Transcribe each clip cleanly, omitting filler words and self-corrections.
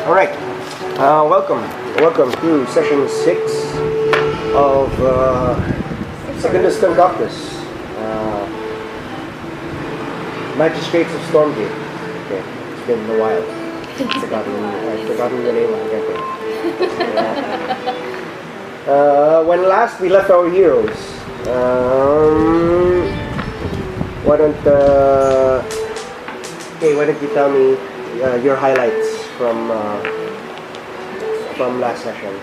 Alright, welcome to session 6 of Secundus Concoctus, Magistrates of Stormgate. Okay, it's been a while. I've forgotten the name. When last we left our heroes, why don't you tell me your highlights from last session?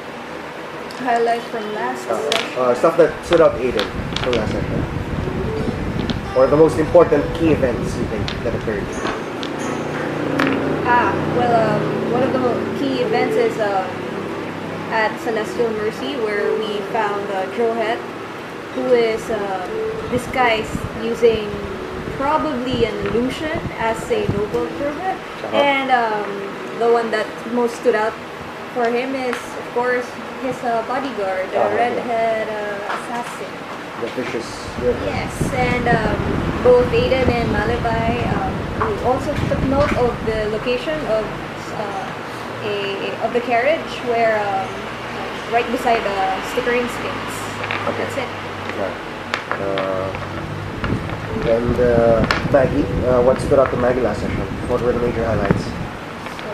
Highlights from last session? Stuff that stood out, Aiden, from last session. Or the most important key events you think that occurred. One of the key events is at Celesital Mercy, where we found Drohet, who is disguised using probably an illusion as a noble Drohet. And the one that most stood out for him is, of course, his bodyguard, the redhead assassin. The vicious. Yes, and both Aiden and Malabai also took note of the location of the carriage, where right beside the stickering skins. Okay. That's it. And Maggie, what stood out to Maggie last session? What were the major highlights? So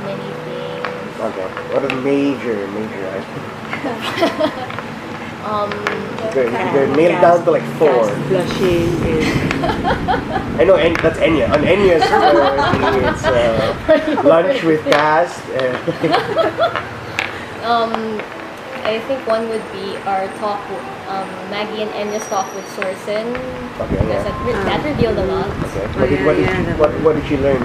many things. Okay. What are the major highlights? They're nailed down to like 4. Blushing I know, that's Enya. On Enya's it's lunch with cast. I think one would be our talk with Maggie and Enya's talk with Sorsen. Okay, yeah. That revealed a lot. Okay. What did she learn?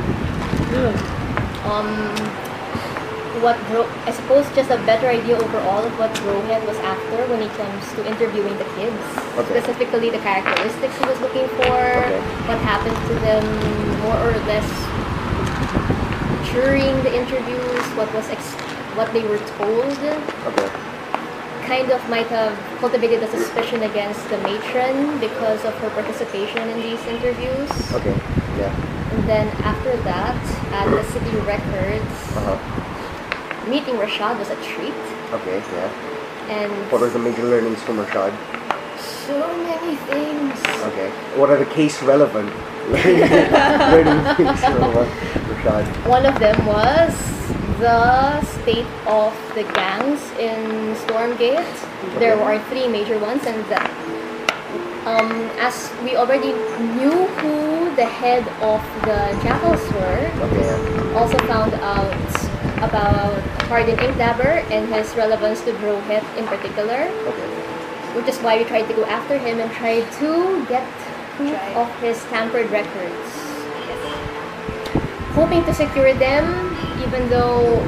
I suppose just a better idea overall of what Drohet was after when it comes to interviewing the kids. Okay. Specifically the characteristics he was looking for, what happened to them more or less during the interviews, what they were told. Okay. Kind of might have cultivated a suspicion against the matron because of her participation in these interviews. Okay, yeah. And then after that, at the city records, meeting Rashad was a treat. Okay, yeah. And what are the major learnings from Rashad? So many things. Okay. What are the case relevant learning things from Rashad? One of them was the state of the gangs in Stormgate. Okay. There were 3 major ones, and as we already knew who the head of the jackals were, also found out about Hardin Inkdabber and his relevance to Drohet in particular. Which is why we tried to go after him and tried to get proof of his tampered records. Hoping to secure them, even though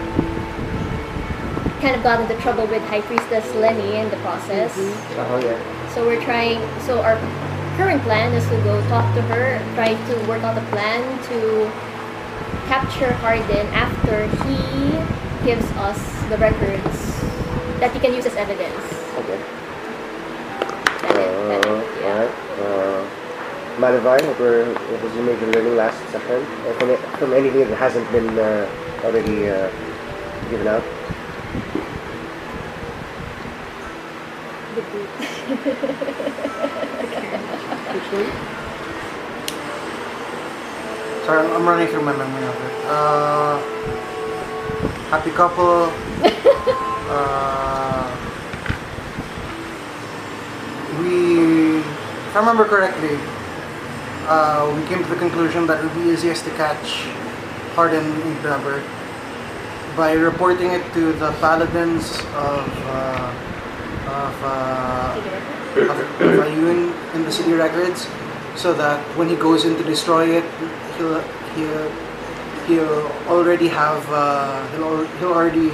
kind of got into trouble with High Priestess Lenny in the process. So we're trying, so our current plan is to go talk to her, try to work out a plan to capture Hardin after he gives us the records that he can use as evidence. Okay. Alright. Malabai, what was your major learning last session? From anything that hasn't been already given out? Sorry, I'm running through my memory of it. Happy couple. If I remember correctly, we came to the conclusion that it would be easiest to catch Hardin Inkdabber by reporting it to the paladins of Ayun in the city records, so that when he goes in to destroy it, he'll already have he'll already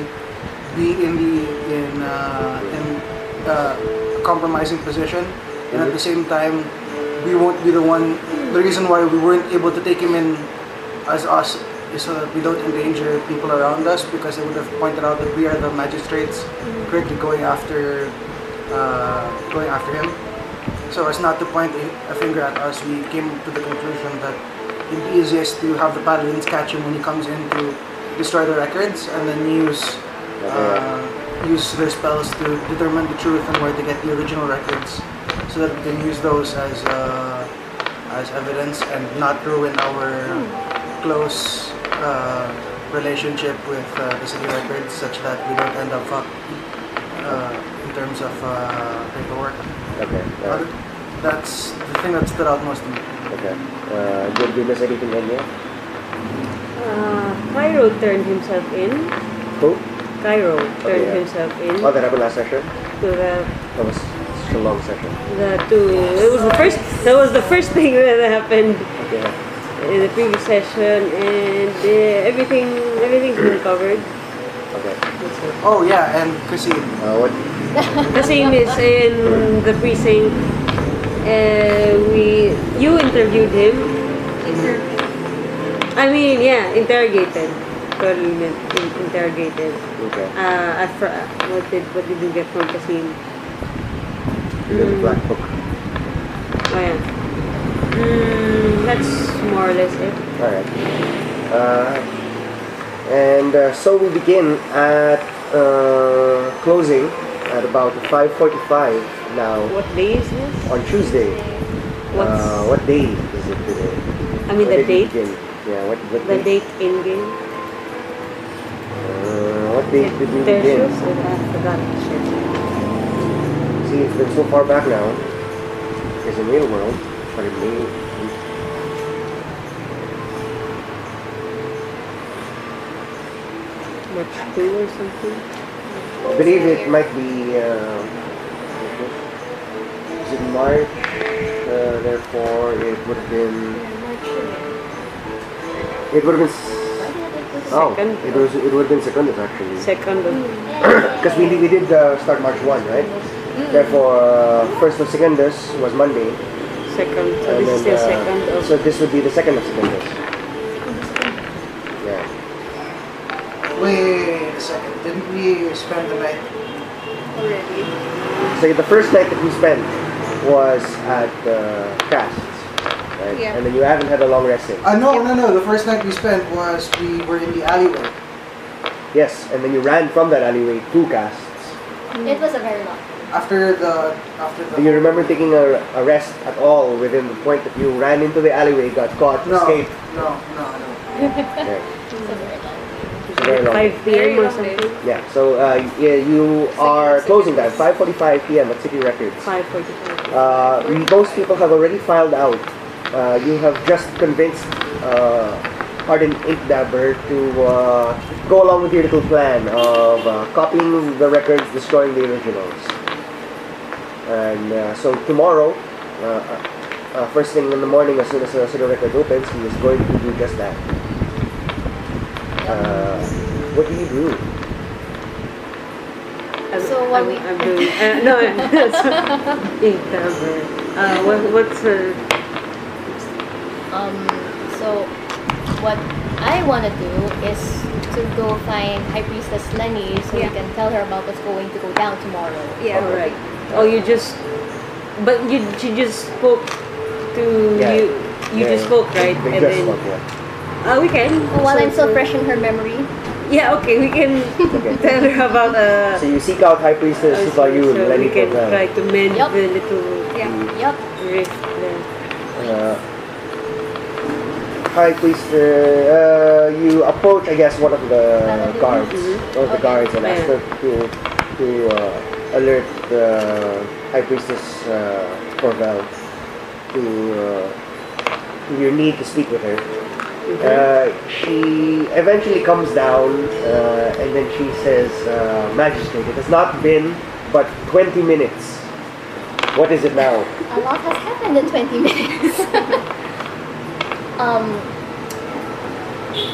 be in a compromising position, and at the same time we won't be the one. The reason why we weren't able to take him in as us is so that we don't endanger people around us, because they would have pointed out that we are the magistrates correctly going after him. So as not to point a finger at us, we came to the conclusion that it'd be easiest to have the paladins catch him when he comes in to destroy the records and then use their spells to determine the truth and where to get the original records, so that we can use those as evidence and not ruin our close relationship with the city records, such that we don't end up fucked in terms of paperwork. Okay. That's the thing that stood out most to me. Okay. Did you miss anything in here? Cairo turned himself in. Who? Cairo turned himself in. Oh, that happened last session? That was such a long session. It was the first. That was the first thing that happened in the previous session, and everything's been covered. Okay. Oh yeah, and Kasim. What? Kasim is in the precinct. You interviewed him. Interrogated. Totally meant interrogated. Okay. What did you get from Kasim? The black book. Oh yeah. That's more or less it. Alright. So we begin at closing at about 5:45 now. What day is this? On Tuesday. What day is it today? I mean the date. Yeah, what the date in game. What date did we begin? I forgot. See, it's been so far back now. It's in real world, but it may. March 2 or something? I believe it might be. Is it March? Therefore, it would have been. It would have been. It would have been Secundus actually. Secundus. Because we did start March 1, right? Therefore, first of Secundus was Monday. Second. So this is the second of. So this would be the second of Secundus. Yeah. Wait a second. Didn't we spend the night already? So the first night that we spent was at Casts. Right? Yeah. And then you haven't had a long rest since. No. The first night we spent was we were in the alleyway. Yes, and then you ran from that alleyway to Casts. It was a very long. After the. Do you remember taking a rest at all within the point that you ran into the alleyway, got caught, escaped? No. Okay. It's a very long. It's a very long. 5 p.m. or something. Yeah. So you are closing time 5:45 p.m. at City Records. 5:45. Most people have already filed out. You have just convinced Hardin Inkdabber to go along with your little plan of copying the records, destroying the originals. And so tomorrow, first thing in the morning, as soon as the City Records opens, he is going to do just that. What do you do? So what I'm doing. No, Inkdabber. What's her? So what I want to do is to go find High Priestess Lenny so we can tell her about what's going to go down tomorrow. Yeah. All right. Oh, she just spoke to you. You just spoke, right? They And just then spoke, we can. While I'm still fresh in her memory. Yeah. Okay. We can tell her about. So you seek out High Priestess Subayun, so Lenny we can Patel. try to mend the little Yep. rift there. Hi, please. You approach, I guess, one of the guards, and ask her to alert High Priestess Corvel to your need to speak with her. She eventually comes down, and then she says, "Magistrate, it has not been but 20 minutes. What is it now?" A lot has happened in 20 minutes.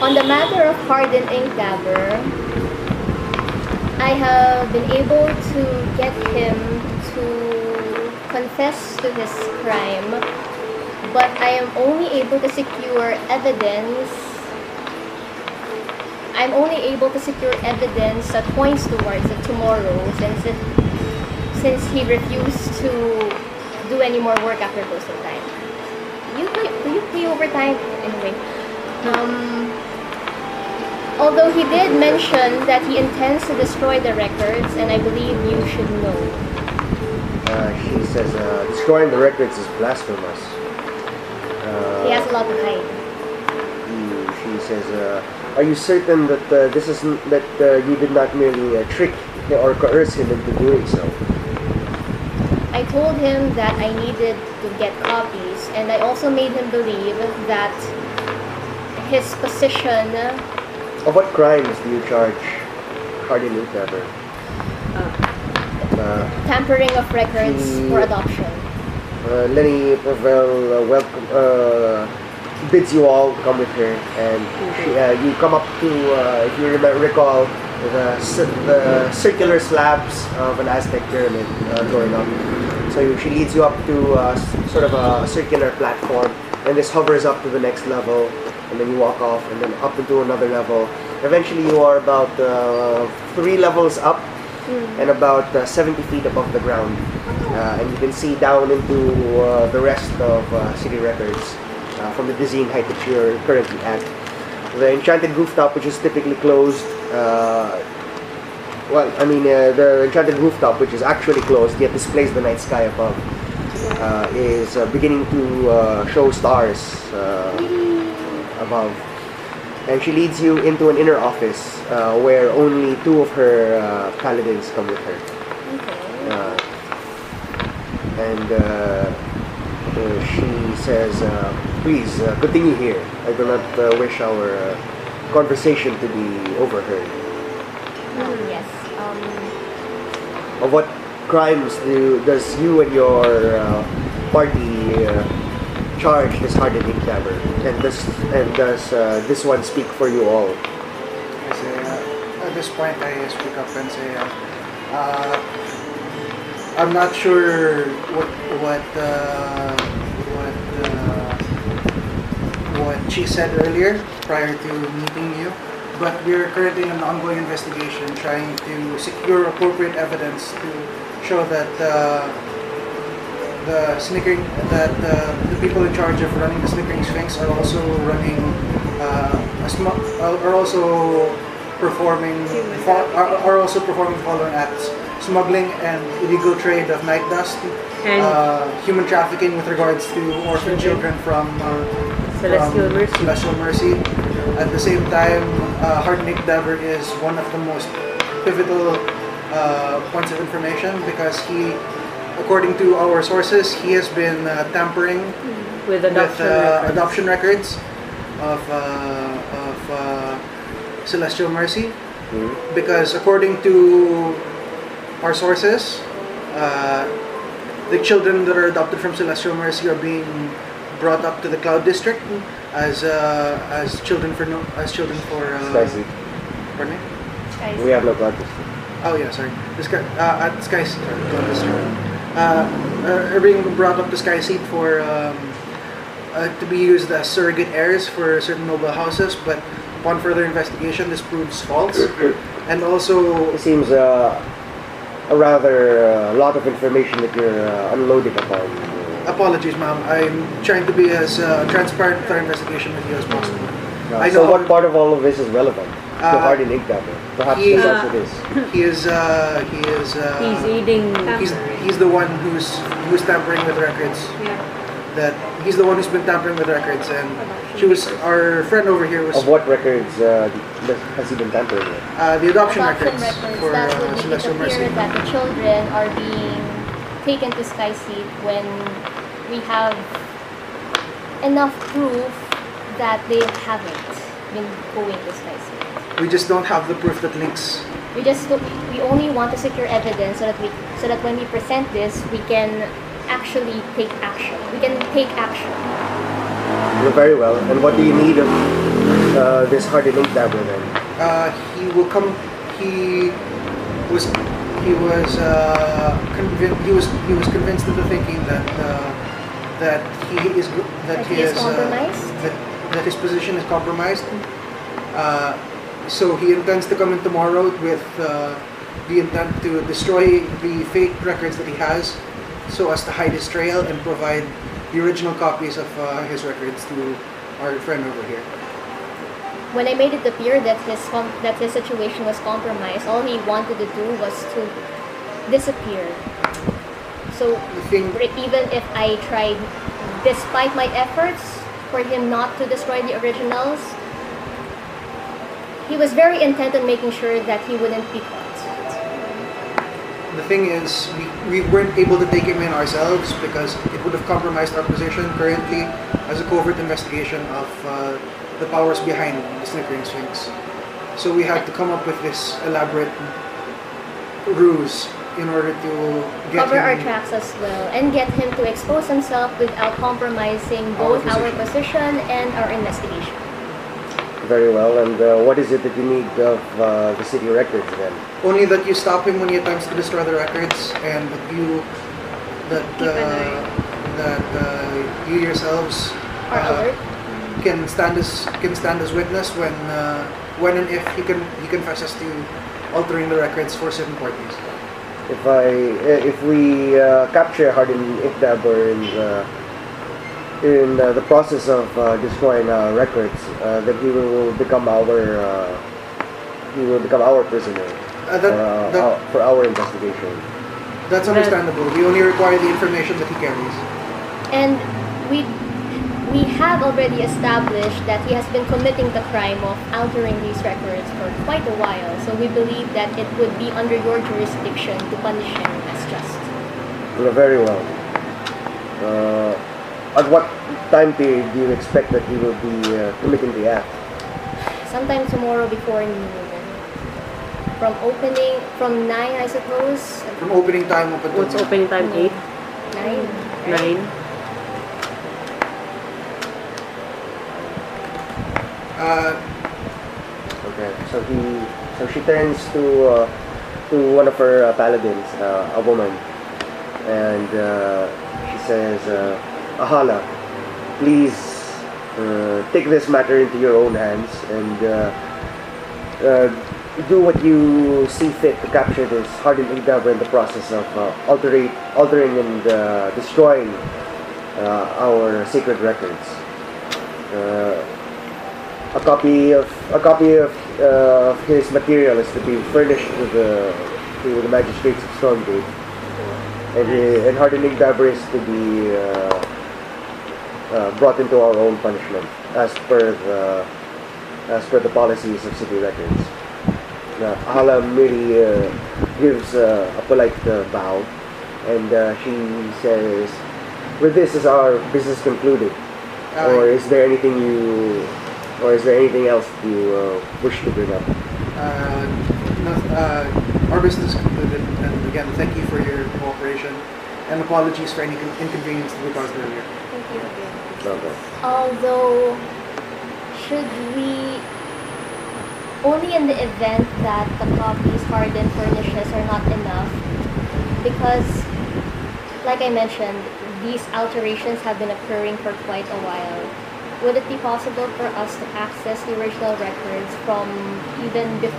On the matter of Hardin Inkdabber, I have been able to get him to confess to his crime, but I am only able to secure evidence. I'm only able to secure evidence that points towards it tomorrow, since he refused to do any more work after closing time. Do you play overtime? Anyway. Although he did mention that he intends to destroy the records, and I believe you should know. She says, destroying the records is blasphemous. He has a lot to hide. She says, are you certain that this isn't that you did not merely trick or coerce him into doing so? I told him that I needed to get copies, and I also made him believe that his position... Of what crimes do you charge Hardin Intaber? Tampering of records for adoption. Lenny Pavel bids you all come with her, and you come up to, if you recall, the circular slabs of an Aztec pyramid going up. So she leads you up to sort of a circular platform, and this hovers up to the next level, and then you walk off, and then up into another level. Eventually you are about 3 levels up, and about 70 feet above the ground. And you can see down into the rest of city records from the dizzying height that you're currently at. The enchanted rooftop, which is typically closed, the enchanted rooftop, which is actually closed yet displays the night sky above, is beginning to show stars above. And she leads you into an inner office where only 2 of her paladins come with her. She says, please continue here. I do not wish our conversation to be overheard. Yes. Of what crimes does you and your party charge this Hardin Intaber? And does this one speak for you all? I say, at this point, I speak up and say, I'm not sure what she said earlier prior to meeting you, but we're currently in an ongoing investigation trying to secure appropriate evidence to show that the people in charge of running the Snickering Sphinx are also running are also performing following acts: smuggling and illegal trade of night dust, human trafficking with regards to orphan children from Celestial Mercy. At the same time, Hardin Intaber is one of the most pivotal points of information because he, according to our sources, he has been tampering with adoption records of Celestial Mercy, because according to our sources, the children that are adopted from Celestial Mercy are being brought up to the Cloud District as children for Sky. Pardon me? We have no Cloud District. Oh yeah, sorry. At Sky Cloud District. Are being brought up to Sky Seat for to be used as surrogate heirs for certain noble houses, but upon further investigation, this proves false. And also, it seems a rather lot of information that you're unloading upon. Apologies, ma'am. I'm trying to be as transparent with our investigation with you as possible. I know. So what part of all of this is relevant to Hardin Intaber? Perhaps this answer this. He's eating. He's the one who's tampering with records. Yeah. That he's the one who's been tampering with records, and our friend over here was. Of what records has he been tampering with? The adoption records for that would make it Celestial Mercy. appear that the children are being taken to Sky Seat when we have enough proof that they haven't been going to Sky Seat. We just don't have the proof that links. We only want to secure evidence so that when we present this, we can actually take action. We can take action. Well, very well. And what do you need of this Hardin Intaber then? He will come. He was convinced into thinking that his position is compromised. So he intends to come in tomorrow with the intent to destroy the fake records that he has, so as to hide his trail and provide the original copies of his records to our friend over here. when I made it appear that his situation was compromised, all he wanted to do was to disappear. So even if I tried, despite my efforts for him not to destroy the originals, he was very intent on making sure that he wouldn't be caught. The thing is, we weren't able to take him in ourselves because it would have compromised our position currently as a covert investigation of the powers behind the Snickering Sphinx. So we had to come up with this elaborate ruse in order to get cover him our tracks as well and get him to expose himself without compromising both our position and our investigation. Very well. And what is it that you need of the city records then? Only that you stop him when he attempts to destroy the records, and that you yourselves Are alert. can stand as witness when and if he confesses to altering the records for certain parties. If we capture Hardin Inkdabber in the process of destroying our records, then he will become our prisoner for our investigation. That's understandable. We only require the information that he carries. And we have already established that he has been committing the crime of altering these records for quite a while, so we believe that it would be under your jurisdiction to punish him as just. Very well. At what time period do you expect that he will be committing the act? Sometime tomorrow before noon. From 9, I suppose. From opening time up until... What's opening time? 8? 9. 9? Okay, so she turns to one of her paladins, a woman, and she says, "Ahala, please take this matter into your own hands and do what you see fit to capture this Hardin Inkdabber in the process of altering and destroying our sacred records. A copy of his material is to be furnished to the Magistrates of Stormgate, and Hardin Inkdabber is to be brought into our own punishment as per the policies of city records." Ahala merely gives a polite bow, and she says, "With this, is our business concluded, or is there anything else you wish to bring up?" Our business is concluded, and again, thank you for your cooperation, and apologies for any inconvenience that we caused earlier. Thank you. Okay. Although, should we, only in the event that the copies Hardin furnishes are not enough, because, like I mentioned, these alterations have been occurring for quite a while. Would it be possible for us to access the original records from even if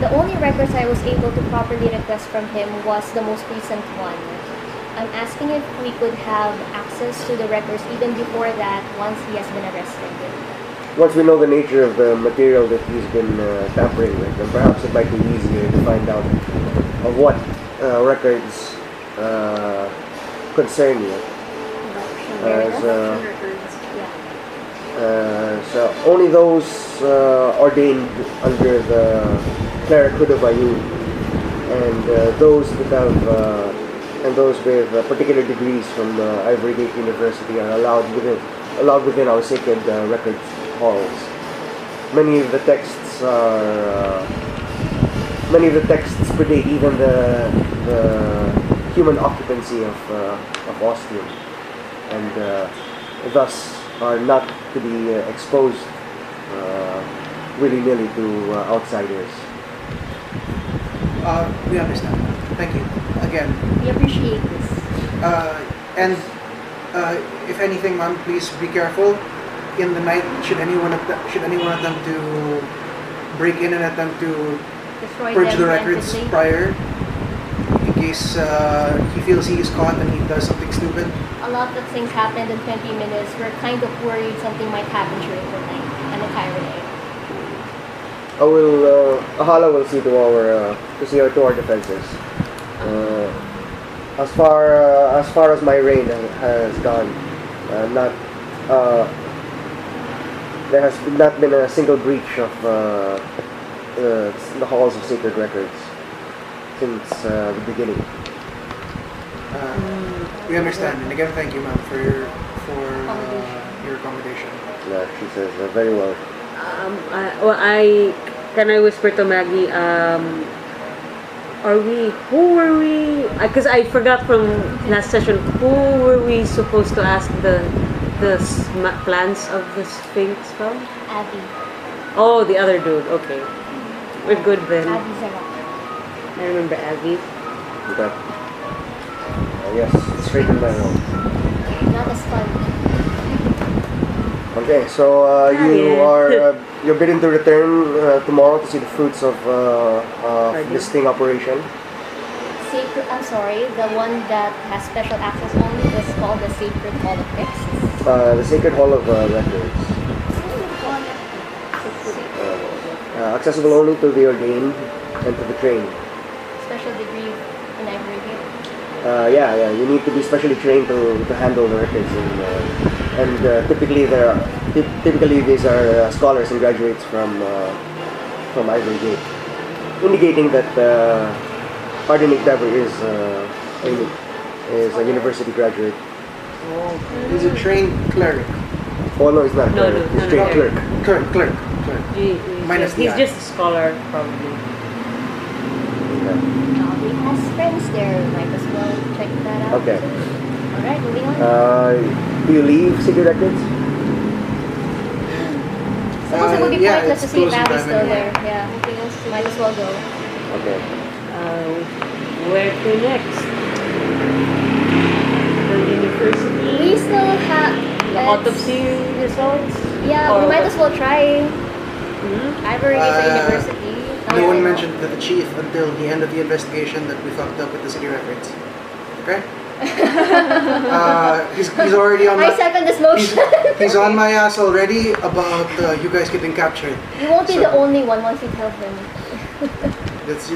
the only records I was able to properly request from him was the most recent one. I'm asking if we could have access to the records even before that, once he has been arrested. Once we know the nature of the material that he's been tampering with, then perhaps it might be easier to find out of what records concern you. So only those ordained under the clerichood of Ayun, and those with particular degrees from Ivorygate University are allowed within our sacred records halls. Many of the texts predate even the human occupancy of ostium, and thus are not to be exposed willy-nilly to outsiders. We understand. Thank you. Again. We appreciate this. And if anything, ma'am, please be careful. In the night, should anyone attempt to break in and attempt to purge the records prior, in case he feels he is caught and he does something stupid? a lot of things happened in 20 minutes. We're kind of worried something might happen during the night and the entire day. Ahala will see to our defenses. As far as my reign has gone, there has not been a single breach of the halls of sacred records since the beginning. We understand, and again, thank you, ma'am, for your accommodation. Yeah, she says very well. Can I whisper to Maggie? Who were we? Because I forgot from last session. Who were we supposed to ask the plans of the Sphinx from? Abby. Oh, the other dude. Okay, we're good then. Abby Zara. I remember Abby. Okay. Yes, straight in my room. Not as fun. Okay, so you're bidden to return tomorrow to see the fruits of this sting operation. I'm sorry, the one that has special access only is called the Sacred Hall of Texts. The Sacred Hall of Records. Accessible only to the ordained and to the trained. Special degree in Ivorygate. Yeah. You need to be specially trained to handle the records, and typically these are scholars and graduates from Ivorygate, indicating that Hardin is a university graduate. He's a trained cleric. Oh no, he's not. No, He's a trained clerk. Clerk. Minus He's the I. just a scholar, probably. He has friends there. Might as well check that out. Okay. Alright, moving on. Do you leave Secret Records? Suppose it would be yeah, pointless to it's see if closing Abby's time still anyway. there. Yeah, might as well go. Okay. Where to next? The university? We still have The autopsy results? Yeah, Or we might what? as well try. Ivorygate University. No one mentioned to the chief until the end of the investigation that we fucked up with the city records. Okay? He's already on I my, second this motion. he's on my ass already about you guys getting captured. You won't be So- the only one once you tell him. Let's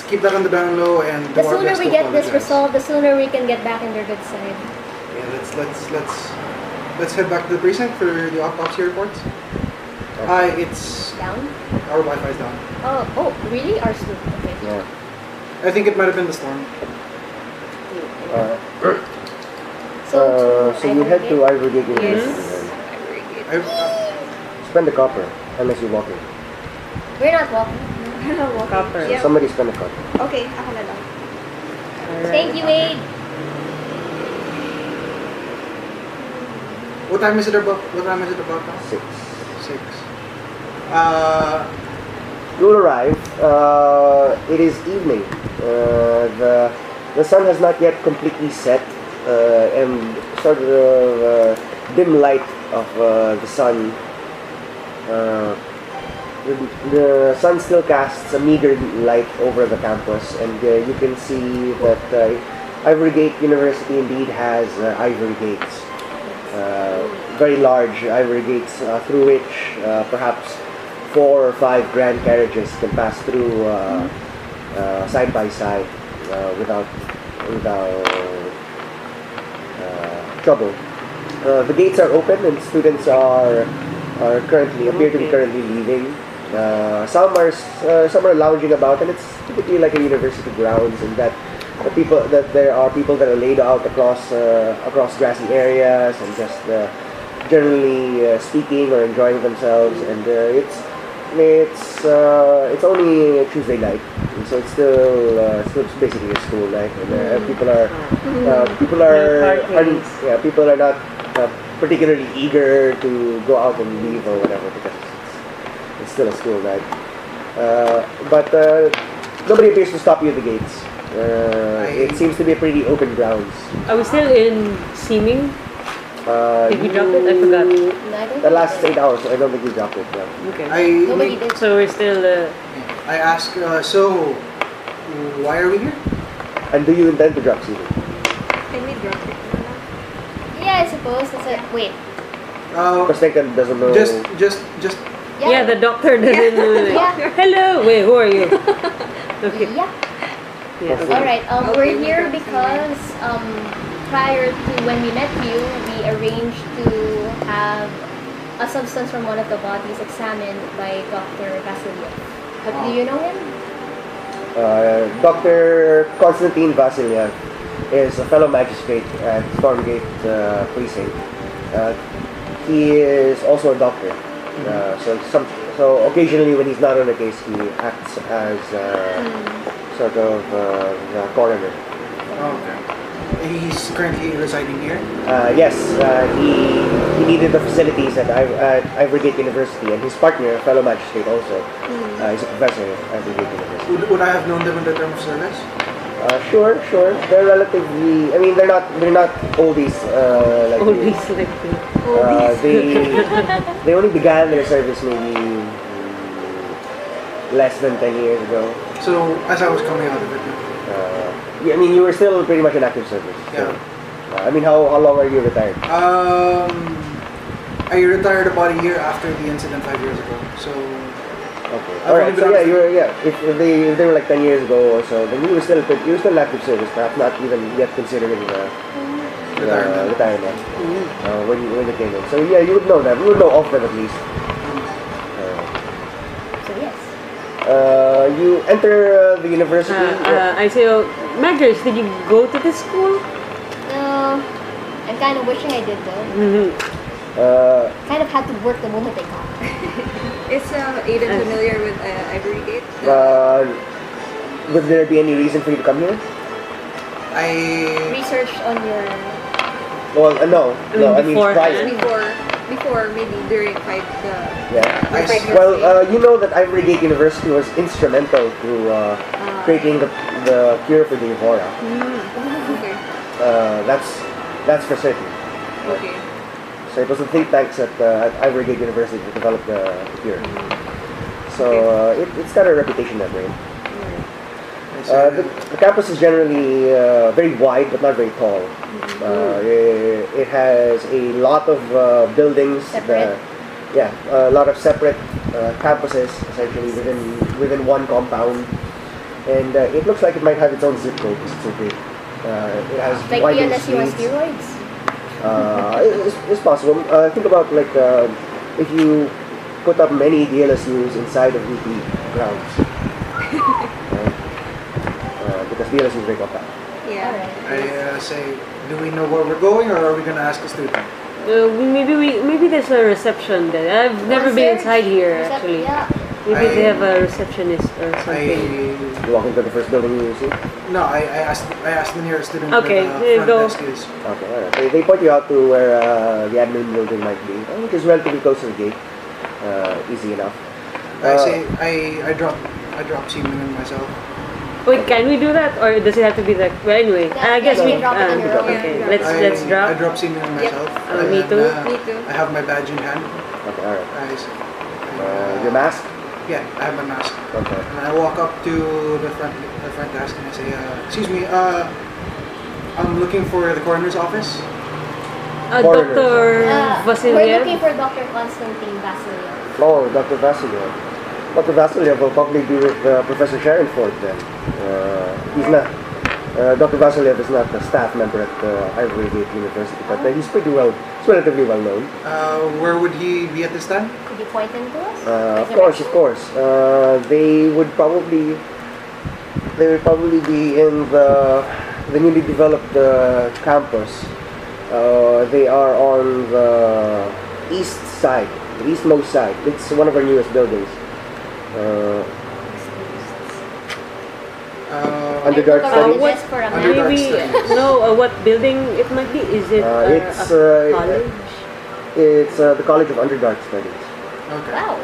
keep that on the down low and do The our sooner best we to get this apologize. resolved, the sooner we can get back in their good side. Yeah, let's head back to the precinct for the autopsy reports. It's Down? our Wi-Fi is down. Oh, really? Ours too. Okay. Yeah. I think it might have been the storm. So you head to Ivorygate University. Yes. Then. Spend the copper, unless you're walking. We're not walking. Copper. Yeah. Somebody spend the copper. Okay, ako na lang. Alright. Thank you, Wade. What time is it about now? 6. 6. You'll arrive. It is evening. The sun has not yet completely set, and sort of dim light of the sun. The sun still casts a meager light over the campus, and you can see that Ivorygate University indeed has ivory gates, very large ivory gates through which perhaps 4 or 5 grand carriages can pass through side by side without trouble. The gates are open, and students appear to be currently leaving. Some are lounging about, and it's typically like a university grounds, and that there are people that are laid out across grassy areas and just generally speaking or enjoying themselves. And it's only Tuesday night, and so it's still basically a school night, and people are not particularly eager to go out and leave or whatever, because it's still a school night. But nobody appears to stop you at the gates. It seems to be a pretty open grounds. Are we still in Seeming? Did we drop it? I forgot. The last 8 hours, I don't think you dropped it. Yeah. Okay. Nobody did. So we're still. I ask, so why are we here? And do you intend to drop seating? Can we drop it? I suppose. Wait. Because doesn't know. Just. Yeah, the doctor doesn't know. Like, Yeah. hello. Wait, who are you? Okay. Yeah. Yeah. All right. Okay, We're we here can because prior to when we met you, we arranged to have a substance from one of the bodies examined by Dr. Vasilyev. But do you know him? Dr. Konstantin Vasilyev is a fellow magistrate at Stormgate precinct. He is also a doctor. So occasionally when he's not on a case, he acts as sort of the coroner. Okay. He's currently residing here. Yes, he needed the facilities at Ivorygate University, and his partner, a fellow magistrate also, is a professor at Ivorygate University. Would I have known them in the term of service? Sure. They're relatively. I mean, they're not oldies like you. Oldies like me. They only began their service maybe less than 10 years ago. So as I was coming out of it. Yeah, I mean, you were still pretty much in active service. Yeah. So, I mean, how long are you retired? I retired about a year after the incident 5 years ago. So. Okay. All right. So if they were like 10 years ago or so, then you were still in active service, perhaps not even yet considering retirement. When you came in. So yeah, you would know that. You would know of them at least. So yes. You enter the university. I say, Magnus, did you go to this school? No. I'm kind of wishing I did though. Kind of had to work the moment I got. Is Aiden familiar with Ivorygate? Would there be any reason for you to come here? I Research on your. Well, no. I mean prior. Before maybe during fight Yeah. Well, you know that Ivorygate University was instrumental to creating the cure for the Evora. Okay. That's for certain. Okay. So it was the think tanks at Ivorygate University that developed the cure. So it's got a reputation that way. The campus is generally very wide but not very tall. It has a lot of buildings. A lot of separate campuses essentially within one compound, and it looks like it might have its own zip code because it's so big. It has Like winding PLSU on streets. steroids? It's possible. Think about like if you put up many DLSUs inside of UP grounds. Because DLSUs very compact. Yeah. I say, do we know where we're going, or are we gonna ask a student? Maybe there's a reception there. I've never been inside here actually. Yeah. Maybe they have a receptionist or something. You walk into the first building you see. No, I asked the nearest student Okay, where there you the go. front desk is. Okay, alright. They point you out to where the admin building might be, which is relatively close to the gate. Easy enough. I drop semen in myself. Wait, can we do that, or does it have to be like? Well, anyway, I guess you we. can drop it on your own. Okay, Yeah, let's I drop. drop semen in myself. Me and, too. Me too. I have my badge in hand. Okay, alright. I Your mask? Yeah, I have my mask. Okay. And I walk up to the front desk and I say, excuse me, I'm looking for the coroner's office. Foreigners. Dr. We're Vasilyev. looking for Dr. Konstantin Vasilyev. Oh, Dr. Vasilyev. Dr. Vasilyev will probably be with Professor Sharonford then. He's not. Dr. Vasilyev is not a staff member at Ivorygate University, but he's relatively well known. Where would he be at this time? Could you point him to us? Of course. They would probably be in the newly developed campus. They are on the east side, the eastmost side. It's one of our newest buildings. Underdark Studies. What building it might be? Is it It's a college? It's the College of Underdark Studies. Okay. Wow.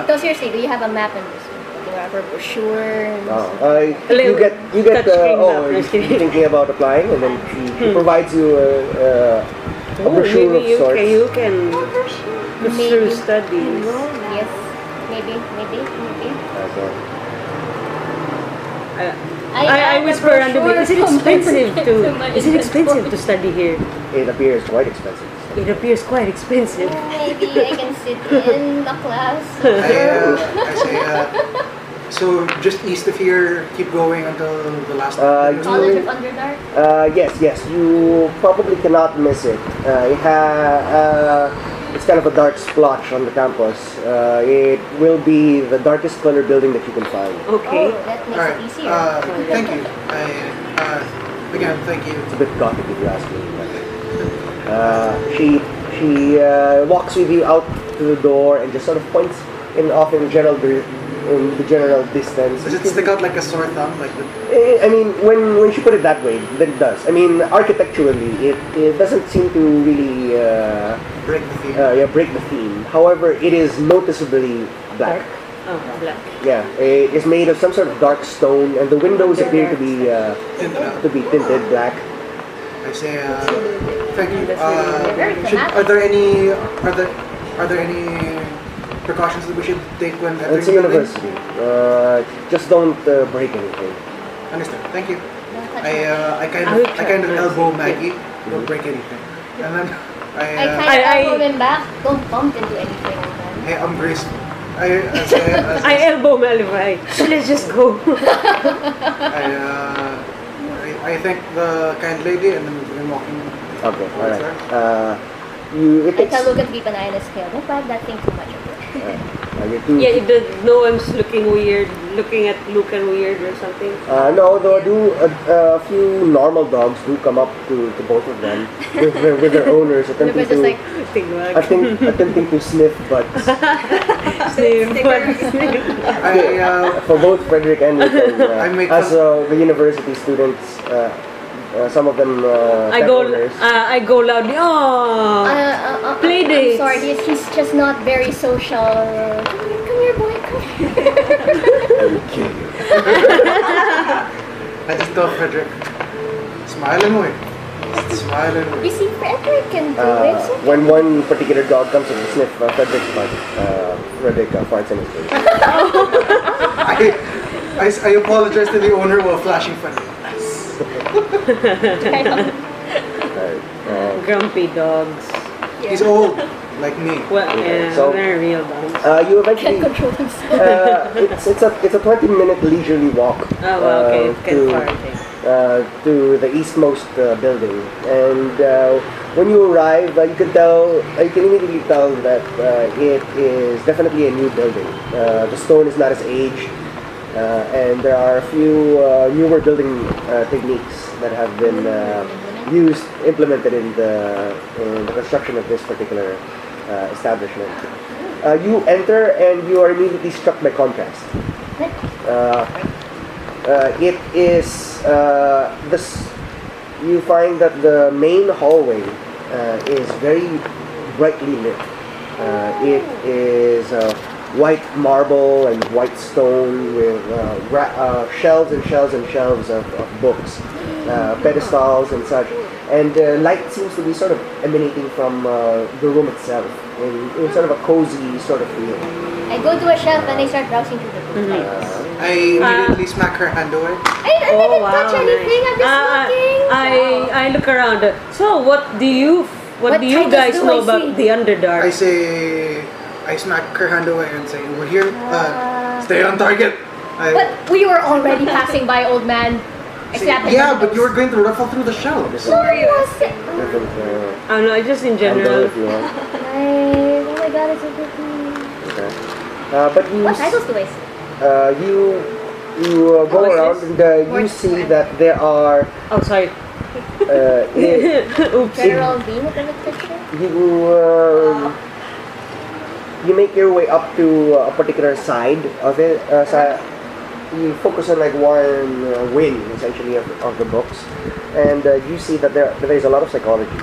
So seriously, do you have a map in this? Do you have a brochure? And You get Touchscreen map, you're just kidding. thinking about applying, and then she provides you a brochure of Maybe sorts. you can pursue Maybe. studies. Yes. Maybe. Okay. I whisper randomly, is it expensive to study here? it appears quite expensive. It appears quite expensive. Maybe I can sit in the class. I say, so just east of here, keep going until the last. College of Underdark? Yes, you probably cannot miss it. It's kind of a dark splotch on the campus. It will be the darkest colored building that you can find. Okay. Oh, that makes Alright, it easier. thank you. Again, thank you. It's a bit gothic if you ask me. She walks with you out to the door and just sort of points off in the general distance. Does it stick out like a sore thumb? Like the... I mean, when she put it that way, then it does. I mean, architecturally, it doesn't seem to really break the theme. break the theme. However, it is noticeably black. Oh, black. Yeah, it is made of some sort of dark stone, and the windows appear to be tinted black. I say, thank you. Very Are there any precautions that we should take when entering It's a the building? university. Just don't break anything. Understood. Thank you. Don't touch I kind of elbow Maggie. Don't break anything. And then I kind of elbow him back. Don't bump into anything. Hey, I'm Grace. I elbow Malivai. Let's just go. I thank the kind lady and then we're walking. Okay, alright. I tell Luke to keep an eye on his tail. Don't vibe that thing too much. Yeah, no one's looking weird, looking at Luke and weird or something. No, though a few normal dogs do come up to both of them with their owners attempting just like, attempting to sniff butts. For both Frederick and Rick, as the university students, some of them pet owners. I go loudly. Oh, play dates. I'm sorry, he's just not very social. Come here, boy. Come here. Okay. I just told Frederick, smile and wait. Smile and wait. You see, Frederick can do it. So When one particular dog comes to sniff Frederick's butt, Frederick farts in his face. I apologize to the owner while flashing Frederick. Grumpy dogs. He's old, like me. Well, yeah, so, they're real dogs. You eventually can't control himself. it's a 20-minute leisurely walk. Oh, well, okay, it's kind of far, I think. To the eastmost building, and when you arrive, you can immediately tell that it is definitely a new building. The stone is not as aged, and there are a few newer building techniques that have been implemented in the construction of this particular establishment. You enter and you are immediately struck by contrast. It is you find that the main hallway is very brightly lit. It is white marble and white stone with shelves and shelves and shelves of books, pedestals and such. And light seems to be sort of emanating from the room itself in sort of a cozy sort of feel. I go to a shelf and I start browsing through the books. I immediately smack her hand away. I didn't touch anything. I'm just looking. I look around. So what do you guys know about the Underdark? I smack her hand away and say, "We're here. Stay on target." But we were already passing by, old man. Yeah, but you were going to ruffle through the shelves. Sorry, I don't know, just in general. If you want. Nice. Oh my god, it's so pretty. Okay. But you What titles do I see? you go around and you see that there are. Oh, sorry. Oops. General Beam of the picture? You make your way up to a particular side of it. You focus on like one wing essentially of the books, and you see that there's a lot of psychology.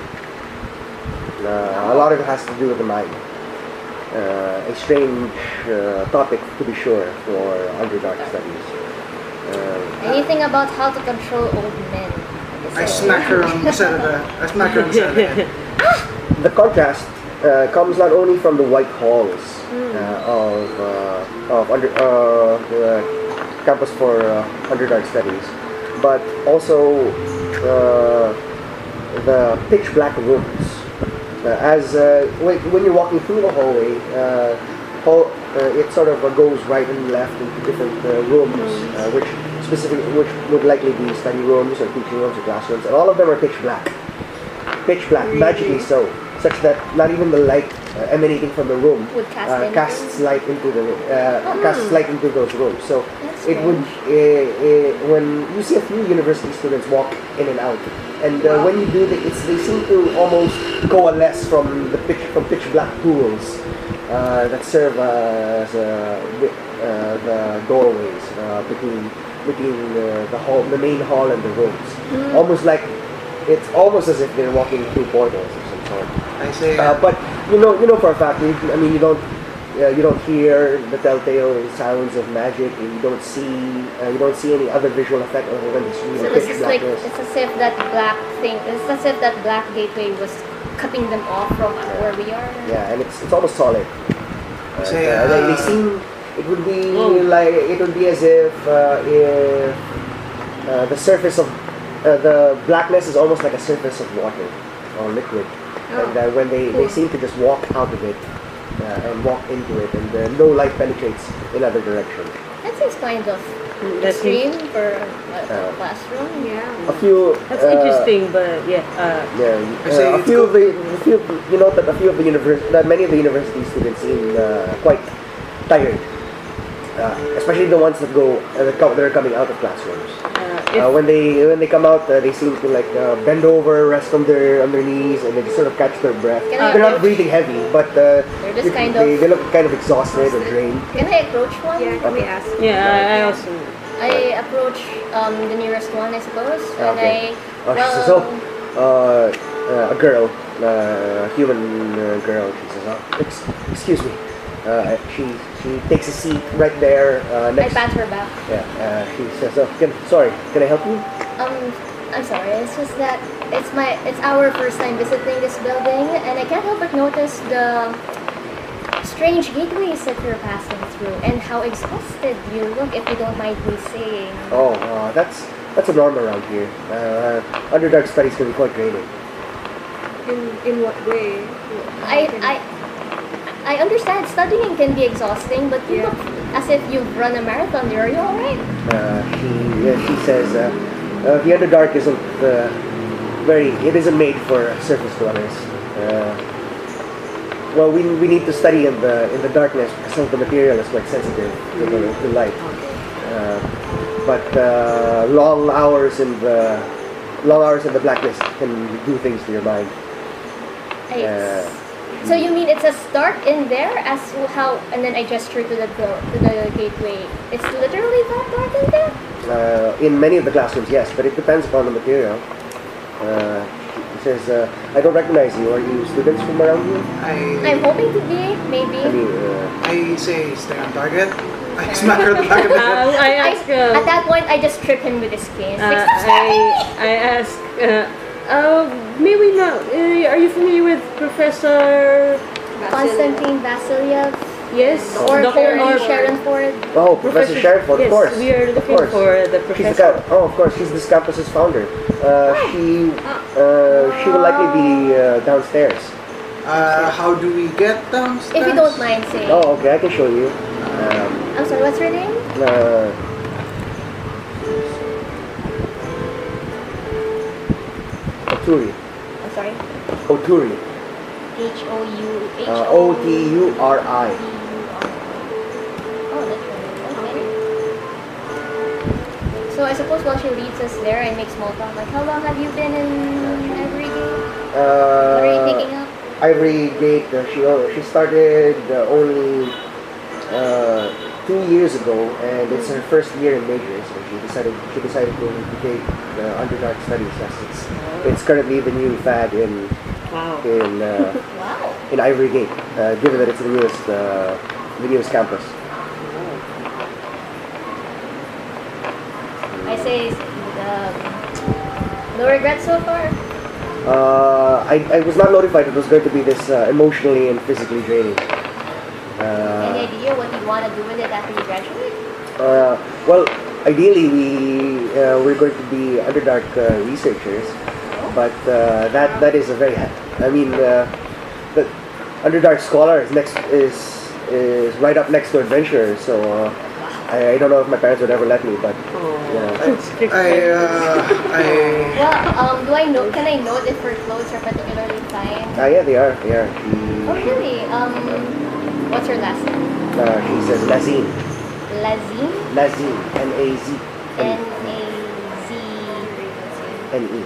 A lot of it has to do with the mind. A strange topic to be sure for Underdark studies. Anything about how to control old men? I smack her on the side of the head. The contrast comes not only from the white halls of the campus for Underdark studies, but also the pitch black rooms. When you're walking through the hallway, it sort of goes right and left into different rooms, which would likely be study rooms or teaching rooms or classrooms, and all of them are pitch black, magically so, such that not even the light emanating from the room Would cast casts light into the casts light into those rooms. So That's it would when you see a few university students walk in and out, and when you do that, they seem to almost coalesce from pitch black pools that serve as the doorways between the main hall and the rooms. It's almost as if they're walking through portals of some sort. I say, But you know for a fact, you don't hear the telltale sounds of magic, and you don't see any other visual effect other than this So really this pitch is like, blackness. it's as if that black gateway was cutting them off from where we are. Yeah, and it's almost solid. They seem it would be as if the surface of the blackness is almost like a surface of water or liquid, and when they seem to just walk out of it and walk into it, and no light penetrates in other direction. That seems kind of extreme for a classroom. Yeah. A few. That's interesting, but yeah. A few of you note that many of the university students seem quite tired, especially the ones that are coming out of classrooms. When they come out, they seem to bend over, rest on their knees, and they just sort of catch their breath. They're not breathing heavy, but they look kind of exhausted or drained. Can I approach one? Yeah, let me ask. Yeah, I also. I approach the nearest one, I suppose, and Okay. A girl, a human girl, she says, excuse me. She takes a seat right there I next. pat her back. Yeah, she says, can I help you? I'm sorry. It's just that it's our first time visiting this building, and I can't help but notice the strange gateways that you're passing through, and how exhausted you look. If you don't mind me saying. Oh, that's a norm around here. Underdark studies can be quite draining. In what way? I understand studying can be exhausting, but you look as if you've run a marathon. Are you alright? She says, the Underdark isn't made for surface dwellers. Well, we need to study in the darkness because some of the material is quite sensitive to light. But long hours in the blackness can do things to your mind. So you mean it's as dark in there as how? And then I gesture to the gateway. It's literally that dark in there. In many of the classrooms, yes, but it depends upon the material. He says, I don't recognize you. Are you students from around here? I'm hoping to be, maybe. I say stay on target. I smack her in the back of the head. At that point, I just trip him with his cane. I ask, maybe not. Are you familiar with Professor Constantine Vasilyev? Yes. Or Sharon Ford? Oh, Professor Sharon Ford, yes, of course. We are looking for the professor. Of course, she's this campus's founder. She will likely be downstairs. How do we get downstairs? If you don't mind saying. Oh, okay, I can show you. I'm sorry, what's your name? Oturi. I'm sorry. Oturi. Oturi. Oh, that's right. Okay. So I suppose while she leads us there, I make small talk. Like, how long have you been in Ivorygate? What are you picking up? Ivorygate, she started only 2 years ago, and it's her first year in majors. So she decided to take Underdark Studies as it's currently the new fad in Ivorygate, given that it's the newest campus. I say, no regrets so far? I was not notified it was going to be this emotionally and physically draining. Any idea what you want to do with it after you graduate? Well, ideally we're going to be Underdark researchers, but that is a very. I mean, the Underdark Scholar is right up next to Adventurer, so I don't know if my parents would ever let me, but Do I know? Can I note if her clothes are particularly fine? yeah, they are. They are. Oh really? What's her last name? She says Lazine. Lazine. Lazine. N-A-Z. N-E.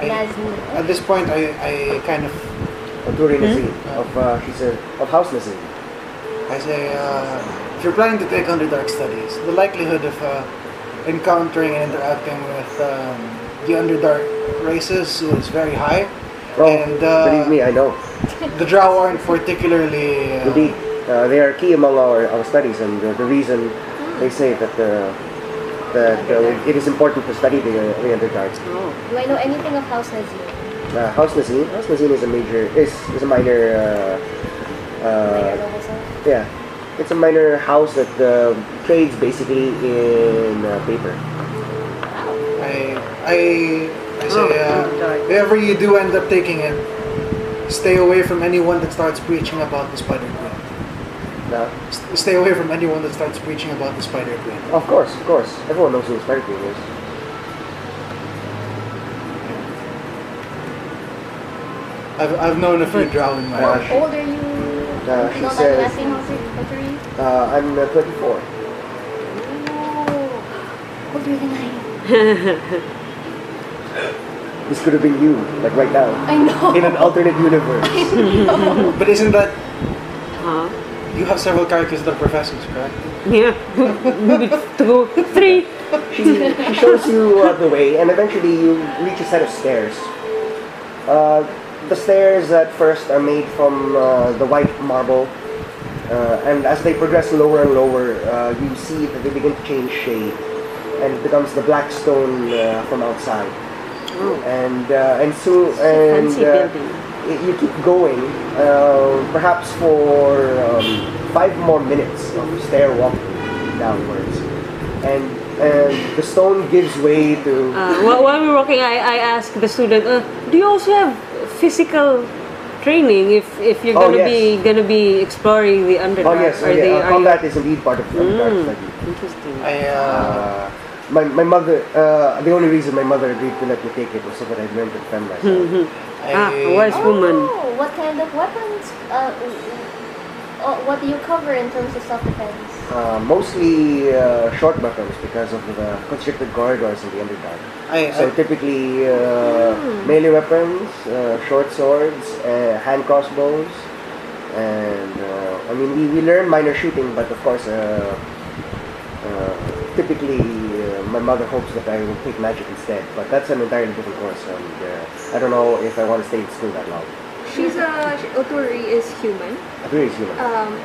Lazine. At this point, I kind of Oturi Lazine. She's of House Lazine. I say, if you're planning to take Underdark studies, the likelihood of encountering and interacting with the Underdark races is very high. Oh, and believe me, I know. The Drow aren't particularly... Indeed. They are key among our studies, and the reason they say that it is important to study the Underdarks. Do I know anything of House Nazir? House Nazine. House Nazine is a minor noble son? yeah. It's a minor house that trades basically in paper. I say, if ever you do end up taking it, stay away from anyone that starts preaching about the Spider Queen. Stay away from anyone that starts preaching about the Spider Queen. Of course. Everyone knows who the Spider Queen is. I've known a few Drow in my life. How old are you? She says, I'm 24. Older than I. This could have been you, like right now. I know. In an alternate universe. But isn't that... Huh? You have several characters that are professors, correct? Yeah. 2, 3. She shows you the way, and eventually you reach a set of stairs. The stairs at first are made from the white marble, and as they progress lower and lower, you see that they begin to change shade, and it becomes the black stone from outside. Oh. And soon, Fancy building. you keep going, perhaps for 5 more minutes of stair walking downwards, and the stone gives way to. While we're walking, I asked the student, do you also have physical training if you're gonna be exploring the Underdark? Oh yes, combat is indeed part of the Underdark study. Interesting. My mother, the only reason my mother agreed to let me take it was so that I'd learn to defend myself. A wise woman. Oh, what kind of weapons? What do you cover in terms of self-defense? Mostly short weapons because of the constricted corridors in the Underdark. So typically melee weapons, short swords, hand crossbows, and I mean we learn minor shooting, but of course typically my mother hopes that I will take magic instead, but that's an entirely different course, and I don't know if I want to stay in school that long. She's Oturi is human. Oturi is human.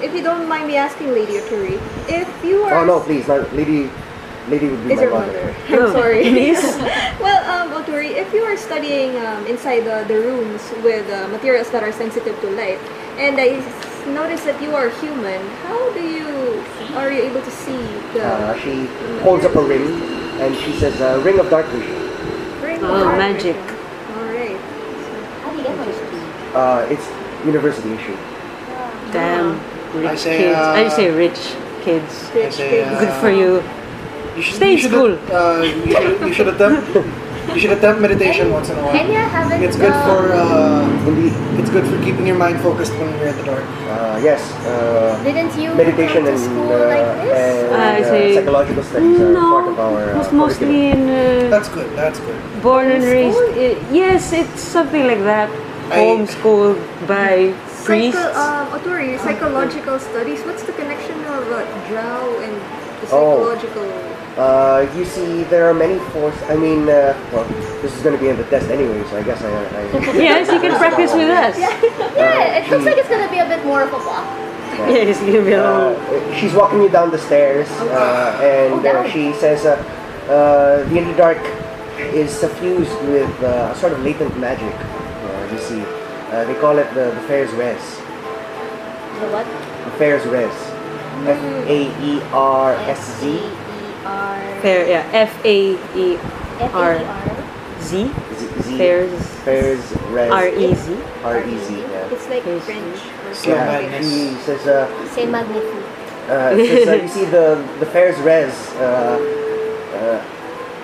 If you don't mind me asking, Lady Oturi, if you are... Oh no, please, not Lady would be Is my your mother. mother? I'm sorry. Please. Well, Oturi, if you are studying inside the rooms with materials that are sensitive to light, and I notice that you are human, are you able to see the... She holds up a ring, and she says, Ring of Dark Vision. Ring Oh, of magic. Alright. How do you get those? It's university issue. Damn. I Rich say, kids. I say rich kids. I say, Good for you. Stay in school. You should attempt meditation once in a while. Kenya haven't. It's good for Indeed. it's good for keeping your mind focused when you're at the dark. Yes. Didn't you Meditation go to and, school like this? I say psychological studies are part of our was mostly in That's good. That's good. born and raised. Yes, it's something like that. Homeschooled by priests. Oturi, psychological studies. What's the connection of Drow and the psychological? You see, there are many forces. I mean, well, this is going to be in the test anyway, so I guess I Yes, you can practice with us. Yeah, it looks like it's gonna be a bit more of a walk. Yes, give me a long. She's walking you down the stairs, and she says, the Underdark is suffused with sort of latent magic. You see, they call it the Fair's Res. The what? The Fair's Res. Faerzz. Fair, yeah. Faerzz. Fairs. Fairs res. R-E-Z. R-E-Z, yeah. It's like Yes. French. Slow Yeah, madness. he says, C'est magnifique. you see the Fairs res,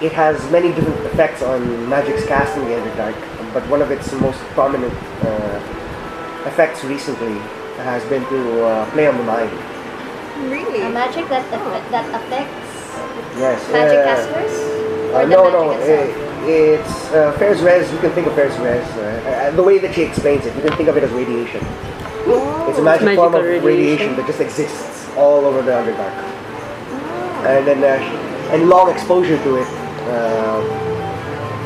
it has many different effects on magic's cast in the Underdark, but one of its most prominent effects recently has been to play on the mind. Really? A magic that affects Yes. magic casters? Or the No, magic no. itself? It's Fairs res. You can think of Fairs res. The way that she explains it, you can think of it as radiation. It's a magic form of magical radiation that just exists all over the Underdark. And then and long exposure to it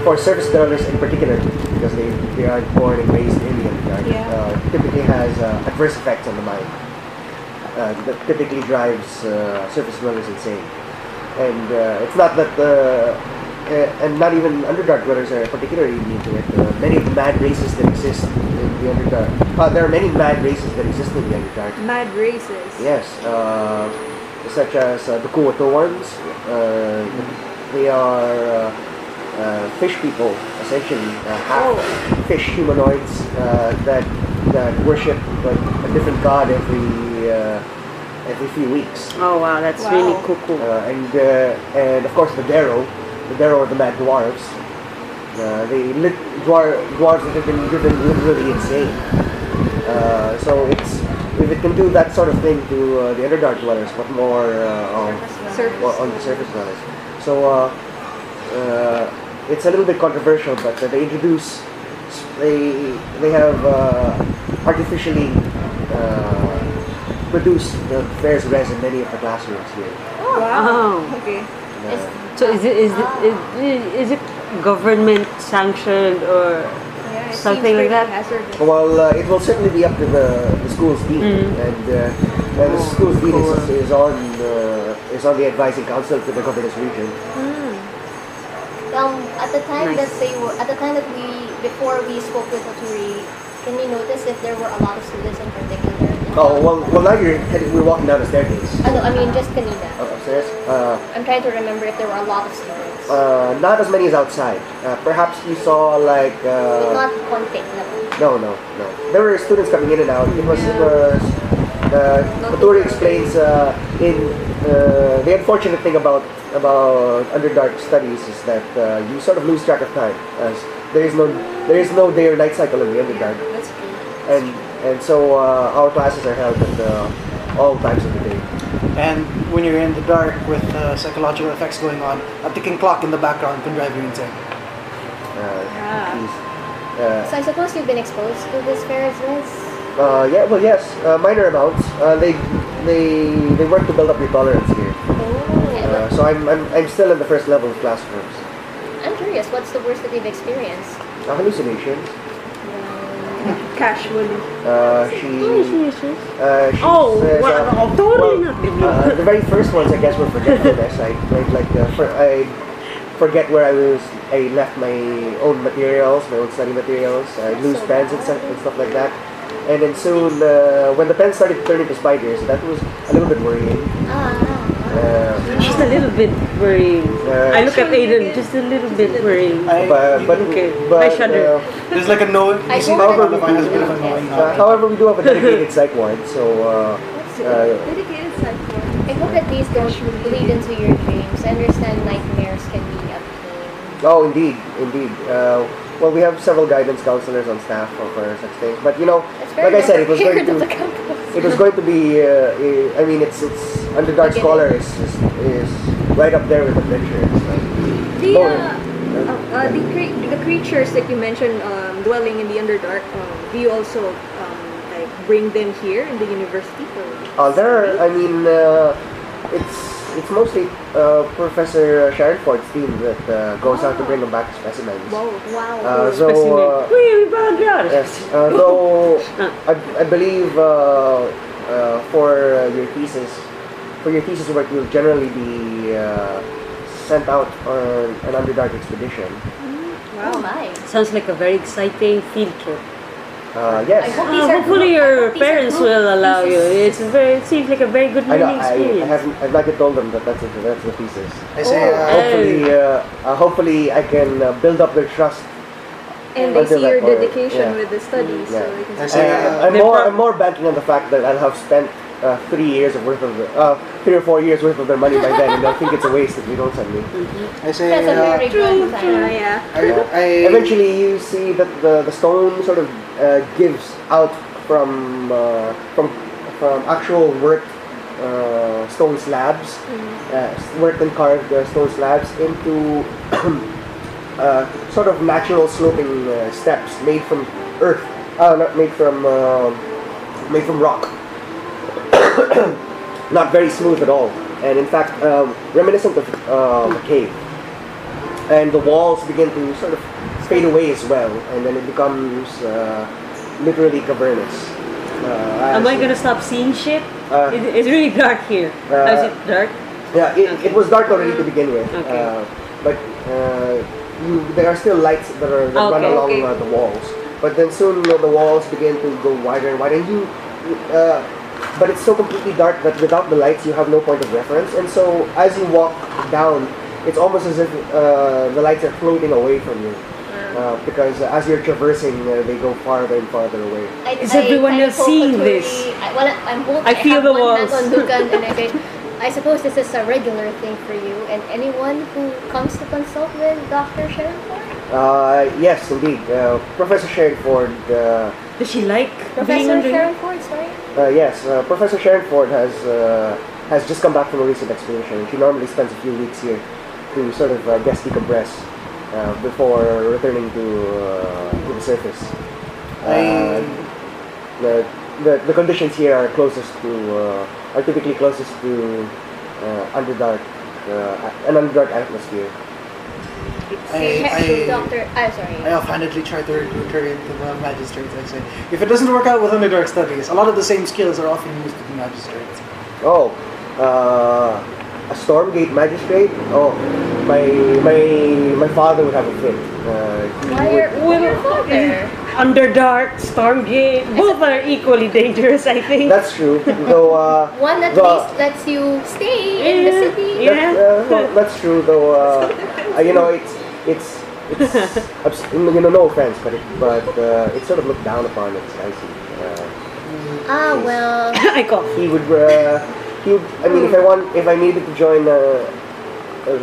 for surface dwellers in particular, because they are born and raised in the Underdark, Yeah. typically has adverse effects on the mind. That typically drives surface dwellers insane. And it's not that and not even Underdark dwellers are particularly immune to it. Many of the mad races that exist in the Underdark. There are many mad races that exist in the Underdark. Mad races. Yes, such as the Kuwatoans. They are fish people, essentially, half fish humanoids that worship a different god every few weeks. Oh wow, that's Wow. really cool. And of course the Darrow are the mad dwarves. Dwarves that have been driven literally insane. So if it can do that sort of thing to the Underdark dwellers, what more Surface. on the surface dwellers? So it's a little bit controversial, but they have artificially produced the Fairs res in many of the classrooms here. Wow. Oh. Okay. So is it government sanctioned or Yeah, it something seems like pretty that? hazardous. Well, it will certainly be up to the school's dean, and the school's dean is on the advising council to the governor's region. At the time Nice. that before we spoke with Oturi, can you notice if there were a lot of students in particular? Oh well, now we're walking down the staircase No, I mean just kanina. upstairs. I'm trying to remember if there were a lot of students. Not as many as outside. Perhaps you saw like But not konti naman. no. There were students coming in and out. It was Oturi explains in the unfortunate thing about Underdark studies is that you sort of lose track of time, as there is no day or night cycle in the Underdark, That's true. and so our classes are held at all times of the day. And when you're in the dark with psychological effects going on, a ticking clock in the background can drive you insane. Please. So I suppose you've been exposed to this Fairs res? Yeah, well, yes, minor amounts. They work to build up your tolerance here. So I'm still in the first level of classrooms. I'm curious, what's the worst that you've experienced? Hallucinations. Casually. She Oh, says, well, totally not. the very first ones, I guess, were forgetfulness. I forget where I left my own materials, my own study materials. I lose pens and stuff like that. And then soon, when the pens started turning to spiders, that was a little bit worrying. Just a little bit worrying. I look at Aiden, just a little bit worrying. But I shudder. There's like a knowing. I You see, hope the that- Divine has a bit of a knowing. however, we do have a dedicated psych ward, so Dedicated side for I hope that these don't bleed into your dreams. I understand nightmares can be a pain. oh, indeed. Well, we have several guidance counselors on staff for such things, but It's very like I said, it was going prepared of the to. campus. It was going to be. I mean, it's Underdark Beginning. Scholar is right up there with Adventure. the creatures that you mentioned dwelling in the Underdark. Do you also like bring them here in the university? There are. I mean, it's mostly Professor Sharon Ford's team that goes out to bring them back specimens. Wow. So. We found out. Yes. Though I believe for your thesis work, you'll generally be sent out on an Underdark expedition. Oh my. Sounds like a very exciting field trip. Yes. I hope these are Hopefully group- I your hope these are parents group will allow you. pieces. It seems like a very good I know. learning experience. I've not yet told them that that's the thesis. I say, Hopefully I can build up their trust And they Until see your that point, dedication yeah. with the studies, so they can I see. say, I'm more banking on the fact that I'll have spent 3 years worth of 3 or 4 years worth of their money by then, and they'll think it's a waste if you don't send me. I say, That's a very good time. Yeah. Eventually, you see that the stone sort of gives out from actual worked stone slabs, worked and carved stone slabs into sort of natural sloping steps made from earth, not made from rock. Not very smooth at all, and in fact reminiscent of a cave. And the walls begin to sort of fade away as well, and then it becomes literally cavernous. Am I gonna stop seeing shit? It's really dark here. Is it dark? Yeah, it was dark already to begin with, Okay. but there are still lights that run along the walls. But then soon the walls begin to go wider and wider, and but it's so completely dark that without the lights you have no point of reference, and so as you walk down, it's almost as if the lights are floating away from you. Because as you're traversing, they go farther and farther away. Is everyone else seeing this? I feel the one walls. hand on Lucan and I say, I suppose this is a regular thing for you and anyone who comes to consult with Dr. Sherford? Yes, indeed. Professor Sherford. Does she like being Professor under? Sherford, sorry? Yes, Professor Sherford has just come back from a recent expedition. She normally spends a few weeks here to sort of guest decompress before returning to the surface. The conditions here are typically closest to an underdark atmosphere. I offhandedly try to recruit her into the magistrates. I say, if it doesn't work out with underdark studies, a lot of the same skills are often used to be magistrates. Oh, a Stormgate magistrate? Oh, my father would have a fit. Why your father? Underdark, Stormgate, both are equally dangerous, I think. That's true. Though one at least lets you stay in the city. Well, that's true. Though it's no offense, but it's sort of looked down upon. It's icy. Well. I cough. He would. I mean, if I needed to join the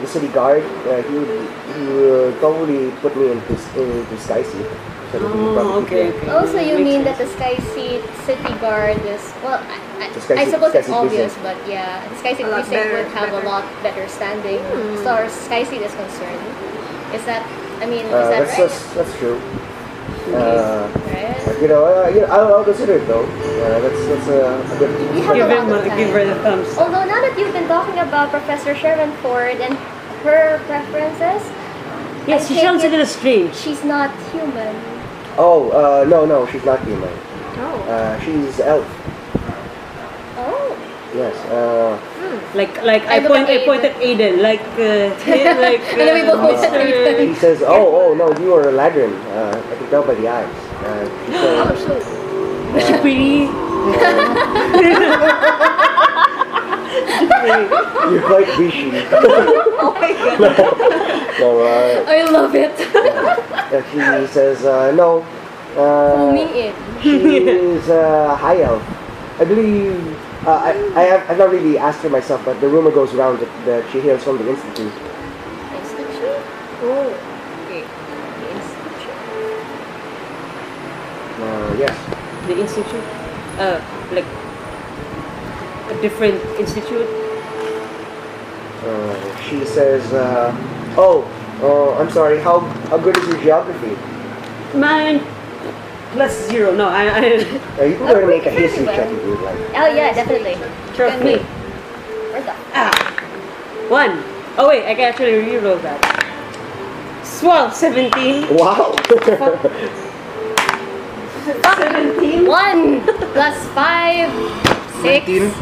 city guard, he would probably put me into Sky Seat. Okay. Also, you Makes mean sense. that the Sky Seat City Guard is, well, Sky I suppose Sky it's Seat obvious, Precinct. but yeah, the Sky Seat A lot Precinct better, would have better. a lot better standing as far as Sky Seat is concerned. Is that right? That's true. Right? I'll consider it though. That's a good. You have Give a lot of give her time. the thumbs up. Although now that you've been talking about Professor Sharon Ford and her preferences, Yes, she I take sounds a it little strange. she's not human. Oh, no, she's not human. Oh. She's elf. Oh. Yes. Like I I look at Aiden. point at Aiden, like And then we both point at Mr. She says, "Oh, no, you are a Ladrin. I can tell by the eyes." She Oh, says, shoot. Is she pretty? "You're quite fishy." Oh my god. No, I love it. she says, "No. Foaming in. She is a high elf. I believe. I've not really asked her myself, but the rumor goes around that she hails from the Institute." Institute? Oh. Okay. The Institute. Yes. The institute? Like a different institute? She says, I'm sorry. How good is your geography? Mine +0. No, I You can go and make a history check if you'd like. Oh yeah, definitely. trust me. Where's that? 1. Oh wait, I can actually reroll that. Swell, 17. Wow. 17. 1 plus 5, 6. 19.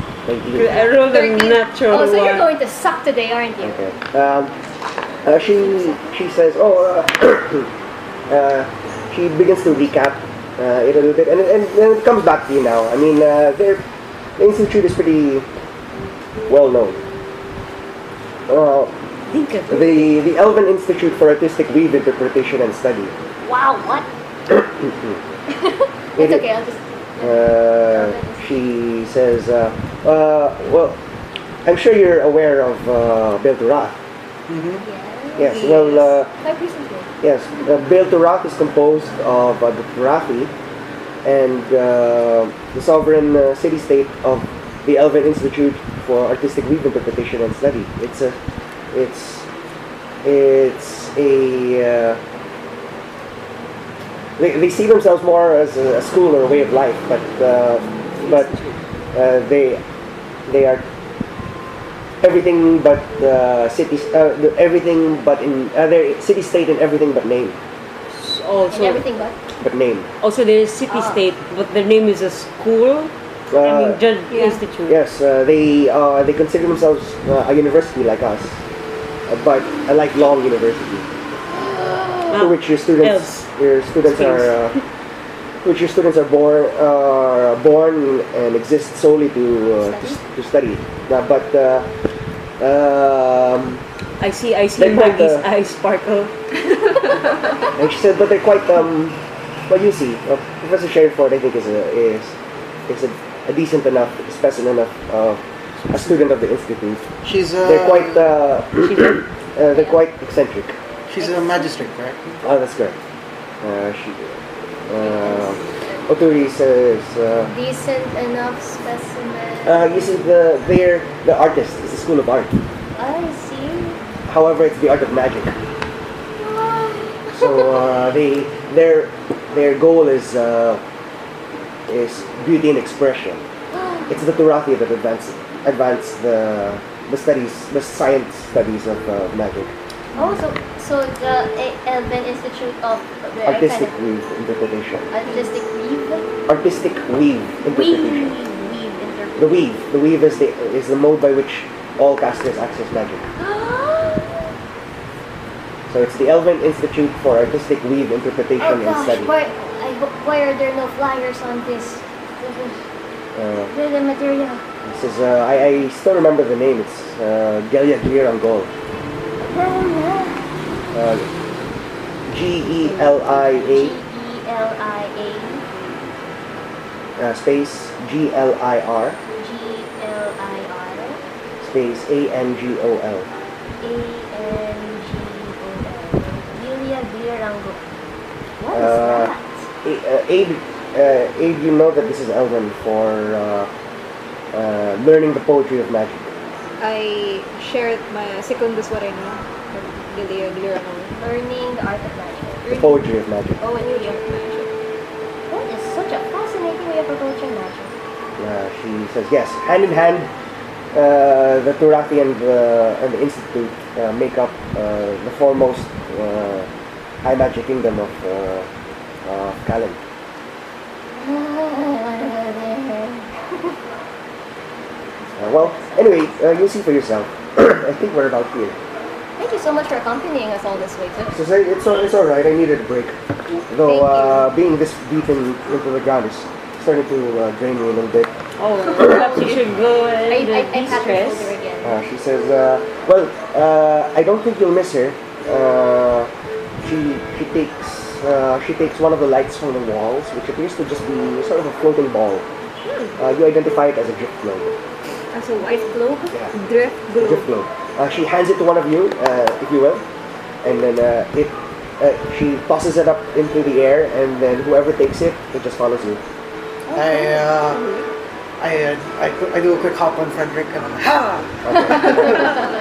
I rolled a 13. natural Oh, so you're 1. going to suck today, aren't you? Okay. She says, she begins to recap it a little bit, and it comes back to you now. I mean, the institute is pretty well known. Think of it. The Elven Institute for Artistic Weave Interpretation and Study. Wow, what? It's okay, I'll just... She says, well, I'm sure you're aware of Bail to Wrath. Yes. Yes, well, Quite recently. yes, Bail to Wrath is composed of the Turathi and the sovereign city-state of the Elven Institute for Artistic Weave Interpretation and Study. It's a they see themselves more as a school or a way of life, but they are everything but cities, everything but in they're city-state in everything but name. And everything but? Name. Also, there is city-state, but their name is a school. Judge Institute. Yes, they consider themselves a university like us, but a lifelong university, to which your students are born and exist solely to study. I see they're quite, Maggie's eyes sparkle. and she said, but they're quite well, you see, Professor Sheriford, I think, is a decent enough specimen of a student of the institute. They're quite eccentric. She's a magistrate, correct? Oh, that's correct. Oturi says, Decent enough specimen. you see, they're the artists. It's a school of art. I see. However, it's the art of magic. So their goal is beauty and expression. It's the Turathi that advance the science studies of magic. Oh, so the Elven Institute of Artistic weave interpretation. Artistic weave? Artistic weave interpretation. Weave interpretation. The weave is the mode by which all casters access magic. So it's the Elven Institute for Artistic Weave Interpretation and Study. Why are there no flyers on this? The material. This is I still remember the name. It's Gelia Glirangol. G-E-L-I-A space G-L-I-R space A-N-G-O-L. Gelia Glirangol. What is that? Abe, you know that this is Elven for learning the poetry of magic. I shared my Secundus what I know. Learning the art of magic. The poetry of magic. Poetry of magic. That is such a fascinating way of approaching magic. She says yes. Hand in hand, the Turathi and the Institute make up the foremost high magic kingdom of Kalan. Well, anyway, you'll see for yourself. I think we're about here. Thank you so much for accompanying us all this way, too. So it's all right. I needed a break. Though being this deep into the ground is starting to drain me a little bit. Oh, perhaps you should go and I have to de-stress. folder again. She says, well, I don't think you'll miss her. She takes one of the lights from the walls, which appears to just be sort of a floating ball. You identify it as a drift globe. As a white globe? Yeah. Drift globe. Drift globe. She hands it to one of you, if you will, and then she tosses it up into the air, and then whoever takes it just follows you. I do a quick hop on Frederick and I'm ha!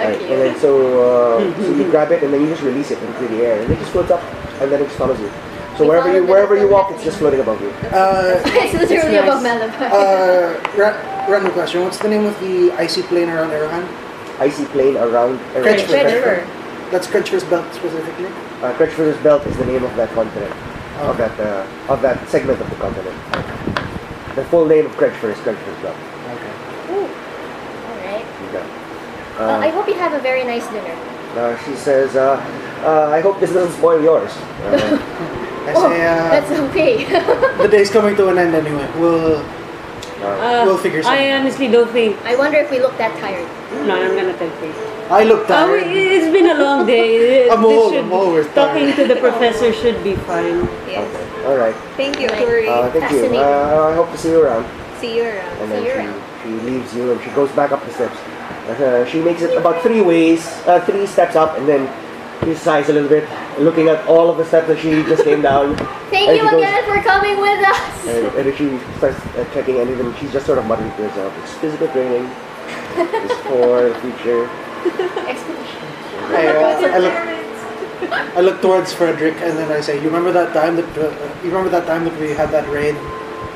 Right. And then so you grab it and then you just release it into the air and it just floats up and then it just follows you. So wherever you walk, it's just floating above you. It's literally above Malabar. Random question. What's the name of the icy plane around Arahan? Icy plane around Kretschmer. That's Kretschmer's belt specifically? Kretschmer's belt is the name of that continent, of that segment of the continent. The full name of Kretschmer is Kretschmer's belt. Okay. Ooh. Alright. Yeah. I hope you have a very nice dinner. She says, I hope this doesn't spoil yours. I say, that's okay. the day's coming to an end anyway. We'll figure something I out. honestly don't think. I wonder if we look that tired. No, I'm gonna tell you. I look Oh, tired. it's been a long day. I'm always Talking tired. to the professor should be fine. Yes. Okay. All right. Thank you, Right. Tori. Thank you. Fascinating. I hope to see you around. See you around. And then See you around. she leaves you and she goes back up the steps. She makes it about 3 steps up, and then she sighs a little bit, looking at all of the steps that she just came down. Thank And you she goes- again for coming with us. And then she starts checking, and even she's just sort of muttering to herself, it's physical training, it's for the future. Expedition. I look towards Frederick and then I say, you remember that time that we had that raid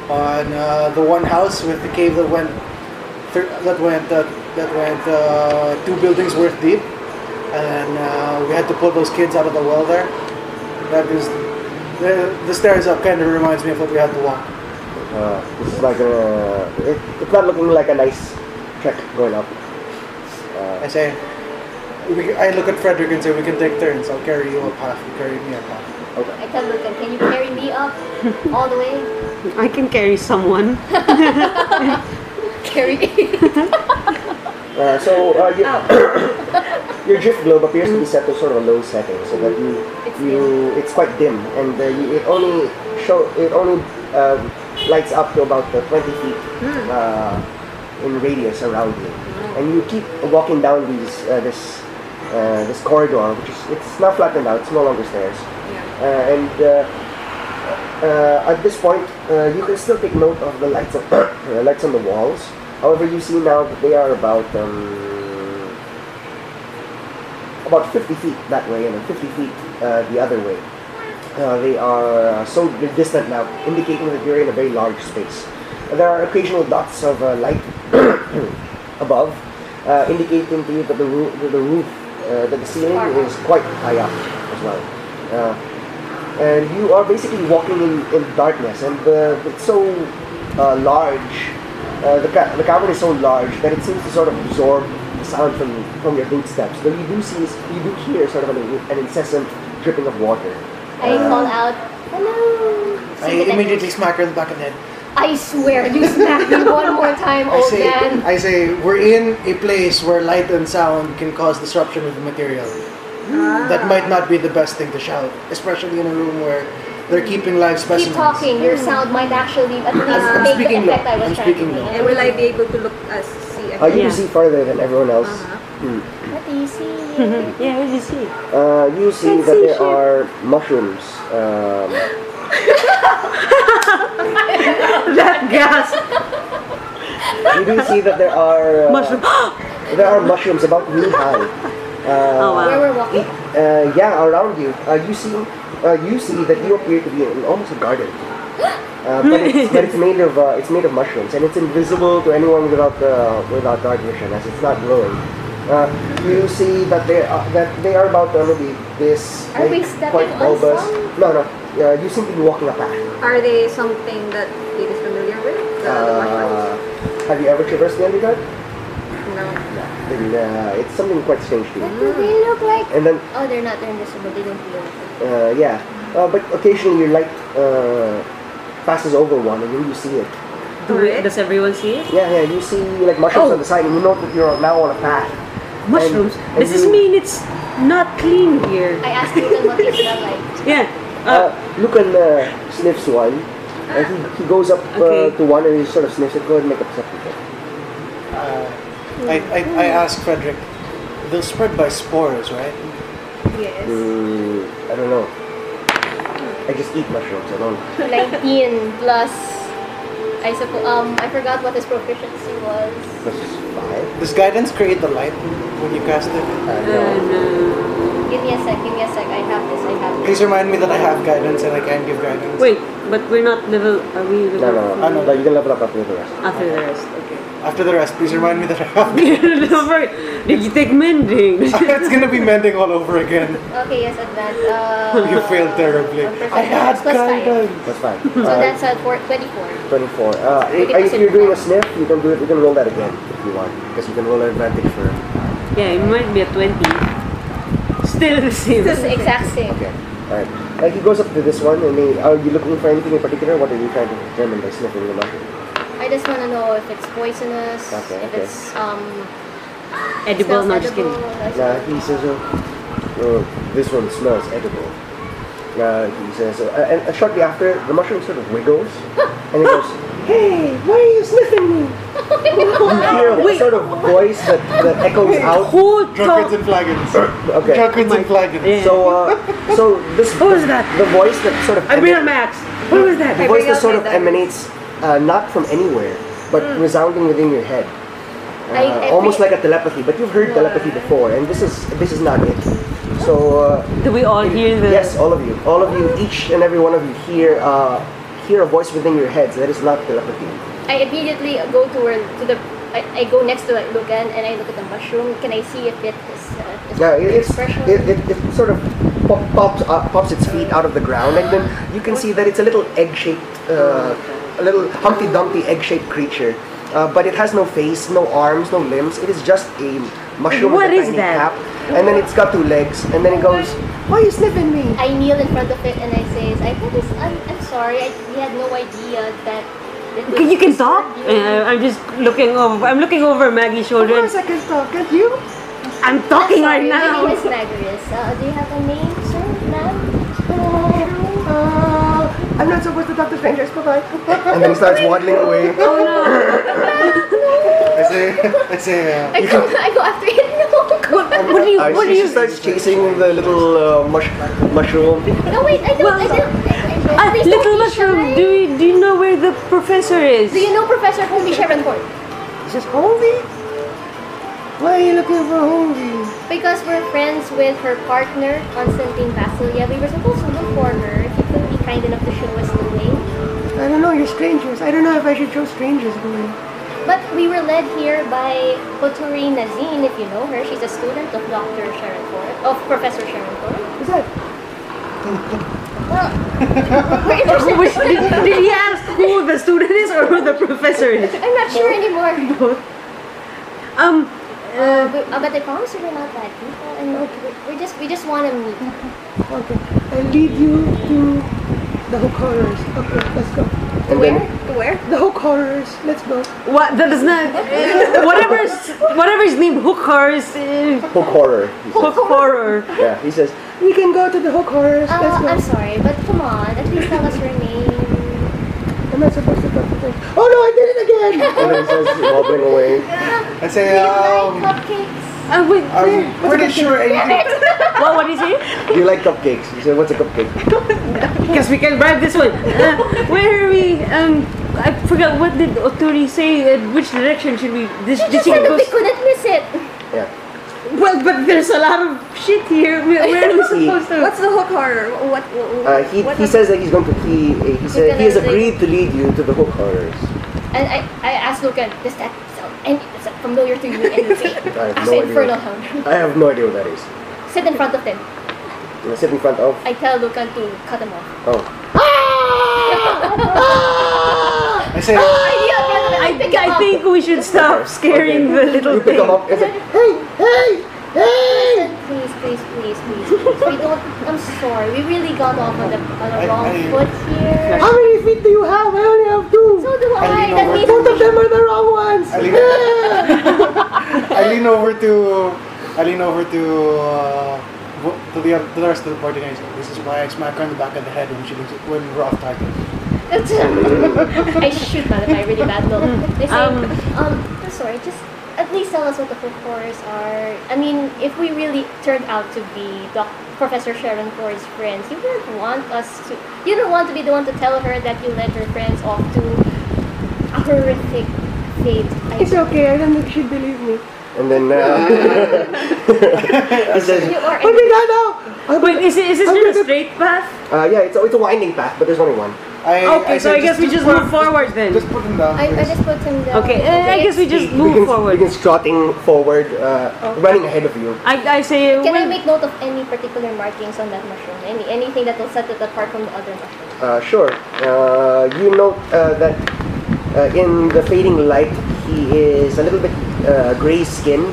on the one house with the cave that went 2 buildings worth deep, and we had to pull those kids out of the well there. That is the stairs up kind of reminds me of what we had to walk. This is like it's not looking like a nice trek going up. I say, I look at Frederick and say, we can take turns. I'll carry you up half. You carry me up half. Okay. I tell Lucan, can you carry me up all the way? I can carry someone. Carry me. Your drift globe appears to be set to sort of a low setting, so that it's quite dim, and it only lights up to about 20 feet in radius around you, and you keep walking down this corridor, which it's now flattened out. It's no longer stairs, at this point you can still take note of the lights on the walls. However, you see now that they are about 50 feet that way and then 50 feet the other way. They are so distant now, indicating that you're in a very large space. There are occasional dots of light above, indicating to you that the roof, that the ceiling is quite high up as well. And you are basically walking in darkness, and it's so large. The cavern is so large that it seems to sort of absorb the sound from your footsteps. Though you do hear sort of an incessant dripping of water. I call out, hello. I immediately smack her in the back of the head. I swear, you smack me one more time, old man. I say, we're in a place where light and sound can cause disruption of the material. That might not be the best thing to shout, especially in a room where they're keeping live specimens. Keep talking. Your sound might actually at least I'm make the speaking effect low. I was I'm trying to speaking low. make. And will I be able to see? You see farther than everyone else. What do you see? Yeah, what do you see? You see that there are mushrooms. That gas! You do see that there are Mushroom. mushrooms about knee high. Oh, wow. Where we're walking? Yeah, around you. You see that you appear to be in almost a garden. But it's made of mushrooms, and it's invisible to anyone without dark vision, as it's not glowing. You see that they are about maybe this. Are we stepping quite on bulbous. some? No. You seem to be walking a path. Are they something that it is familiar with? The mushrooms? Have you ever traversed the underdark? No. Then it's something quite strange to What you. do they look like? And then Oh, they're not. They're invisible. They don't feel. yeah, but occasionally your light passes over one, and then you see it. Does everyone see it? Yeah, you see like mushrooms on the side, and you know that you're now on a path. Mushrooms? And Does this mean it's not clean here? I asked Lucan what they smell like. Yeah. Lucan sniffs one, and he goes up Okay. to one, and he sort of sniffs it. Go ahead and make a perception check. I ask Frederick, they'll spread by spores, right? Yes. I don't know. I just eat mushrooms. I don't. 19 plus. I suppose. I forgot what his proficiency was. Plus 5. Does guidance create the light when you cast it? No. Give me a sec. I have this. Please remind me that I have guidance and I can give guidance. Wait, but we're not level. Are we level? No. You can level up after the rest. After the rest, okay. After the rest, please remind me that I have Don't worry. Did you take mending? It's gonna be mending all over again. Okay, yes, advance. You failed terribly. I had Plus 5. guidance. That's fine. So that's at 24. 24. We can If proceed you're doing a with sniff, you can do it. You can roll that again if you want, because you can roll an advantage for. Yeah, it might be a 20. Still the same. It's the exact same. Okay. All right. He goes up to this one, and are you looking for anything in particular? What are you trying to determine by sniffing the mushroom? I just want to know if it's poisonous, Okay, if okay. it's Edible, smells no, just edible. kidding. He says, this one smells edible. He says, and shortly after, the mushroom sort of wiggles, and he goes, hey, why are you sniffing me? You hear a sort of voice that echoes out. Who Drunkards talk? and flagons. Okay. Drunkards and flagons. Yeah. So this Who is that? The voice that sort of I bring up Max. Who is that? the I voice bring that out sort my of diary. emanates not from anywhere, but resounding within your head. I Almost pre- like a telepathy, but you've heard telepathy before, and this is not it. So Do we all hear the? yes, all of you, each and every one of you hear a voice within your heads. That is not telepathy. I immediately go I go next to Logan and I look at the mushroom. Can I see if it is Yeah, it's expression? it sort of pops its feet out of the ground, and then you can see that it's a little egg-shaped, a little Humpty Dumpty egg-shaped creature. But it has no face, no arms, no limbs. It is just a mushroom What with a is tiny that? cap, and then it's got two legs, and then it goes, "Why are you sniffing me?" I kneel in front of it and I say, I'm sorry. We had no idea that. You can talk. I'm just looking over. I'm looking over Maggie's shoulder. I can talk. Can't you? I'm talking right My now. name is Magarius. Do you have a name, sir, ma'am? I'm not supposed to talk to strangers. Bye-bye. And then he starts waddling away. Oh no! I say, I go after it. What do you? What do She you? starts chasing the little mushroom. No, wait, I don't. Please don't Little be mushroom. shy. Do you know where the professor is? Do you know Professor Homie Sharoncourt? He says, "Holy? Why are you looking for Holy?" Because we're friends with her partner, Constantine Basilia. We were supposed to look for her. If you could be kind enough to show us the way. I don't know. You're strangers. I don't know if I should show strangers the way. But we were led here by Hoturi Nazin, if you know her. She's a student of Dr. Sharoncourt, of Professor Sharoncourt. Who's that? Well, we're interested. Did he ask who the student is or who the professor is? I'm not sure anymore. But I promise you we're not bad people, and we just want to meet. Okay. I'll lead you to the hook horrors. Okay, let's go. And Where? then To where? the hook horrors. Let's go. What? That is not. Whatever his name. Hook horrors. Hook horror. Hook horror. Yeah, he says, we can go to the hook horrors. Let's go. I'm sorry, but come on, at least tell us your name. I'm not supposed to talk to them. Oh no, I did it again! And then he starts wobbling away. I say, Do you like cupcakes? Wait. I'm pretty sure anything. What is it? Do you like cupcakes? He said, what's a cupcake? Guess we can bribe this one. Where are we? I forgot. What did Oturi say? Which direction should we? She just said that we couldn't miss it. Yeah. Well, but there's a lot of shit here. Where are we supposed to? What's the hook horror? What He says that he's going to he has agreed to lead you to the hook horrors. And I asked Logan, does that sound familiar to you? Anything? I have It's no Infernal idea. Hound. I have no idea what that is. Sit in front of them. I sit in front of. I tell Logan to cut them off. Oh. I say, I think we should stop scaring the little You pick thing. him up and say, hey! Please. We don't. I'm sorry. We really got off on the wrong foot here. How many feet do you have? I only have two. So do I. That means Both of them are the wrong ones. I lean over to the rest of the party and I say, this is why I smack her on the back of the head when we're off target. I shoot at him. I really bad look. They say, I'm sorry. Just at least tell us what the hook horrors are. I mean, if we really turned out to be Professor Sharoncourt's friends, you wouldn't want us to. You don't want to be the one to tell her that you led her friends off to a horrific fate. It's okay. I don't think she'd believe me. And then he says, You are. "What we got now?" Wait, is this just a straight path? Yeah, it's a winding path, but there's only one. Okay, so I guess we just move forward then. Just put him down. I just put him down. Okay, I guess we just He move begins forward. trotting forward, running ahead of you. I say, Can I well, make note of any particular markings on that mushroom? Anything that will set it apart from the other mushrooms? Sure. You note that in the fading light, he is a little bit gray-skinned,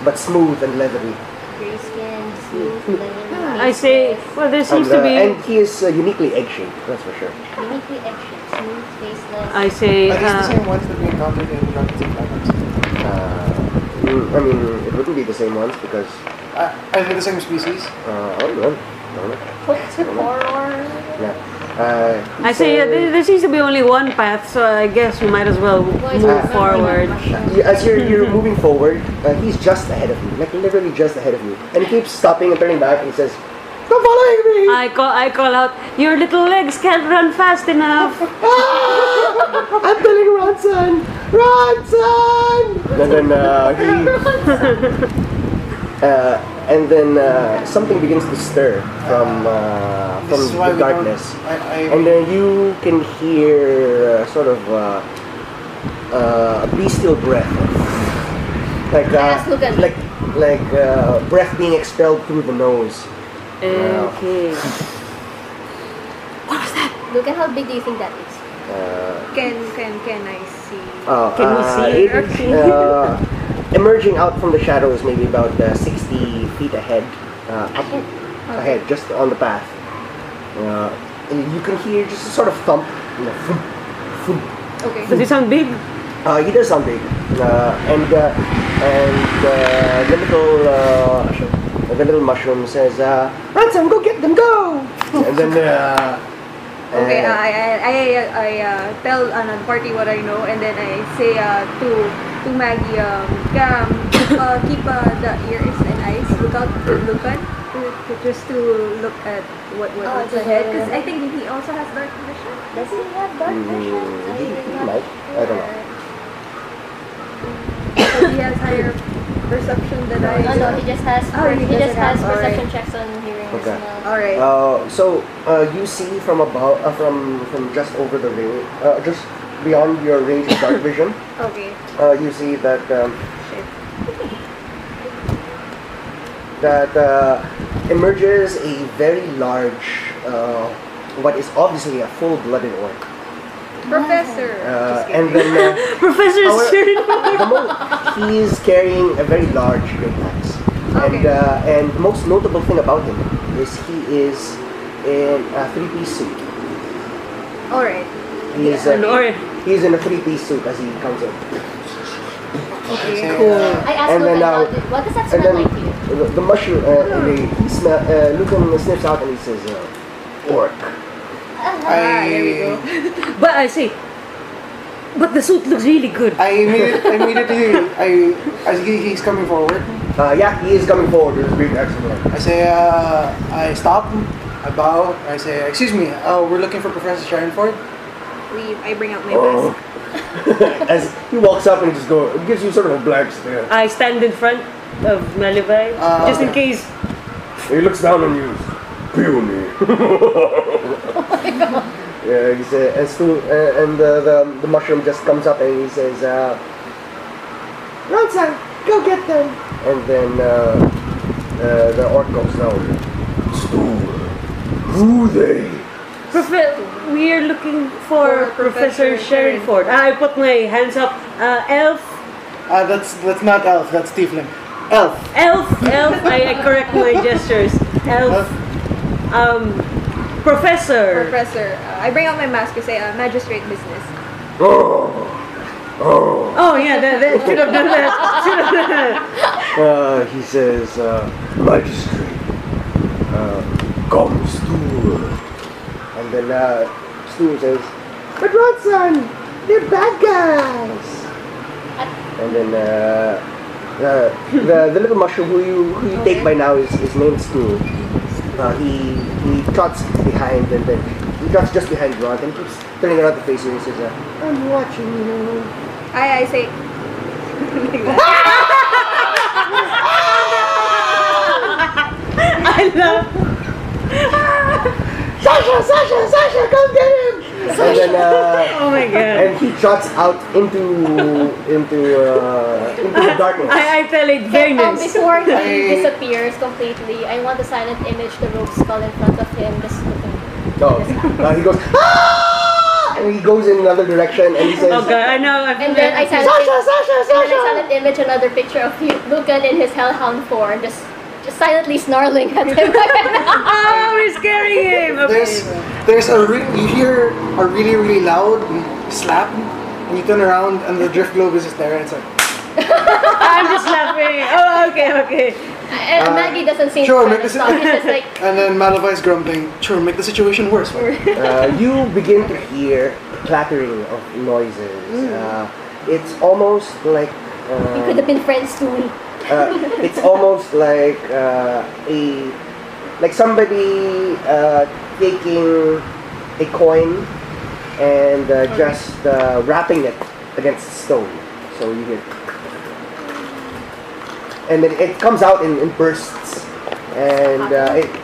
but smooth and leathery. Gray skin, smooth, I say, well, there seems to be. And he is uniquely egg-shaped, that's for sure. uniquely egg-shaped, smooth, faceless. I say, Are these the same ones that we encountered in Dragons and Dragons? I mean, it wouldn't be the same ones because Are they the same species? I don't know. Horror. Yeah. I say, there seems to be only one path, so I guess we might as well move forward. As you're moving forward, he's just ahead of you, like literally just ahead of you, and he keeps stopping and turning back, and he says, "Stop following me!" I call out, your little legs can't run fast enough. I'm telling Ronson! Ronson! And then something begins to stir from the darkness. And then you can hear sort of a bestial breath. Like breath being expelled through the nose. Okay. What was that? Look at how big do you think that is? Can I see? Can we see it? Emerging out from the shadows, maybe about 60 feet ahead, ahead, just on the path. And you can hear just a sort of thump. Okay. Does it sound big? He does sound big, and the little mushroom says, "Ransom, go get them, go!" And then Okay, I tell another party what I know, and then I say to Maggie, keep the ears and eyes lookout just to look at what's ahead, because I think he also has dark vision. Does he have dark vision? He might. I don't know. So he has higher perception than I do. No, he just has perception checks on hearing as Okay. well. Alright. So you see from above, from just over the range, just beyond your range of dark vision, Okay. you see that Shit. emerges a very large, what is obviously a full-blooded orc. Professor. And then Professor Stern. he is carrying a very large great axe. And the most notable thing about him is he is in a three-piece suit. Alright. He's in a three-piece suit as he comes in. Okay. Cool. I asked Lucan, what does that smell like to you? The mushroom, Lucan sniffs out and he says, "Orc." There we go. But I say, but the suit looks really good. I immediately, as he's coming forward, Yeah, he is coming forward with his big axe. I say, I stop, I bow, I say, excuse me, we're looking for Professor Shirenford. I bring out my mask. As he walks up and just gives you sort of a blank stare. I stand in front of Malibay, just in case. He looks down on you. Puny. Yeah, he says, and the mushroom just comes up and he says, "Ronson, go get them." And then the orc goes down. "Stool, who they?" We are looking for Professor Sherringford. I put my hands up. Elf. That's not elf, that's tiefling. Elf. I correct my gestures. Elf. Professor. I bring out my mask and say, magistrate business. Oh yeah, that should have done that. He says, "Magistrate, come, Stool." And then Stool says, "But Ronson, they're bad guys." And then the little mushroom who you take by now is named Stool. He trots behind, and then he trots just behind Ron and keeps turning around the face and he says, "I'm watching you." I say I love. Sasha, come get him! And then, Oh my god. and he trots out into the darkness. I tell it very nice. Before he disappears completely, I want a silent image, the rogue skull in front of him, just looking. He goes, "Ah!" And he goes in another direction and he says, Oh god, I know. And then I silent image another picture of Lucan in his hellhound form, just silently snarling at him. Oh, we're scaring him. Okay. You hear a really loud slap, and you turn around, and the drift globe is just there, and it's like. I'm just laughing. Oh, okay. And Maggie doesn't seem Sure, to make understand. She's just like, And then Malavai's grumbling. Sure, make the situation worse. You begin to hear clattering of noises. It's almost like we could have been friends too. it's almost like somebody taking a coin and just wrapping it against stone. So you hear, and then it comes out in bursts, and it's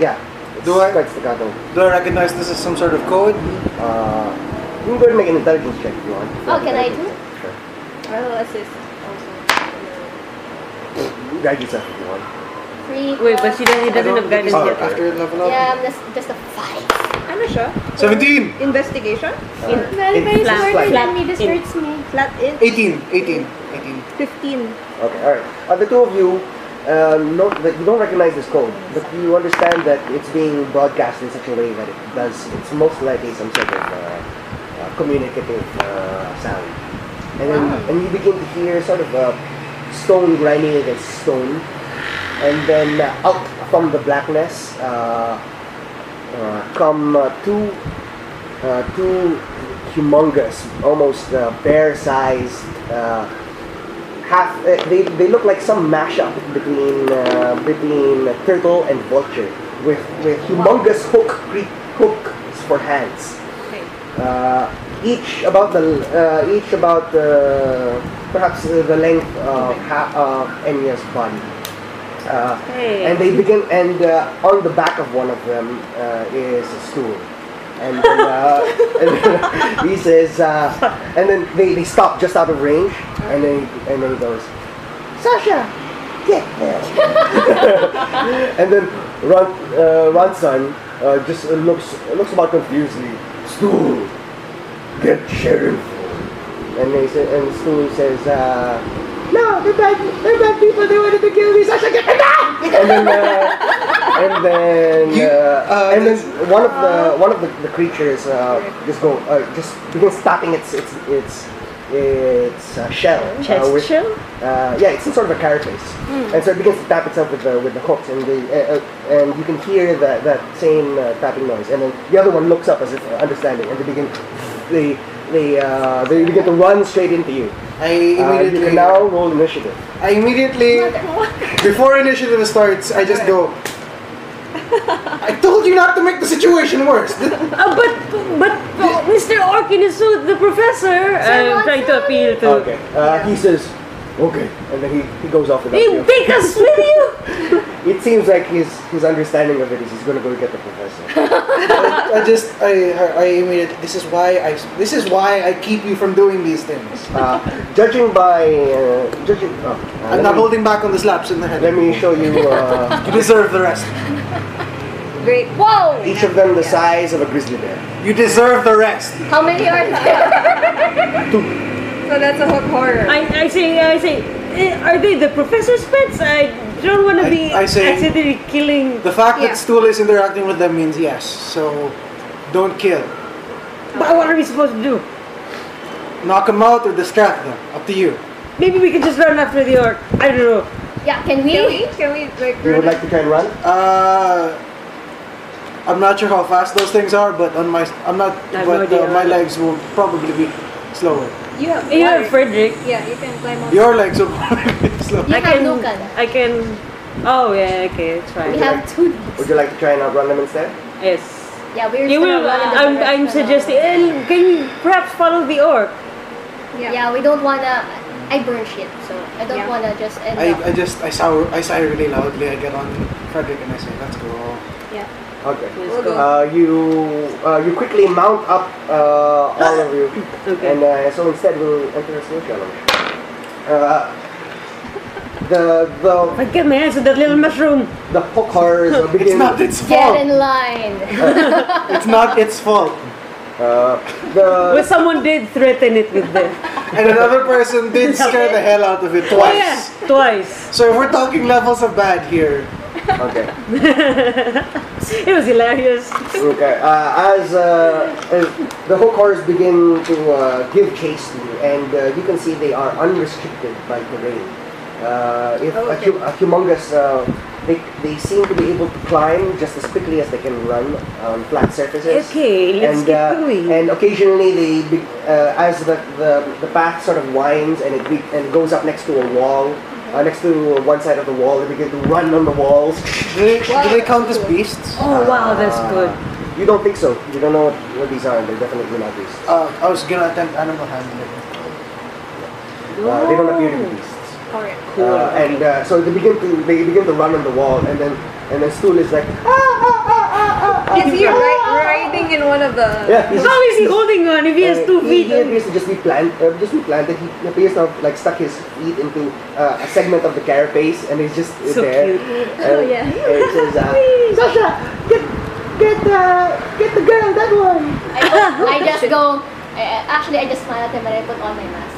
quite staccato. Do I recognize this as some sort of code? You can go and make an intelligence check if you want. Oh, can I do? Sure. I'll assist also. Guide yourself if you want. 3. Wait, but he doesn't have guidance Oh, yet. okay. After level up? Yeah, just a 5. Ano siya? 17! Investigation? Very flat- smarter flat- than me. This hurts me. Flat in 18. 15. Okay, alright. The two of you note that you don't recognize this code, but you understand that it's being broadcast in such a way that it's most likely some sort of communicative sound. And then and you begin to hear sort of stone grinding against stone. And then out from the blackness come two humongous, almost bear-sized, they look like some mashup between turtle and vulture, with humongous hooks for hands. Each about perhaps the length of Enya's body. And they begin, and on the back of one of them is a stool. And then, he says, and then they stop just out of range, and then he goes, Sasha, get there. And then Ransan just looks about confusedly. Stool, get sheriff. And Stool says, no, they're bad people. They wanted to kill me. Sasha, get them back! And then one of the creatures just begins tapping its shell. Chest shell? Yeah, it's some sort of a carapace, and so it begins to tap itself with the hooks, and you can hear that same tapping noise. And then the other one looks up as if understanding, and they begin to run straight into you. You can now roll initiative. I immediately, before initiative starts, I just go, I told you not to make the situation worse. But Mr. Orkin is the professor. I'm trying to appeal to. Okay. He says, okay, and then he goes off without you. Take us with you. It seems like his understanding of it is he's going to go get the professor. I immediately, this is why I keep you from doing these things. Judging by I'm not holding back on the slaps in the head. Let me show you. You deserve the rest. Great. Whoa! Each of them the size of a grizzly bear. You deserve the rest. How many are there? So that's a hook horror. I say, are they the professor's pets? I don't want to be I say- accidentally killing. The fact Yeah. that Stool is interacting with them means yes. So, don't kill. But what are we supposed to do? Knock them out or distract them. Up to you. Maybe we can just run after the orc. I don't know. Yeah, can we? Can we like You would like to try and run? I'm not sure how fast those things are, but my legs will probably be slower. You have Yeah, Frederick. Yeah, you can climb up. Your legs will probably be slower. You have Lucan. I can. Oh yeah, okay, it's fine. We have 2 Would you like to try and outrun them instead? Yes. Yeah, we're You just will. gonna run in the I'm direction suggesting. Can you perhaps follow the orc? Yeah, we don't wanna. I burn shit, so I don't Yeah. wanna just end up. I sigh really loudly. I get on Frederick and I say, let's go. Yeah. Okay. We'll go. You quickly mount up all of you, Okay. and so instead we'll enter a slow challenge. I get my hands on that little mushroom. The hook horrors begin. It's not its Get fault. in line. It's not its fault. Well, someone did threaten it with death. And another person did scare the hell out of it Oh twice. yeah, twice. So if we're talking levels of bad here, Okay. It was hilarious. Okay. As the hook horrors begin to give chase to you, and you can see they are unrestricted by terrain. If a humongous, they seem to be able to climb just as quickly as they can run on flat surfaces. Okay, let's get going. And occasionally, as the path sort of winds and it goes up next to a wall. Next to one side of the wall, they begin to run on the walls. Do they count as beasts? Oh wow, that's good. You don't think so? You don't know what these are? They're definitely not beasts. I was gonna attempt animal handling. They don't appear to be beasts. Alright. And so they begin to run on the wall, and then Stool is like, Is he riding in one of the... yeah. How is he holding on if he has 2 feet? He appears to just be planted. He appears to have like stuck his feet into a segment of the carapace, and he's just So there. cute. Oh, yeah. And he says, Sasha, get the girl, that one. I just go. Actually, I just smile at him and I put on my mask.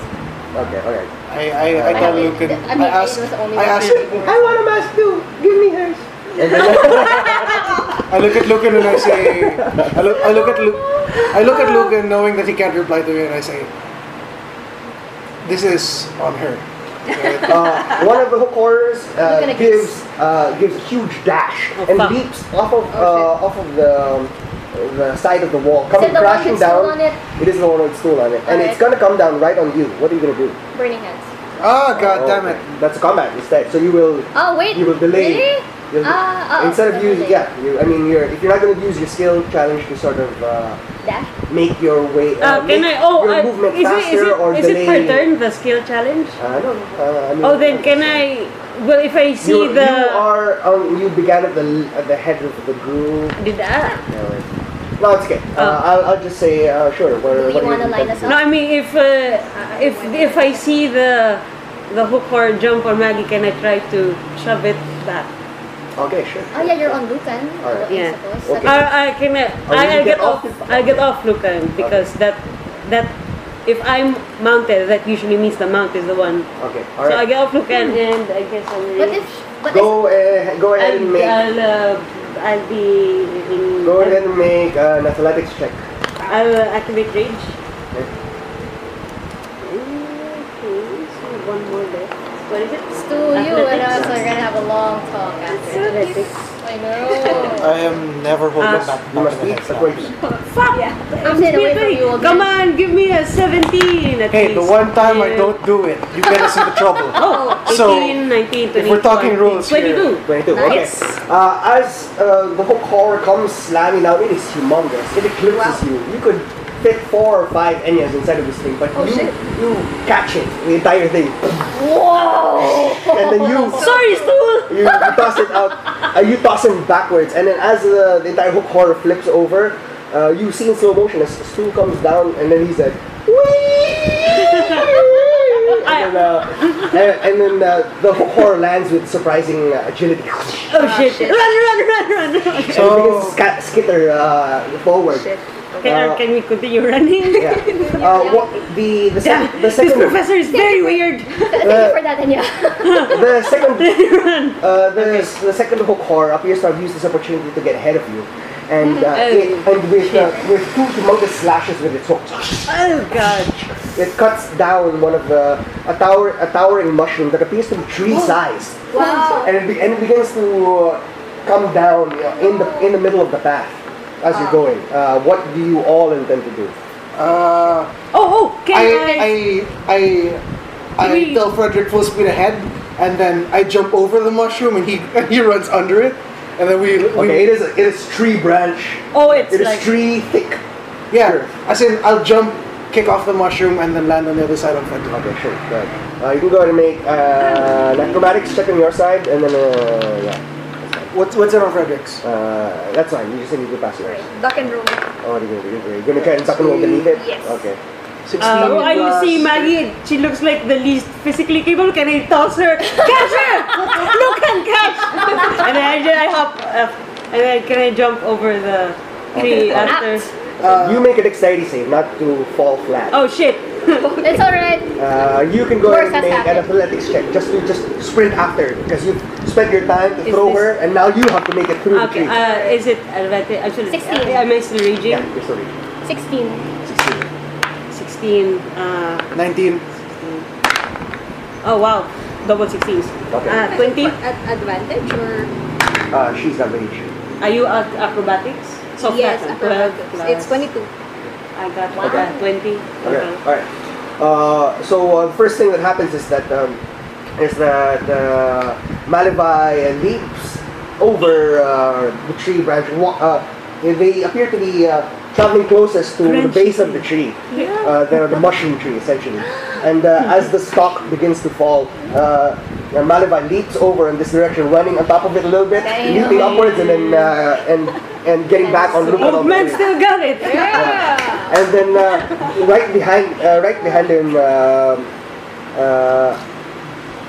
Okay, alright. I tell Luke and I ask. it was the only I one ask. before. I want a mask too. Give me hers. And then, I look at Luke and I say. I look at Luke. I look at Luke and knowing that he can't reply to me, and I say, "This is on her." one of the hook horrors gonna gives a huge dash and fuck. leaps off of the side of the wall, Is coming it the one crashing with stool down. on it? It is the one with stool on it, and it's gonna come down right on you. What are you gonna do? Burning hands. Ah, god damn it! That's a combat instead. So you will Oh wait. you will delay. Really? You'll- Oh, instead of that's using delay. if you're not gonna use your skill challenge to sort of Dash. make your way Can make I? Oh, your movement is faster it or is delay. it per turn the skill challenge? No. I mean, Oh, then can I? Well, if I see you the are you began at the head of the group. did that? Yeah, wait. No, it's okay. I'll just say sure. Do you wanna line us No, I mean if I see the hook or jump on Maggie, can I try to shove it back? Okay, sure. Oh yeah, you're on Lucan. Alright. I Yeah. suppose. Okay. I get off. I get off Lucan because that if I'm mounted, that usually means the mount is the one. Okay, So I alright. get off Lucan and I guess I'm But ready. Go ahead and make I'll be in. go ahead and make an athletics check. I'll activate rage. Okay. Okay, so one more left. What is it? Stu, you and us are gonna have a long talk after. Athletics. I know. I am never holding back. You must beat equation. Fuck! I'm staying away from you all Come day. on, give me a 17 at Hey, the least. one time I Yeah. don't do it, you get us into trouble. Oh, 18, So, 19, 20, if we're talking rules here- 22. 22. Nice. Okay. As the hook horror comes slamming down, it is humongous. It eclipses you. You could fit 4 or 5 Enyas inside of this thing, but you catch it, the entire thing. Whoa! And then you Sorry, Stool! you toss it out. You toss him backwards, and then as the entire hook horror flips over, you see in slow motion as the stool comes down, and then he's like, and then the hook horror lands with surprising agility. Oh shit. Run! And it begins to skitter forward. Can we continue running? Yeah. The Damn, this second professor is very weird. Thank you for that, Anya. the second Run. the second hook horror appears to have used this opportunity to get ahead of you, and with 2 humongous slashes with its hook, Oh god. it cuts down one of a towering mushroom that appears to be tree-sized, Wow. and it begins to come down in the middle of the path as you're going. What do you all intend to do? Can I tell Frederick full speed ahead, and then I jump over the mushroom, and he runs under it, and then we Okay, it is tree branch. Oh, it's It is like tree thick. yeah. Sure. As in, I'll jump, kick off the mushroom, and then land on the other side of Frederick. Okay, sure. Good. You can go ahead and make an acrobatics check on your side, and then yeah. What's it on Frederick's? That's fine. You just need to pass yours. Duck and roll. Oh, you're gonna try and duck and roll beneath it? Yes. Okay. 16 you plus- see Maggie, she looks like the least physically capable. Can I toss her? Catch her! Look and catch! And then I hop up. And then can I jump over the tree after? You make a dexterity save, not to fall flat. Oh shit! It's alright. You can go ahead and Worse has make an happened. athletics check just to sprint after because you've spent your time to Is throw this- her and now you have to make it through the Okay, tree. is it advantage? Actually, 16. Am I still raging? Yeah, you're sorry. 16. 16. 19. Oh wow, double 16s. Okay. 20. At advantage or? She's got rage. Are you acrobatics? So Yes, fast, acrobatics. 12 It's plus- 22. I got Wow. 20. Okay. All right. So the first thing that happens is that Malavi leaps over the tree branch. They appear to be traveling closest to the base of the tree, the mushroom tree essentially. And as the stalk begins to fall, Malavi leaps over in this direction, running on top of it a little bit, Damn. leaping upwards, and then and getting back on the roof. Old man still got it. Yeah. And then right behind him,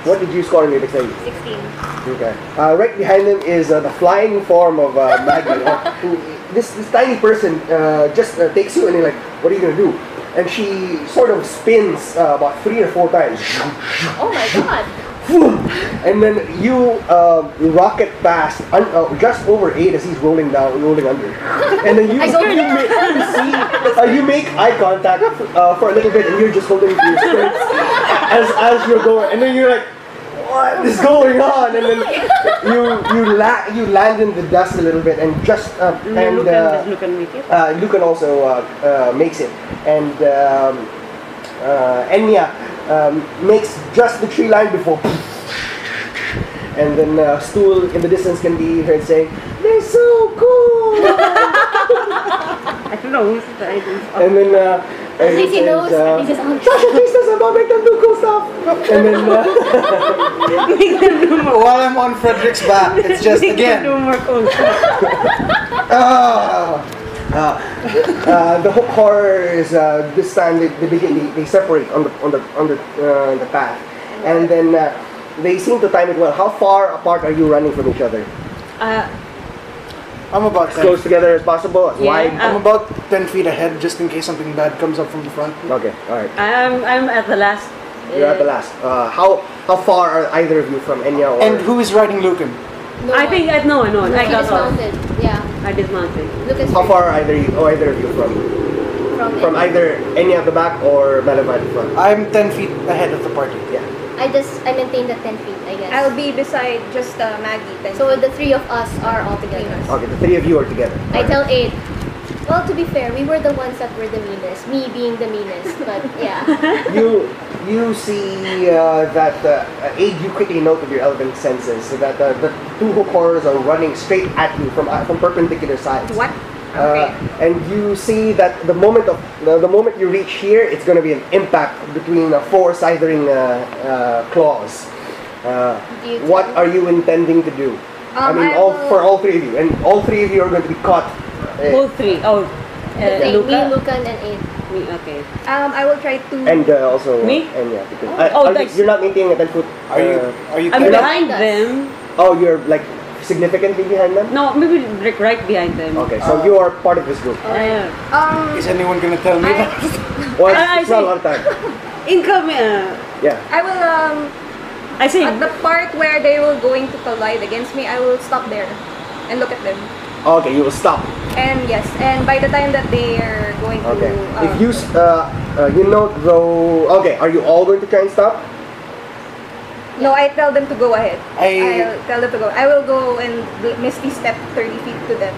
what did you score in your dexterity? 16. Okay. Right behind him is the flying form of Maggie. This tiny person just takes you and you're like, what are you gonna do? And she sort of spins about 3 or 4 times. Oh my god. And then you rocket past just over 8 as he's rolling under. And then you make eye contact for a little bit, and you're just holding to your skirts as you're going. And then you're like, what is going on? And then you land in the dust a little bit, and just Lucan make it. Lucan also makes it, and Enya makes just the tree line before, and then Stool in the distance can be heard saying, "They're so cool." I don't know who's the item. And then At least he knows. At least it's on. Sasha, please tell us about make them do cool stuff. And then Make them do more. While I'm on Frederick's back, it's just Make them do again. more cool stuff. the hook horrors this time they separate on the path, and then they seem to time it well. How far apart are you running from each other? I'm about As 10. close together as possible, as Yeah. wide. I'm about 10 feet ahead just in case something bad comes up from the front. Okay, all right. I'm at the last. You're at the last. How far are either of you from Enya? Or And who is riding Lucan? No I think no. I He got off. dismounted. Yeah. I dismounted. Lucas how far are either of you from from either Enya at the back or Malavi at the front? I'm 10 feet ahead of the party. Yeah. I maintained the 10 feet, I guess. I'll be beside just Maggie. Then. So the 3 of us are all together. Okay, the 3 of you are together. I tell 8. Well, to be fair, we were the ones that were the meanest. Me being the meanest, but yeah. You see that Aid, you quickly note with your elven senses that the 2 hook horrors are running straight at you from perpendicular sides. What? Okay. And you see that the moment you reach here, it's going to be an impact between 4 scythering claws. Do you What tell- are you intending to do? I mean, I will- for all 3 of you, and all 3 of you are going to be caught. All three. Oh, the thing, me, Luca. Lucan, and 8. Me, okay. I will try to. And also Me? Enya, because that's- you're not maintaining a 10-foot. Are you? I'm You're not- behind them. Oh, you're like significantly behind them. No, maybe like right behind them. Okay, so you are part of this group. Is anyone gonna tell me that? Well, I it's not a see. lot of time. Incoming. Yeah. I will I say. at the part where they were going to collide against me, I will stop there and look at them. Okay, you will stop. And yes, and by the time that they are going to, Okay. If you you note though. Okay, are you all going to try and stop? no, I tell them to go ahead. I- I'll tell them to go. I will go and misty step 30 feet to them.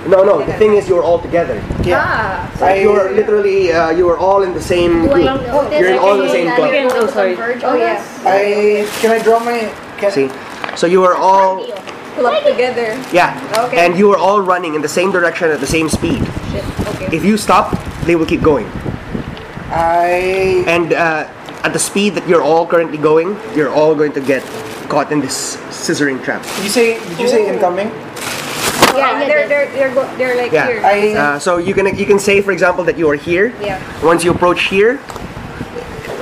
No. The thing is, you're all together. Ah, So you're literally you are all in the same Do I group. notice You're in all the anything same that club. they're going Oh, to sorry. converge Oh, on yeah. us? Can I draw my? See, so you are all club together. yeah, Okay. and you are all running in the same direction at the same speed. Shit. Okay. If you stop, they will keep going. And at the speed that you're all currently going, you're all going to get caught in this scissoring trap. Did you say incoming? Yeah, they're like Yeah. here. So you can say, for example, that you are here. Yeah. Once you approach here,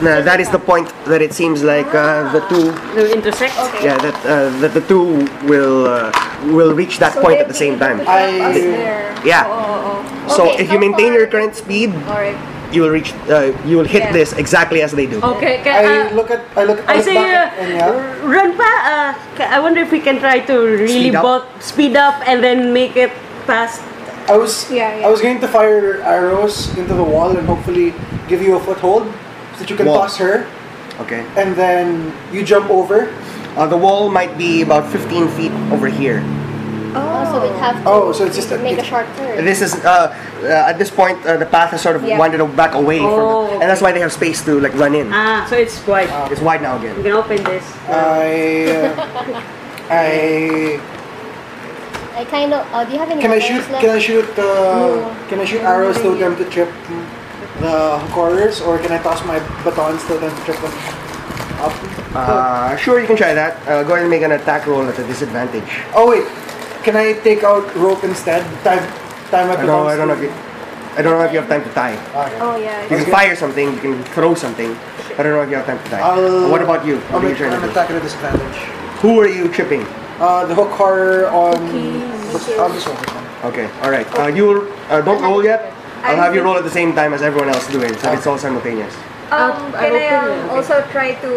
that is the point that it seems like the two. They intersect. Okay. Yeah, that the two will reach that So point they'll at the be same able time. to trap us there. Yeah. Oh. So Okay, if you how maintain far- your current speed, Alright. you will reach. You will hit Yeah. this exactly as they do. Okay. I look I look say, back and yeah. run pa. I wonder if we can try to really speed up and then make it fast. I was going to fire arrows into the wall and hopefully give you a foothold so that you can toss her. Okay. And then you jump over. The wall might be about 15 feet over here. So we'd have to so it's just make a short turn. This is at this point the path has sort of wandered back away from, and that's why they have space to like run in. So it's wide. It's wide now again. You can open this. I kind of. Do you have any? Can I weapons shoot? left? Can I shoot arrows to attempt to trip the horrors, or can I toss my batons to attempt to trip them up? Sure, you can try that. Go ahead and make an attack roll at a disadvantage. Oh wait, can I take out rope instead? Tie my batons. I don't know if you have time to tie. Okay. Oh yeah. You can fire something, you can throw something. I don't know if you have time to tie. What about you? I'll What are you make trying an to do? attack at a disadvantage. Who are you tripping? The hook horror on. I'll just roll this one. Okay, alright. You will, don't roll yet. I'll have you roll at the same time as everyone else doing, so it's all simultaneous. Can I also try to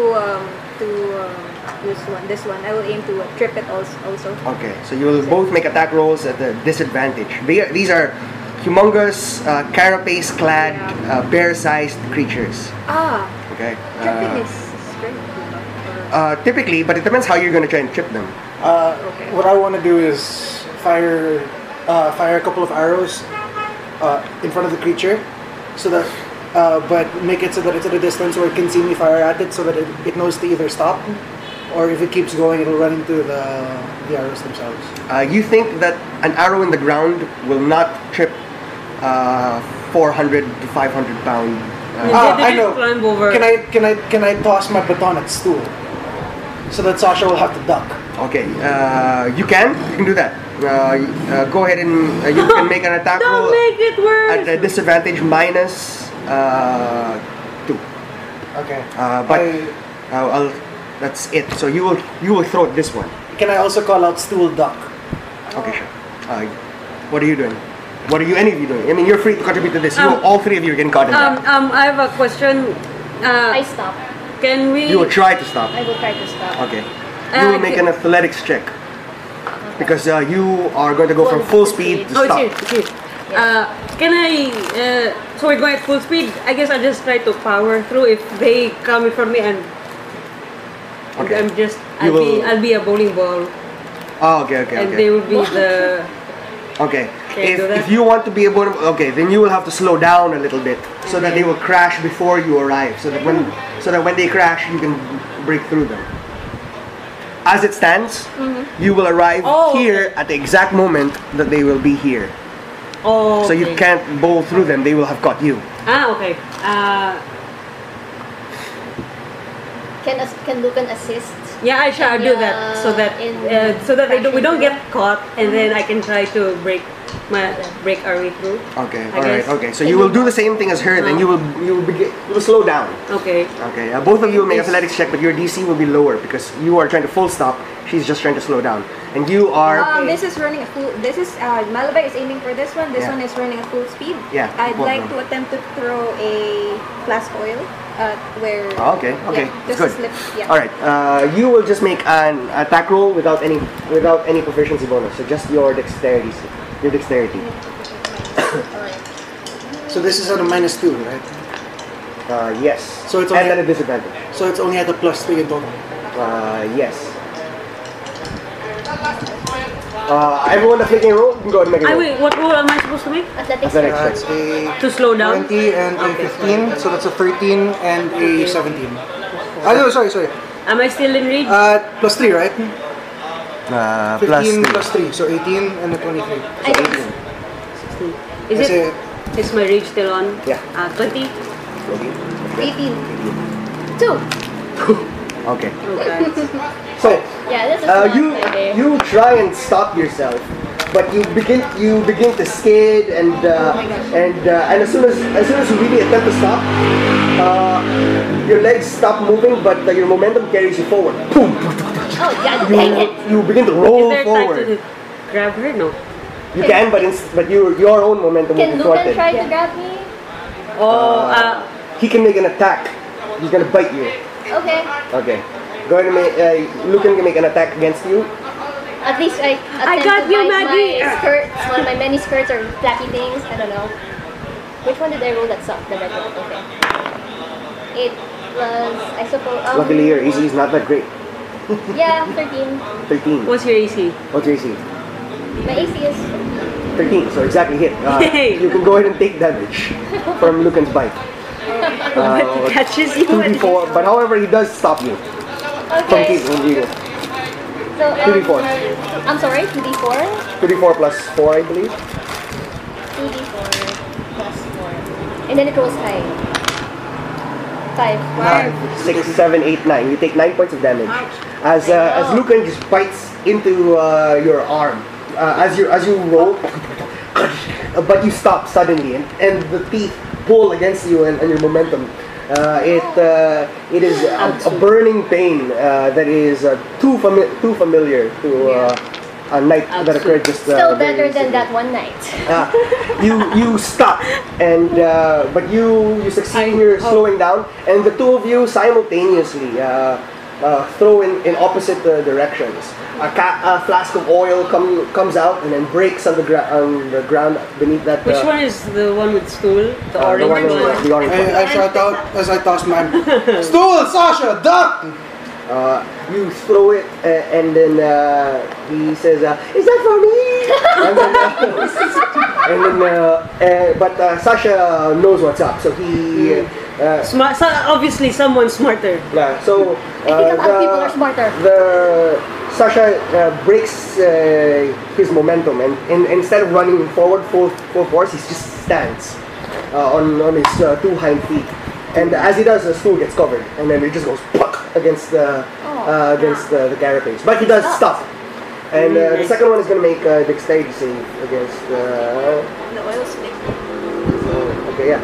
use this one? I will aim to trip it also. Okay, so you will both make attack rolls at the disadvantage. These are humongous, carapace-clad, bear-sized creatures. Okay. Tripping is strength. Typically, but it depends how you're going to try and trip them. What I want to do is fire a couple of arrows in front of the creature, so that but make it so that it's at a distance where it can see me fire at it, so that it knows to either stop, or if it keeps going, it'll run into the arrows themselves. You think that an arrow in the ground will not trip 400 to 500 pound. I know. Climb over. Can I toss my baton at stool, so that Sasha will have to duck? Okay, you can do that. Go ahead and you can make an attack roll. Don't make it worse. At a disadvantage minus 2. Okay. But that's it. So you will throw this one. Can I also call out stool duck? Okay, sure. What are you doing? What are any of you doing? I mean, you're free to contribute to this. All three of you are getting caught in that. I have a question. I stop. Can we? You will try to stop. I will try to stop. Okay. You will make an athletics check. Because you are going to go from full speed to stop. It's here. Can I? So we're going at full speed. I guess I'll just try to power through. If they come in front of me and I'll be a bowling ball. Oh, okay. And they will be the. Okay. Can I do that? If you want to be able to, then you will have to slow down a little bit so that they will crash before you arrive. So that when they crash, you can break through them. As it stands, you will arrive here at the exact moment that they will be here. Oh. So you can't bowl through them; they will have caught you. Okay. Can Lucan assist? Yeah, I shall do that so that we don't get caught, and then I can try to break our way through. Okay, all right, okay. So you will do the same thing as her. Then you will slow down. Okay. Okay. Both of you will make athletics check, but your DC will be lower because you are trying to full stop. She's just trying to slow down, and you are. This is running a full. This is Malabay is aiming for this one. This one is running a full speed. Yeah. I'd like to attempt to throw a flask oil. Where. Okay. Just good. a slip. Yeah. All right. You will just make an attack roll without any proficiency bonus. So just your dexterity. So this is at a -2, right? Yes. So it's and only at a disadvantage. So it's only at a +3 in total. Yes. Everyone that's making a roll, you can go ahead and make a roll. Wait, what roll am I supposed to make? Athletics. That's a To slow down? 20 and a 15, so that's a 13 and a 17. No, sorry. Am I still in reach? +3, right? 15 plus 3, so 18 and a 23. I think 16. Is my reach still on? Yeah. 20? 18. 2. Okay. Okay. So Yeah, this is not my day. you try and stop yourself, but you begin to skid and as soon as you really attempt to stop, your legs stop moving, but your momentum carries you forward. Boom. Oh, God dang it. You begin to Is roll there time forward. to grab her? No. You can, but your own momentum will Can be Lucan thwarted. try to grab me? He can make an attack. He's gonna bite you. Okay. Okay. Go ahead and make. Lucan can make an attack against you. At least I got you, Maggie. My skirts, one of my many skirts or flappy things. I don't know. Which one did I roll that sucked? The red one. Okay. It was, I suppose. Luckily, your AC is not that great. Yeah, 13. 13. What's your AC? What's your AC? My AC is 13. So exactly hit. Yay. You can go ahead and take damage from Lucan's bite. It catches you. 2d4. But however, he does stop you from okay. keeping you. So 2d4. I'm sorry, 2d4. 2d4 plus 4, I believe. 2d4 plus 4, and then it rolls high. 5. 6, 7, 8, 9. You take 9 points of damage. As Lucan just bites into your arm. As you roll, but you stop suddenly, and the teeth pull against you and your momentum. It is a burning pain that is too familiar to a night that occurred just. Still better than that one night. You stop, and but you succeed in your slowing down, and the two of you simultaneously throw in opposite directions. A flask of oil comes out and then breaks on the ground beneath that. Which one is the one with stool? The orange one? The orange one. I shout out as I toss mine. Stool, Sasha, duck! You throw it, and then he says, "Is that for me?" But Sasha knows what's up, so he. Smart. So obviously, someone's smarter. Yeah. So I think other people are smarter. Sasha breaks his momentum, and instead of running forward full force, he just stands on his two hind feet. And as he does, the stool gets covered, and then it just goes puck against the carapace. But he does stop. And the second one is going to make a dexterity save against The oil slick. okay, yeah.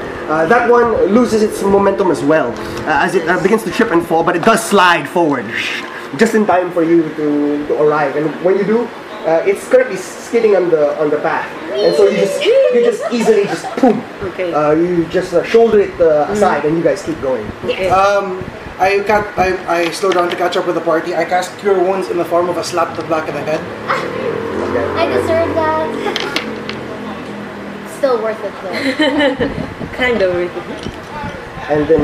That one loses its momentum as well as it begins to trip and fall, but it does slide forward just in time for you to arrive. And when you do, it's currently skidding on the path, and so you just easily just boom. Okay. You just shoulder it aside, and you guys keep going. I slow down to catch up with the party. I cast Cure Wounds in the form of a slap to the back of the head. Okay. I deserve that. Still worth it though. Kind of worth it. And then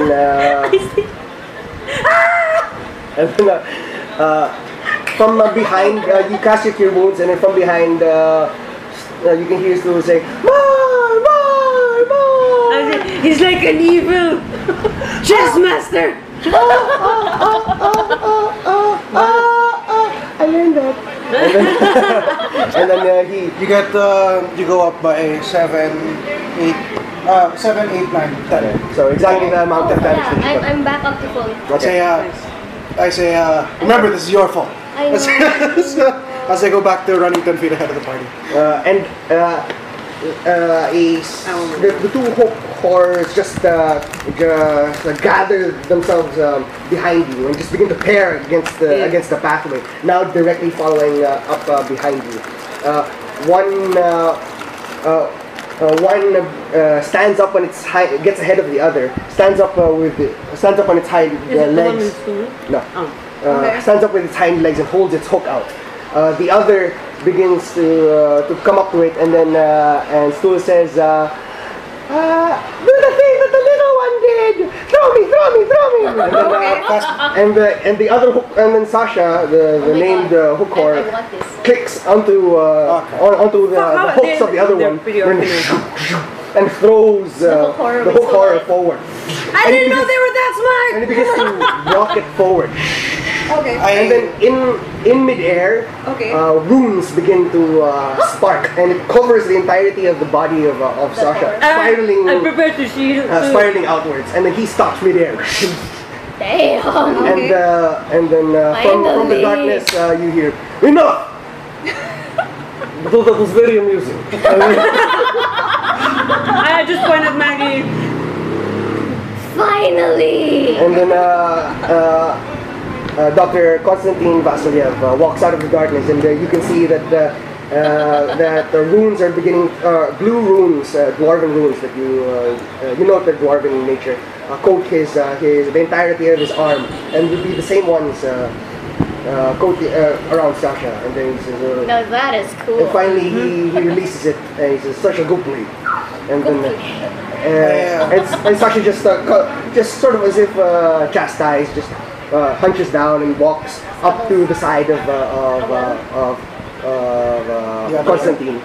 from behind, you cast your Cure Wounds, and then from behind, you can hear Stu say, "More, more, more!" He's like an evil chess master. I learned that. And then You go up by 7, 8, 7, 8, 9, 10. So exactly the amount of damage that you Yeah, took. I'm back up to full. I say, remember, this is your fault. I know. As I go back to running 10 feet ahead of the party. The two horrors just gather themselves behind you and just begin to pair against the pathway. Now directly following up behind you. One stands up when its gets ahead of the other. Stands up on its hind legs. No. Stands up with its hind legs and holds its hook out. The other begins to come up to it, and then and Stool says, "Do the thing that the little one did! Throw me!" And the other hook, and then Sasha, the named hook horror, I want this. clicks onto the hooks of the other one, and throws the hook horror forward. I didn't know they were that smart. And it begins to rocket forward. Okay. And then in midair, runes begin to spark, and it covers the entirety of the body of Sasha, spiraling. I'm prepared to shield. Spiraling outwards, and then he stops midair. Damn. And then from the darkness, you hear, "Enough!" Though that was very amusing. I just pointed at Maggie. Finally. And then Dr. Konstantin Vasilyev walks out of the darkness, and you can see that that the runes are beginning, blue runes, dwarven runes that you note that dwarven nature coat the entirety of his arm, and would be the same ones coat around Sasha. And then he says, Now that is cool. and finally he releases it, and he says, "Such a good play." And then and Sasha just sort of as if chastised, just hunches down and walks up to the side of Constantine.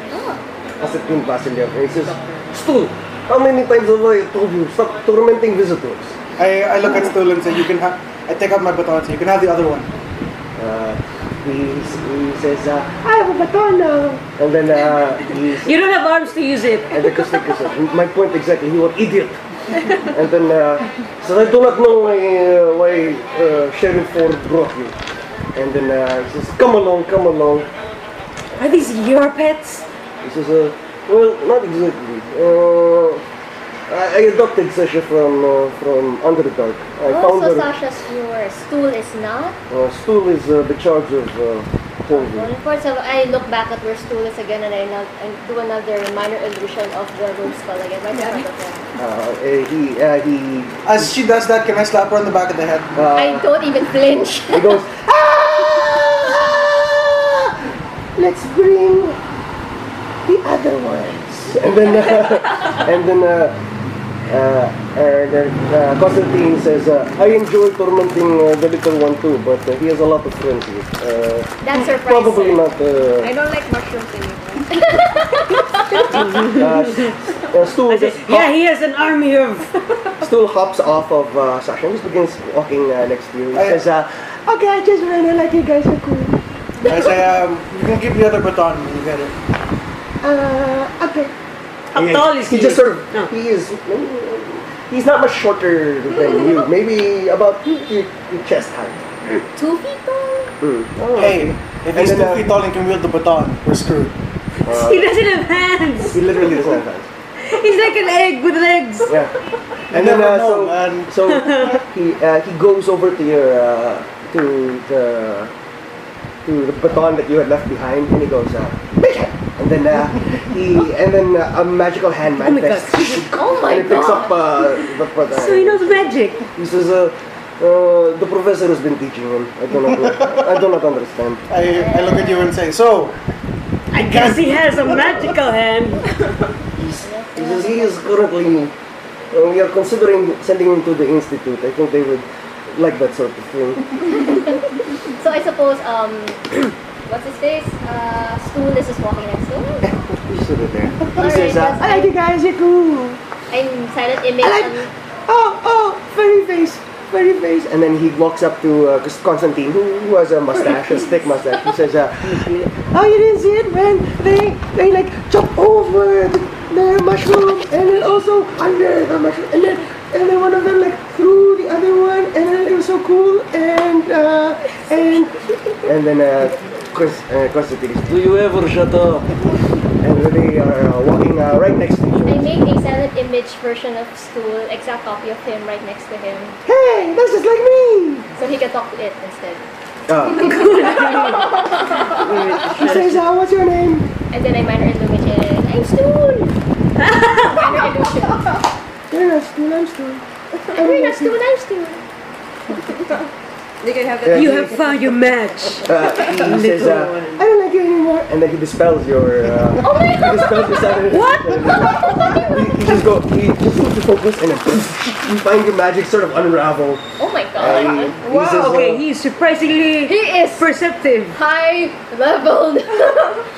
Constantine Vasilyev. And he says, "Stool, how many times have I told you, stop tormenting visitors?" I look at Stool and say, "You can have." I take out my baton and say, "You can have the other one." He says, "I have a baton now." And then You don't have arms to use it. and the Kostik says, "My point exactly, you are idiot." And then says, "I do not know why Sheriff Ford brought you." And then he says, come along. Are these your pets? He says, "Well, not exactly. I adopted Sasha from Underdark. I found So her. Sasha's your Stool is not? Stool is the charge of holding." Well, of course, I look back at where Stool is again and I do another minor illusion of the rose skull again. Right in front of him. He As she does that, can I slap her on the back of the head? I don't even flinch. he goes, let's bring the other ones. And then Constantine says, "I enjoy tormenting the little one too, but he has a lot of friends here. That's surprising. Probably not." I don't like mushrooms anymore. Stool just Yeah, he has an army of. Stool hops off of Sasha and just begins walking next to you. He says, "Okay, I just ran like you guys are cool." I say, "You can keep the other baton when you get it." Okay. How tall is he? He just sort of, No. he's not much shorter than you. Maybe about your chest height. 2 feet tall? Hey, if he's And 2 then, feet tall and can wield the baton, we're screwed. He doesn't have hands. He literally doesn't have hands. He's like an egg with legs. Yeah. And Never then know, man. so he goes over to your to the baton that you had left behind, and he goes, "Make it!" And then a magical hand my manifests. Oh my and it picks up the baton. So he knows magic. He says, "The professor has been teaching him. I do not understand." I look at you and say, "So, I guess he has a magical hand. He says he is currently. We are considering sending him to the institute. I think they would like that sort of thing. So I suppose, what's his face? Stool is just walking next to him. He's sort of there. He Alright, says, that's "I like you guys. You're cool. I'm silent image. I like. Furry face." And then he walks up to Constantine, who has a mustache, a thick mustache. He says, "Oh, you didn't see it, man? They like jump over the mushroom, and then also under the mushroom, and then one of them like threw the other one, and then it was so cool, and then Constantine says, "Do you ever shut up?" And they are walking right next to each I other. made a silent image version of Stool, exact copy of him right next to him. Hey, that's just like me. So he can talk to it instead. He says, "What's your name?" And then I minor illuminate. I'm Stool! Minor illusion. You're not Stool, I'm Stool. You're not Stool, I'm Stool. They can have Yeah, that. You have found your match. He says, "I don't like you anymore," and then he dispels your. Oh my He dispels your silent. What? He just puts your focus, and then you find your magic sort of unravel. Oh my god. He says, Wow, okay, he's surprisingly He is perceptive. high leveled.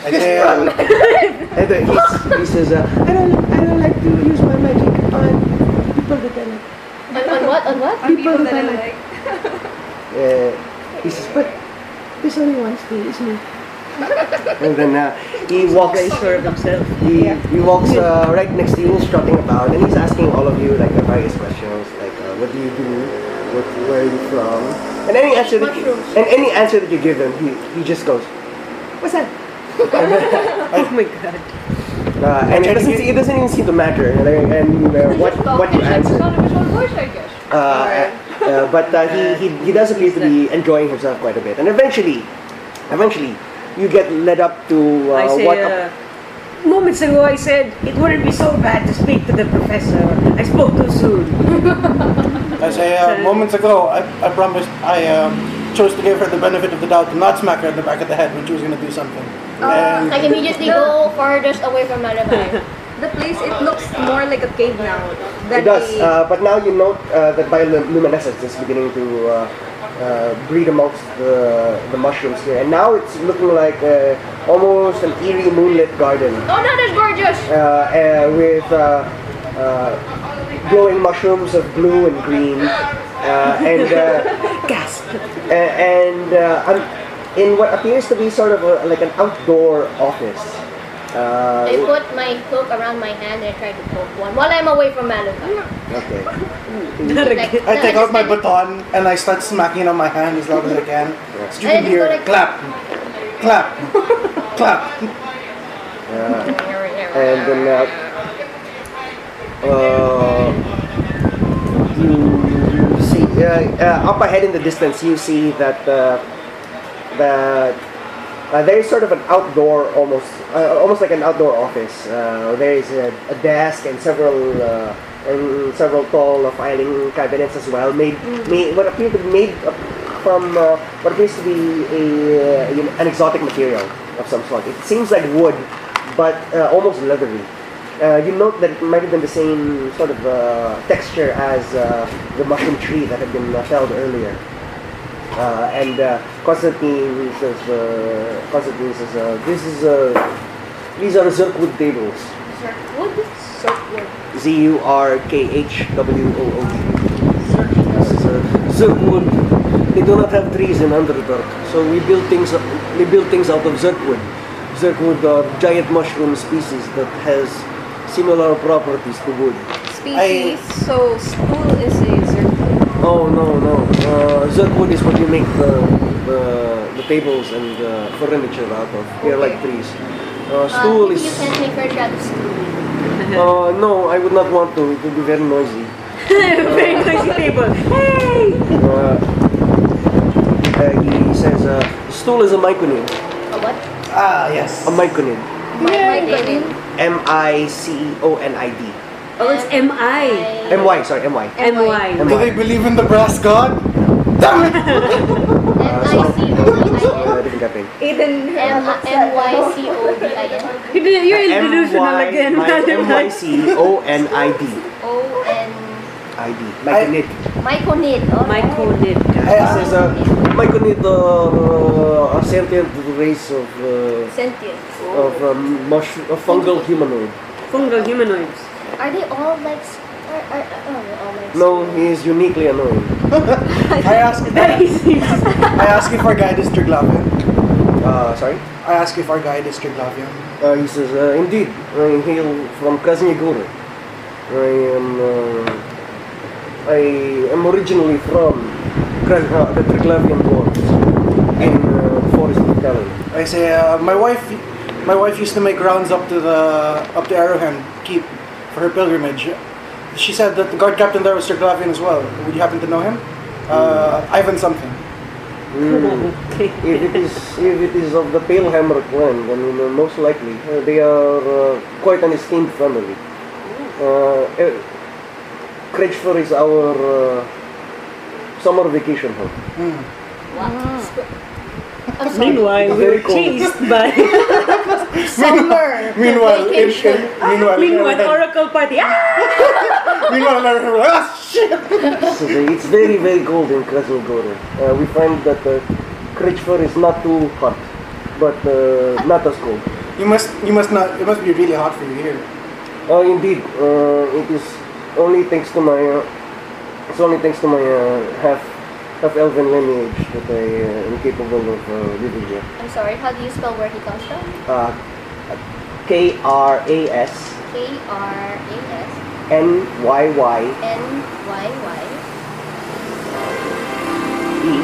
I say, and then he says, I don't like to use my magic on people that I like." On what? On what? On people that I like. He says, "But there's only one Stool, isn't it?" And then he walks. Very sure of himself. He walks right next to you, strutting about, and he's asking all of you like various questions, like what do you do, where are you from, and any answer that you give him, he just goes, "What's that?" Oh my god. And it doesn't even seem to matter, and what you answer. But he does appear to be enjoying himself quite a bit, and eventually you get led up to I say, what? moments ago I said it wouldn't be so bad to speak to the professor. I spoke too soon. I say, moments ago, I promised, I chose to give her the benefit of the doubt to not smack her at the back of the head when she was going to do something. And Like immediately go farthest away from Malabar. The place, it looks more like a cave now. It does, but now you note that bioluminescence is beginning to breed amongst the mushrooms here, and now it's looking like almost an eerie moonlit garden Oh no, that's gorgeous! with glowing mushrooms of blue and green, and Gasp. in what appears to be sort of like an outdoor office. I put my hook around my hand and I try to poke one while I'm away from Malabar. Okay. Like, I take out my baton and I start smacking it on my hand as loud as I can. So you And can I just hear go like- clap, clap, clap. And then you see up ahead in the distance, you see that there is sort of an outdoor, almost like an outdoor office. There is a desk and several tall filing cabinets as well, made what appear to be made from what appears to be an exotic material of some sort. It seems like wood, but almost leathery. You note that it might have been the same sort of texture as the mushroom tree that had been felled earlier. And Constantine says, these are Zerkwood tables. Zerkwood? Zurkhwood. Zerkwood. They do not have trees in Underdark, so we build things out of Zerkwood. Zerkwood are giant mushroom species that has similar properties to wood. Species, so stool is a zerkwood. Oh no. Zerkwood is what you make the tables and furniture out of. They're like trees. Stool Maybe is. you can make her out of stool. No, I would not want to. It would be very noisy. Very noisy table. Hey! He says, stool is a myconid. A what? Ah, yes. A myconid. Myconid. Miconid. Oh, it's M-I. My, sorry, My. M-Y. Do they believe in the brass god? Damn it! M-I-C-O-D-I-N. Different campaign. Eden. M-Y-C-O-D-I-N. You're delusional again. Myconid. O-N... Myconid. Myconid. Myconid. It says, myconid a sentient race of Sentient. fungal humanoid. Fungal humanoids. Are they all like... they're all like... No, he is uniquely annoying. I ask if our guide is Triglavian. Sorry? I ask if our guide is Triglavian. He says, indeed, I hail from Krasnigora. I am originally from the Triglavian dwarves in the forest of Talon. I say, my wife used to make rounds up to Arrowhand Keep for her pilgrimage. She said that the guard captain there was Triglavian as well. Would you happen to know him? Ivan something. Okay. If it is of the Pale Hammer clan, then most likely they are quite an esteemed family. Kretschfer is our summer vacation home. Meanwhile, we were chased by... Summer! Meanwhile, vacation. Meanwhile, Oracle Party. Ah! Meanwhile, we're like, ah, shit! So it's very, very cold in Krasnogora. We find that Kretschfer is not too hot, but not as cold. It must be really hot for you here. Indeed, it is only thanks to my half elven lineage that I am capable of living here. I'm sorry, how do you spell where he comes from? Kras K-R-A-S Nyy N-Y-Y E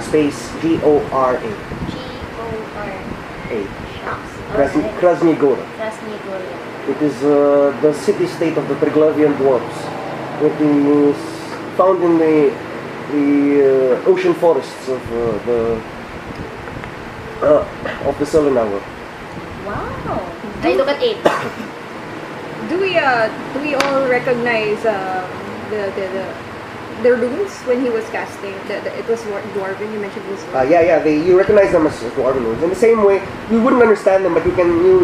space Gora. G-O-R-A. Krasnigora. Krasnigora. It is the city-state of the Triglavian dwarves. It is found in the ocean forests of the of the Celesital. Wow. I look at 8. Do we all recognize the runes when he was casting? It was dwarven. You mentioned it was dwarven. Yeah. You recognize them as dwarven runes. In the same way, you wouldn't understand them, but you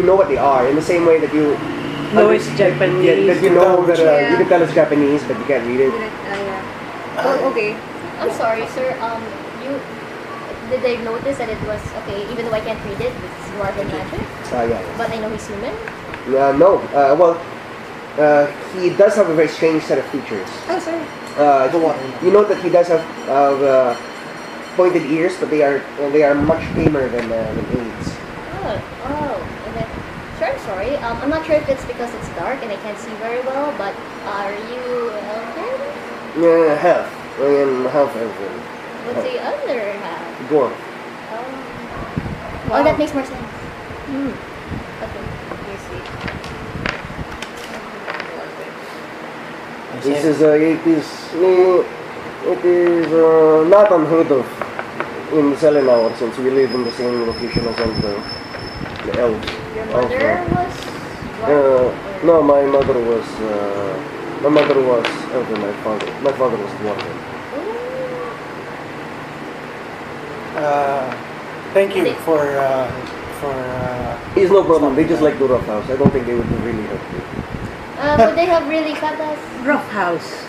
know what they are. In the same way that you No, it's Japanese. that you know that Yeah. you can tell it's Japanese, but you can't read it. Yeah. Oh, okay. I'm sorry, sir. Did I notice that it was okay? Even though I can't read it, it's dwarven magic. Yeah. But I know he's human. No. Well, he does have a very strange set of features. Oh, sorry. You know that he does have pointed ears, but they are much tamer than AIDS. Oh. Okay. Sure, I'm sorry. I'm not sure if it's because it's dark and I can't see very well, but are you elven? Yeah, half. I am half elven. What's the other half? Dwarf. Oh, that makes more sense. Hmm. Okay. I see. It is not unheard of in Celesital since we live in the same location as all the elves. Your mother was No, my mother was elven. My father was dwarven. Thank you for It's no problem. They just like the rough house. I don't think they would really hurt you. would they have really cut us? Rough house.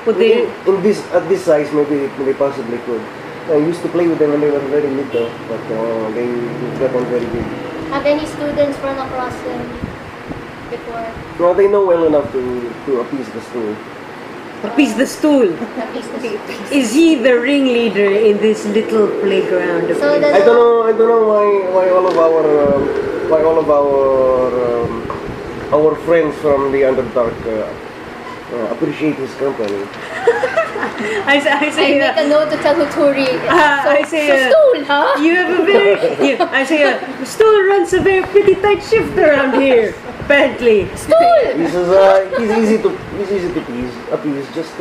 Would they? At this size, maybe they possibly could. I used to play with them when they were very little, but they got on very big. Have any students run across them before? Well, they know well enough to appease the stool. Appease the stool. At least the Is he the ringleader in this little playground? Of So his? the- I don't know why all of our friends from the Underdark appreciate his company. I I say, make a note to tell Huturi. I say, so stool, huh? you have a very. I say, stool runs a very pretty tight shift around here. Apparently. Stool! He says he's easy to appease. Just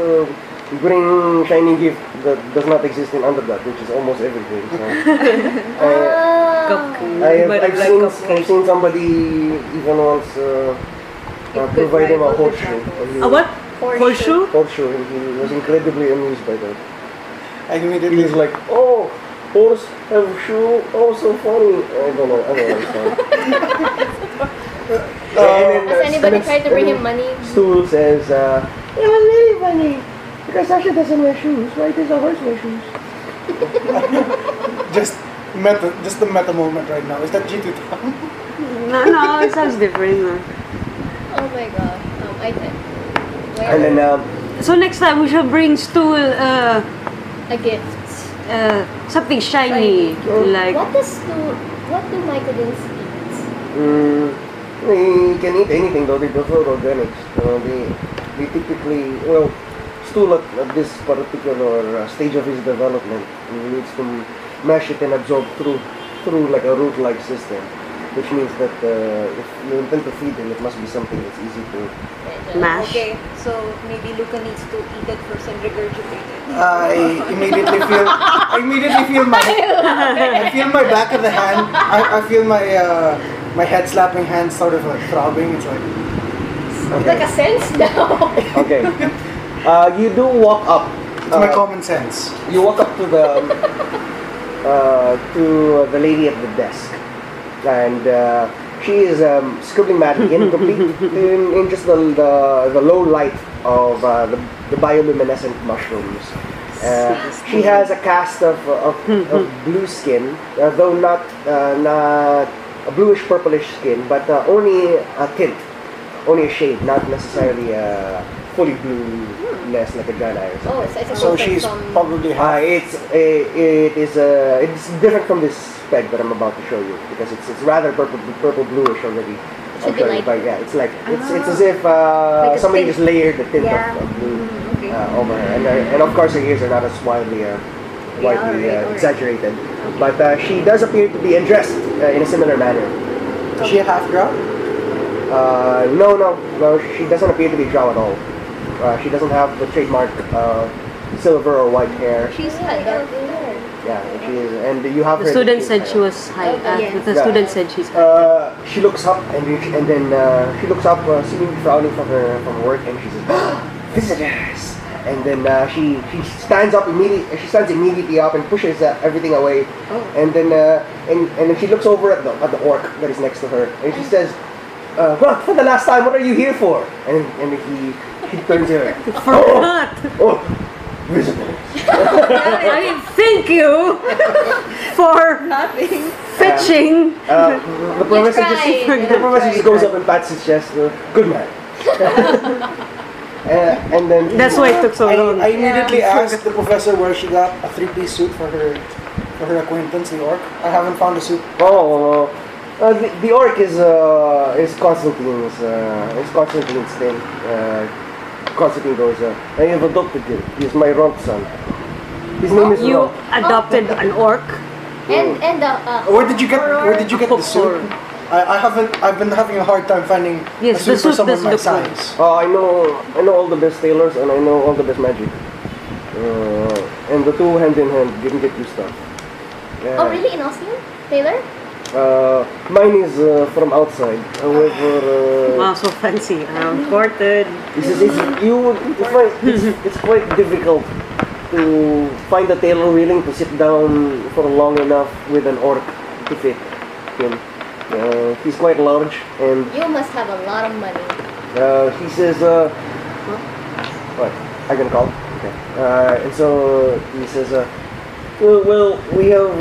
bring shiny gift that does not exist in Underdark, which is almost everything. So. I've seen somebody even once provide him a horseshoe. A what? Horseshoe? Horseshoe, and he was incredibly amused by that. I He immediately was like, "Oh, horse have shoe, oh so funny." I don't understand. Has anybody tried to bring him money? Stool says, "It was really funny because Sasha doesn't wear shoes. Why does a horse wear shoes?" just the meta moment right now. Is that G2 Tom? No, it sounds different. Oh my god. I think. And then So next time we shall bring stool A gift. something shiny, like What do mycodins eat? they can eat anything though. They prefer organics. They typically stool at this particular stage of his development, he needs to mash it and absorb through like a root-like system. Which means that if you intend to feed him, it must be something that's easy to mash. Okay, so maybe Luca needs to eat it first and regurgitate it. I immediately feel my back of the hand. I feel my head slapping hand sort of like throbbing. It's like It's like a sense now. Okay. You do walk up. it's my common sense. You walk up to the lady at the desk, and she is scribbling madly in just the low light of the bioluminescent mushrooms. She has a cast of blue skin, though not a bluish purplish skin, but only a tint, only a shade, not necessarily fully blueness like a dry eye or something. Oh, it's a So different she's from- probably half. It's different from this spec that I'm about to show you because it's rather purple bluish already. Should be light. But yeah, it's as if Like a somebody tint. just layered the tint Yeah. of blue Okay. over her, and of course her ears are not as widely alright. exaggerated, but she does appear to be dressed in a similar manner. Is she a half drow? No, she doesn't appear to be drow at all. She doesn't have the trademark silver or white hair. She's Yeah, like dark hair. Yeah, she is, and you have The her. student said she was high. Yes. The Yeah. student said she's high. She looks up and then she looks up, seemingly frowning from work, and she says, "Visitors!" And then she stands up immediately. She stands immediately up and pushes everything away. Oh. And then and then she looks over at the orc that is next to her, and she says, "Well, for the last time, what are you here for?" And he turns to her. Forgot. Oh, visitors. I mean, thank you for Nothing. fetching. The professor just goes up and pats his chest. Good man. And then That's why it took so long. I immediately asked the professor where she got a three-piece suit for her acquaintance, the orc. I haven't found a suit. The orc is Constantine's thing. Constantine goes, I have adopted him. He's my rump son. His name is You Rump. adopted an orc. And Where did you get the suit? I've been having a hard time finding Yes, a suit the for suit someone does my look size. I know all the best tailors and I know all the best magic. And the two hand in hand, you can get you stuff. oh, really? In Austin, Taylor? Mine is from outside. However, Wow, so fancy. Imported. it's quite difficult to find a tailor willing to sit down for long enough with an orc to fit him. He's quite large, and You must have a lot of money. he says, "What? I can call." Okay. And so he says, "Well, we have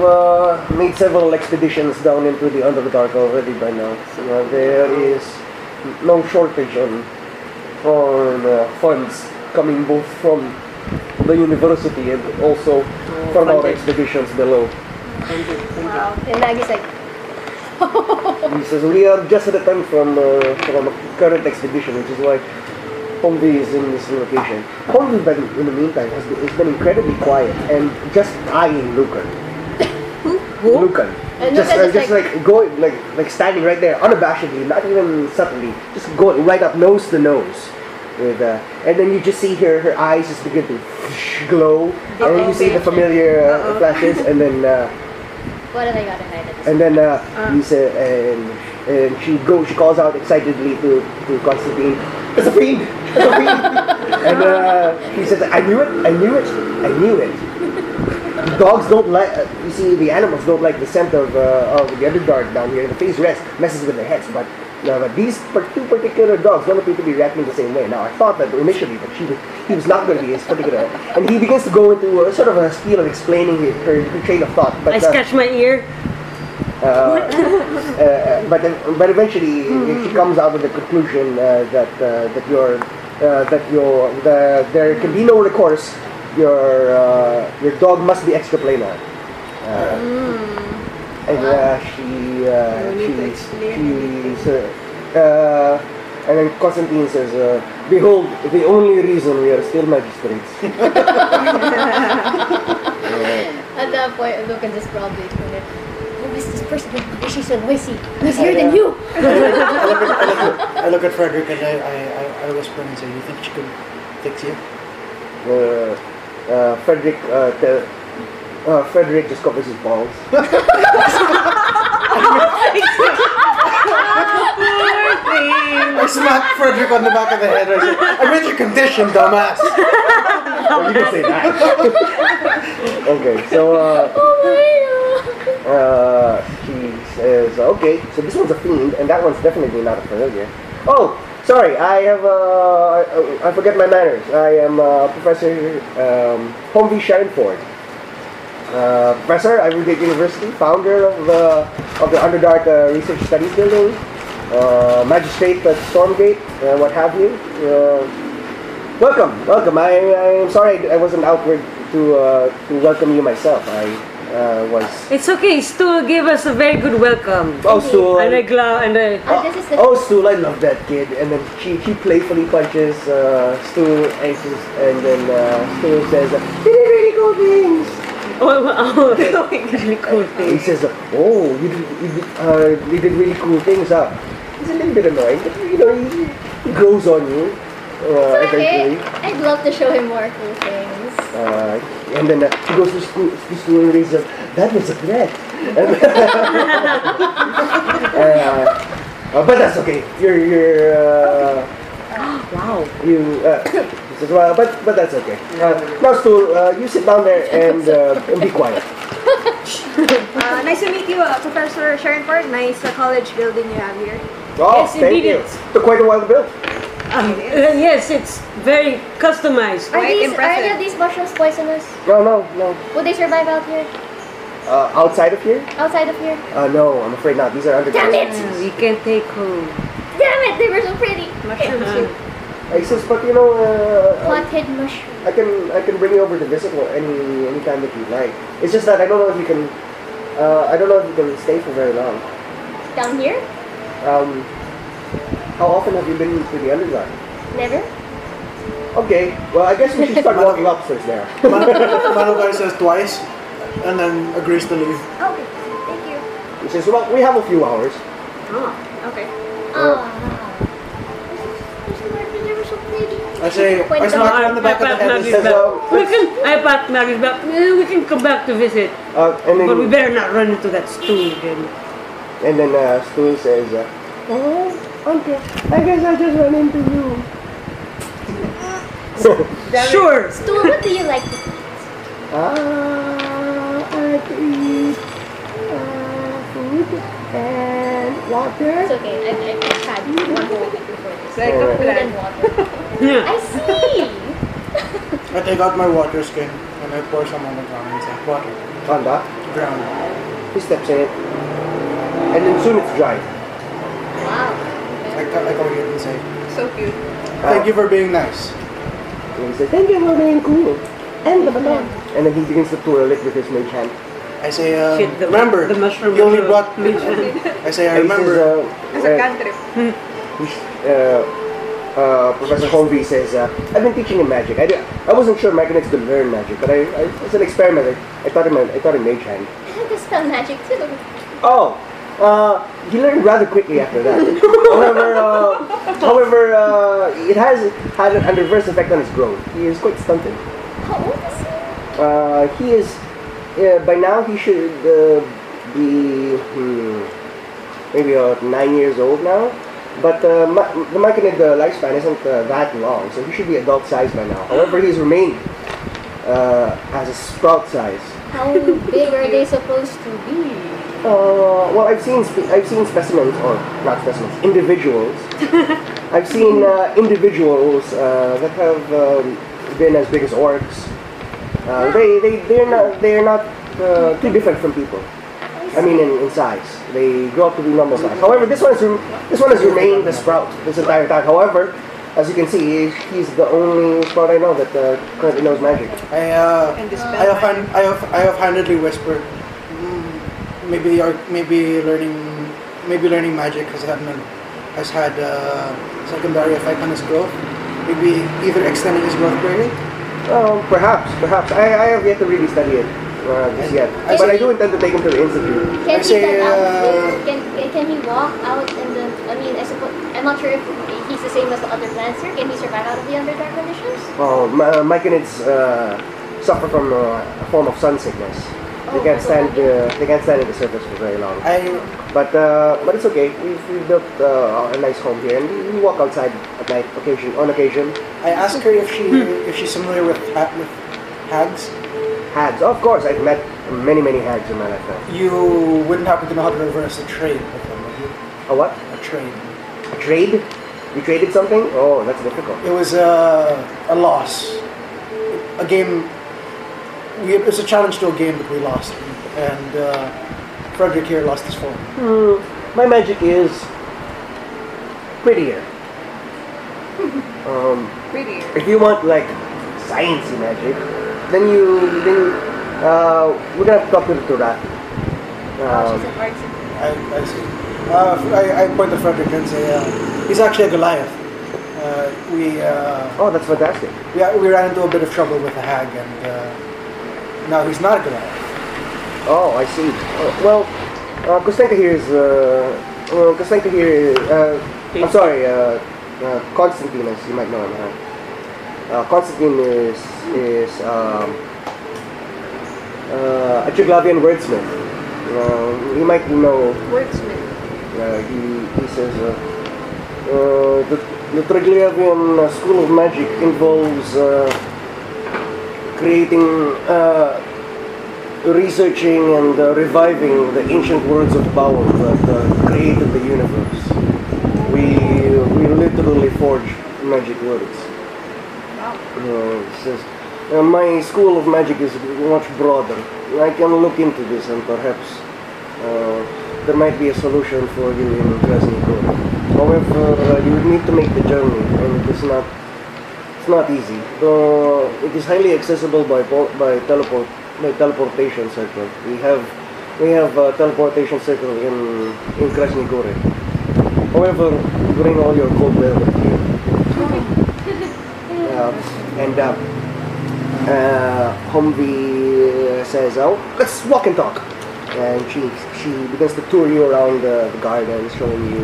made several expeditions down into the Underdark already by now. There is no shortage on funds coming both from the university and also from our expeditions below." Wow. And Maggie's like, He says, "We are just at a time from a current expedition, which is why Homby is in this location." Homby, in the meantime, has been incredibly quiet and just eyeing Lucan. who? Lucan. And Just Lucan is like going, like standing right there, unabashedly, not even subtly, just going right up nose to nose. With and then you just see her eyes just begin to glow, and then you see the familiar flashes, and then what have I got to hide at this? and then he said, and she calls out excitedly to Constantine, "It's a fiend! It's a fiend!" And he says, "I knew it! I knew it! I knew it!" The dogs don't like, you see, the animals don't like the scent of the Underdark down here. The phase rest messes with their heads, but these two particular dogs don't appear to be reacting the same way. Now, I thought that initially that he was not going to be as particular, and he begins to go into sort of a spiel of explaining her train of thought. But I scratched my ear. but eventually she comes out with the conclusion that there can be no recourse. Your dog must be extraplanar. And and then Constantine says, "Behold, the only reason we are still magistrates." At that point, Lucan just probably told it. Who is this person? Why is she so noisy? Noisier than you! I look at Frederick and I whisper and say, "You think she could fix you?" Frederick just covers his balls. I smack Frederick on the back of the head. I say, "I read your condition, dumbass." Oh, you can say that. Okay, so he says, "Okay, so this one's a fiend, and that one's definitely not a familiar." Oh, sorry, I forget my manners. I am Professor Homby Shineford. Professor, Ivorygate University, founder of the Underdark Research Studies Building, Magistrates of Stormgate, what have you. Welcome. I am sorry I wasn't outward to welcome you myself. I was. It's okay. Stu gave us a very good welcome. Oh, Stu. And this is the Stu, I love that kid. And then she playfully punches Stu, and then Stu says, "He did really cool things." really cool He thing. says, "Oh, you did really cool things, huh?" He's a little bit annoying, but he grows on you eventually. I'd love to show him more cool things. And then he goes to school and reads, that was a threat. But that's okay. You're Wow. he says, well, but that's okay. Now, Stool, you sit down there and be quiet. Nice to meet you, Professor Sharonford. Nice college building you have here. Oh, Yes, thank indeed you. it is. Took quite a while to build. Yes, it's very customized. Are Quite these impressive. any of these mushrooms poisonous? No. Would they survive out here? Outside of here? Outside of here? No, I'm afraid not. These are underground. Damn it! We can take home. Damn it! They were so pretty. Mushroom soup. He says, but you know, Potted mushroom. I can bring you over to visit any time that you like. It's just that I don't know if you can. I don't know if you can stay for very long. Down here? How often have you been to the underground? Never. Okay, well I guess we should start walking upstairs there. Mano says twice, and then agrees to leave. Okay. Thank you. He says, well, we have a few hours. Oh, okay. They were so pretty. I say, I smack him on the back of the head and He says, says, I pat Maggie's back. We can come back to visit. and But we then better not run into that stool again. Stu says, oh, okay, I guess I just ran into you. Sure. Stu, what do you like to eat? I like to eat food and water. It's okay. I've had one whole week before this. It's like a Food plan. and water. Yeah. I see. I take out my water skin and I pour some on the ground and say, water, On that, ground. he steps in it, and then soon it's dry. Wow. I come here and say, So cute. thank you for being nice. And he says, thank you for being cool. And the baton. And then he begins to twirl it with his mage hand. I say, Shit, the- remember, the mushroom you only also- brought... I say, I And he remember. It's a cantrip. Professor Holmby says, I've been teaching him magic. I wasn't sure Magnates could learn magic, but as an experiment, I taught him mage hand. I can spell magic too. Oh, he learned rather quickly after that. However, it has had an adverse effect on his growth. He is quite stunted. How old is he? He is, by now he should be maybe 9 years old now. But the Myconid lifespan isn't that long, so he should be adult size by now. However, he's remained as a sprout size. How big are they supposed to be? Well, I've seen specimens, or not specimens, individuals. I've seen individuals that have been as big as orcs. They're not too different from people. I mean, in size, they grow up to be normal size. However, this one has remained the sprout this entire time. However, as you can see, he's the only sprout I know that currently knows magic. I offhandedly whisper, maybe learning magic has had secondary effect on his growth. Maybe either extending his growth period. Perhaps. I have yet to really study it just yet, but I do intend to take him to the institute. Can I he say, get out? Can he walk out and then? I mean, I suppose I'm not sure if he's the same as the other plants here. Can he survive out of the Underdark conditions? Myconids suffer from a form of sun sickness. They can't stand at the surface for very long. But it's okay. We've built a nice home here, and we walk outside at night on occasion. I ask her if she's familiar with hags. Hags, of course. I've met many hags in my lifetime. You wouldn't happen to know how to reverse a trade with them, would you? A what? A trade. A trade? You traded something? Oh, that's difficult. It was a loss. A game. It was a challenge to a game that we lost, and Frederick here lost his phone. My magic is prettier. Prettier. If you want like sciencey magic, then we're gonna have to talk to the Turat. She's an artsy. I see. I point to Frederick and say, he's actually a Goliath. Oh, that's fantastic. We ran into a bit of trouble with the hag, and now he's not a Goliath. Oh, I see. Kostenka here is. Kostenka here is. I'm sorry, Constantine, as you might know him. Constantine is a Chuglavian wordsmith. You might know. Wordsmith. He says the Triglavian school of magic involves creating, researching and reviving the ancient words of power that created the universe. We literally forge magic words. It says, my school of magic is much broader. I can look into this and perhaps there might be a solution for you in Krasnigor. However, you would need to make the journey, and it's not easy. Though it is highly accessible by teleportation circle. We have a teleportation circle in Krasnigor. However, bring all your cold weather with you. Humvee says, "Oh, let's walk and talk." And she begins to tour you around the garden, showing you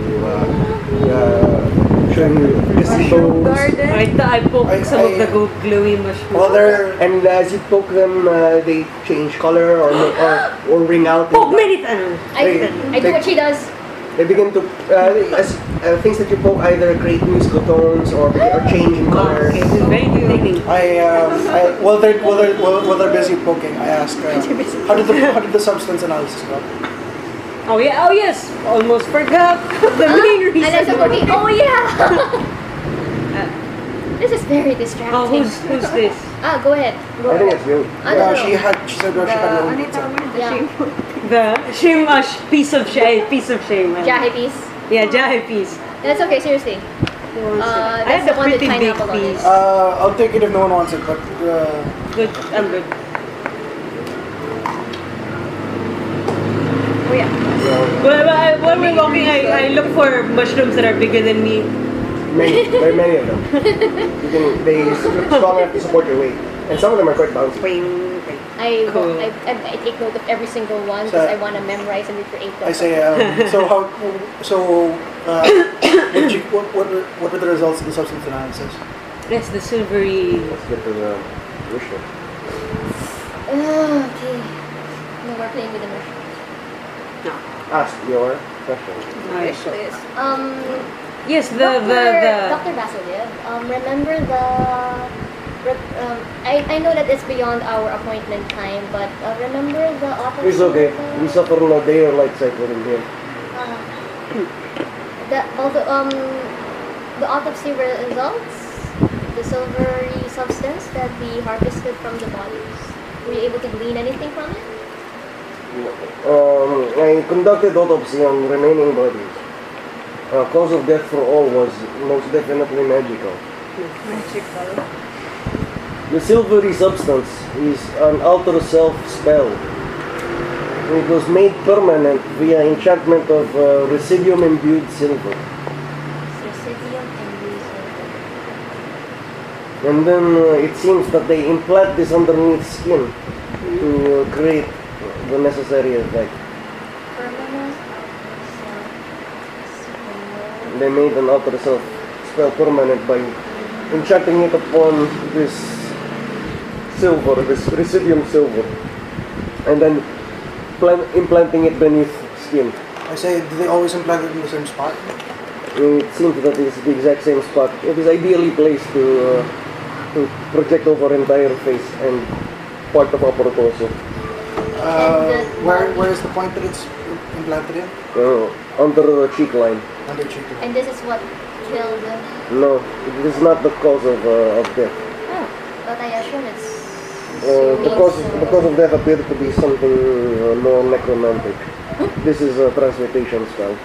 gazebos. I poke some of the glowy mushrooms. Well, And as you poke them, they change color or ring out. Poke many times. I do what she does. They begin to things that you poke either create musical tones or change in color. Okay, this is very entertaining. while they're busy poking, I ask, how did the substance analysis go? Oh yeah, oh yes, almost forgot the main reason. And I said, okay, oh yeah. This is very distracting. Oh, who's this? Go ahead. I think it's you. Yeah, she said she had no pizza. Yeah. The shame, piece of shame. Jahe piece. Yeah, jahe piece. That's okay, seriously. I That's have the a one with pretty big pineapple on it. piece. I'll take it if no one wants it, but Good, I'm good. Oh yeah. While we're walking, I look for mushrooms that are bigger than me. There are many of them. They strong enough to support your weight, and some of them are quite bouncy. Cool. I take note of every single one because I want to memorize and recreate them. I say, what were the results of the substance analysis? That's the silvery. Let's get to the ritual. Okay. No more playing with the mushrooms. Ask your question. Nice. Yes, Dr. Vasiliev, remember I know that it's beyond our appointment time, but remember the autopsy? It's okay. We suffer on a day or light cycle in here. The autopsy results, the silvery substance that we harvested from the bodies. Were you able to glean anything from it? I conducted autopsy on remaining bodies. Cause of death for all was most definitely magical. magical. The silvery substance is an outer self spell. It was made permanent via enchantment of residuum imbued silver. Residuum imbued silver. And then it seems that they implant this underneath skin to create the necessary effect. Permanent self. They made an outer self spell permanent by enchanting it upon this silver, this residuum silver, and then implanting it beneath skin. I say, do they always implant it in the same spot? It seems that it is the exact same spot. It is ideally placed to project over entire face and part of upper torso. Where is the point that it's implanted in? Under the cheek line. Under cheek line. And this is what killed them. No, it is not the cause of death. Oh, but I assume it's. The cause of death appeared to be something more necromantic. This is a transmutation spell,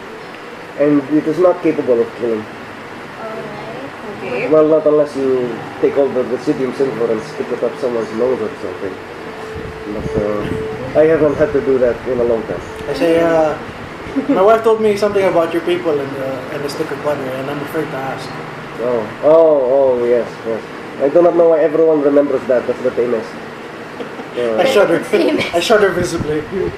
and it is not capable of killing. Alright. Okay. Well, not unless you take all the residuum silver and stick it up someone's nose or something. But I haven't had to do that in a long time. I say, my wife told me something about your people and the stick of butter, and I'm afraid to ask. Oh, yes. I do not know why everyone remembers that. That's the famous. I shudder visibly. The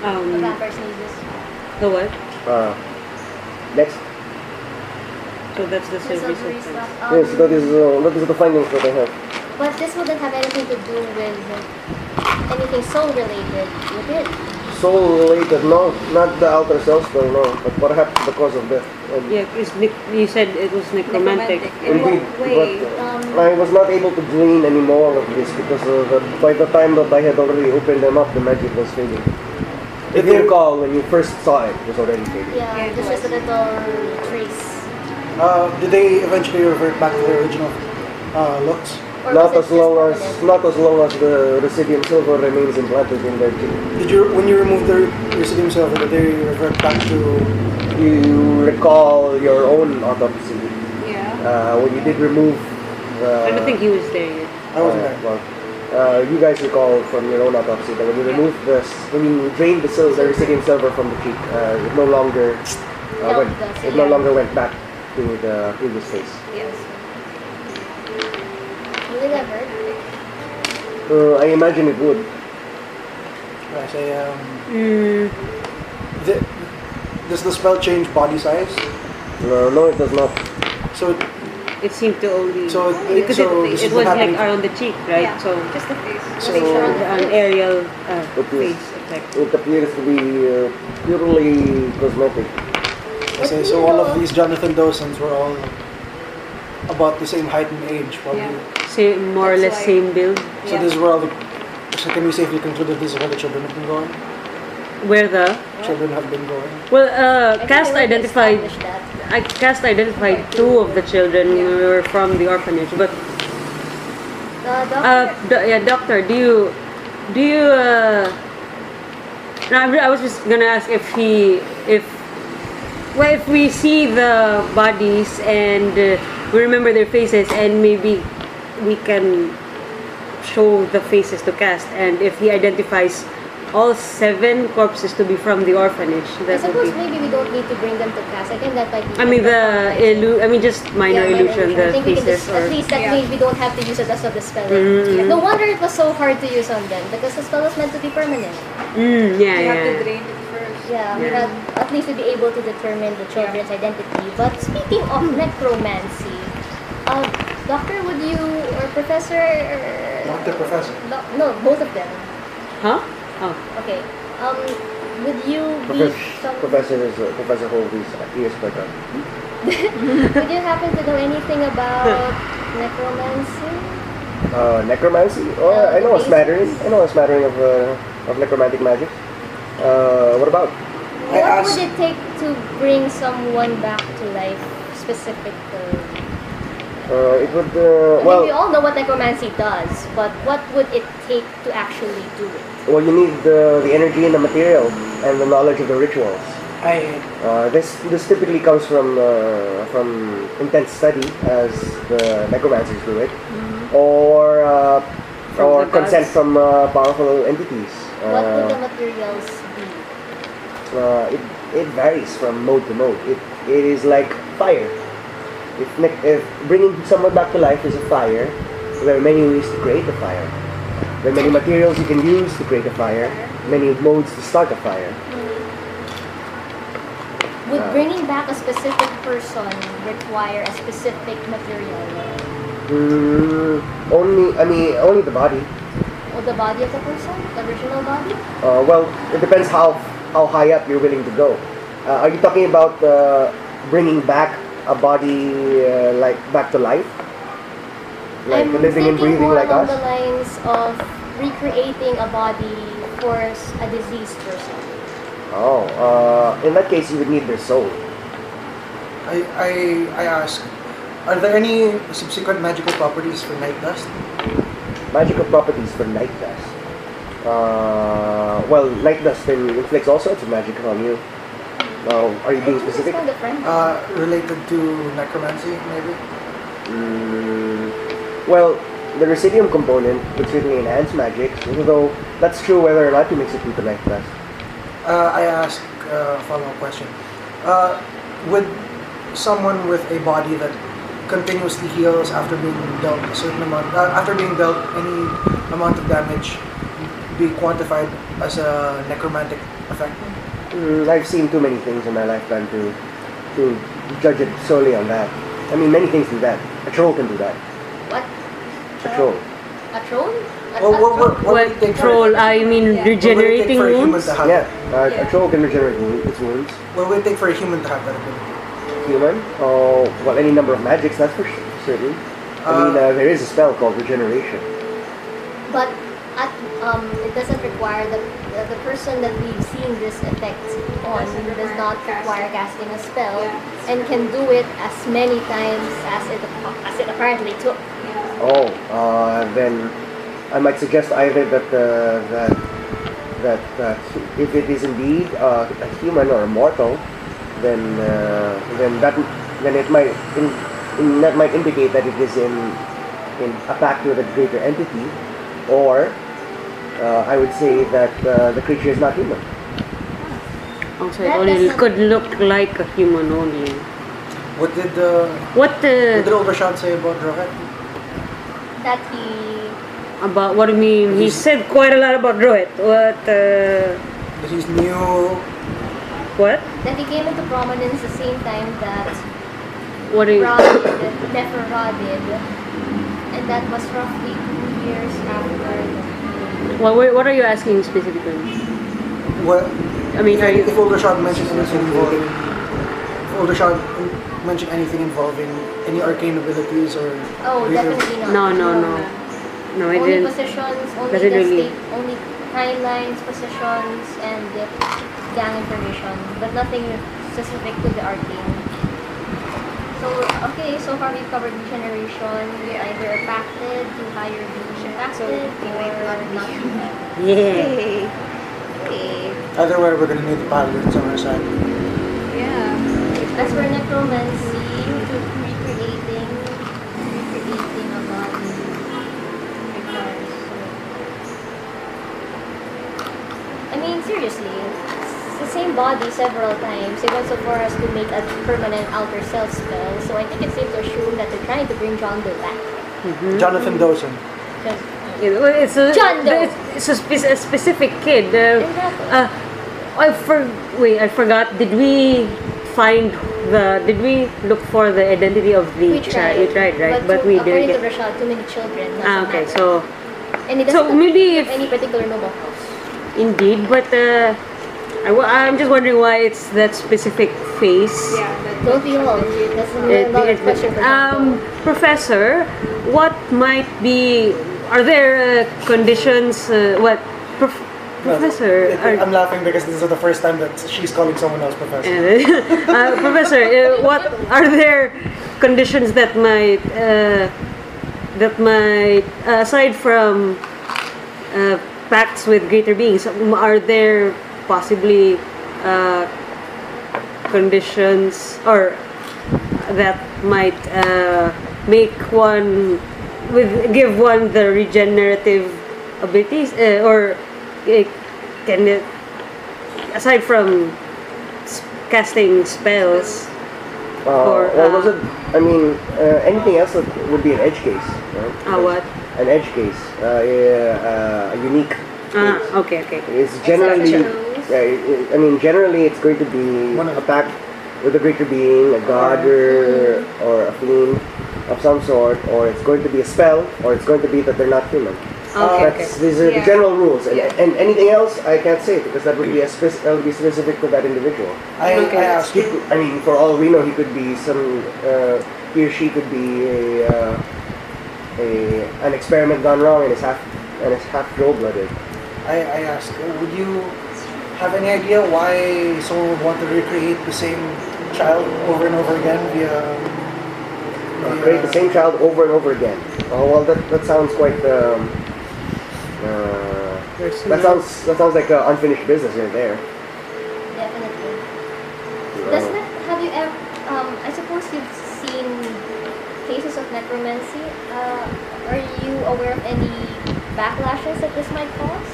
vampire sneezes. The what? Next. So that's the The silvery silvery substance. stuff. Yes, that is the findings that I have. But this wouldn't have anything to do with anything soul related with it? Soul related, no, not the outer celestial, no, but perhaps the cause of death. Yeah, you said it was necromantic. In Indeed, what way? but I was not able to glean any more of this because by the time that I had already opened them up, the magic was fading. If you recall, when you first saw it, it was already fading. Yeah, Yeah, it this is a little trace. Did they eventually revert back to their original looks? Or Not was as it long just as permanent? the residuum silver remains implanted in their cheek. Did you, when you removed the residuum silver, did they revert back to? You recall your own autopsy Yeah. when you did remove the. I don't think he was there yet. I wasn't there. Well, you guys recall from your own autopsy that when you removed when you drained the residuum silver from the cheek, it no longer went back to the previous face. Yes. Will it ever? I imagine it would. I say, Mm, does the spell change body size? No, it does not. So, it seemed to only because this it is was what like happened. around the cheek, right? Yeah. So Just the face. So- an aerial Okay. face effect. It appears to be purely cosmetic. I say, so all of these Jonathan Dawsons were all about the same height and age, probably. Yeah. Same, more or That's less why- same build. So this is where all the. So can we safely conclude that this is where the children have been going? Where the Children have been going. well, I think Cast they already identified. established that. Cast identified two of the children who were from the orphanage, but Doctor, doctor, do you no, I was just gonna ask if we see the bodies and we remember their faces and maybe we can show the faces to Cast, and if he identifies all 7 corpses to be from the orphanage, I that would suppose be. maybe we don't need to bring them to class. I think that might be. I mean just minor illusion, I the think we can faces just, or. at least that Yeah. means we don't have to use it as a dispelling. Mm. No wonder it was so hard to use on them because the spell was meant to be permanent. Yeah, You have to yeah. drain it first. Yeah, we had at least to be able to determine the children's identity. But speaking of necromancy, Doctor, would you or Professor? Not the professor. No, both of them. Huh? Oh. Okay. Would you be Professor Holby's ears perked up. Would you happen to know anything about necromancy? Necromancy? Oh, I know a smattering. I know a smattering of necromantic magic. What about? What would it take to bring someone back to life specifically? It would. I mean, Well, we all know what necromancy does, but what would it take to actually do it? well, you need the energy and the material and the knowledge of the rituals. This typically comes from intense study, as the necromancers do it, or From the consent gods. from powerful entities. What would the materials be? It varies from mode to mode. It is like fire. If bringing someone back to life is a fire, there are many ways to create a fire. There are many materials you can use to create a fire, many modes to start a fire. Would bringing back a specific person require a specific material? Only the body. Or the body of the person? The original body? Well, it depends how high up you're willing to go. Are you talking about bringing back a body like back to life? Like I'm living and thinking breathing more like along us? the lines of recreating a body for a diseased person. Oh, in that case, you would need their soul. I ask, are there any subsequent magical properties for night dust? Magical properties for night dust. Well, night dust inflicts all sorts of magic on you. Are you being specific? Kind of friendly. Related to necromancy, maybe? Well, the residuum component would certainly enhance magic, even though that's true whether or not you mix it with the night dust. I ask a follow-up question. Would someone with a body that continuously heals after being dealt a certain amount, after being dealt any amount of damage, be quantified as a necromantic effect? I've seen too many things in my lifetime to judge it solely on that. I mean, many things do that. A troll can do that. What? A troll. A throne? What do you think Troll, I mean Yeah. regenerating for a human wounds? to have? Yeah, a troll can regenerate its wounds. What would it take for a human to have that ability? Human? Oh, well, any number of magics, that's for certain. There is a spell called regeneration. But it doesn't require the person that we've seen this effect on does not require casting a spell and can do it as many times as it apparently took. Oh, then I might suggest either that if it is indeed a human or a mortal, then it might that might indicate that it is in a pact with a greater entity, or I would say that the creature is not human. Also, it only could look like a human only. What did Old Rashad say about Rocket? That he About what do you mean? He said quite a lot about Rohit. What? That he's new. What? that he came into prominence the same time that What do you? Neferra did, and that was roughly 2 years after. What are you asking specifically? What? I mean, are you? If Old Rashad mentioned anything involving, if Old Rashad mentioned anything involving any arcane abilities or? Oh, definitely No, not. no, I Only didn't. positions, only Doesn't the really- state, only timelines, positions, and gang information, but nothing specific to the arcane. So, okay, so far we've covered regeneration. We either are pacted to higher being So, pacted we or might not be. not. Yeah. Okay. Either way, we're gonna need the paladins on our side. Yeah. As for necromancy, to recreating a body requires. I mean, seriously, it's the same body several times, even so far as to make a permanent outer self spell. So I think it's safe to assume that they're trying to bring John Doe back. Jonathan Dawson. It's a John Doe. it's a specific kid. Exactly. I forgot. Did we look for the identity of the We child? We tried, right? But we according didn't to get. Rashad, too many children. doesn't Okay, matter. so And it so doesn't maybe have if any particular noble house. indeed, but I'm just wondering why it's that specific face. Yeah. Don't we all? That's another question for John Doe. Professor, what might be? Are there conditions? Professor? I'm laughing because this is the first time that she's calling someone else professor. Professor, what are there conditions that might aside from pacts with greater beings, are there possibly conditions or that might make one give one the regenerative abilities or can it, aside from casting spells or was it? I mean, anything else that would be an edge case, right? what? An edge case, a unique case. Okay. It's generally, Exceptions. I mean, generally it's going to be a pact with a greater being, a god or a fiend of some sort, or it's going to be a spell, or it's going to be that they're not human. These are the general rules, and anything else I can't say because that would be that would be specific to that individual. I asked you. I mean, for all we know, he could be he or she could be an experiment gone wrong and is half cold-blooded. I asked, would you have any idea why someone would want to recreate the same child over and over again via Create the same child over and over again. Oh well, that sounds quite. That sounds like unfinished business right there. Definitely. Doesn't it, have you ever, I suppose you've seen cases of necromancy. Are you aware of any backlashes that this might cause?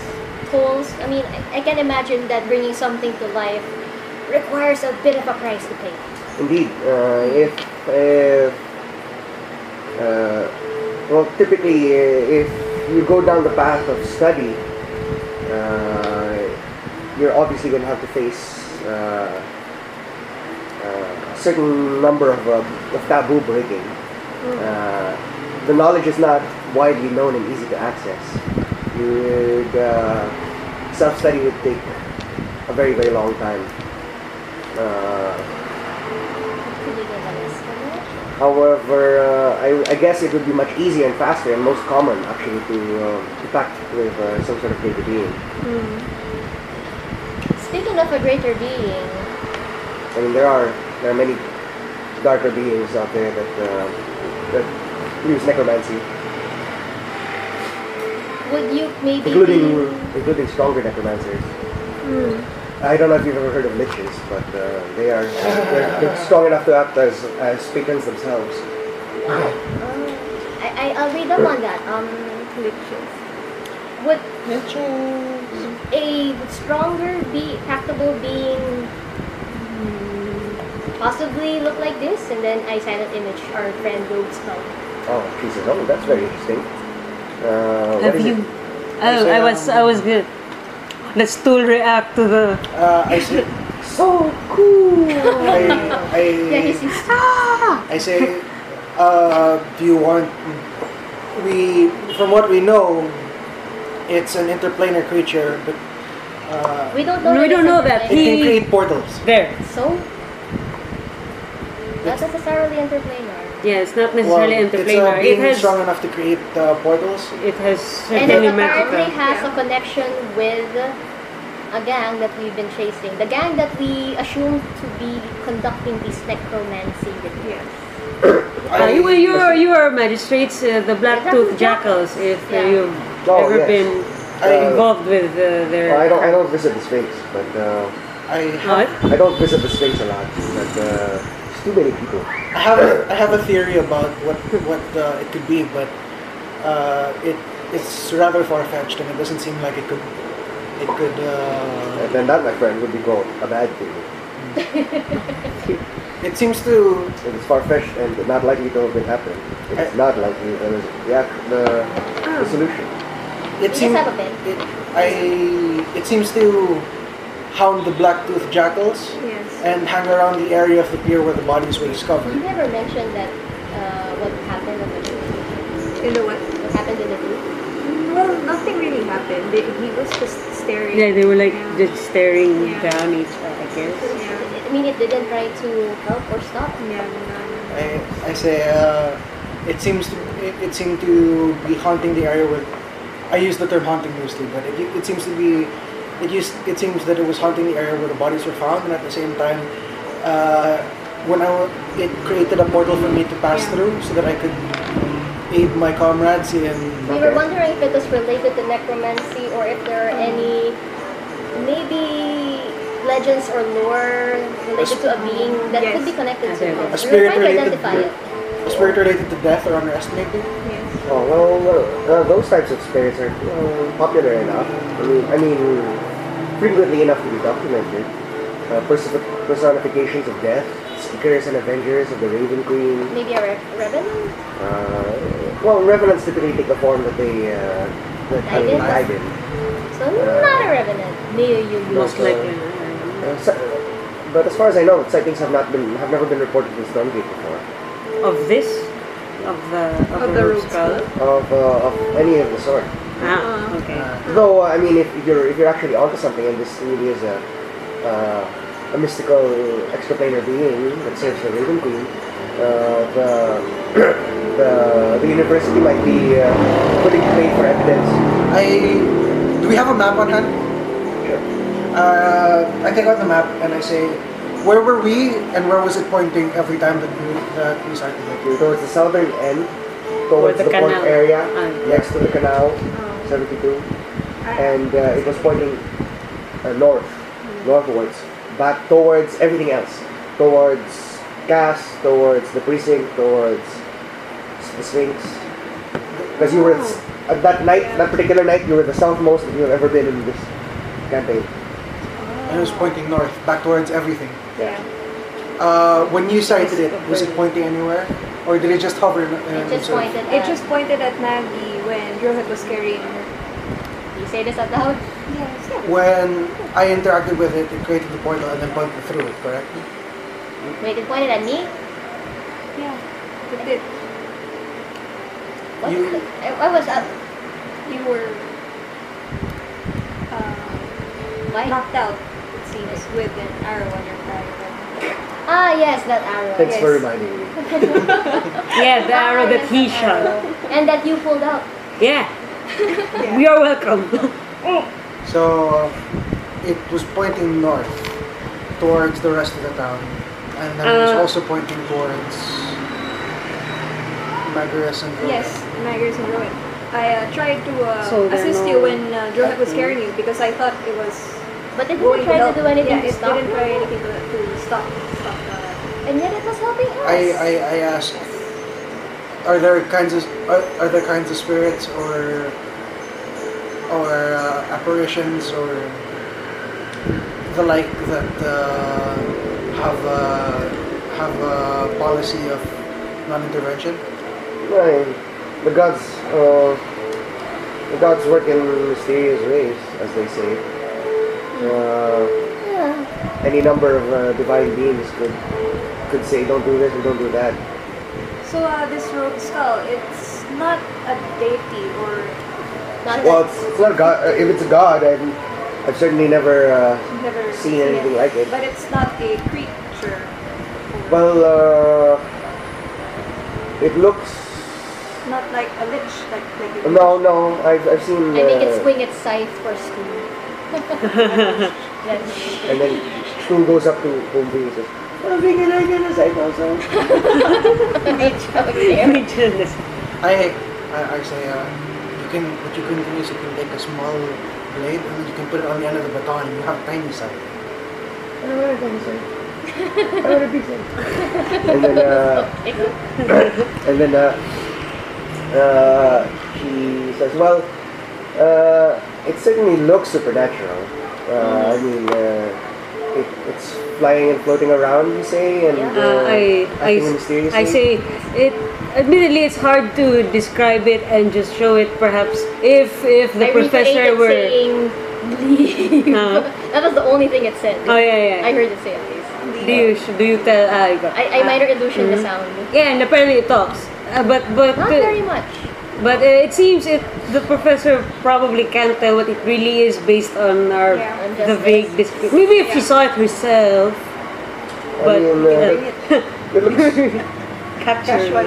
Tolls? I mean, I can imagine that bringing something to life requires a bit of a price to pay. Indeed, well, typically, if you go down the path of study, you're obviously going to have to face a certain number of taboo breaking. The knowledge is not widely known and easy to access, you'd, self-study would take a very, very long time. Could you give an estimate? However, I guess it would be much easier and faster and most common actually to pact with some sort of greater being. Speaking of a greater being, I mean, there are many darker beings out there that use necromancy, would you maybe including stronger necromancers. I don't know if you've ever heard of liches, but they're strong enough to act as patrons themselves. I'll read up on that. Would a stronger tractable being possibly look like this? And then I silent image our friend Rogue's skull. Oh, Jesus! Oh, that's very interesting. What Have is you? it? Oh, I was good. Let's still react to the. I say, So cool. Yeah, he's I say, do you want? From what we know, it's an interplanar creature, but we don't know. No, we don't know that. it can create portals. There. So not necessarily interplanar. Yeah, it's not necessarily It's interplanar. being It has. strong enough to create portals. It has And it certainly apparently magical. has a connection with a gang that we've been chasing. The gang that we assume to be conducting this necromancy with. Yes. You are magistrates, the Blacktooth Jackals. If Yeah. you've Oh, ever yes. been involved with their. I don't visit the Sphinx, but I have, What? I don't visit the Sphinx a lot. But there's too many people. I have a theory about what it could be, but it's rather far fetched, and it doesn't seem like it could. And then that, my friend, would be called a bad thing. It seems to. It is far-fetched and not likely to have been happening. It's not likely. The solution. It We seems. just have a bit. It seems to hound the Blacktooth Jackals Yes. and hang around the area of the pier where the bodies were You discovered. never mentioned that what happened on the booth. In the what? What happened in the booth? Well, nothing really happened. He was just staring. Yeah, they were like Yeah. just staring Yeah. down each other, I guess. Yeah. I mean, it didn't try to help or stop. Yeah, no. I say it seemed to be haunting the area with. I use the term haunting loosely, but it seems to be. It seems that it was haunting the area where the bodies were found, and at the same time, it created a portal for me to pass Yeah. through, so that I could aid my comrades in. We were wondering if it was related to necromancy or if there are any maybe legends or lore related to a being that Yes. could be connected to A it. We were spirit trying to related identify to- it. A spirit related to death or underestimated. Yes. Oh well, those types of spirits are popular enough. I mean, frequently enough to be documented. Personifications of death, seekers and avengers of the Raven Queen. Maybe a revenant? Well, revenants typically take the form that they hide in. So not a revenant. Maybe you Most likely. But as far as I know, sightings have never been reported in Stormgate before. Of this? Of the road skull? Of any of the sort. Ah, okay. Though I mean, if you're actually onto something, and this really is a mystical extraplanar being that serves the Raven Queen, the university might be willing to pay for evidence. Do we have a map on hand? Sure. I take out the map and I say, where were we and where was it pointing every time that we started it? You're towards the southern end, towards the the port canal. area, Ah. next to the canal, 72, and it was pointing northwards, back towards everything else, towards Cass, towards the precinct, towards the Sphinx. Because you were at that night, that particular night, you were the southmost that you have ever been in this campaign. And it was pointing north, back towards everything. Yeah. When you sighted it, was it pointing anywhere? Or did it just hover? It just pointed It at... just pointed at Maggie when Rohit was carrying her. You say this out loud? Yes. When I interacted with it, it created the portal and then pointed through it, correct? Wait, it pointed at me? Yeah. It did. What? You- I was up. You were Why? knocked out, it seems, with an arrow on your back. Ah, yes, that arrow. Thanks yes. for reminding me. Yeah, the arrow that yes, he that shot. arrow. And that you pulled out. Yeah. We are welcome. So it was pointing north towards the rest of the town, and then it was also pointing towards Magaris and Rowan. Yes, Maggers and Rowan. I tried to So there are assist no- you when Drohet was carrying you because I thought it was But it going didn't try to help. do anything Yeah, to it stop. didn't try anything to stop the And yet it was helping us. I asked, are there kinds of spirits or apparitions or the like that have a policy of non-intervention? Right. The gods work in mysterious ways, as they say. Yeah. Any number of divine beings could say, don't do this and don't do that. So this rogue skull, it's not a deity or Not Well, that- it's not a god. If it's a god, I've certainly never never seen anything like it. But it's not a creature. Well, it looks. Not like a lich, like a No, I've seen. I make it swing its scythe for school. That's And then Shun goes up to Humbi and says, "What are you gonna say, also?" Goodness. I say what you can do is you can take a small blade and you can put it on the end of the baton and you have tiny side. I don't want to say. I want to be safe. And then he says, "Well, it certainly looks supernatural. I mean, it's flying and floating around, you say, and acting mysteriously." I say it. Admittedly, it's hard to describe it and just show it. Perhaps if the I professor recreated were. saying leave. That was the only thing it said. Oh yeah. I heard it say at least. Do you tell? I minor illusion the sound. Yeah, and apparently it talks. But Not very much. But it seems the professor probably can't tell what it really is based on our Yeah. the vague description. Maybe if she saw it herself, but It looks. capture. Casual.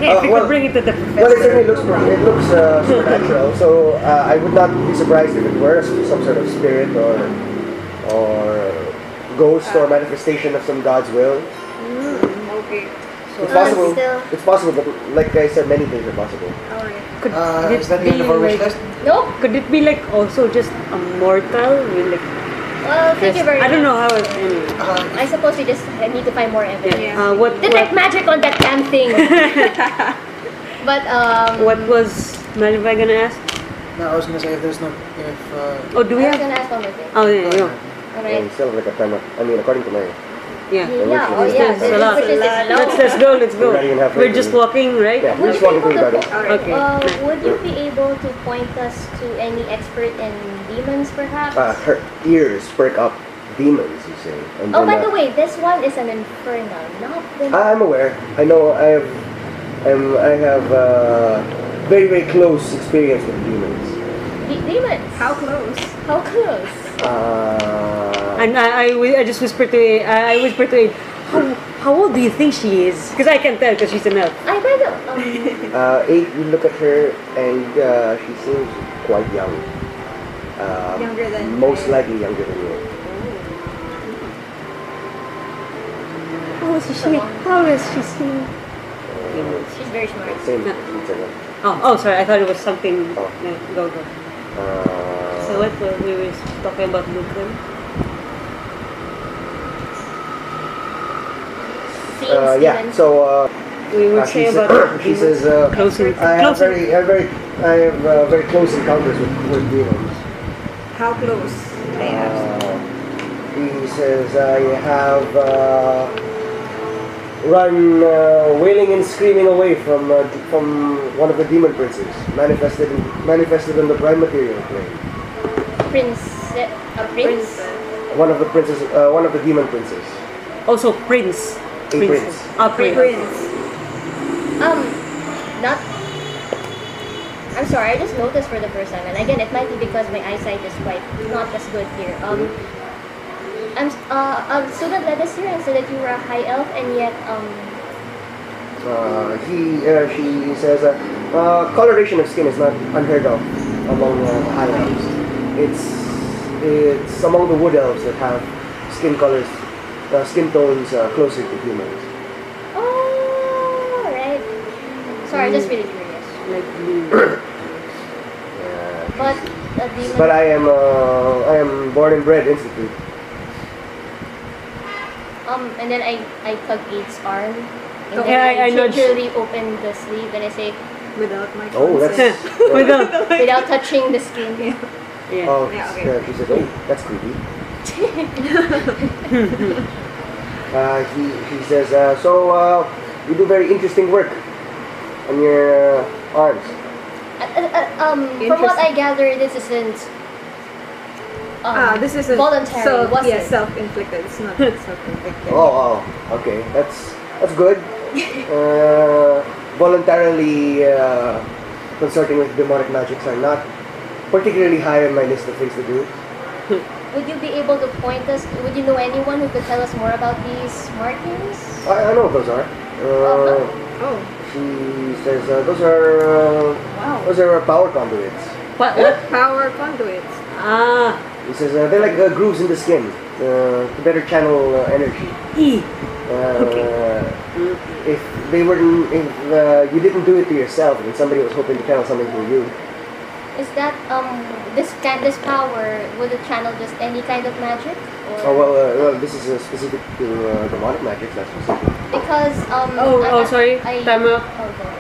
Yeah, if you well- could bring it to the Well, it certainly professor. looks supernatural. So I would not be surprised if it were some sort of spirit or ghost or manifestation of some god's will. Okay. It's possible. still- It's possible, but like I said, many things are possible. Alright. Could Is that the end of our wish list? Nope. Could it be like also just a mortal? With like, Well, thank you very much. I don't know how it. Anyway. I suppose we just need to find more evidence. Yeah. What Detect magic on that damn thing. But what was Malivai gonna ask? No, I was gonna say if Oh, do we I was have? gonna ask one more thing. Oh yeah, yeah. Alright. And still like a ton of, I mean, according to my, Yeah. Yeah. Oh There's yeah. a lot. Which is low. Let's go. Let's go. We're not even halfway We're just through. walking, right? yeah, Would we're just you walking be through the able garden. to, Okay. would you be able to point us to any expert in demons, perhaps? Her ears perk up. Demons, you say. And Oh, then, by the way, this one is an infernal, not the. I'm aware. I know. I have very very close experience with demons. Demons. How close? How close? And I just whispered to I whispered to it. How old do you think she is? Because I can tell because she's an elf. I by the. 8. You look at her, and she seems quite young. Younger than Most likely younger than you. How is she? How is she seeing? She's very smart. Same. Oh, sorry. I thought it was something. Oh. No, go. So what we were talking about Lucan? Seeing Yeah. Stevens. So We would say she about she says closing. I have Closing. very close encounters with demons. How close? I asked. He says I have run wailing and screaming away from one of the demon princes manifested in the prime material plane. Prince. A prince. One of the demon princes. Also prince. A prince. Ah, prince. Prince. Not I'm sorry, I just noticed for the first time, and again, it might be because my eyesight is quite not as good here. A student led us here and said that you were a high elf, and yet she says coloration of skin is not unheard of among high elves. It's among the wood elves that have skin colors, skin tones closer to humans. oh, right. Sorry, I'm just really curious. Like blue. But a demon. But I am born and bred institute. And then I tug Aid's arm. And Okay, then I nudge. gingerly open the sleeve and I say, Without my Oh, consent. that's Without. without touching the skin. Yeah. oh, Yeah, okay. she said, oh, that's creepy. He says, so you do very interesting work on your arms. From what I gather, this isn't This is a voluntary, was it? self-inflicted. It's not self-inflicted. Oh, okay, that's good. Voluntarily consorting with demonic magics are not particularly high on my list of things to do. Would you be able to point us, would you know anyone who could tell us more about these markings? I know what those are. Oh. She says those are power conduits. What? Power conduits. Ah. He says they're like grooves in the skin to better channel energy. If you didn't do it to yourself and somebody was hoping to channel something through you, Is that this power, would it channel just any kind of magic? Or? oh well, this is specific to demonic magic. That's specific. Because Sorry. Time out. Oh, sorry.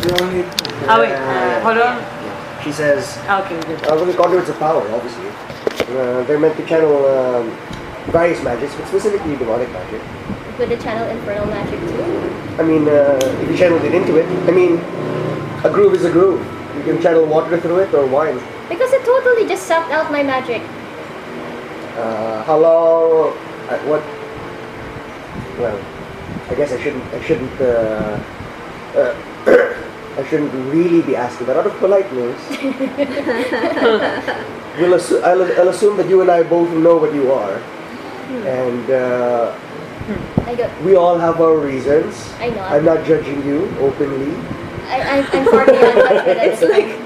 You only Wait. Hold on. She says, Okay, good. well, the conduits of power, obviously. They're meant to channel various magics, but specifically demonic magic. Would it channel infernal magic too? I mean, if you channeled it into it, I mean, a groove is a groove. You can channel water through it or wine. Because it totally just sucked out my magic. How long? What? Well, I guess I shouldn't. I shouldn't really be asking, but out of politeness, I'll assume that you and I both know what you are, and we all have our reasons. I know. I'm not judging you openly. I'm far beyond that. It's like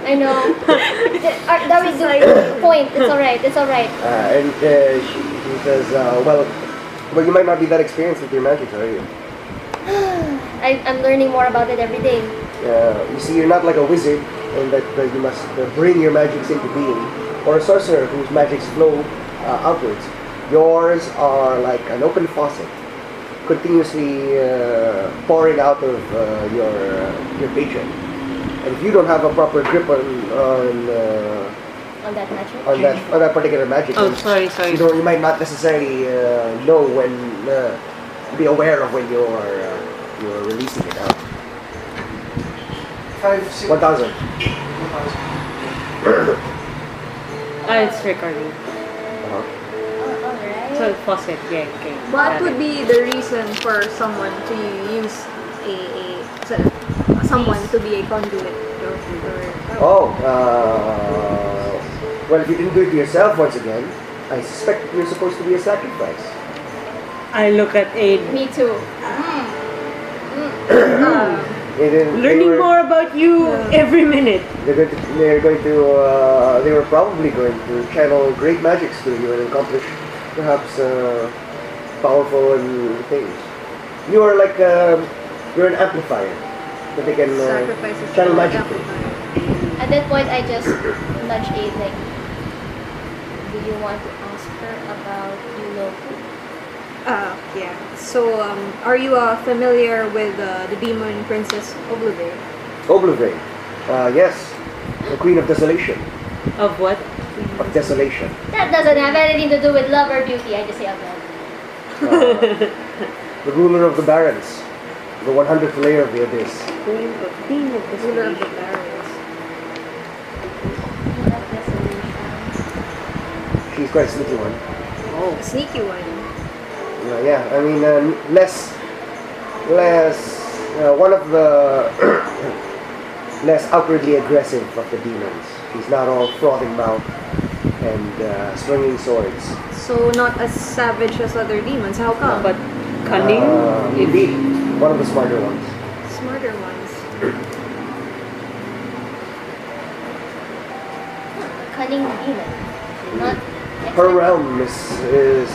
I know. That is the point. It's alright. It's alright. And she says, well, you might not be that experienced with your magic, are you? I'm learning more about it every day. You see, you're not like a wizard, and that you must bring your magics into being, or a sorcerer whose magics flow outwards. Yours are like an open faucet, continuously pouring out of your patron. And if you don't have a proper grip on that magic, on that particular magic, Oh, then sorry. you might not necessarily know when be aware of when you're releasing it out. 1,000. It's recording. alright. So faucet, yeah, okay. What would be the reason for someone to use someone to be a conduit? Well, if you didn't do it to yourself once again, I suspect you're supposed to be a sacrifice. I look at Aid. Me too. Learning more about you every minute. They were probably going to channel great magics through you and accomplish perhaps powerful things. You are like you're an amplifier that they can channel magic through. At that point, I just nudge Aid like, do you want to ask her about Yuloku? Yeah. So, are you familiar with the demon princess Oblivion? Oblivion. Yes. The Queen of Desolation. Of what? Of Desolation. That doesn't have anything to do with love or beauty. I just say out loud. The ruler of the Barrens. The 100th layer of the Abyss. Queen of the Ruler of the Barrens. She's quite a sneaky one. A sneaky one. Yeah, I mean, one of the less outwardly aggressive of the demons. He's not all frothing mouth and swinging swords. So not as savage as other demons. How come? But cunning. Indeed, one of the smarter ones. Smarter ones. Cunning demon. Not Her realm is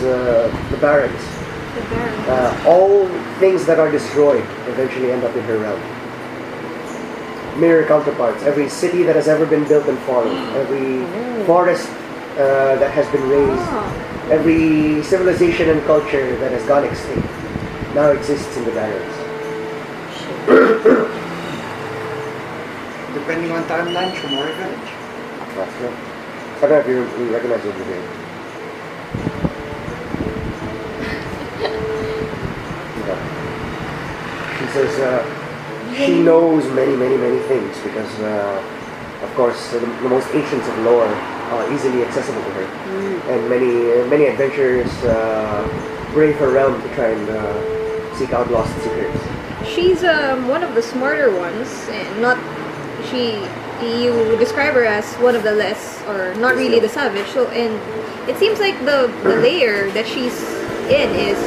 the barrens. The Baron. All things that are destroyed eventually end up in her realm. Mirror counterparts. Every city that has ever been built and fallen. Every forest that has been raised. Every civilization and culture that has gone extinct now exists in the barrens. Depending on timeline, Chamori Village. That's right. I don't know if you recognize what you're doing. She says she knows many things because, of course, the most ancients of lore are easily accessible to her, and many adventurers brave her realm to try and seek out lost secrets. She's one of the smarter ones, and not she. You describe her as one of the less, or not really the savage. So, and it seems like the layer that she's in is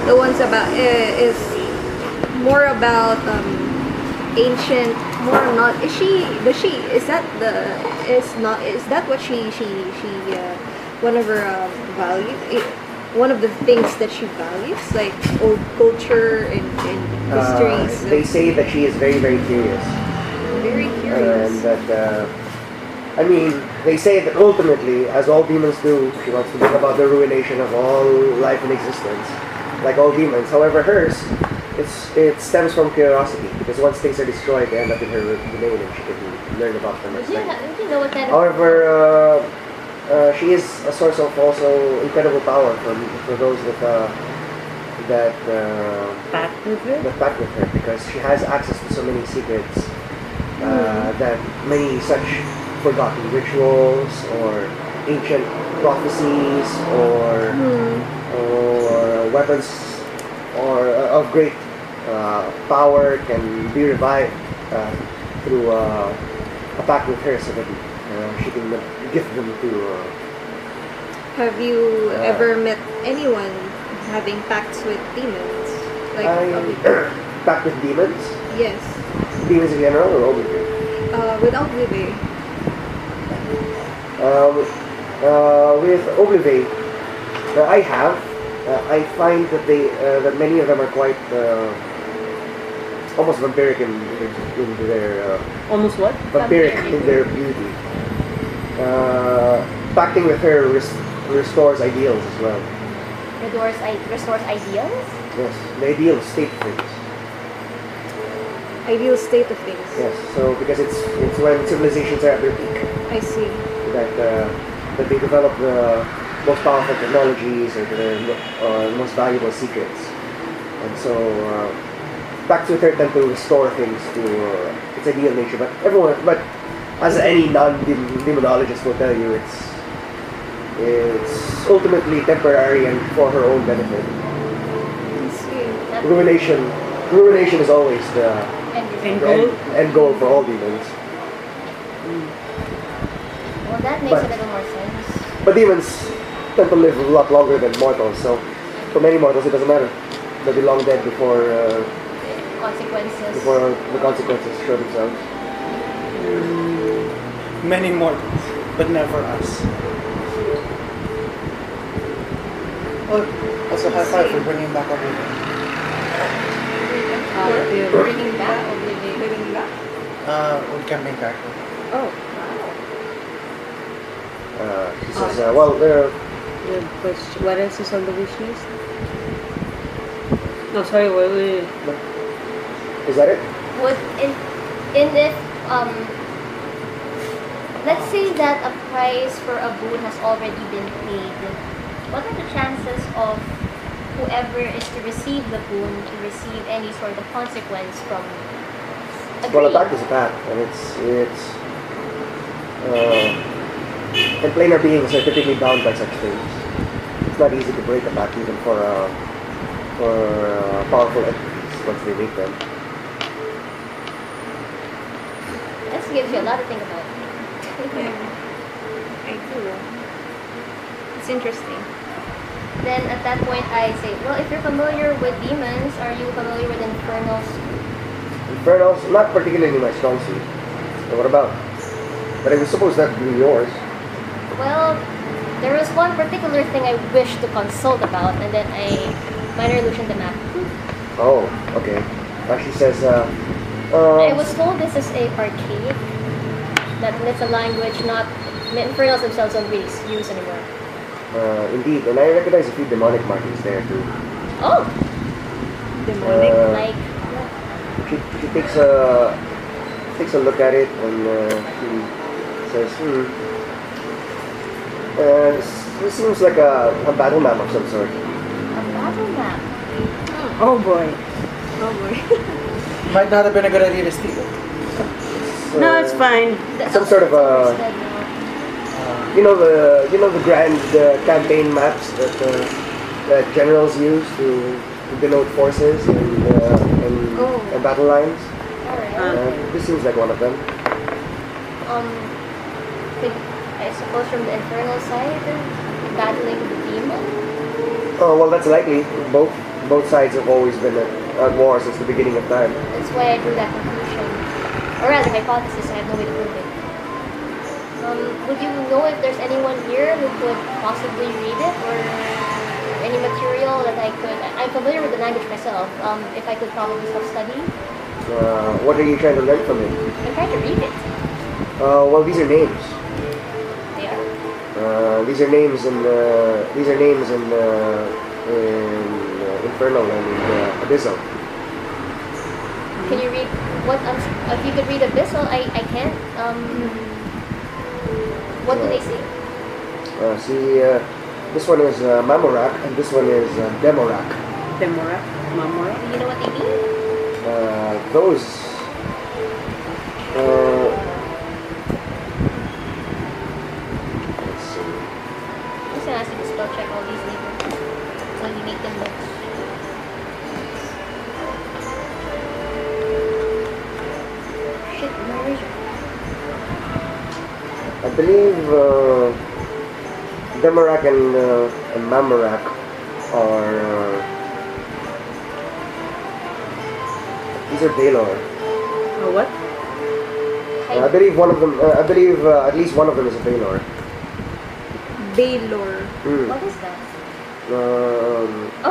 the ones about is more about ancient, more not. Is she? Does she? Is that the? Is not? Is that what she? One of her values. One of the things that she values, like old culture and histories. They say that she is very curious. Very curious. And that, I mean, they say that ultimately, as all demons do, she wants to bring about the ruination of all life and existence, like all demons. However, hers, it stems from curiosity, because once things are destroyed, they end up in her domain and she can learn about them. Would you know what kind of... However, she is a source of also incredible power for those that Pact with her? that pact with her, because she has access to so many secrets. That many such forgotten rituals or ancient prophecies or weapons or of great power can be revived through a pact with her, so that she can gift them to. Have you ever met anyone having pacts with demons? Like Pact with demons? yes, Demons in general or Oblivion? with Oblivion. With Oblivion, I have. I find that that many of them are quite almost vampiric in their Almost what? vampiric in their beauty. Pacting with her restores ideals as well. Restores ideals? Yes, the ideal state of things. Ideal state of things. Yes, so because it's when civilizations are at their peak I see. that they develop the most powerful technologies or the most valuable secrets, and so pacts with her tend to restore things to its ideal nature. But as any non-demonologist will tell you, it's ultimately temporary and for her own benefit. I see. Ruination is always the End goal? end goal for all demons. Well, that makes a little more sense. But demons tend to live a lot longer than mortals, so for many mortals it doesn't matter. They'll be long dead before the consequences show themselves. Many mortals, but never us. Oh, also high five for bringing back Oblivion. Bringing back Oblivion. With camping character. Oh. She says, well, The question, what else is on the wish list? No, sorry, wait. is that it? Would in if let's say that a price for a boon has already been paid, what are the chances of whoever is to receive the boon to receive any sort of consequence from Well, a agreeing? pact is a pact, and and planar beings are typically bound by such things. It's not easy to break a pact even for powerful entities once they make them. gives you a lot to think about. Yeah. I do. It's interesting. Then at that point, I say, well, if you're familiar with demons, are you familiar with infernals? Infernals, not particularly my strong suit. So what about? But I suppose that would be yours. Well, there was one particular thing I wish to consult about, and then I minor illusion the map. Oh, okay. She says, I was told this is a archaic, that it's a language not infernals themselves don't really use anymore. Indeed, and I recognize a few demonic markings there too. Oh, Demonic. like She takes a look at it and she says, this seems like a battle map of some sort. a battle map. Oh boy. Oh boy. Might not have been a good idea to steal it. No, it's fine. Some sort of a, Instead, no. you know the grand campaign maps that generals use to denote forces and battle lines. Alright. This seems like one of them. Could, I suppose from the infernal side, battling the demon? Oh well, that's likely. Both sides have always been at war since the beginning of time. That's why I drew that conclusion. Or rather, hypothesis, I have no way to prove it. Would you know if there's anyone here who could possibly read it, or any material that I could... I'm familiar with the language myself, if I could probably self-study. What are you trying to learn from it? I'm trying to read it. Well, these are names. They are. These are names in Infernal and Abyssal. Can you read what? If you could read Abyssal, I can't. What do they say? This one is Mamorak and this one is Demorak. Demora. Mamora. Do you know what they mean? Those. Let's see. I'm just gonna ask you to spell check all these labels when you make them notes. Shit, where is it? I believe Demorak and Mamorak are. These are Baylor. Oh, what? I believe one of them. I believe at least one of them is a Baylor. Baylor. What is that?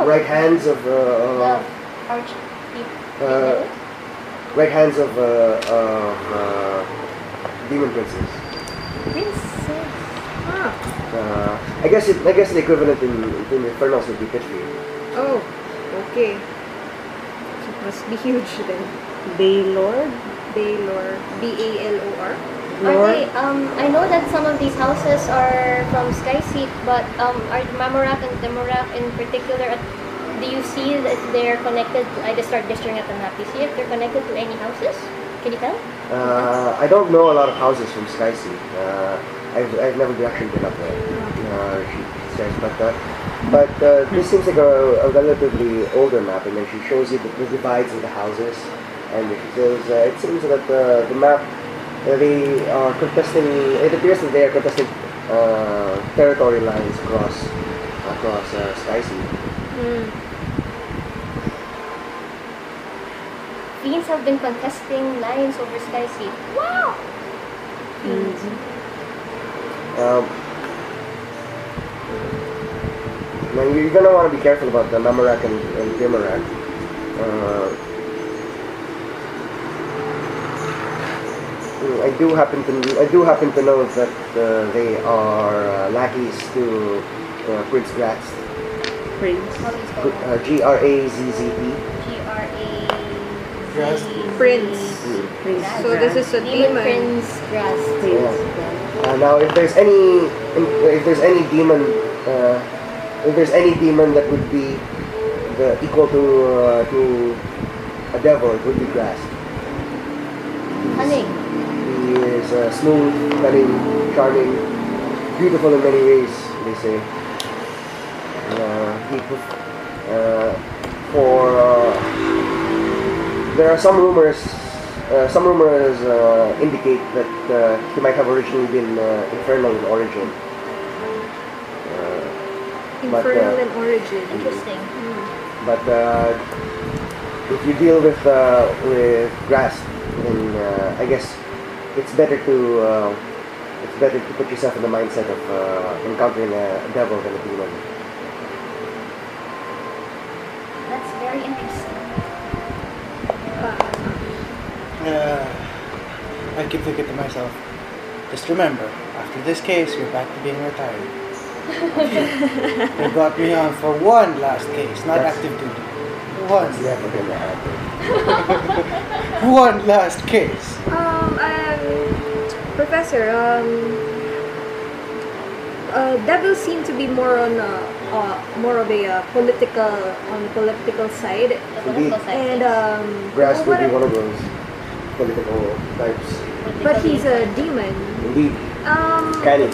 Right hands of The right hands of demon princes. Princess. Ah. I guess the equivalent in Infernals would be Pitchfield. Oh. Okay. It must be huge then. Baylord? Baylor. B-A-L-O-R. Are they, I know that some of these houses are from Skyseat, but are Mamorak and Demorak in particular, do you see that they're connected to, I just start gesturing at the map, do you see if they're connected to any houses? Can you tell? I don't know a lot of houses from Skysea. I've never actually been up there. She says, but this seems like a relatively older map, and then she shows you the divides in the houses, and she says it seems that the map they are contesting. It appears that they are contesting territory lines across Skysea. Fiends have been contesting lines over Skyseat. Wow! Fiends. Now you're gonna want to be careful about the Mamorak and Demorak. I do happen to know that they are lackeys to Prince Gratz. Prince. How do you spell that? Grazzp. G-R-A... Prince. Prince. So this is a demon. Prince Grass. Yeah. Now, if there's any demon that would be equal to a devil, it would be Grass. Cunning. He is smooth, cunning, charming, beautiful in many ways, they say. There are some rumors some rumors indicate that he might have originally been infernal in origin. Infernal in origin. Interesting. But if you deal with grass, then I guess it's better to put yourself in the mindset of encountering a devil than a demon. That's very interesting. I keep thinking to myself, just remember, after this case, you're back to being retired. They got me on for one last case, not active duty. One. Never gonna happen. One last case. Professor, devils seem to be more of a political side, The political side. and Grass would be what- one of those political types. but he's a demon. Indeed, canny,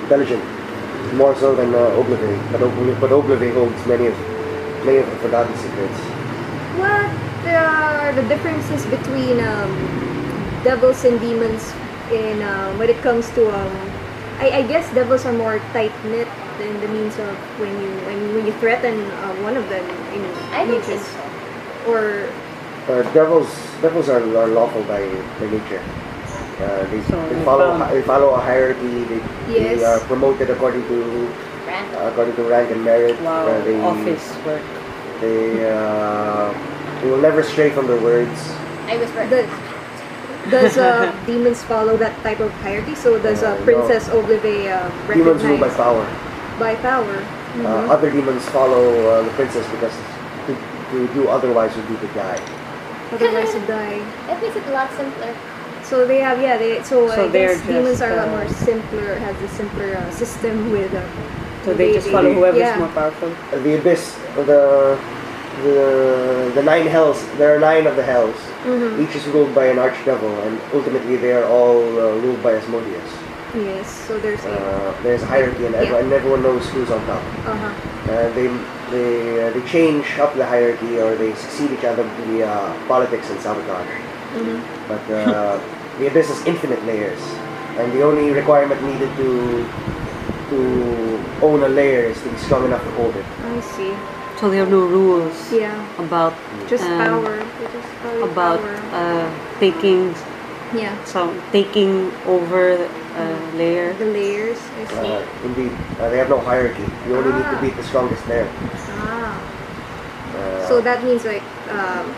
intelligent, more so than Oblivion. But Oblivion holds many of the forgotten secrets. What are the differences between devils and demons in when it comes to I guess devils are more tight knit in the means of when you threaten one of them in I don't think just so. or Devils are lawful by nature. They follow a hierarchy. They are promoted according to rank and merit. Wow, They office work. they will never stray from their words. I whisper. does demons follow that type of hierarchy? So does Princess Oblivion Demons rule by recognize power. by power? Other demons follow the princess because to do otherwise would be to die. Otherwise to die. That makes it a lot simpler. So they have So I they're guess demons just, are a lot more simpler, has a simpler system with So they just follow whoever's more powerful. The abyss, the 9 hells. There are 9 of the hells. Each is ruled by an archdevil, and ultimately they are all ruled by Asmodeus. Yes, so there's There's a hierarchy, and everyone knows who's on top. They change up the hierarchy, or they succeed each other via politics and sabotage. But the abyss has infinite layers, and the only requirement needed to own a layer is to be strong enough to hold it. I see. So there are no rules Yeah, about just power. They just follow about power. taking over layer. The layers. I see. Indeed, they have no hierarchy. You only need to beat the strongest there. So that means like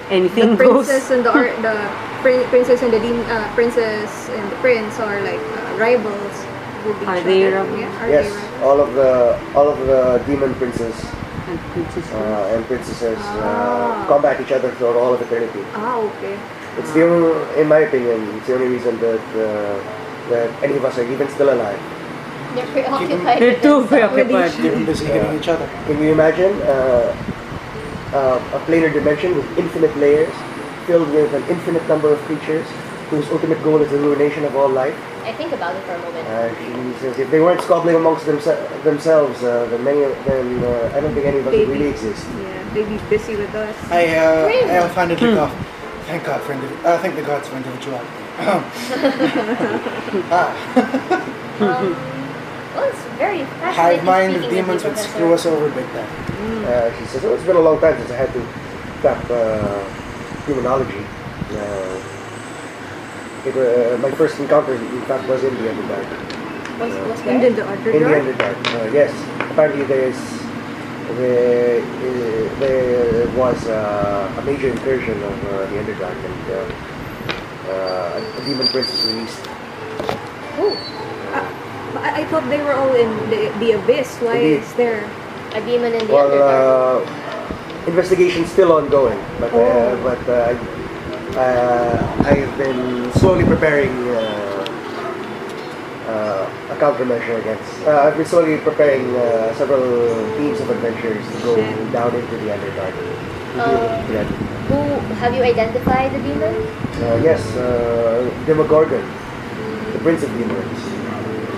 Anything the goes. princess and princess and the princess and the prince are like rivals. Will be Are each they other. rivals? Yeah, are Yes, they rivals? all of the demon princes And princesses. and princesses combat each other throughout all of eternity. Okay. It's the only, in my opinion, it's the only reason that any of us are even still alive. They're preoccupied. They're with too themselves. preoccupied. They've been busy hitting each other. Can you imagine a planar dimension with infinite layers, filled with an infinite number of creatures, whose ultimate goal is the ruination of all life? I think about it for a moment. She says if they weren't squabbling amongst themselves, then I don't think any of us would really exist. Yeah, they'd be busy with us. I offhandedly cough. Thank God for thank the gods for individuality. Well, it's very fascinating. Hive mind of speaking demons with you, would Professor. screw us over big time. She says, it's been a long time since I had to tap demonology. My first encounter, in fact, was in the Underdark. Was And where? then the other In the door. Underdark, yes. Apparently there was a major incursion of the Underdark, and a demon prince was released. Oh, I thought they were all in the abyss. Why Indeed. is there? A demon in the Underdark. Investigation's still ongoing, but I've been slowly preparing a countermeasure against. I've been slowly preparing several teams of adventurers to go down into the Underdark. Who have you identified the demon? Yes, Demogorgon, the Prince of Demons.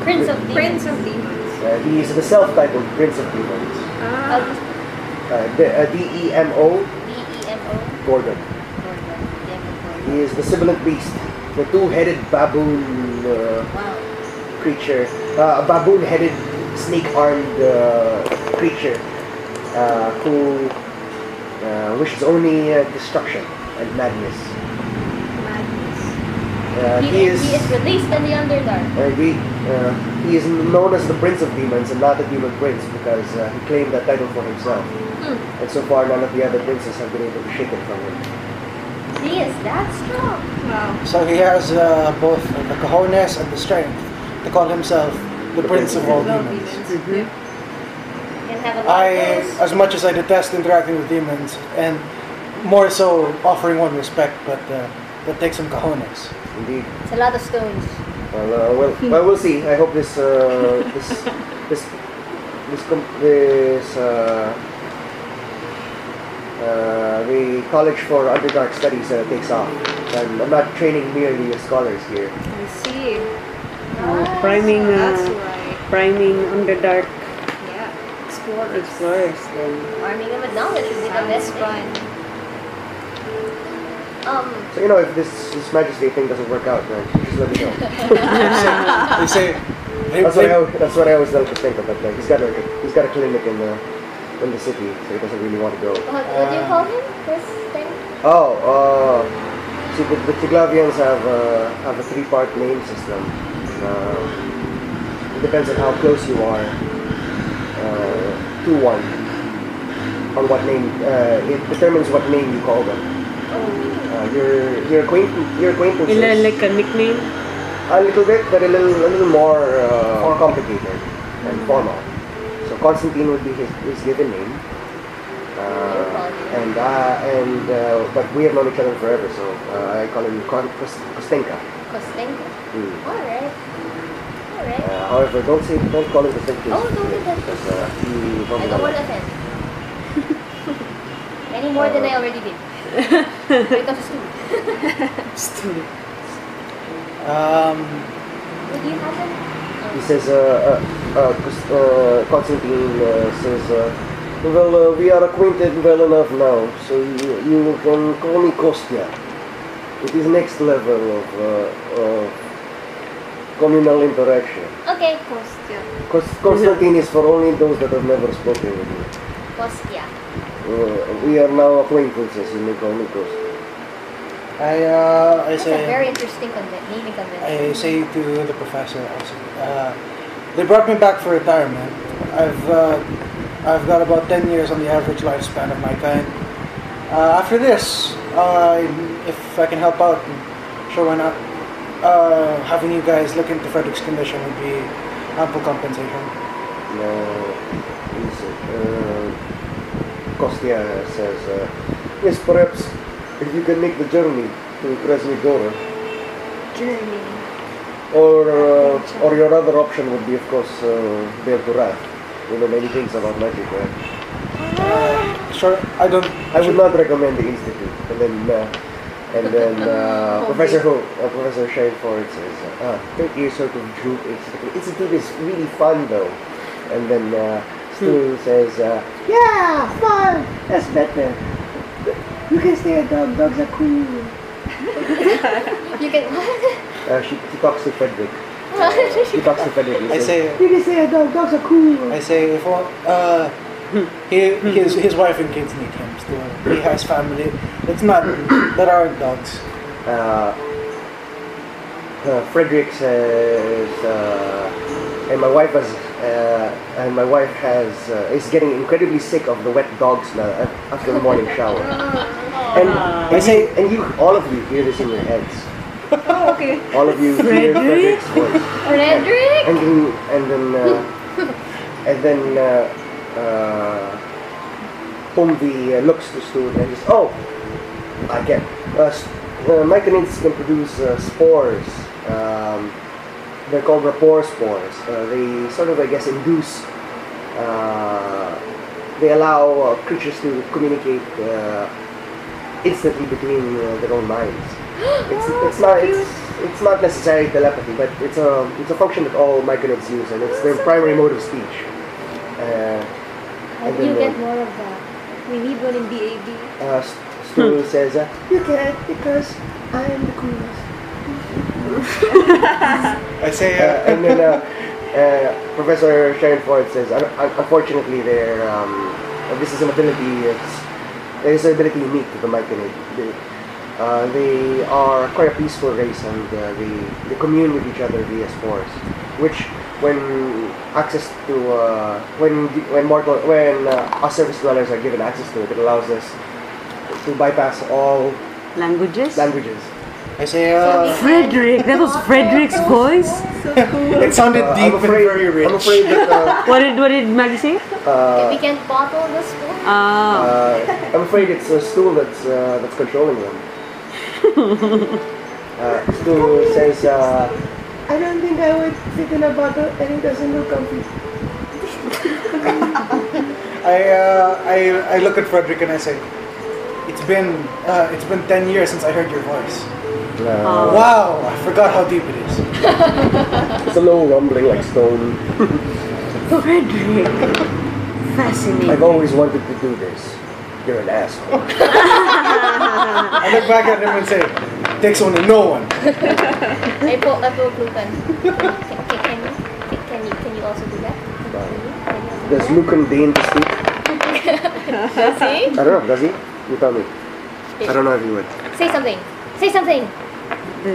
Prince of Demons. Prince of Demons. He is the self-titled Prince of Demons. I'll just D-E-M-O, D-E-M-O. Gordon. He is the sibilant beast, the two-headed baboon Wow. creature, a baboon-headed, snake-armed creature who wishes only destruction and madness. He is released in the Underdark. He is known as the Prince of Demons and not the Demon Prince because he claimed that title for himself. And so far, none of the other princes have been able to shake it from him. He is that strong. Wow. So he has both the cojones and the strength to call himself the Prince of all Well, demons. demons. Can have a lot of those. As much as I detest interacting with demons, and more so offering one respect, but that takes some cojones. Indeed. It's a lot of stones. Well, we'll see. I hope this the College for Underdark Studies takes off. I'm not training merely scholars here. I see. Priming, That's right. priming Underdark Yeah. Explorers. explorers. Then Arming them with knowledge would be the Sounds best fun. thing. So if this magistrate thing doesn't work out, man, just let me know. They say That's what I always tell Kostenka, but he's got a clinic in the city, so he doesn't really want to go. What do you call him? This thing? See, the Tiglavians have a three-part name system. It depends on how close you are to one. On what name, it determines what name you call them. Your acquaintances. like a nickname. A little bit, but a little more complicated and formal. So Constantine would be his given name. But we have known each other forever, so I call him Kostenka. Kostenka. Mm. Alright. However, don't call him Kostenka. Oh, don't do that. Because he I probably don't want to offend. Any more than I already did. When it comes to stupid. Would you have him? He says, Constantine says, well, we are acquainted well enough now, so you can call me Kostya. It is next level of communal interaction. Okay. Kostya. Constantine is for only those that have never spoken with me. Kostya. We are now acquaintances, you may call me Kostya. I That's say a very interesting naming convention. I say to the professor also, they brought me back for retirement. I've got about 10 years on the average lifespan of my kind. After this, if I can help out, sure, why not? Having you guys look into Frederick's condition would be ample compensation. Kostya says, yes, perhaps if you can make the journey to Krasnigora. Journey. Or your other option would be, of course, Belgorod. You know many things about magic, right? Sure, I would not recommend the institute. And then Professor Shineford says, think you sort of droop institute. Institute is really fun though. And then Stu says, yeah, fun. That's better. You can stay at dog. Dogs are cool. You can. She talks to Frederick. She talks to Frederick. I say, you can stay at dog. Dogs are cool. I say, if his wife and kids need him still. He has family. It's not that aren't dogs. Frederick says, and my wife is getting incredibly sick of the wet dogs now after the morning shower. And you, all of you, hear this in your heads. Oh, okay. All of you hear Frederick's voice. Frederick? And then Humvee looks to Stu and says, "Oh, I get. Myconids can produce spores. They're called rapport spores. They sort of, I guess, induce. They allow creatures to communicate instantly between their own minds. It's not necessarily telepathy, but it's a function that all myconids use, and it's their primary mode of speech. How do you get more of that? We need one in DAD. Stu says, you can't because I'm the coolest. I say, And then Professor Sharon Ford says, unfortunately, this is an ability. It's an ability unique to the Myconid. They are quite a peaceful race, and they commune with each other via spores, which, when access to when us surface dwellers are given access to it, it allows us to bypass all Languages? I say, Frederick! That was Frederick's voice? it sounded deep and very rich. I'm afraid that What did Maggie say? We can bottle the spoon. I'm afraid it's a stool that's controlling them. Stool says, I don't think I would fit in a bottle, and it doesn't look comfy. I look at Frederick and I say, it's been 10 years since I heard your voice. Wow, I forgot how deep it is. It's a low rumbling like stone. Frederick! Fascinating. I've always wanted to do this. You're an asshole. I look back at him and say, takes one to know one. I pull Lucan. Can you also do that? Does Lucan deign to speak? Does he? I don't know, does he? You tell me. I don't know if he would. Say something. Say something.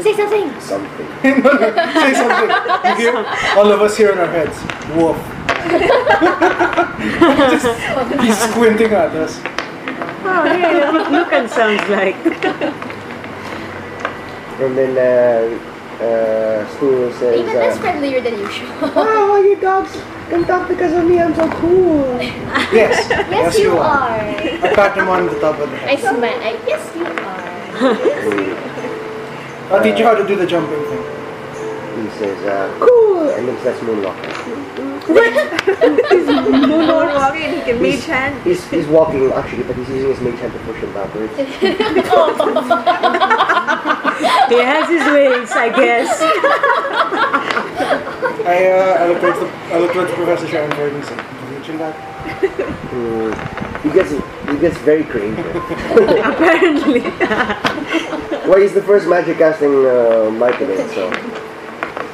Say something. Something. Say something. You hear? All of us here in our heads. Woof. He's squinting at us. Oh, yeah, that's what Lucan sounds like. And then Stu says, Even less friendlier than usual. wow, you dogs can talk because of me, I'm so cool. Yes. Yes, you are. I pat him on the top of the head. I smile. Yes, you are. I'll teach you how to do the jumping thing. He says, cool, and then starts moonwalking. Moonwalking and he can mage hand. He's walking actually, but he's using his mage hand to push him backwards. He has his ways, I guess. I look towards Professor Sharon Ford and say, "Did you mention that?" He gets very creative. Apparently. Well, he's the first magic casting Myconid, so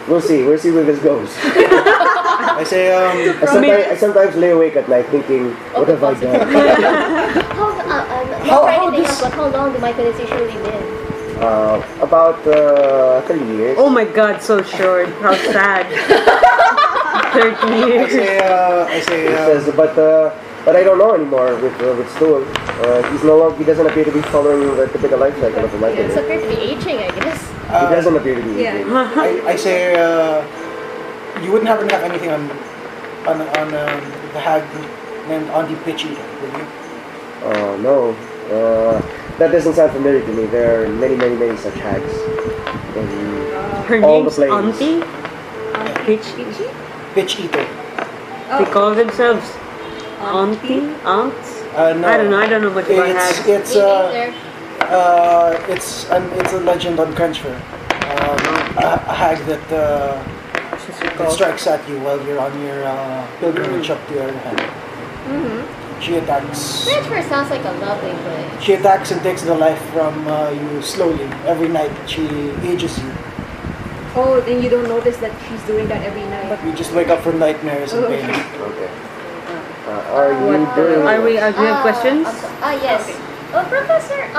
we'll see where this goes. I say, I sometimes lay awake at night thinking, what have I done? How long do Myconid usually live? About 3 years. Oh my god, so short. How sad. 30 years. I say, He says, but I don't know anymore with Stool. He doesn't appear to be following the typical life cycle of a It's Myconid. appears to be aging, I guess. He doesn't appear to be aging. I say, you wouldn't happen to have anything on the hag named Auntie Pitchy, would you? Oh no, that doesn't sound familiar to me. There are many such hags in Her all name's the planes. Auntie? Pitch. Pitch Eater. They call themselves Auntie? Aunts? No. I don't know much about hags. It's a legend on Crunchfire. A hag that strikes at you while you're on your pilgrimage up to your head. She attacks. Transfer sounds like a lovely place. She attacks and takes the life from you slowly. Every night she ages you. Oh, then you don't notice that she's doing that every night. You just wake up from nightmares and pain. Okay. Are you doing? Do you have questions? Yes. Well, Professor,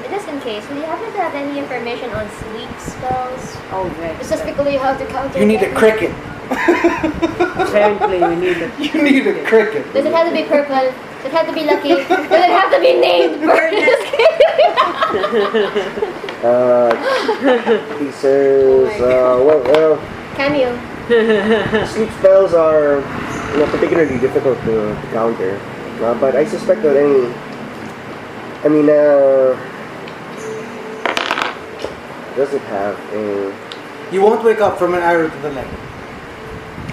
just in case, do you happen to have any information on sleep spells? Oh, right. Specifically how to counter You need a them? cricket. Apparently, we need it. You need a cricket. Does it have to be purple? Does it have to be lucky? Does it have to be named? He says, well, Cameo. sleep spells are particularly difficult to counter, but I suspect that does it have a... You won't wake up from an arrow to the leg.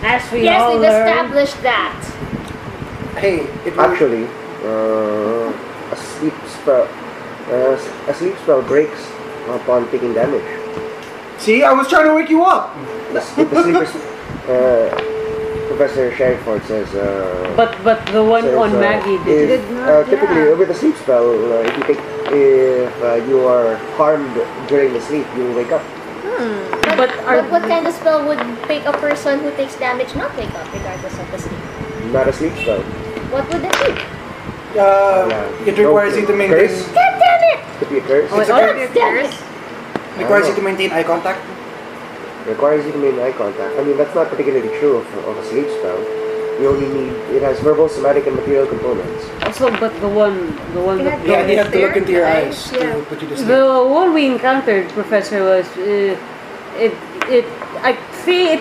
As we Yes, all we've learn. established that. Hey, it will... Actually, a sleep spell breaks upon taking damage. See, I was trying to wake you up. The sleepers, Professor Sheriford says. But the one says, on Maggie if, did not. typically, with a sleep spell, if you take if you are harmed during the sleep, you will wake up. But what kind of spell would make a person who takes damage not wake up regardless of the sleep? Not a sleep spell. What would it be? It requires you to maintain. Curse? God damn it! Could be a curse. It's a God curse. damn it! Requires you to maintain eye contact. Requires you to maintain eye contact. I mean, that's not particularly true of a sleep spell. You only need, it has verbal, somatic, and material components. Also, but the one that Yeah, you have to look into your eyes Yeah. to put you to sleep. the one we encountered, Professor, was it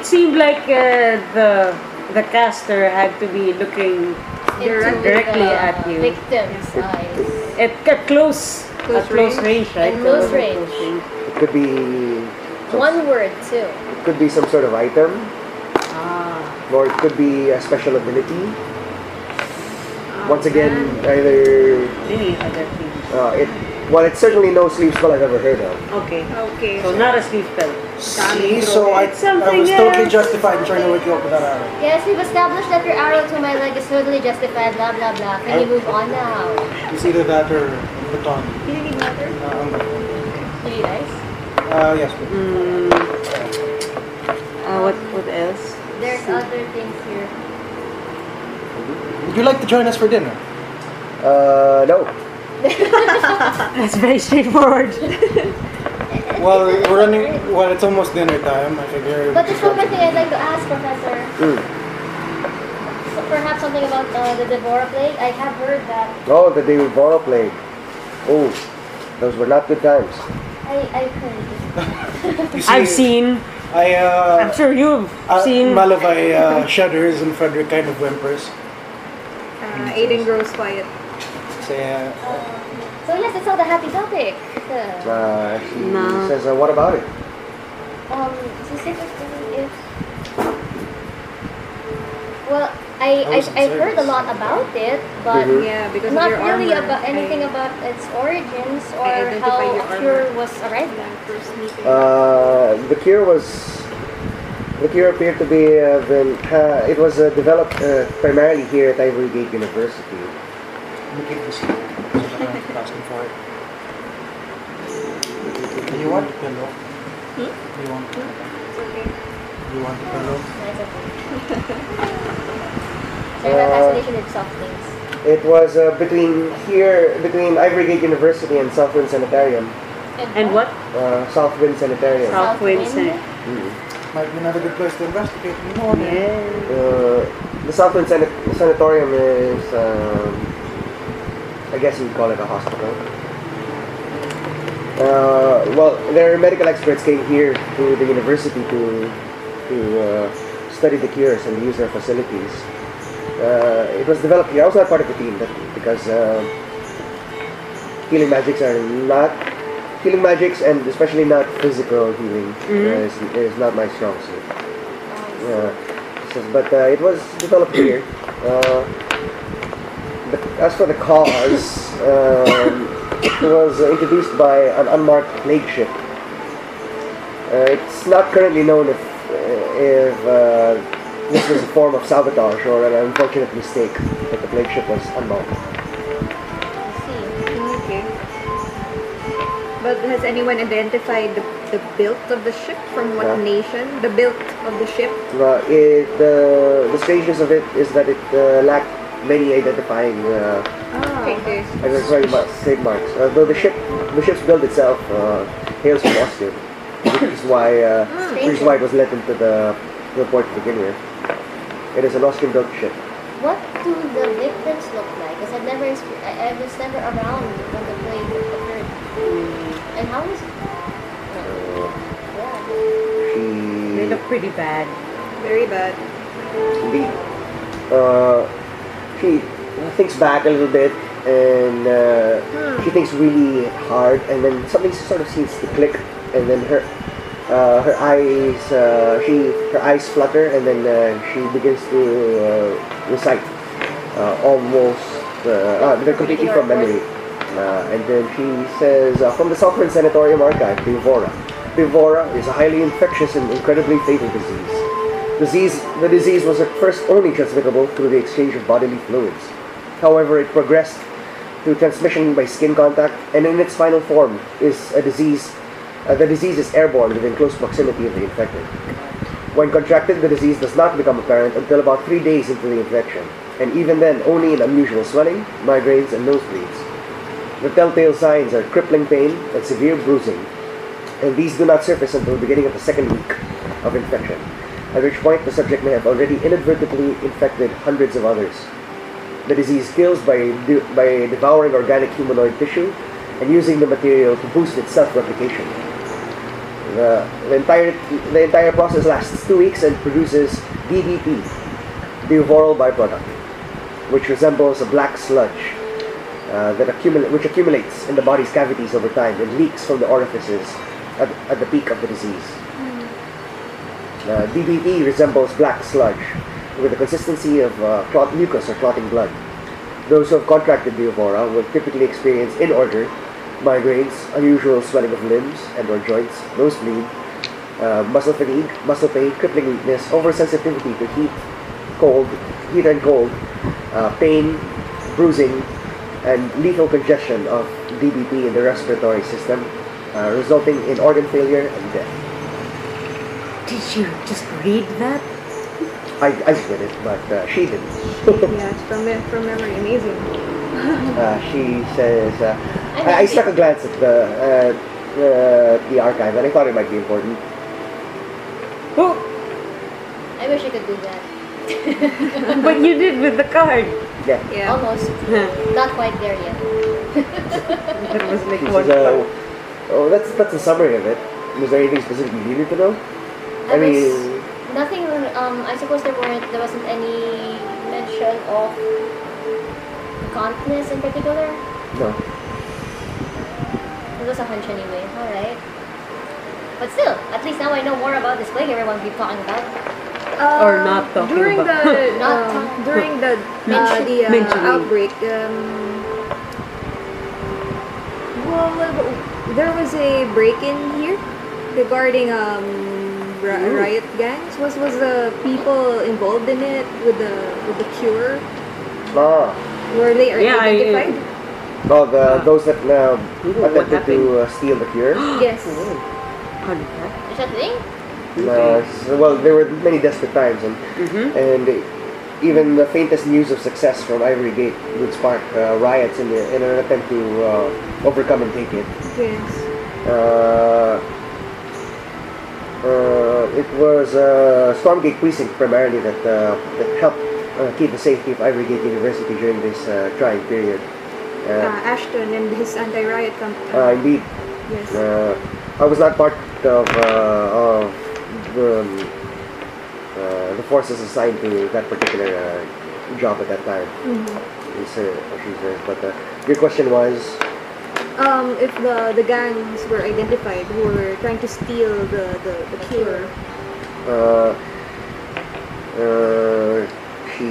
seemed like the caster had to be looking Into directly the at you. victim's eyes. At close range, right? At close range. It could be One word too. it could be some sort of item, Ah. or it could be a special ability. Once again, either Any other things. it's certainly no sleep spell I've ever heard of. Okay. Okay. So not a sleep spell. See, so I Something was totally else. justified in trying to wake you up with that arrow. Yes, we've established that your arrow to my leg is totally justified, blah blah blah. Can you move on now? It's either that or baton. Do you need water? Do you guys? Yes, please. What else? There's other things here. Would you like to join us for dinner? No. That's very straightforward. Well, we're running. Well, it's almost dinner time. I figure. But there's one more thing I'd like to ask, Professor. Mm. So perhaps something about the Devora plague. I have heard that. Oh, the Devora plague. Oh, those were not good times. I've heard. You see, I've seen. I'm sure you've seen. Malavai shudders and Frederick kind of whimpers. Aiden grows quiet. So, So yes, it's not a happy topic. She No. says, what about it? Specifically if... Well, I've heard a lot about it, but Mhm. Yeah, because not of your really armor. about anything about its origins or identify how your a cure armor. was arrived at. First meeting. The cure appeared to be it was developed primarily here at Ivorygate University. let me keep this here. So I don't have to ask him for it. Do you want the pillow? Do you want the pillow? It's okay. Do you want the pillow? That's okay. Sorry, my fascination with soft things. It was between Ivorygate University and Southwind Sanitarium. And what? Southwind Sanitarium. Southwind. Mm. Might be another good place to investigate in the morning. Yeah. The Southwind Sanatorium is, I guess you'd call it a hospital. Well, their medical experts came here to the university to study the cures and use their facilities. It was developed here. I was not part of the team because healing magics and especially not physical healing is not my strong suit. But it was developed here. But as for the cause, it was introduced by an unmarked plague ship. It's not currently known if this was a form of sabotage or an unfortunate mistake that the plague ship was unmarked. Okay. But has anyone identified the build of the ship? From what Yeah. nation? The build of the ship? The strangeness of it is that it lacked many identifying Okay. trademarks. Though the ship's build itself hails from Austria, which is why it was let into the port to begin with. It is an Austrian-built ship. What do the victims look like? Because I was never around when the plague occurred. And how is it? They look pretty bad. Very bad. Indeed. She thinks back a little bit and she thinks really hard, and then something sort of seems to click, and then her eyes flutter, and then she begins to recite almost they're completely from memory, and then she says from the Southwind Sanatorium Archive, Devora. Devora is a highly infectious and incredibly fatal disease. The disease was at first only transmittable through the exchange of bodily fluids. However, it progressed to transmission by skin contact, and in its final form is a disease. The disease is airborne within close proximity of the infected. When contracted, the disease does not become apparent until about 3 days into the infection, and even then only in unusual swelling, migraines, and nosebleeds. The telltale signs are crippling pain and severe bruising, and these do not surface until the beginning of the second week of infection, at which point the subject may have already inadvertently infected hundreds of others. The disease kills by devouring organic humanoid tissue and using the material to boost its self-replication. The entire process lasts 2 weeks and produces DBP, the oral byproduct, which resembles a black sludge which accumulates in the body's cavities over time and leaks from the orifices at the peak of the disease. DBP resembles black sludge with the consistency of mucus or clotting blood. Those who have contracted the Evora will typically experience, in order, migraines, unusual swelling of limbs and or joints, nosebleed, muscle fatigue, muscle pain, crippling weakness, oversensitivity to heat and cold, pain, bruising, and lethal congestion of DBP in the respiratory system, resulting in organ failure and death. Did you just read that? I did it, but she didn't. Yeah, it's from memory. Amazing. She says, I stuck a glance at the archive, and I thought it might be important. Oh, I wish I could do that. but you did with the card. Yeah. Yeah. Almost. Not quite there yet. That was like This one is card. that's a summary of it. Was there anything specific you needed to know? I mean, Nothing. I suppose there wasn't any mention of continence in particular. no. It was a hunch anyway. All right. But still, at least now I know more about this plague everyone keeps talking about. Or not talking during about. the Not talking. during the Mentioning. outbreak. Well, there was a break-in here regarding riot gangs. Was the people involved in it with the cure? Ah. Were they Yeah, identified? Those that what attempted to steal the cure. Yes. How did that? Is that a thing? Well, there were many desperate times, and Mm-hmm. even the faintest news of success from Ivorygate would spark riots in an attempt to overcome and take it. Yes. It was Stormgate precinct primarily that helped keep the safety of Ivorygate University during this trying period. Ashton and his anti-riot campaign. Indeed, Yes. I was not part of the forces assigned to that particular job at that time. She says, but your question was, If the gangs were identified who were trying to steal the cure. She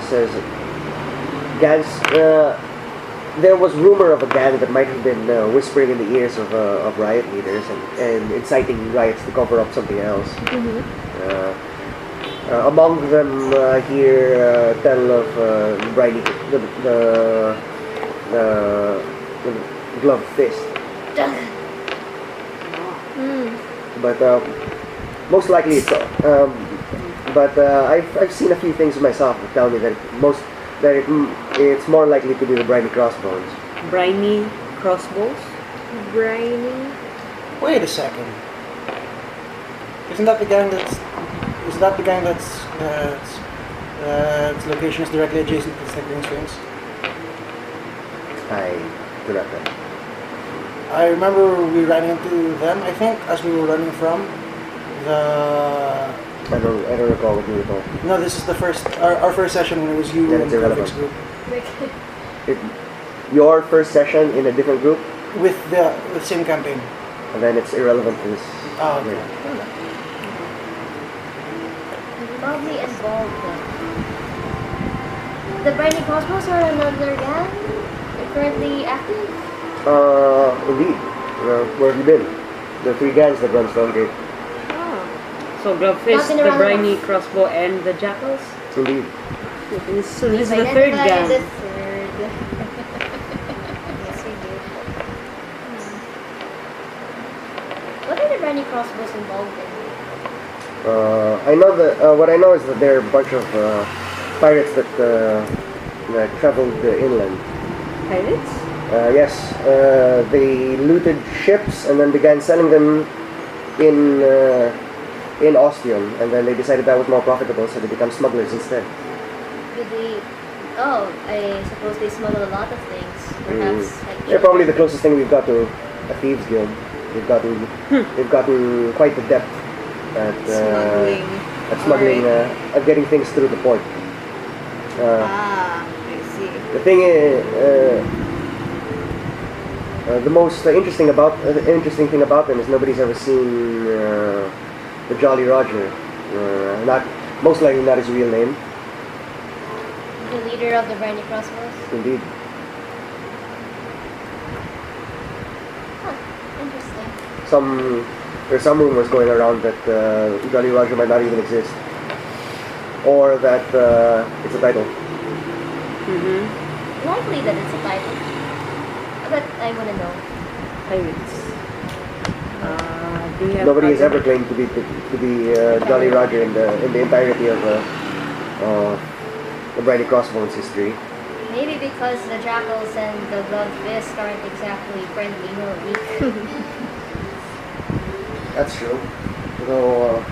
says, gangs. There was rumor of a gang that might have been whispering in the ears of riot leaders and inciting riots to cover up something else. Among them here tell of the gloved fist. But most likely it's I've seen a few things myself that tell me that it's more likely to be the briny crossbones. Briny crossbows? Briny. Wait a second. Isn't that the gang that's its location is directly adjacent to the Snickering Swings? I do not know. I remember we ran into them, I think, as we were running from the... I don't recall what you recall. No, this is the our first session when it was you Then and it's the Vic's irrelevant. group. Your first session in a different group, With the same campaign. and then it's irrelevant to this. Oh, okay. Probably involved then. The Briny Crossbows are another gang? They're currently active? Indeed. Where have you been? The 3 gangs that run Stormgate. So Glovefist, Not in a the round briny of- crossbow, and the jackals? Indeed. So this is the third Identify gang. the third. Brandy crossbows involved in? I know that what I know is that there are a bunch of pirates that traveled inland. Pirates? Yes, they looted ships and then began selling them in Ostion, and then they decided that was more profitable, so they become smugglers instead. Did they? Oh, I suppose they smuggle a lot of things. Perhaps. Like They're probably the closest thing we've got to a thieves guild. They've gotten quite the depth at smuggling, at getting things through the port. I see. The thing is, the most interesting thing about them is nobody's ever seen the Jolly Roger. Most likely not his real name. the leader of the Brandy crossbows? Indeed. Interesting. There's some rumors going around that Jolly Roger might not even exist, or that it's a title. Likely that it's a title, but I want to know. Pirates. Do you have Nobody has other- ever claimed to be Jolly Roger in the entirety of the Brandy Crossbones history. Maybe because the jackals and the gloved fists aren't exactly friendly nor weak. That's true. Though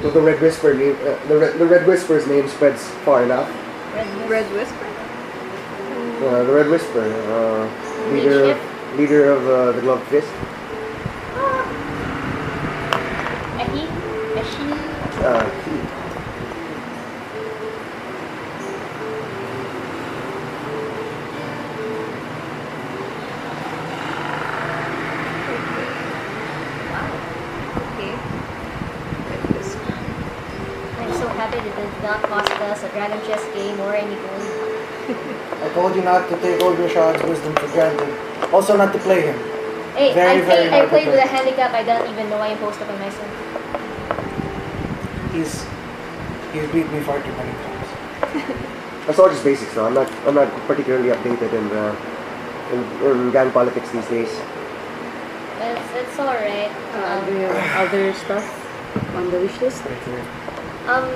the Red Whisper name, the Red Whisper's name spreads far enough. Red Whisper? The Red Whisper, leader of the Gloved Fist. He. Okay. Red Whisper. I'm so happy that it did not cost us a dragon chess game or any gold. I told you not to take Old Rashad's wisdom for granted. Also not to play him. Hey, Very, very I hard to played with play. a handicap I don't even know I imposed upon myself. He's beat me far too many times. That's all just basics though. I'm not particularly updated in gang politics these days. It's alright. do you have other stuff on the wish list Um,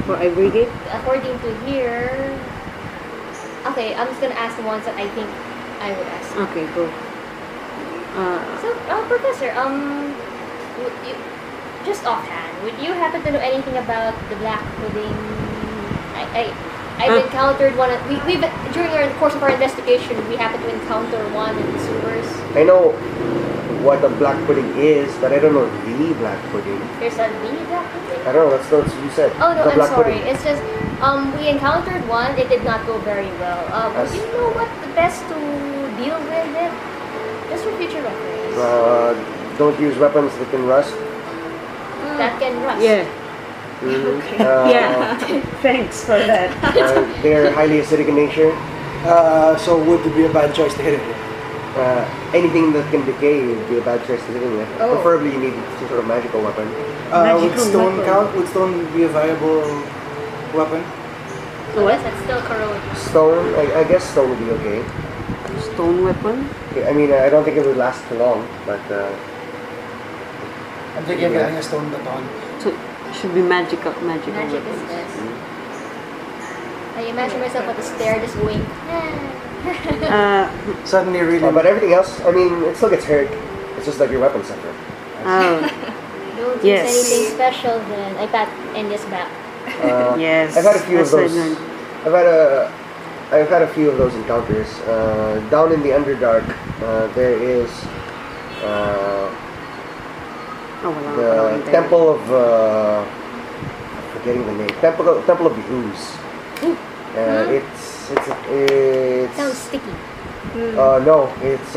for Ivorygate? according to here, okay, I'm just gonna ask the ones that I think I would ask. Okay, go. So, Professor, just offhand, would you happen to know anything about the black pudding? I've encountered one. We've during the course of our investigation, we happened to encounter one in the sewers. I know what a black pudding is, but I don't know the black pudding. There's a mini black pudding. I don't know. That's what you said. Oh no, The I'm black sorry. pudding. It's just we encountered one. It did not go very well. Would you know what the best to deal with it? Just for future reference. Don't use weapons that can rust. That can rust. Yeah. Mhm. Yeah. Thanks for that. They're highly acidic in nature. So would it be a bad choice to hit it with? Anything that can decay would be a bad choice to hit with. Oh. Preferably, you need some sort of magical weapon. Would Magical stone weapon. count? Would stone be a viable weapon? So yes, it's still corrode. Stone, I guess stone would be okay. Stone weapon? I mean, I don't think it would last too long, but I'm thinking of Yeah. getting a stone baton. So it should be magical Magic is weapons. this. I imagine myself at the stair just going. Suddenly, really. but everything else, I mean, it still gets hurt. It's just like your weapon separate. Don't use Yes. anything special then. I pat Enya's back. Yes. I've had a few of that's those. what I learned. I've had a few of those encounters. Down in the Underdark, there is Oh, wala the akong palawin tayo. Temple of forgetting the name. Temple of the Ooze. It's Sounds sticky. no, it's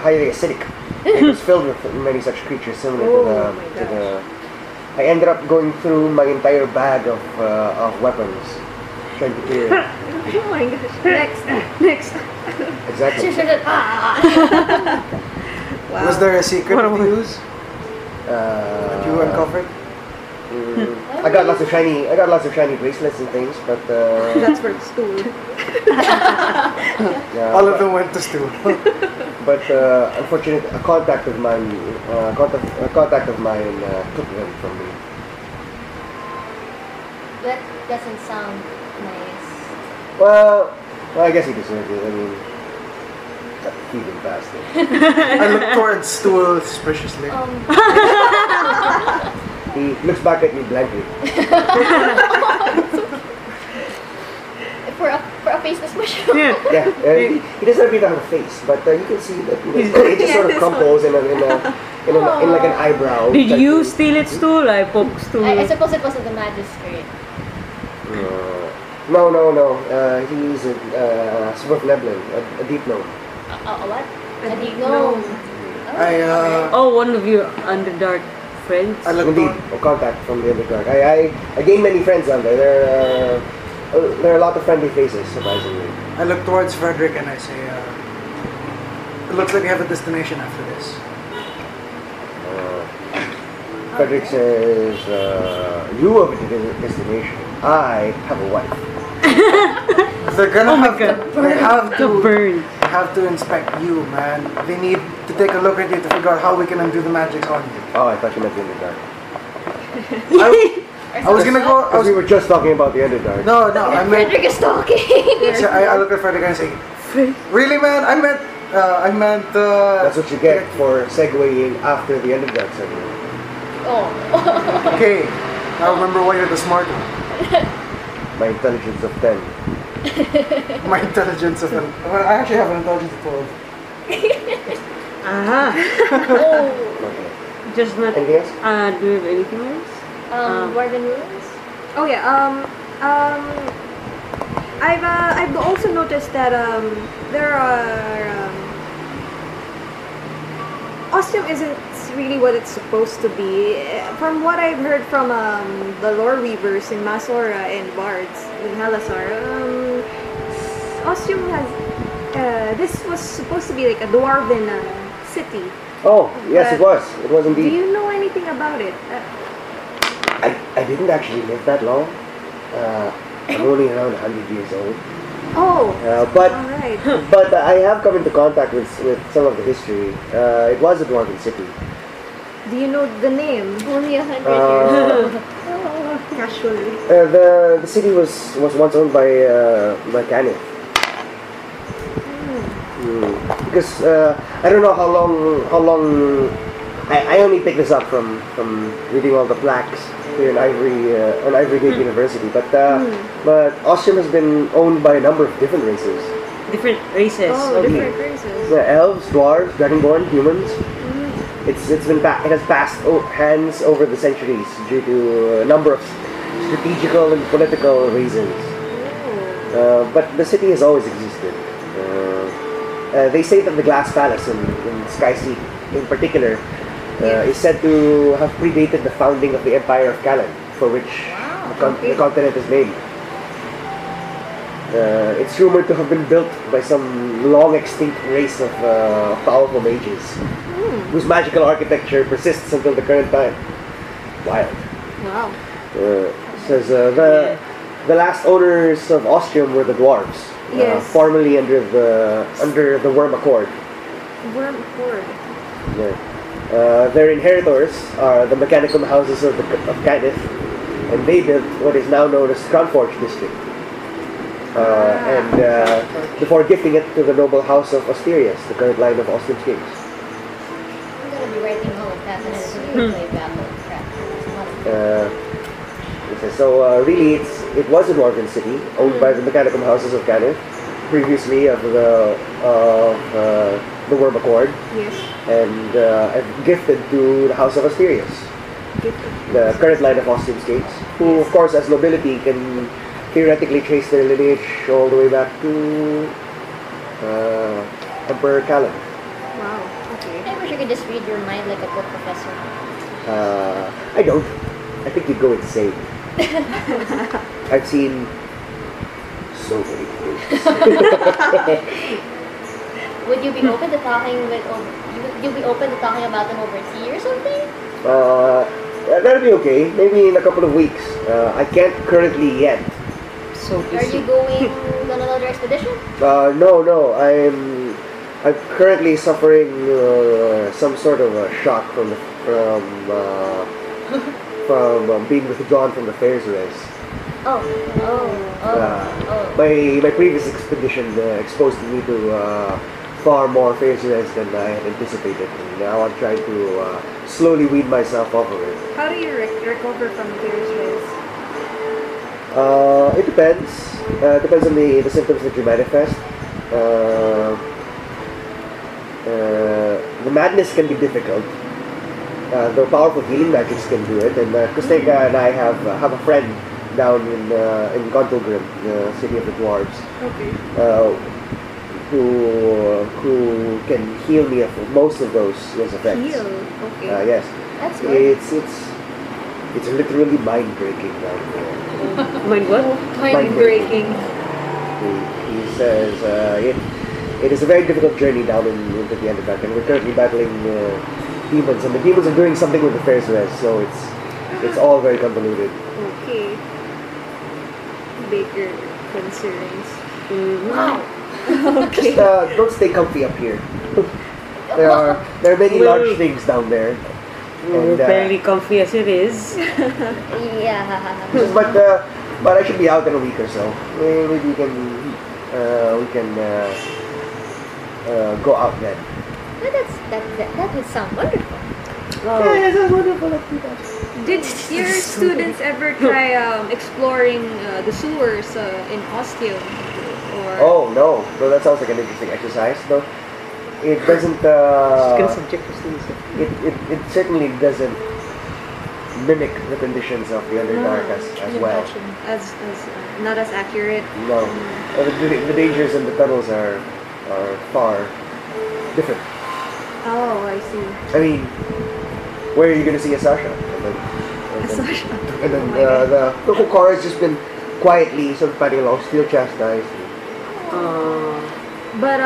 highly acidic. It was filled with many such creatures similar to the. I ended up going through my entire bag of weapons trying to clear it. Oh my gosh. Next. Exactly. Wow. Was there a secret What to am I- use that you uncovered? I got lots of shiny bracelets and things, but That's for stool. yeah, All of them went to stool. But unfortunately, a contact of mine took them from me. That doesn't sound nice. Well, I guess he deserved it. I mean, that thieving bastard. I look towards stool suspiciously. He looks back at me blankly. For a faceless mushroom. Yeah. Yeah, he doesn't really have a face, but you can see that it just sort of crumples in like an eyebrow. Did type you thing. steal its stool? I poke stool. I suppose it wasn't the magistrate. No. He's a Smurf Neblin, a deep gnome. What? A deep gnome. Oh, one of your Underdark friends. I look Indeed, toward, a contact from the Underdark. I gained many friends down there. There are a lot of friendly faces, surprisingly. I look towards Frederick and I say, it looks like we have a destination after this. Frederick says, you have a destination. I have a wife. They're gonna Oh my have God. to, they have To to burn. have to inspect you, man. They need to take a look at you to figure out how we can undo the magic on you. Oh, I thought you meant the Underdark. I was gonna go. Because we were just talking about the Underdark. No, I meant. Frederick is talking. So I look at Frederick and say, really, man? I meant. That's what you get for segueing after the Underdark segment. Oh. Okay, I remember why you're the smart one. My intelligence of 10. My intelligence of well, I actually have an intelligence of 12. Aha. Oh. Okay. Just not. Anything else? Do you have anything else? Warden rules? Oh yeah. I've also noticed that there are Ostium isn't really what it's supposed to be. From what I've heard from the lore weavers in Masora and Bards in Halasar, Ostium has this was supposed to be like a dwarven city. Oh, yes, it was. It was Do indeed. you know anything about it? I didn't actually live that long. I'm only around 100 years old. Oh, But alright. but I have come into contact with some of the history. It was a dwarven city. Do you know the name? Only 100 Uh, years. Casually. The city was once owned by Kenneth. Because I don't know how long I only picked this up from reading all the plaques here in Ivorygate University. But Ostium has been owned by a number of different races. Different races. Oh, Okay. different races. Elves, dwarves, dragonborn, humans. It has passed hands over the centuries due to a number of strategical and political reasons. But the city has always existed. They say that the Glass Palace in Skyseat, in particular, is said to have predated the founding of the Empire of Callan, for which the continent is named. It's rumored to have been built by some long extinct race of powerful mages, whose magical architecture persists until the current time. Wild. Wow. Says the last owners of Ostium were the dwarves, Yes. formerly under the Worm Accord. Worm Horde. Yeah. Their inheritors are the Mechanicum houses of Kenneth, and they built what is now known as Crownforge District. Before gifting it to the noble house of Asterius, the current line of Ostium's kings. I'm gonna be writing all of that and then play battle. Crap. So really, it was a dwarven city owned by the Mechanicum houses of Kenneth, previously of the Worm Accord, Yes. and gifted to the house of Asterius, the current line of Ostium's kings, who, of course, as nobility, can theoretically trace their lineage all the way back to Emperor Callan. Wow. Okay. I wish I could just read your mind like a book professor. I don't. I think you'd go insane. I've seen so many things. Would you be open to talking with? Would you be open to talking about them over tea or something? That'll be okay. Maybe in a couple of weeks. I can't currently yet. So Are you going on another expedition? No. I'm currently suffering some sort of a shock from being withdrawn from the Fairs Res. Oh. My previous expedition exposed me to far more Fairs Res than I had anticipated. And now I'm trying to slowly weed myself off of it. How do you recover from Fairs Res? It depends. Depends on the symptoms that you manifest. The madness can be difficult. The powerful healing magics can do it. And Kustega and I have a friend down in Gontulgrim, the city of the dwarves, who can heal me of most of those effects. Heal? Okay. Yes. That's good. It's literally mind breaking down there. Mind what? Mind breaking. He says it is a very difficult journey down into the Underdark, and we're currently battling demons, and the demons are doing something with the Fairs Res, so it's all very convoluted. Okay. Bigger concerns. Wow. Okay. Just don't stay comfy up here. There are many large things down there. We're fairly comfy as it is. Yeah. But I should be out in a week or so. Maybe we can go out then. That would sound wonderful. Yeah, sounds wonderful. Did your students ever try exploring the sewers in Ostium? Or Oh no, that sounds like an interesting exercise. Though it doesn't. It certainly doesn't mimic the conditions of the Underdark as well. as not as accurate. No, the dangers in the tunnels are far different. Oh, I see. I mean, where are you gonna see a Sasha? Sasha. And then Oh my the Kokora has just been quietly sort of fighting along, still chastised. But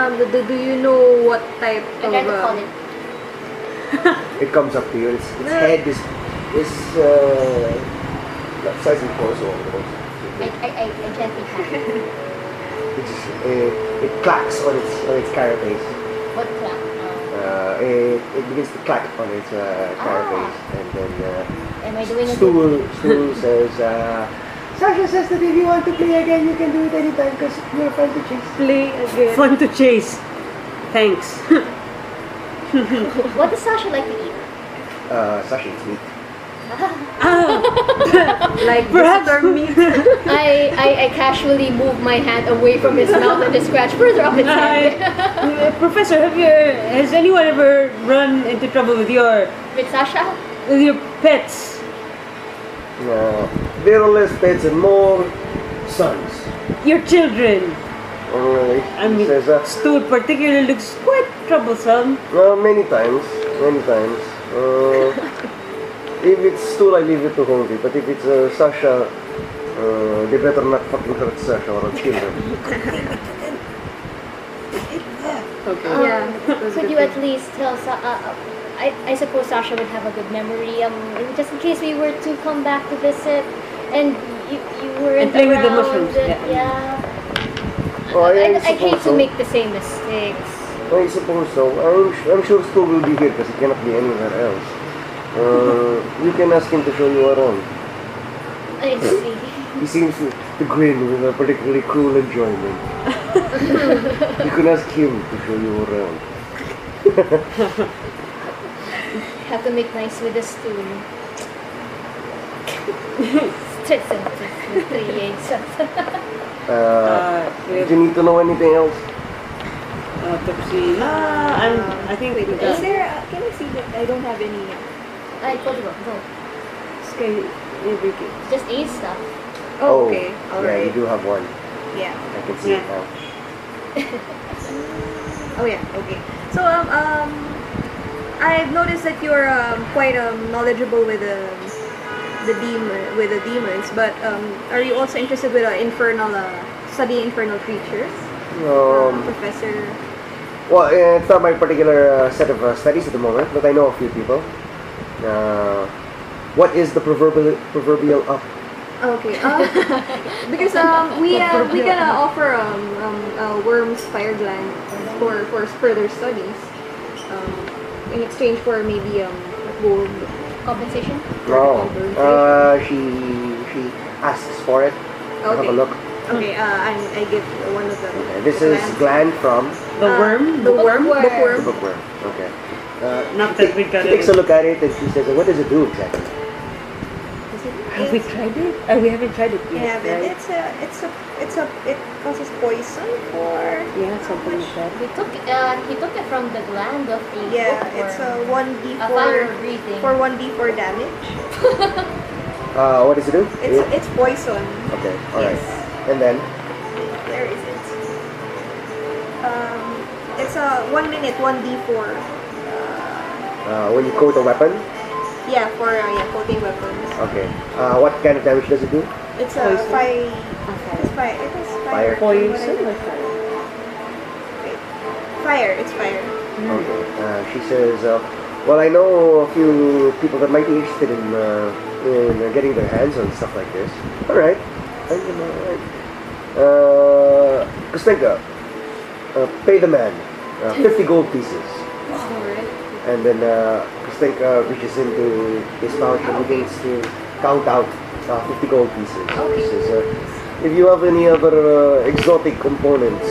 do you know what type I tried to call of it. It comes up to you. Its head is size and torso almost. I gently pat it. It clacks on its carapace. What clap? It begins to clack on its carapace, and then Am I doing a Stool says, Sasha says that if you want to play again, you can do it anytime because you're fun to chase. play again? Fun to chase. Thanks. What does Sasha like to eat? Sasha eats meat. Like Perhaps- visitor meat. I casually move my hand away from his mouth and just scratch further up his head. Professor, has anyone ever run into trouble with your Sasha? pets? There are less pets and more sons. Your children? Really? I mean, Says, Stool particularly looks quite troublesome. many times. If it's Stool, I leave it to Holdy. But if it's Sasha, they better not fucking hurt Sasha or I'll kill them. Okay. Yeah. Could you at least tell I suppose Sasha would have a good memory. Just in case we were to come back to visit, and you weren't And play with the around, mushrooms, yeah. Oh, I suppose hate to so. make the same mistakes. I suppose so. I'm sure Stu will be here because he cannot be anywhere else. You can ask him to show you around. I see. He seems to grin with a particularly cruel enjoyment. You can ask him to show you around. have to make nice with the stool. Did you need to know anything else? I think Wait, we is got there? Can I see that? I don't have any. I told you, go. Sky Ivorygate. Just A stuff. Oh, okay. Yeah, Alright. you do have one. Yeah. I can see it now. Oh yeah. Okay. So I've noticed that you're quite knowledgeable with the demons, but are you also interested with studying infernal creatures, Professor? Well, it's not my particular set of studies at the moment, but I know a few people. What is the proverbial up? Okay. Because we gonna offer worms fire gland for further studies. In exchange for maybe gold Compensation? Oh, she asks for it. Have a Okay. look. Okay. I give one of them. This is gland from The worm? The worm. bookworm. the Bookworm. bookworm. Okay. Not she that we got she takes it. a look at it and she says, "What does it do exactly?" Have we tried it? We haven't tried it yet, Yeah, right? it causes poison for. Yeah, something like that. He took it from the gland of a Yeah, bookworm. it's a 1d4 A fire breathing. for 1d4 damage. What does it do? It's poison. Okay. All right. Yes. And then Where is it? It's a 1 minute 1d4. when you coat a weapon. Yeah, for coating weapons. Okay. What kind of damage does it do? It's a Poison? fire. Okay. It's fire. It is Fire. fire. Poison or Wait. Fire. It's fire. Okay. She says, "Well, I know a few people that might be interested in getting their hands on stuff like this. All right. Kostenka, pay the man 50 gold pieces." Alright. And then Kostenka reaches into his pouch and begins to count out 50 gold pieces. Okay. He says, "If you have any other exotic components,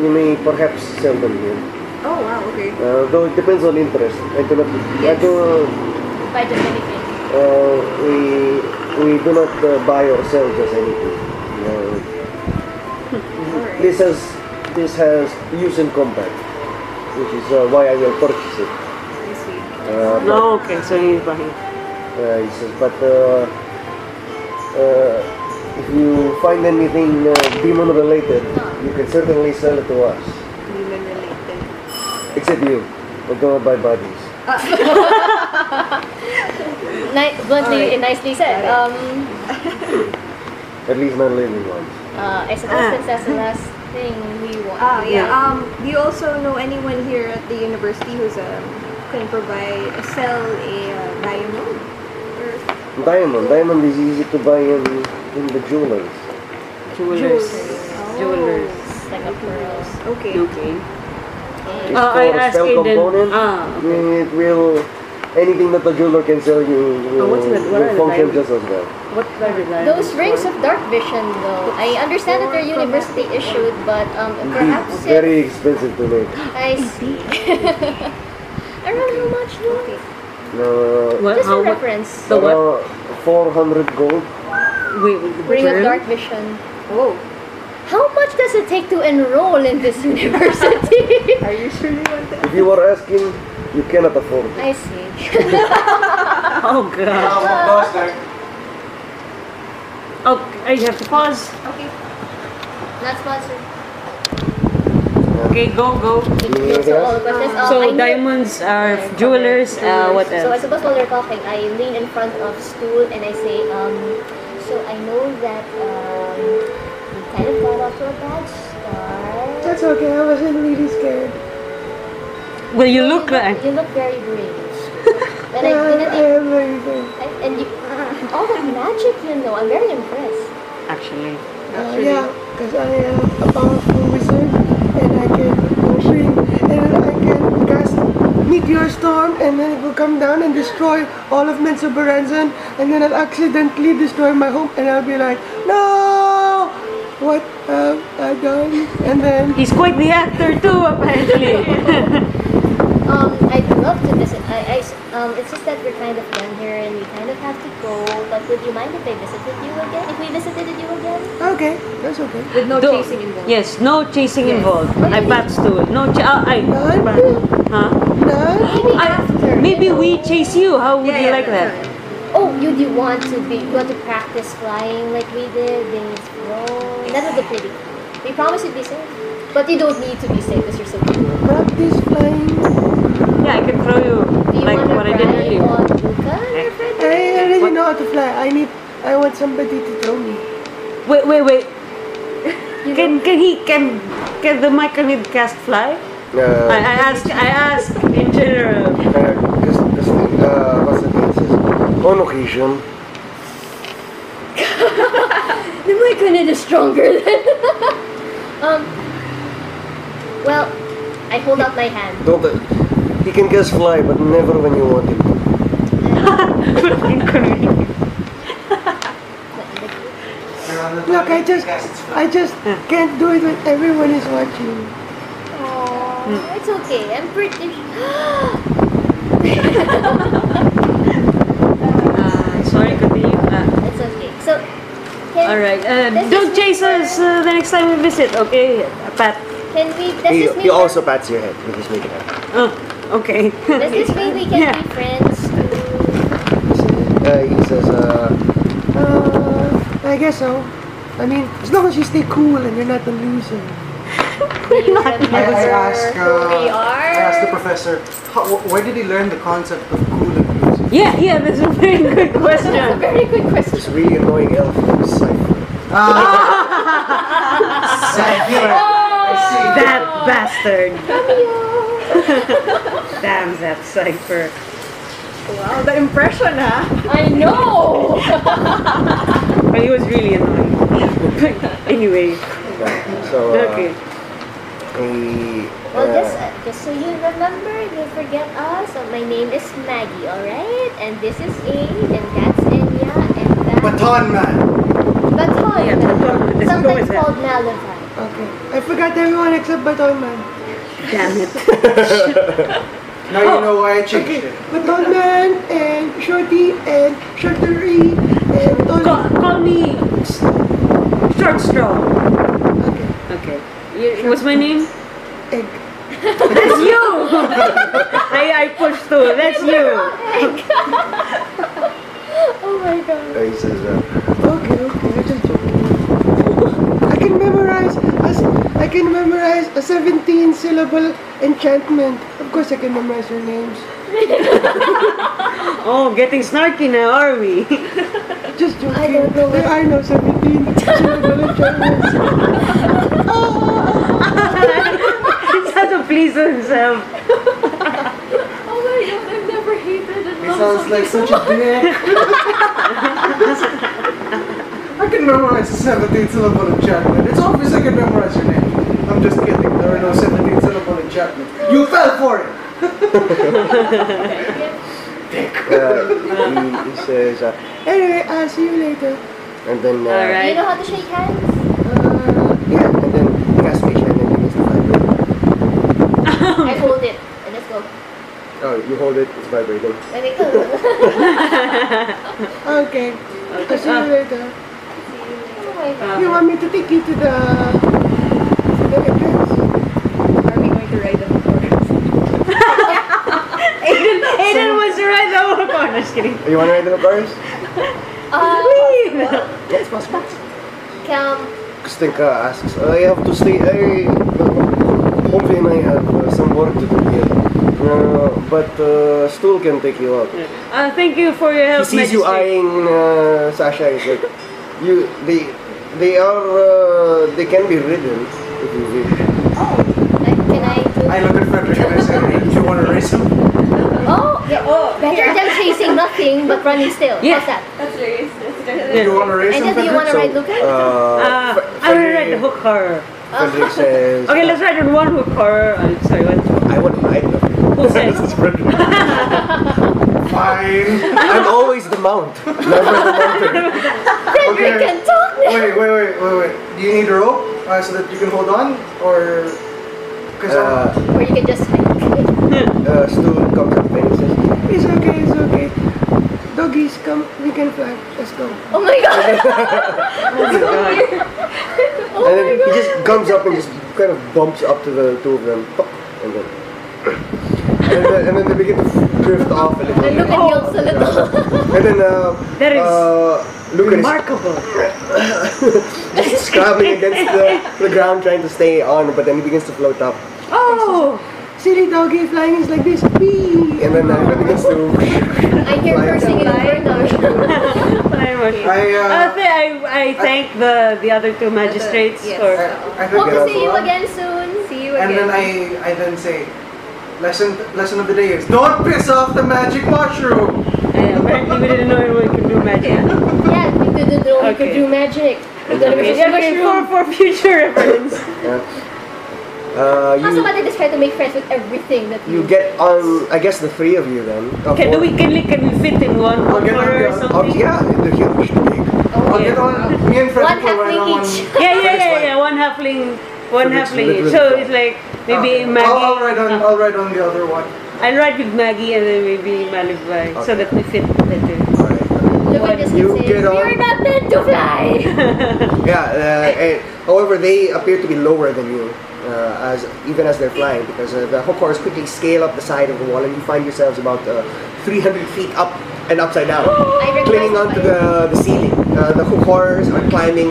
you may perhaps sell them here. Oh wow. Okay. Though it depends on interest. I do not. By just anything. We do not buy or sell just anything. Alright. This has use in combat, which is why I will purchase it." I see. No, okay, so he's buying. He says, "But if you find anything demon related, you can certainly sell it to us. Demon related. Except you. We don't buy bodies." Bluntly Alright. and nicely said. At least not living ones. I suppose since that's the last thing we want. Yeah. Do you also know anyone here at the university who's can sell a diamond? Or Diamond is easy to buy in the jewelers. Jewelers. Oh. Jewelers. Like a pearls. Okay. Okay. It's I for asked spell Aiden. component. Okay. It will anything that the jeweler can sell you will, what's that? What will are the function diamonds? just as well. What are the diamonds Those rings for? of dark vision, though, I understand that they're university issued, but Indeed, perhaps very expensive to make. I see. Around how much, though? What? Just How for much? reference. The what? 400 gold. Wait, Ring of germ? dark vision. Oh. How much does it take to enroll in this university? Are you sure you want that? If you are asking, you cannot afford it. I see. Oh god. Okay, you have to pause. Okay. Not sponsored. Okay, go. Those are all the questions. I So knew- diamonds are jewelers. What So I else? suppose while you're talking, I lean in front of stool and I say, so I know that you kind of got off to a bad start. That's okay, I wasn't really scared. Well, you look like. You look very brave. And I didn't am very good. and you, all the magic you know, I'm very impressed. Actually. Yeah, because I am a powerful wizard and I can swing and I can cast Meteor Storm and then it will come down and destroy all of Mensobaranzan and then I'll accidentally destroy my home and I'll be like, no! What have I done? And then He's quite the actor too, apparently. I'd love to visit. It's just that we're kind of done here and we kind of have to go. But would you mind if I visited you again? If we visited you again? okay, that's okay. With no Do- chasing involved. Yes, no chasing involved. I pat stool. No huh? Maybe after. Maybe we chase you. How would you like that? Oh, you want to practice flying like we did? Then it's wrong. That would look pretty cool. We promise you'd be safe. But you don't need to be safe because you're so cool. Practice flying. Yeah, I can throw you Do you like want to what I did ride earlier. on Luca, your friend? I already What? know how to fly. I want somebody to throw me. Wait. Can the Myconid cast fly? I ask in general. Constantine says, on occasion. Then my Canada is stronger then. Well, I hold out my hand. Don't. He can just fly, but never when you want him to. Inconvenient. Look, I just can't do it when everyone is watching. Oh, it's okay. I'm pretty. Sorry, continue. It's okay. So, All right. Don't chase us the next time we visit, okay, Pat? Can we? Does He, this mean he also pats your head with his making hand. Oh, okay. Does this mean we can be friends too? He says, I guess so. I mean, as long as you stay cool and you're not a loser. I asked the are. professor, where did he learn the concept of cool and loose? Yeah, that's a very good question. That's a very good question. This really annoying elf named Cypher. That bastard. Damn that cipher. Wow, the impression, huh? I know. But he was really annoying. Anyway. So, Okay. Well, just so you remember, you forget us. So my name is Maggie, alright? And this is Aid, and that's Enya, and that's... Baton Man. Baton. Yeah, Baton. Let's go Sometimes with that. called Malivine. Okay. I forgot everyone except Baton Man. Damn it. Now you know why I changed it. Baton Man and Shorty and Shortery and Call me Short Straw. Okay. What's my name? Egg. That's you! I pushed through. That's you. Oh my god. He says, okay, I just joking. I can memorize a 17-syllable enchantment. Of course I can memorize your names. Oh, getting snarky now, are we? Just joking. I don't know There are no 17-syllable enchantments. It's how to please himself. Oh my god, I've never hated it. It sounds like such a dick. I can memorize a 17-syllable enchantment. It's obvious I can memorize your name. I'm just kidding. There are no 17-syllable enchantments. You fell for it! He says, anyway, I'll see you later. And then, Do Alright. you know how to shake hands? yeah, and then he casts Mage Hand and he gets the vibrate. I hold it. And let's go. Oh, you hold it, it's vibrating. Let me go. Okay, I'll see you later. Oh my god. You want me to take you to the entrance? Are we going to ride the horse? Aiden wants to ride the whole corner. Just kidding. You want to ride the cars? Yes, possible. Come. Stinka asks, I have to stay. Hopefully, and I have some work to do here. But Stool can take you out. Thank you for your He help, sees you Magistrate. eyeing Sasha. He's like, they can be ridden if you wish. Can I do? I look at Frederick and I say, do you want to race him? Oh, yeah. Better than chasing nothing but running still. Yeah. How's that? That's race. Do you want to race And him, then do you want to Frederick? ride Luca? I will ride the hook horror. Frederick says, Okay, let's ride on one hook horror. I'm sorry, what? I want to ride them. Who said? This is Frederick. Fine. I'm always the mount, never the mountain. Frederick can talk now. Wait. Do you need a rope so that you can hold on? Or... Because Or you can just hike. Stool comes up and he says, it's okay. Doggies, come, we can fly. Let's go. Oh my god. Oh my god. Oh And then my he god. just comes up and just kind of bumps up to the two of them. And then... and then they begin to drift off a little And bit. look at Yelps a little. And then That is Lucas remarkable. just scrabbling against the ground trying to stay on, but then he begins to float up. Oh! Silly doggy, flying is like this. Whee! And then he begins to... I hear cursing in Inferno. I thank the other two magistrates Yes. for... I Hope think to see you again soon. See you And again. then I then say, lesson of the day is don't piss off the magic mushroom. Apparently we didn't know we could do magic. Yeah, we didn't know we could Okay. do magic. We're gonna Okay, use okay, mushroom. for future reference. How somebody just try to make friends with everything that You get on, I guess, the three of you then. Can we fit in one I'll get corner or on the- something? Yeah, they're huge. Big. I'll get on. Me and Fred One will ride halfling on each. Yeah. One halfling, Frederick's literally So fine. it's like maybe Okay. Maggie. I'll ride on the other one. I'll ride with Maggie and then maybe Malibay so Okay. that we fit better. Alright. Look at this You and say, get on. we're not meant to fly! However, they appear to be lower than you, even as they're flying, because the Hokors quickly scale up the side of the wall, and you find yourselves about 300 feet up and upside down, I recognize clinging onto the ceiling. The Hokors are climbing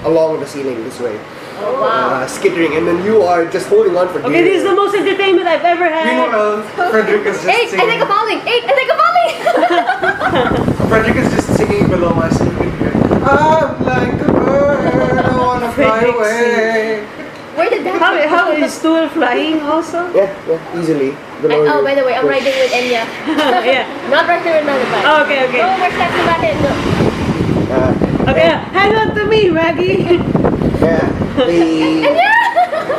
along the ceiling this way, Oh, wow. skittering, and then you are just holding on for dear. Okay, this is the most entertainment I've ever had. Meanwhile, Frederick is just Eight! I singing. think I'm falling! Eight! I think I'm falling! Frederick is just singing below us, and you can hear. I'm like a bird, I wanna fly Frederick away. Where did that How is Stool flying also? Yeah, easily. Below Oh, you. by the way, I'm riding with Enya. Yeah. Not riding with Malibay. Oh, okay. No, we're stepping back in. No. Okay, hang on to me, Maggie.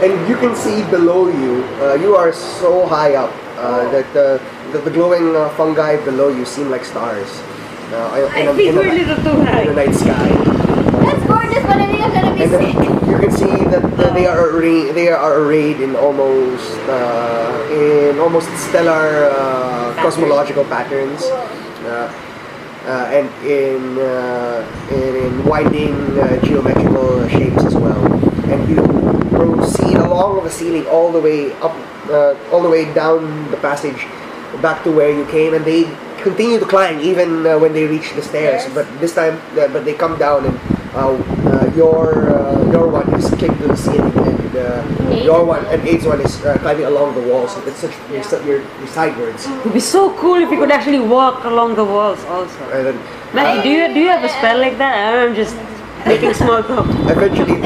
And you can see below you. You are so high up that the glowing fungi below you seem like stars. I think we're a little too in high. the night sky. That's gorgeous, but I think I'm gonna be And sick. then you can see that they are arrayed in almost stellar cosmological patterns, and in winding geometrical shapes as well. And you proceed along the ceiling all the way up, all the way down the passage back to where you came, and they continue to climb even when they reach the stairs. Yes. But this time, but they come down, and your one is clinging to the ceiling, and your one and Eight's one is climbing along the walls. It's such you're sidewards. It would be so cool if we could actually walk along the walls also. And then Maggie, do you have a spell like that? I'm just making small talk. eventually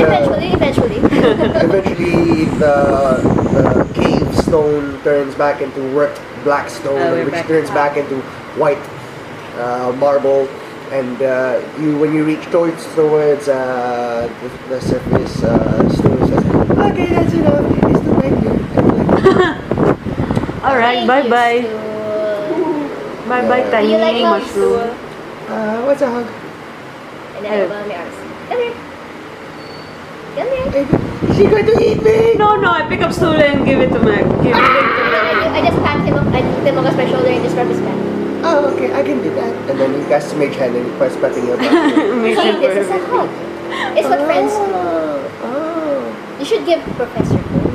the cave stone turns back into worked black stone, Oh, we're which back. turns back into white marble. And when you reach towards the surface, stone says, "Okay, that's enough. It's the right Alright, bye bye. Bye bye, Yeah. tiny You like hugs, mushroom. What's a hug? And then I'm gonna be honest. Come here. Come here. Is she going to eat me? No, I pick up stool and give it to Mag. Give it to Maggie. I just pat him up. I put him on my shoulder and just rub his back. Oh, okay, I can do that. And then he casts Mage Hand and he starts patting your back. Make See, sure this is a for hug. It's what friends do. Oh. You should give Professor Cole.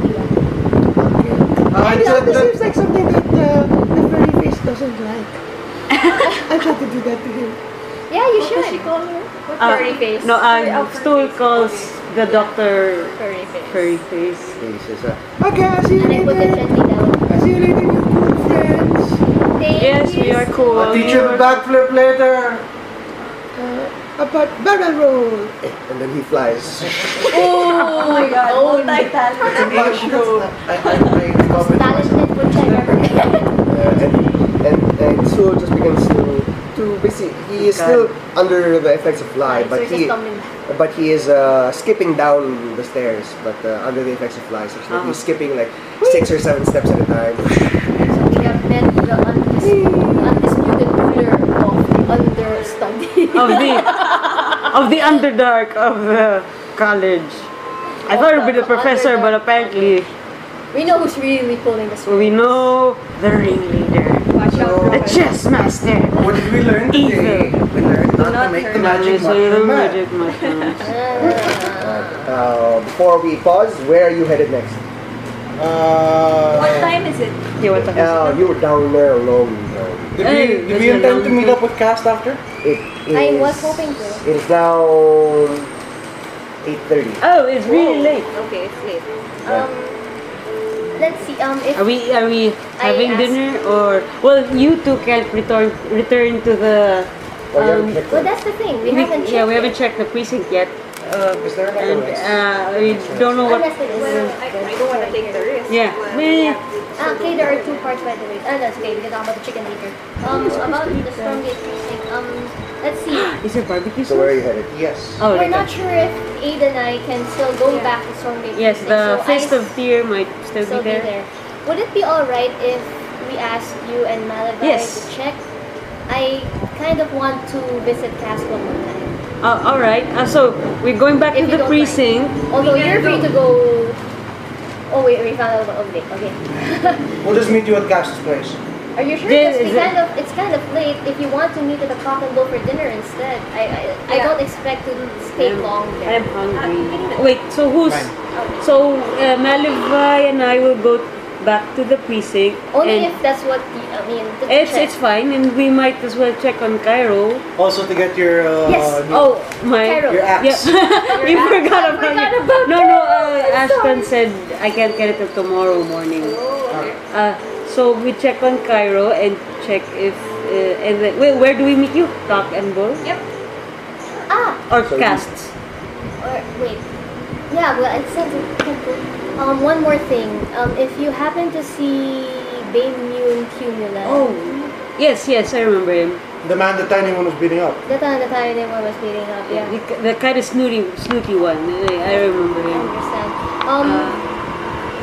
I know, this seems like something that the furry face doesn't like. I tried to do that to him. Yeah, you What should. does she call her? Furry face. No, Stool calls the doctor Furry face. furry face. He says, okay, I'll see you And I put it later. gently down. I'll see you later, you cool friends. Thank Yes, you we are cool. I'll teach you the backflip later. About barrel roll. And then he flies. Oh my god, Oh, multitask. I Talented woodchucker. and Sul just begins to basically, he is still under the effects of fly, So but he's just tumbling back. but he is skipping down the stairs, but under the effects of fly, so he's skipping like 6 or 7 steps at a time. So we have met the undisputed ruler of the understudy. Of the underdark of the college. I thought it would be the professor, but apparently We know who's really pulling the strings. we know the ringleader, Watch out, the Robert. chess master. What did we learn today? We learned not to not make the turn magic So you mushroom mad. magic mushrooms. Before we pause, where are you headed next? What time is it? Yeah, what the hell? You were down there alone. Did we intend to meet up with Cast after? I was hoping to. It is now 8:30. Oh, it's really late. Okay, it's late. Let's see. If Are we having asked- dinner or you two can't return to the well, that's the thing. We haven't. yeah, we checked haven't checked the precinct yet. Is there another And way? we don't know what Unless it is. Well, I go when I take the risk. Yeah. Well, Meh. Okay, there are two parts by the way. That's okay. We can talk about the chicken later. About the Stormgate precinct. Let's see. Is there barbecue So where are you sauce? headed? Yes. Oh, We're okay. not sure if Aid and I can still go Yeah. back to Stormgate Yes, precinct. the So Fist I of Fear might still still be there. Would it be alright if we ask you and Malabai Yes. to check? I kind of want to visit Castle one more time. Alright, so we're going back If to you the don't mind. precinct. Although We can you're free go. to go. Oh wait, we found out about Old Okay. We'll just meet you at Cass's place. Are you sure? Yes, Because it's kind of late. If you want to meet at the Cock and Bull for dinner instead, I Yeah. don't expect to stay long there. I'm hungry. Wait, so who's... Fine. So, Malivai and I will go back to the precinct. Only and if that's what you, I mean. To it's check. fine, and we might as well check on Cairo. Also to get your Yes. new- Oh, my... Cairo. your axe. Yeah. You forgot I about forgot it. about No, that. Ashton said I can't get it till tomorrow morning. Oh, okay. So we check on Cairo and check if... and then, where do we meet you? Cock and Bull? Yep. Ah. Or So casts? Or wait. Yeah. Well, it said one more thing. If you happen to see Baymune Cumula. Oh, yes, I remember him. The man the tiny one was beating up. The tiny one was beating up. Yeah. The kind of snooty one. I remember I him. understand.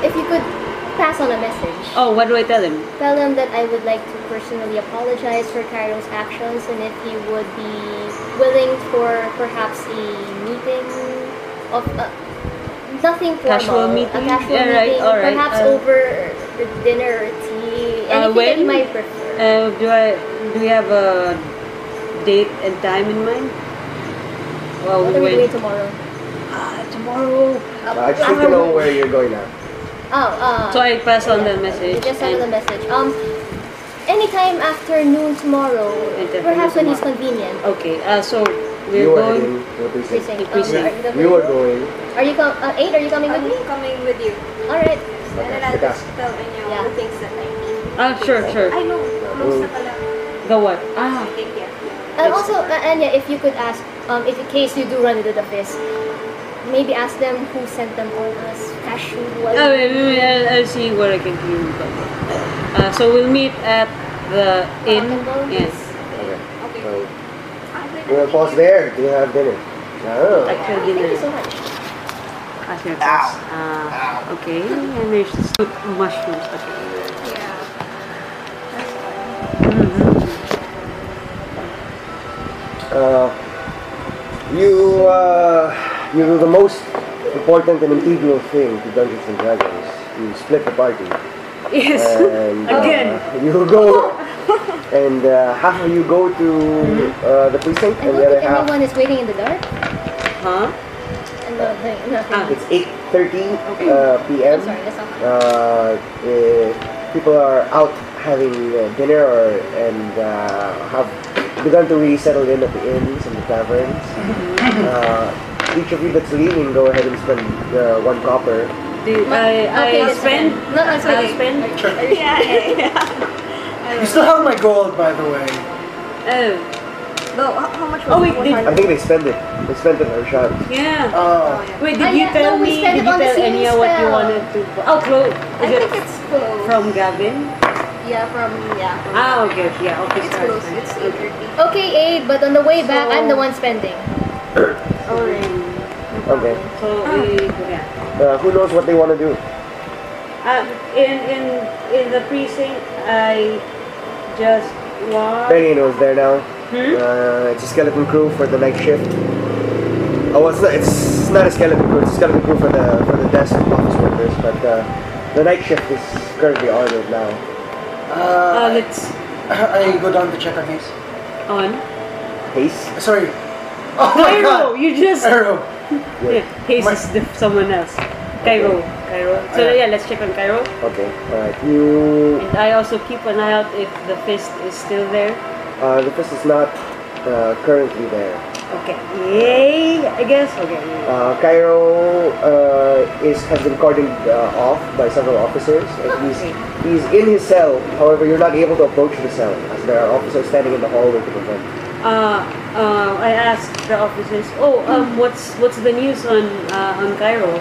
If you could pass on a message. Oh, what do I tell him? Tell him that I would like to personally apologize for Cairo's actions and if he would be willing for perhaps a meeting of nothing formal. Casual meeting? A casual Yeah, right, meeting, alright, perhaps over the dinner or tea. Anything that you when? might prefer. Do we have a date and time in mind? Well, What are we doing tomorrow? tomorrow. I just need to know where you're going now. So I pass on the message. You just send and- the message. Anytime after noon tomorrow, Anytime perhaps when he's tomorrow. convenient. Okay, so we're You are going. heading to the precinct. Precinct. Precinct. You are going. Are you Aid? Are you coming with I'm me? coming with you. All right. And then I'll just tell you Yeah. the things that I need. Sure. I know. Close na pala. The what? Take care. And also, Anya, if you could ask, if in case you do run into the fist, maybe ask them who sent them on us. Casual. Maybe I'll see what I can do. So we'll meet at the inn. Yes. Okay. Okay. So, we'll pause there. Do you have dinner? Oh. Actual Thank you dinner. so much. Okay, and there's soup mushrooms. Okay. Yeah. You do the most important and integral thing to Dungeons and Dragons. You split the party. Yes. And, Again. you go, and half of you go to the precinct, I and don't the other think half. everyone is waiting in the dark. Huh? Nothing. It's 8:30 p.m. I'm sorry, that's not People are out having dinner and have begun to really settle in at the inns and the taverns. Each of you that's leaving, go ahead and spend 1 copper. I spend. No, it's I'll okay. spend. You still have my gold, by the way. Oh. No, how much was Oh, wait, it? did- I think they spend it. They spent it on Rashad. Yeah. Oh. Wait, Ah, did you yeah, tell no, we me? spent Did it you on the tell sealing Anya what you spell. wanted to? Oh, close. I think it's close. From Gavin? From Okay. Yeah. Okay. It's sorry, close. sorry. It's 8:30. Okay, Aid, but on the way back, So- I'm the one spending. Alright. Okay. So yeah. Who knows what they want to do? In the precinct, I just want. Benny knows there now. It's a skeleton crew for the night shift. Oh, it's not a skeleton crew. It's a skeleton crew for the desk office workers. But the night shift is currently ordered now. Let's I go down to check on his. on. Haste. Sorry. Oh my Cairo, god. you just. Arrow. Yeah, Hayes is someone else. Cairo. So yeah, let's check on Cairo. Okay. All right. You. And I also keep an eye out if the fist is still there. The fist is not currently there. Okay. Yay! I guess. Okay. Cairo has been cordoned off by several officers. And he's in his cell. However, you're not able to approach the cell as there are officers standing in the hallway to prevent. I asked the officers. What's the news on Cairo?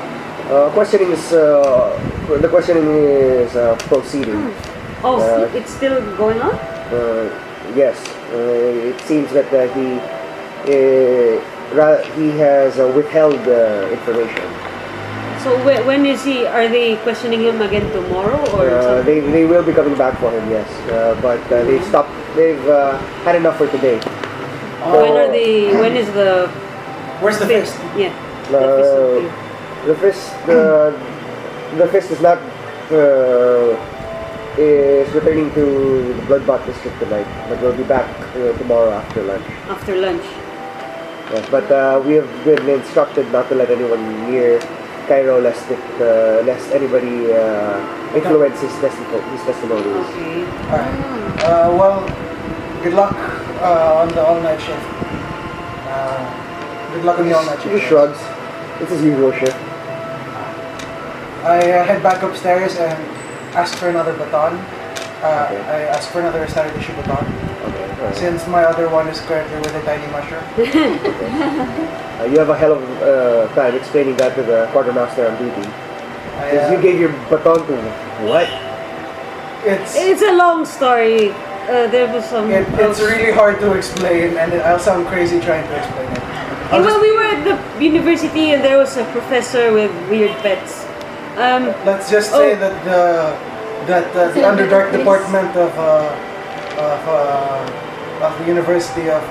Questioning is the questioning is proceeding. Oh, it's still going on? Yes, it seems that he has withheld information. So when is he? Are they questioning him again tomorrow or something? They will be coming back for him, yes. But they've stopped. They've had enough for today. When are they? When is the? Where's the fist? Yeah. The fist is not is returning to the Bloodbath district tonight, but we'll be back tomorrow after lunch. After lunch. Yes, but we have been instructed not to let anyone near Cairo lest anybody influence his testimonies. Okay. Alright. Well, good luck on the all-night shift. Good luck on the all-night shift. He shrugs. It's his usual shift. I head back upstairs and ask for another baton. Okay. I ask for another standard issue baton. Okay. Alright. Since my other one is currently with a tiny mushroom. You have a hell of time explaining that to the quartermaster on duty. Because you gave your baton to what? It's a long story. There was some. It's really hard to explain, and I'll sound crazy trying to explain it. Well, we were at the university, and there was a professor with weird pets. Let's just say that the Underdark department of the University of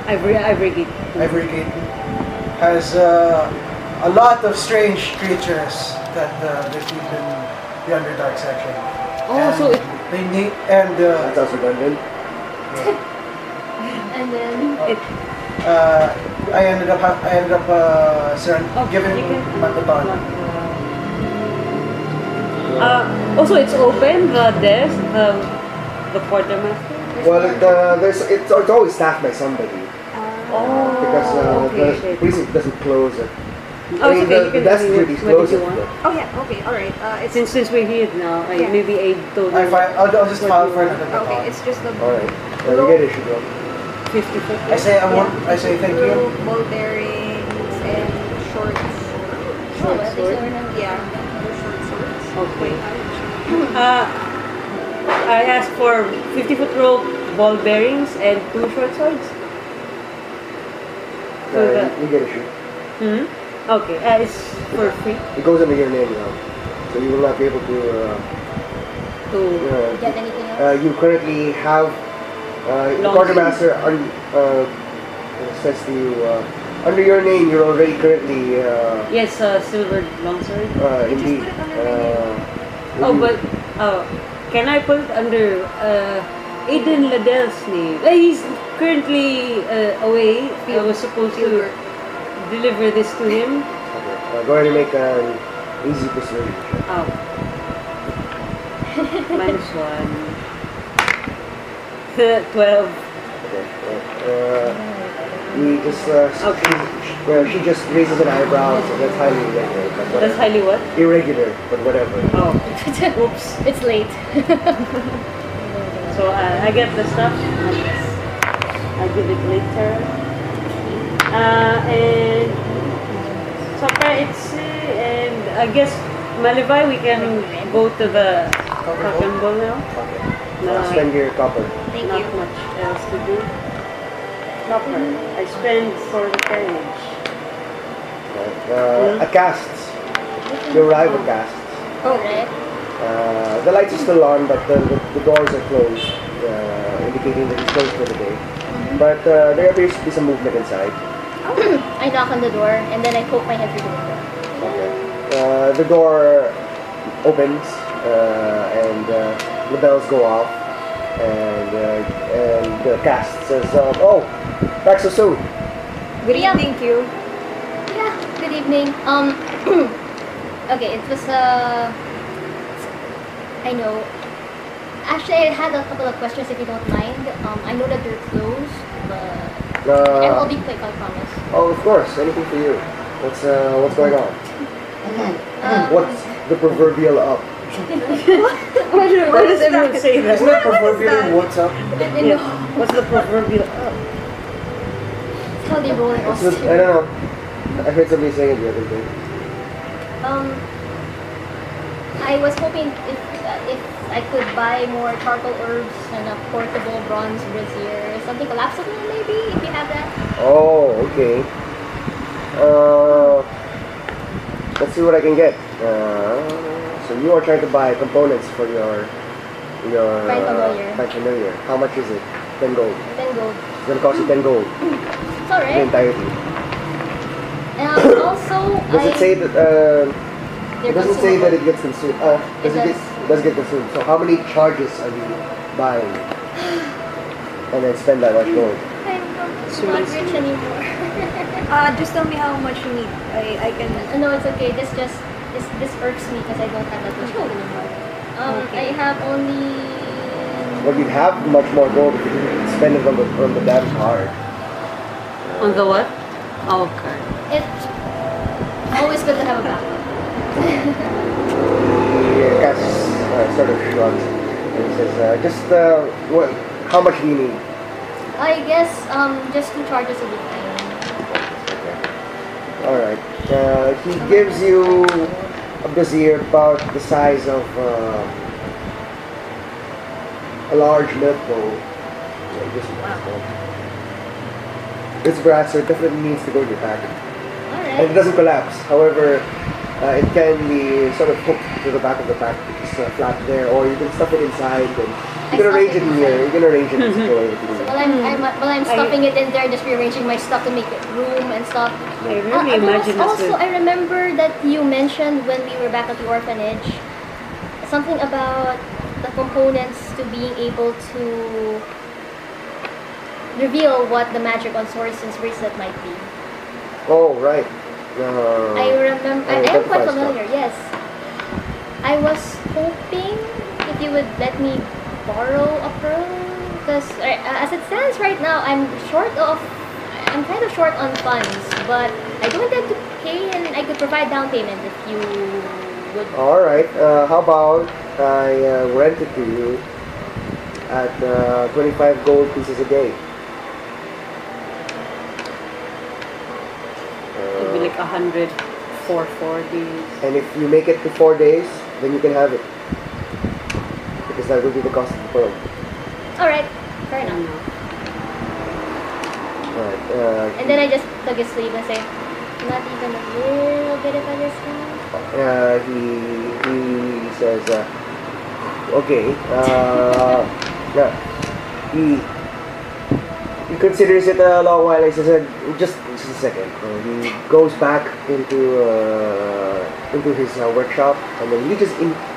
Ivorygate has a lot of strange creatures that they keep in the Underdark section. Oh, and so they need and That's also redundant. And then I ended up giving my baton. Also, it's open, the desk, the quartermaster. Well, it's always staffed by somebody. Because the precinct doesn't close it. I mean, the desk duties close it. Oh yeah, okay, alright. It's Since we're here now, Yeah. maybe Abe told me I'll just file for another baton. okay, it's just the Alright. You get it, Shugo. 50 foot. I say thank you. ball bearings and shorts. oh, at least there were none. Yeah, short swords. Okay. I asked for 50-foot rope, ball bearings, and 2 short swords. You get a shoot. Okay, it's for free. It goes under your name now. So you will not be able to... Get anything else? you currently have... Long quartermaster says to you... under your name, you're already currently... Yes, silver longsword. indeed. Can I put it under Aiden Ladel's name? He's currently away. I was supposed to deliver this to him. Okay. Go ahead and make an easy persuasion check. Oh. -1. 12. Okay. He just... Okay. she just raises an eyebrow, so that's highly irregular. But whatever. That's highly what? Irregular, but whatever. Oh. Oops. It's late. So I get the stuff. I'll give it later. And and I guess Malivai, we can go to the cotton ball now. Okay. No, Spend your copper. Thank not you. much else to do. Copper. I spend for the carriage. At casts. You arrive at casts. Alright. The lights are still on, but the doors are closed, indicating that it's closed for the day. But there appears to be some movement inside. I knock on the door and then I poke my head through the window. Okay. The door opens, and the bells go off, and the cast says, "Oh, back so soon." Good evening, Q. Yeah, good evening. Okay, it was I know. Actually, I had a couple of questions if you don't mind. I know that they're closed, but I'll be quick, I promise. Oh, of course. Anything for you. What's going on? What's the proverbial up? Why does everyone say that? Isn't that proverbial what's up? Yeah. What's the proverbial up? That's how they roll in I Austin. don't know. I heard somebody saying it the other day. I was hoping if I could buy more charcoal herbs and a portable bronze brazier, something collapsible maybe, if you have that. Oh, okay. Let's see what I can get. So you are trying to buy components for your Prime Familiar. How much is it? 10 gold. 10 gold. It's gonna cost you 10 gold. It's The alright. entirety. Also, Does it say that? It doesn't say that it gets consumed. Does get consumed. So how many charges are you buying? And then spend that much gold. I'm not rich anymore. Just tell me how much you need. I can. No, it's okay. This irks me because I don't have that much gold anymore. Okay. I have only. Well, you'd have much more gold if you didn't spend it on the damn card. On the what? Oh, okay. It's always good to have a backup. Cass sort of shrugs and says, what? How much do you need? I guess just 2 charges will be fine. Alright. He gives you a brazier about the size of a large milk bowl. This brasser definitely needs to go in your pack. And it doesn't collapse. However, it can be sort of hooked to the back of the pack. It's flat there, or you can stuff it inside. And you can arrange it in here. You can arrange it in the way. So while I'm stuffing it in there, just rearranging my stuff to make it room and stuff. I really imagine this. Also, I remember that you mentioned when we were back at the orphanage something about the components to being able to reveal what the magic on Sorensen's bracelet might be. Oh, right. I remember. I am quite familiar. Yes. I was hoping if you would let me borrow a pearl, because as it stands right now, I'm kind of short on funds, but I do intend to pay, and I could provide down payment if you would. All right. How about I rent it to you at 25 gold pieces a day? It'd be like 100 for 4 days. And if you make it to 4 days, then you can have it. Because that will be the cost of the pearl. Alright, fair enough. Alright. And then I just took his sleeve and say, not even a little bit of a discount? He says, okay. He considers it a long while. He says, just a second. He goes back into his workshop, and then you just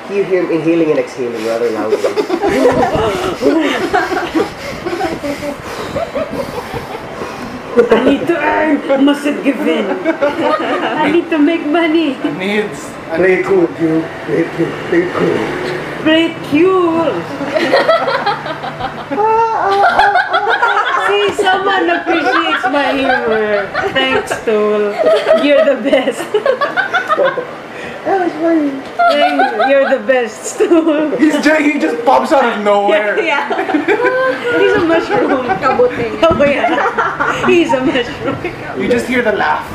hear him inhaling and exhaling rather loudly. I need to earn, I mustn't give in. I need to make money. Play it cool, you. Play it cool. Play it cool. See, someone appreciates my humor. Thanks, Tool. You're the best. That was funny. You're the best, Tool. He just pops out of nowhere. Yeah. He's a mushroom. Kabuting. Oh, yeah. He's a mushroom. You just hear the laugh.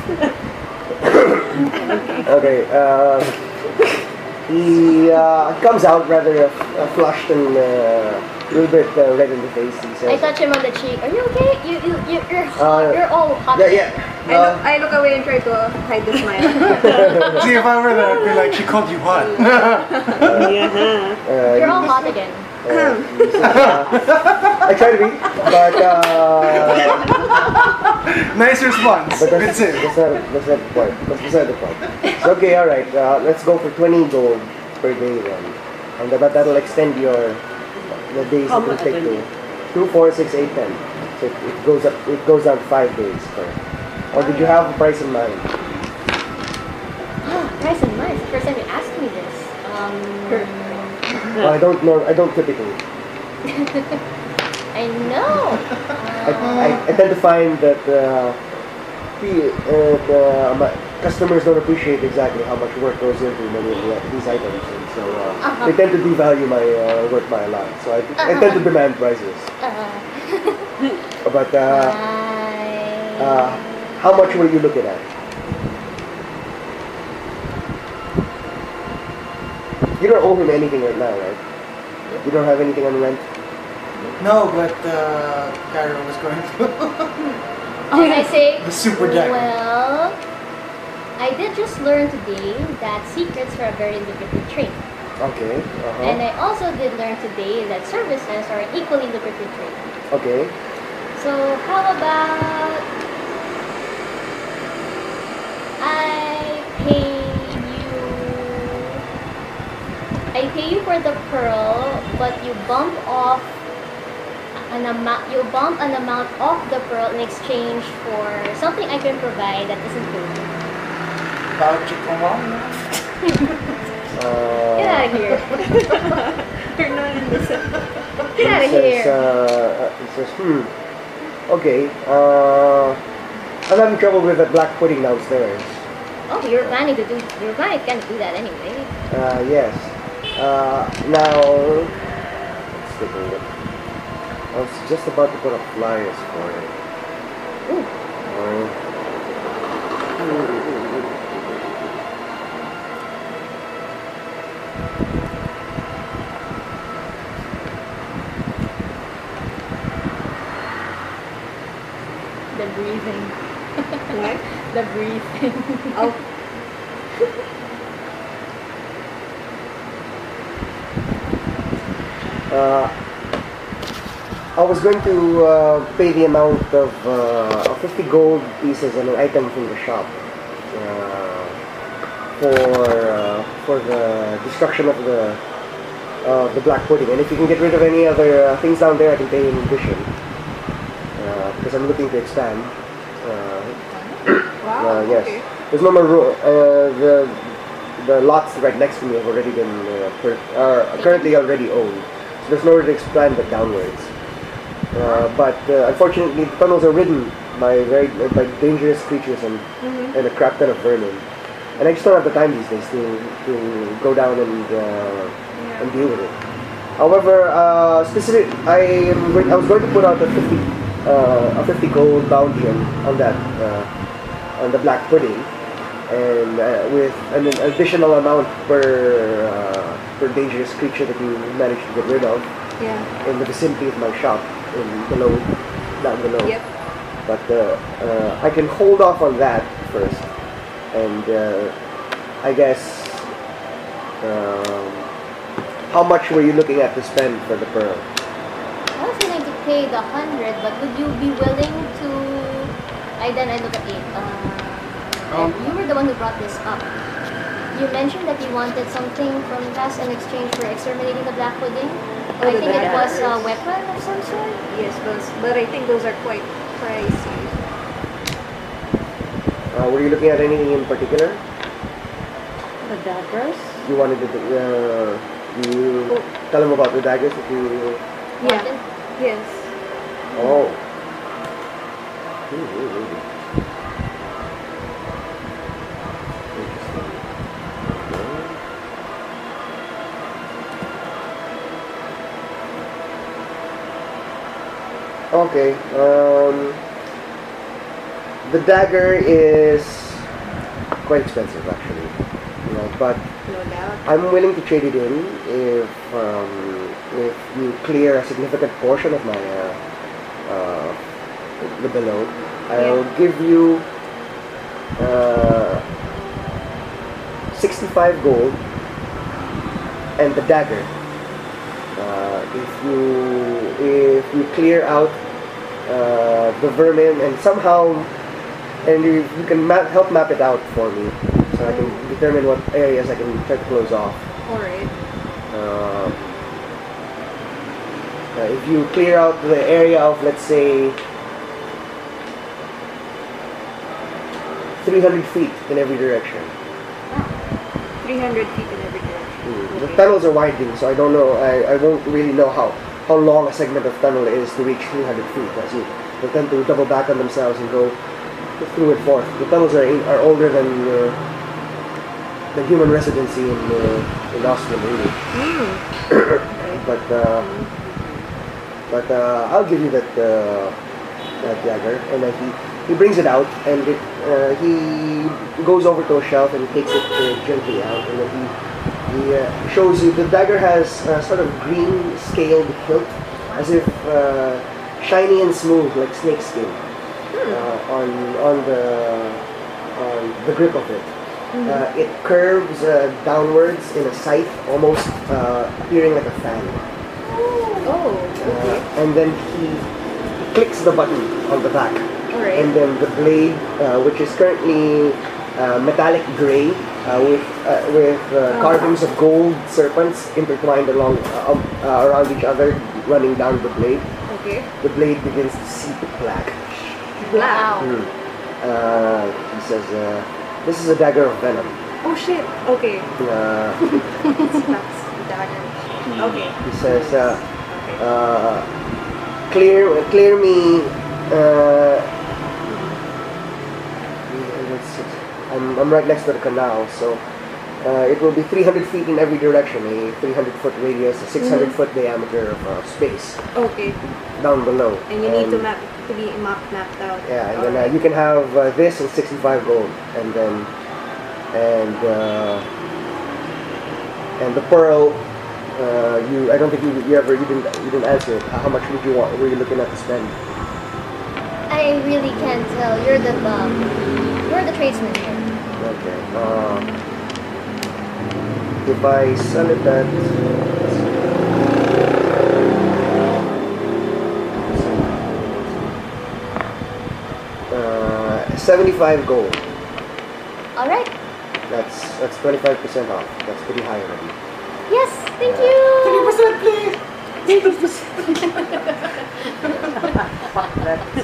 Okay. He comes out rather flushed and a little bit red in the face. He says, I touch him on the cheek. Are you okay? You're all hot. Yeah. I look away and try to hide the smile. See, if I were there, I'd be like, she called you hot. You're all hot again. I try to be, but Nice response. but Good save. that's not the point. That's beside the point. So, okay, all right. Let's go for 20 gold per day then, and that'll extend the days it will take to 2, 4, 6, 8, 10. So it goes up. It goes down 5 days. Or did you have a price in mind? Price in mind. First time you asked me this. I don't know. I don't typically. I know. I tend to find that my customers don't appreciate exactly how much work goes into many of these items, and so they tend to devalue my work by a lot. So I tend to demand prices. But how much were you looking at? You don't owe him anything right now, right? You don't have anything on rent? No, but Carol was going to. And I say, The super dagger. well, I did just learn today that secrets are a very lucrative trade. Okay. And I also did learn today that services are an equally lucrative trade. Okay. So how about I pay you for the pearl, but you bump an amount off the pearl in exchange for something I can provide that isn't good. Voucher for mom? Get out of here. You're not in the set. Get out of here. It says, okay, I'm having trouble with the black pudding downstairs. Oh, you're planning to kind of do that anyway. Yes. Now, let's take a look. I was just about to put up flyers for it. Ooh. The breathing. What? The breathing. Oh. I was going to pay the amount of 50 gold pieces and an item from the shop for the destruction of the black pudding. And if you can get rid of any other things down there, I can pay in addition because I'm looking to expand. Wow. Yes. Okay. There's no more room. The lots right next to me have already been are currently already owned. So there's nowhere to expand but downwards. But unfortunately, the tunnels are ridden by by dangerous creatures and a crap ton of vermin. And I just don't have the time these days to go down and deal with it. However, I was going to put out a 50 gold bounty on that on the black pudding, and with an additional amount per dangerous creature that you manage to get rid of in the vicinity of my shop down below. Yep. But I can hold off on that first, and I guess how much were you looking at to spend for the pearl? I was willing to pay the 100, but would you be willing to? Then I look at it. You were the one who brought this up. You mentioned that you wanted something from us in exchange for exterminating the black pudding. I think it was a weapon of some sort. Yes, but I think those are quite pricey. Were you looking at anything in particular? The daggers? You wanted to you tell them about the daggers that you... Wanted? Yes. Oh. Okay. The dagger is quite expensive, actually. But No doubt. I'm willing to trade it in if you clear a significant portion of my the below. I'll give you 65 gold and the dagger. If you clear out the vermin and somehow, and if you can help map it out for me, so I can determine what areas I can try to close off. Alright. If you clear out the area of, let's say, 300 feet in every direction. 300 feet in every direction. The tunnels are widening, so I don't know. I won't really know how long a segment of tunnel is to reach 300 feet. As they tend to double back on themselves and go through and forth. The tunnels are older than human residency in Austin, really. But I'll give you that dagger, and he brings it out, and he goes over to a shelf and takes it gently out, and then He shows you the dagger has sort of green scaled hilt, as if shiny and smooth like snake skin on the grip of it. It curves downwards in a scythe, almost appearing like a fan. Oh, okay. And then he clicks the button on the back. Alright. And then the blade, which is currently metallic gray, with carvings of gold serpents intertwined around each other, running down the blade. Okay. The blade begins to seep black. Black. He says, "This is a dagger of venom." Oh shit. Okay. That's dagger. Okay. He says, "Clear me." I'm right next to the canal, so it will be 300 feet in every direction, a 300-foot radius, a 600-foot diameter of space Okay. down below. And you need to be mapped out. Yeah, and then you can have this and 65 gold, and then and the pearl. I don't think you didn't answer it. How much were you looking at to spend? I really can't tell. You're the tradesman here. Okay. If I sell it at 75 gold, Alright. that's 25% off. That's pretty high already. Yes, thank you. 20% please!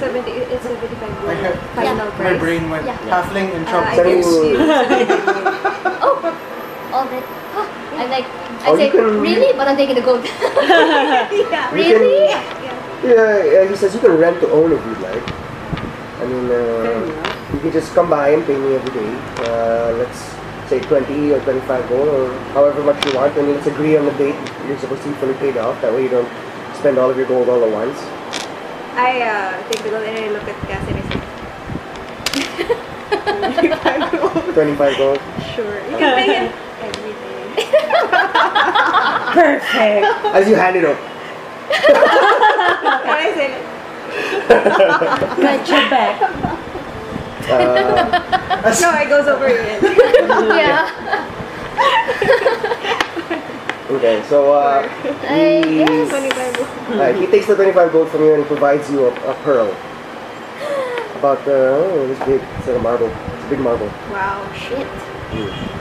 70. It's 75 My head- final My price. brain went Yeah. halfling and I chop. give you 75 Oh, alright. I'm like, I Oh, say, you can- really? But I'm taking the gold. Yeah. Really? Yeah, he says you can rent to own if you'd like. I mean, you can just come by and pay me every day. Let's say 20 or 25 gold or however much you want, and let's agree on the date you're supposed to be fully paid off. That way you don't spend all of your gold all at once. I take the gold and I look at Cass and I say, 25 gold. sure. You can pay him everything. Perfect. As you hand it up. And I say, Got your back. no, it goes over your head. Yeah. Okay, so I guess. 25 gold. he takes the 25 gold from you and provides you a pearl. About this big. It's like a marble. It's a big marble. Wow. Shit.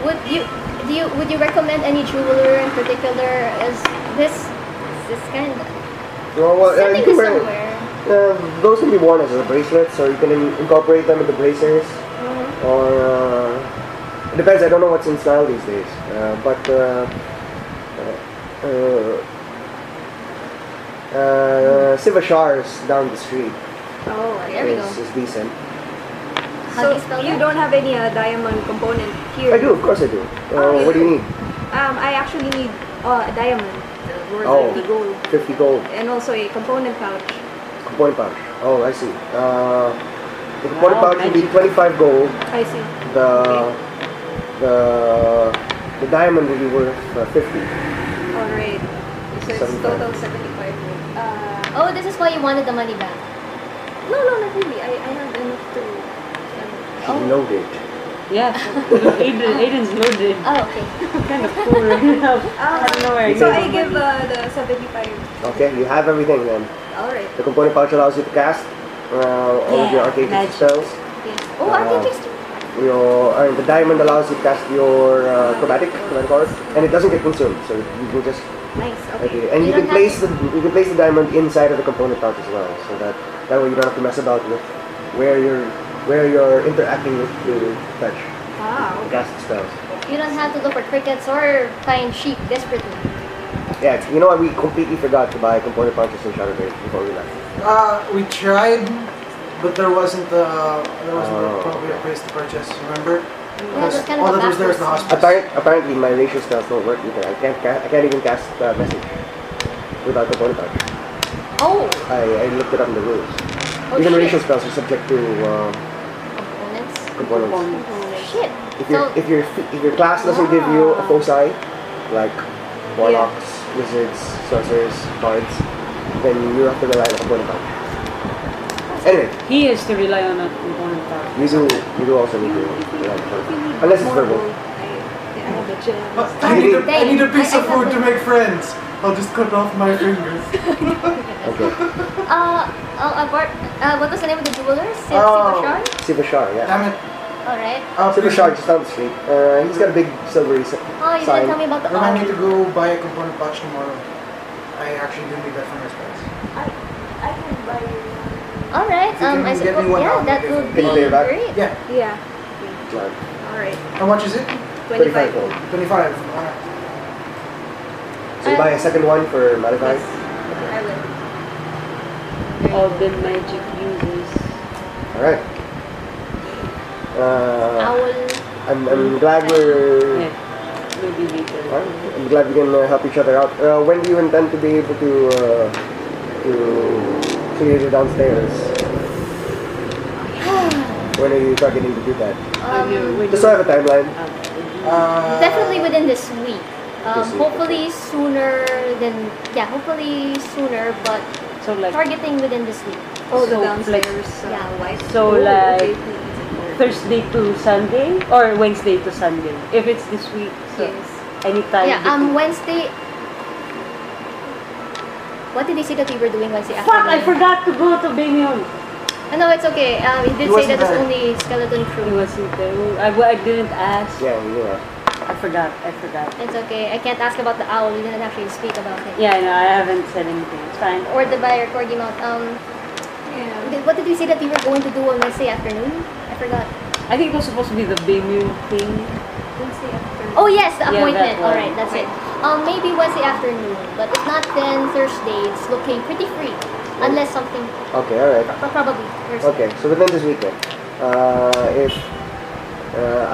Would you recommend any jeweler in particular? Is this kind of Well, sending you this can wear, somewhere? those can be worn as bracelets, or you can incorporate them into bracers. Or it depends. I don't know what's in style these days, but Sivashar's down the street Oh, There we go. is decent. How do So you spell you that? don't have any diamond component here? I do, of course I do. you What do you do. need? I actually need a diamond worth Oh. 50 gold 50 gold. and also a component pouch. Component pouch. Oh, I see. The component Wow, pouch will be magic. 25 gold. I see. The diamond will be worth 50. Alright. So it's 75. total 75 gold. Oh, this is why you wanted the money back. No, not really. I have enough to. Oh. Loaded. Yeah. Aiden's loaded. Oh, okay. Kind of poor. I don't know where So you I get give money. the 75. Okay, you have everything then. Alright. The component pouch allows you to cast all of your Yeah, arcane magic. spells. Yes. Oh, architects. The diamond allows you to cast your chromatic art, and it doesn't get consumed, so you can just Nice. Okay. and You you can don't place have the diamond inside of the component pouch as well, so that way you don't have to mess about with where you're interacting with to touch Wow. cast spells. You don't have to look for crickets or find sheep desperately. Yeah, you know what? We completely forgot to buy component pouches in Shadowgate before we left. We tried, but there wasn't the appropriate okay. place to purchase. Remember? Yeah, Because that's kind of all a that was there is the backwards. hospice. Apparently, my racial spells don't work either. I can't even cast message without component pouch. Oh, I looked it up in the rules. oh Even shit. racial spells are subject to Components. components. Shit. If your class doesn't give you a foci, like warlocks, wizards, sorcerers, bards, then you have to rely on a component pouch. Anyway, He has to rely on a component pouch. you do also need to rely on a component pouch. Unless it's verbal. I have a gem. I need a piece of food to make friends. I'll just cut off my fingers. Okay. What was the name of the jeweler? Sivashar, yeah. Damn it. Alright. Sivashar just down the street. He's got a big silvery Oh, you sign. didn't tell me about the Remind me owl. to go buy a component pouch tomorrow. I actually do need that for my spells. I can buy you one. Alright, If you can I get suppose, me one yeah, now, that maybe. would Can you be pay it back? great. Yeah. Yeah. Glad. Alright. How much is it? 25 gold. 25. Alright. So you buy a second one for Malachi? I will. All the magic uses. Alright. Owl. I'm glad we're... Yeah. Maybe later. I'm glad we can help each other out. When do you intend to be able to clear the downstairs? When are you targeting to do that? Just so I have a timeline. Definitely within this week. This week, Hopefully sooner than, hopefully sooner, but So like targeting within this week. Oh, the So, downstairs yeah. white. So, Oh, like, okay. Thursday to Sunday or Wednesday to Sunday. If it's this week, so Yes. anytime. Yeah, between- Wednesday. What did they say that we were doing Wednesday Fuck! afternoon? I forgot to go to Benyon. No, it's okay. He did He say that wasn't it's there. only skeleton He crew. wasn't there. I didn't ask. Yeah, yeah. I forgot. It's okay. I can't ask about the owl. We didn't actually speak about it. Yeah, no, I haven't said anything. It's fine. Or the buyer corgi mount. Yeah. What did we say that we were going to do on Wednesday afternoon? I forgot. I think it was supposed to be the Benyon thing. Wednesday afternoon. Oh yes, the Yeah, appointment. that one. Alright, that's it. Maybe Wednesday afternoon. But if not, then Thursday. It's looking pretty free. Unless something. Okay, alright. Probably Thursday. Okay, so within this weekend, if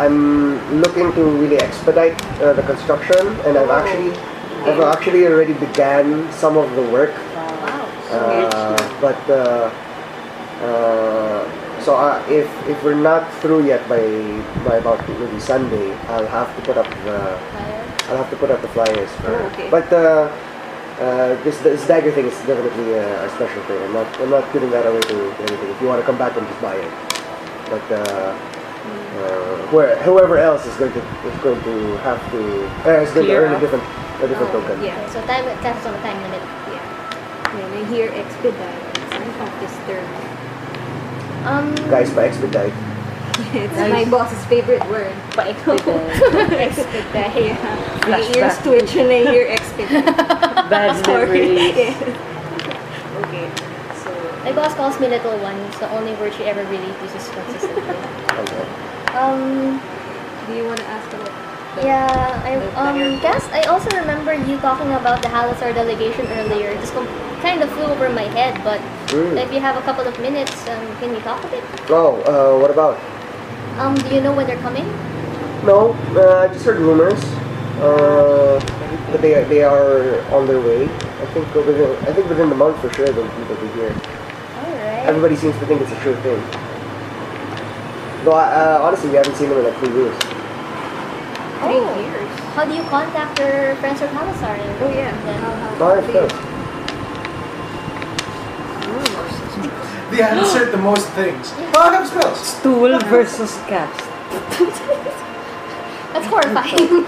I'm looking to really expedite the construction, and I've actually already began some of the work. Wow. If we're not through yet by about maybe Sunday, I'll have to put up the flyers. Oh, okay. But this dagger thing is definitely a special thing. I'm not giving that away to anything. If you want to come back and just buy it, but whoever else is going to have to is going to Clear earn a up. different token. Yeah. Okay, so that's on the time limit. When I hear expedite, I'm off this term. Guys, pa expedite. It's my boss's favorite word. Pa-expedite. Expedite. Yeah. My ears twitch when I hear expedite. Bad Sorry. memories. Yeah. Okay. So My boss calls me little one. It's the only word she ever really uses consistently. Okay. do you want to ask about Guess I also remember you talking about the Halasar delegation earlier. Just kind of flew over my head, but if you have a couple of minutes, can we talk a bit? Oh, what about? Do you know when they're coming? No, I just heard rumors. But they are on their way. I think within the month for sure they'll be here. Alright. Everybody seems to think it's a sure thing. Though honestly, we haven't seen them in like 3 years. 3 years. How do you contact your friends from Halasar? Oh yeah. Alright, go. They answered the most things. Oh, I have spells. Stool versus cast. That's horrifying.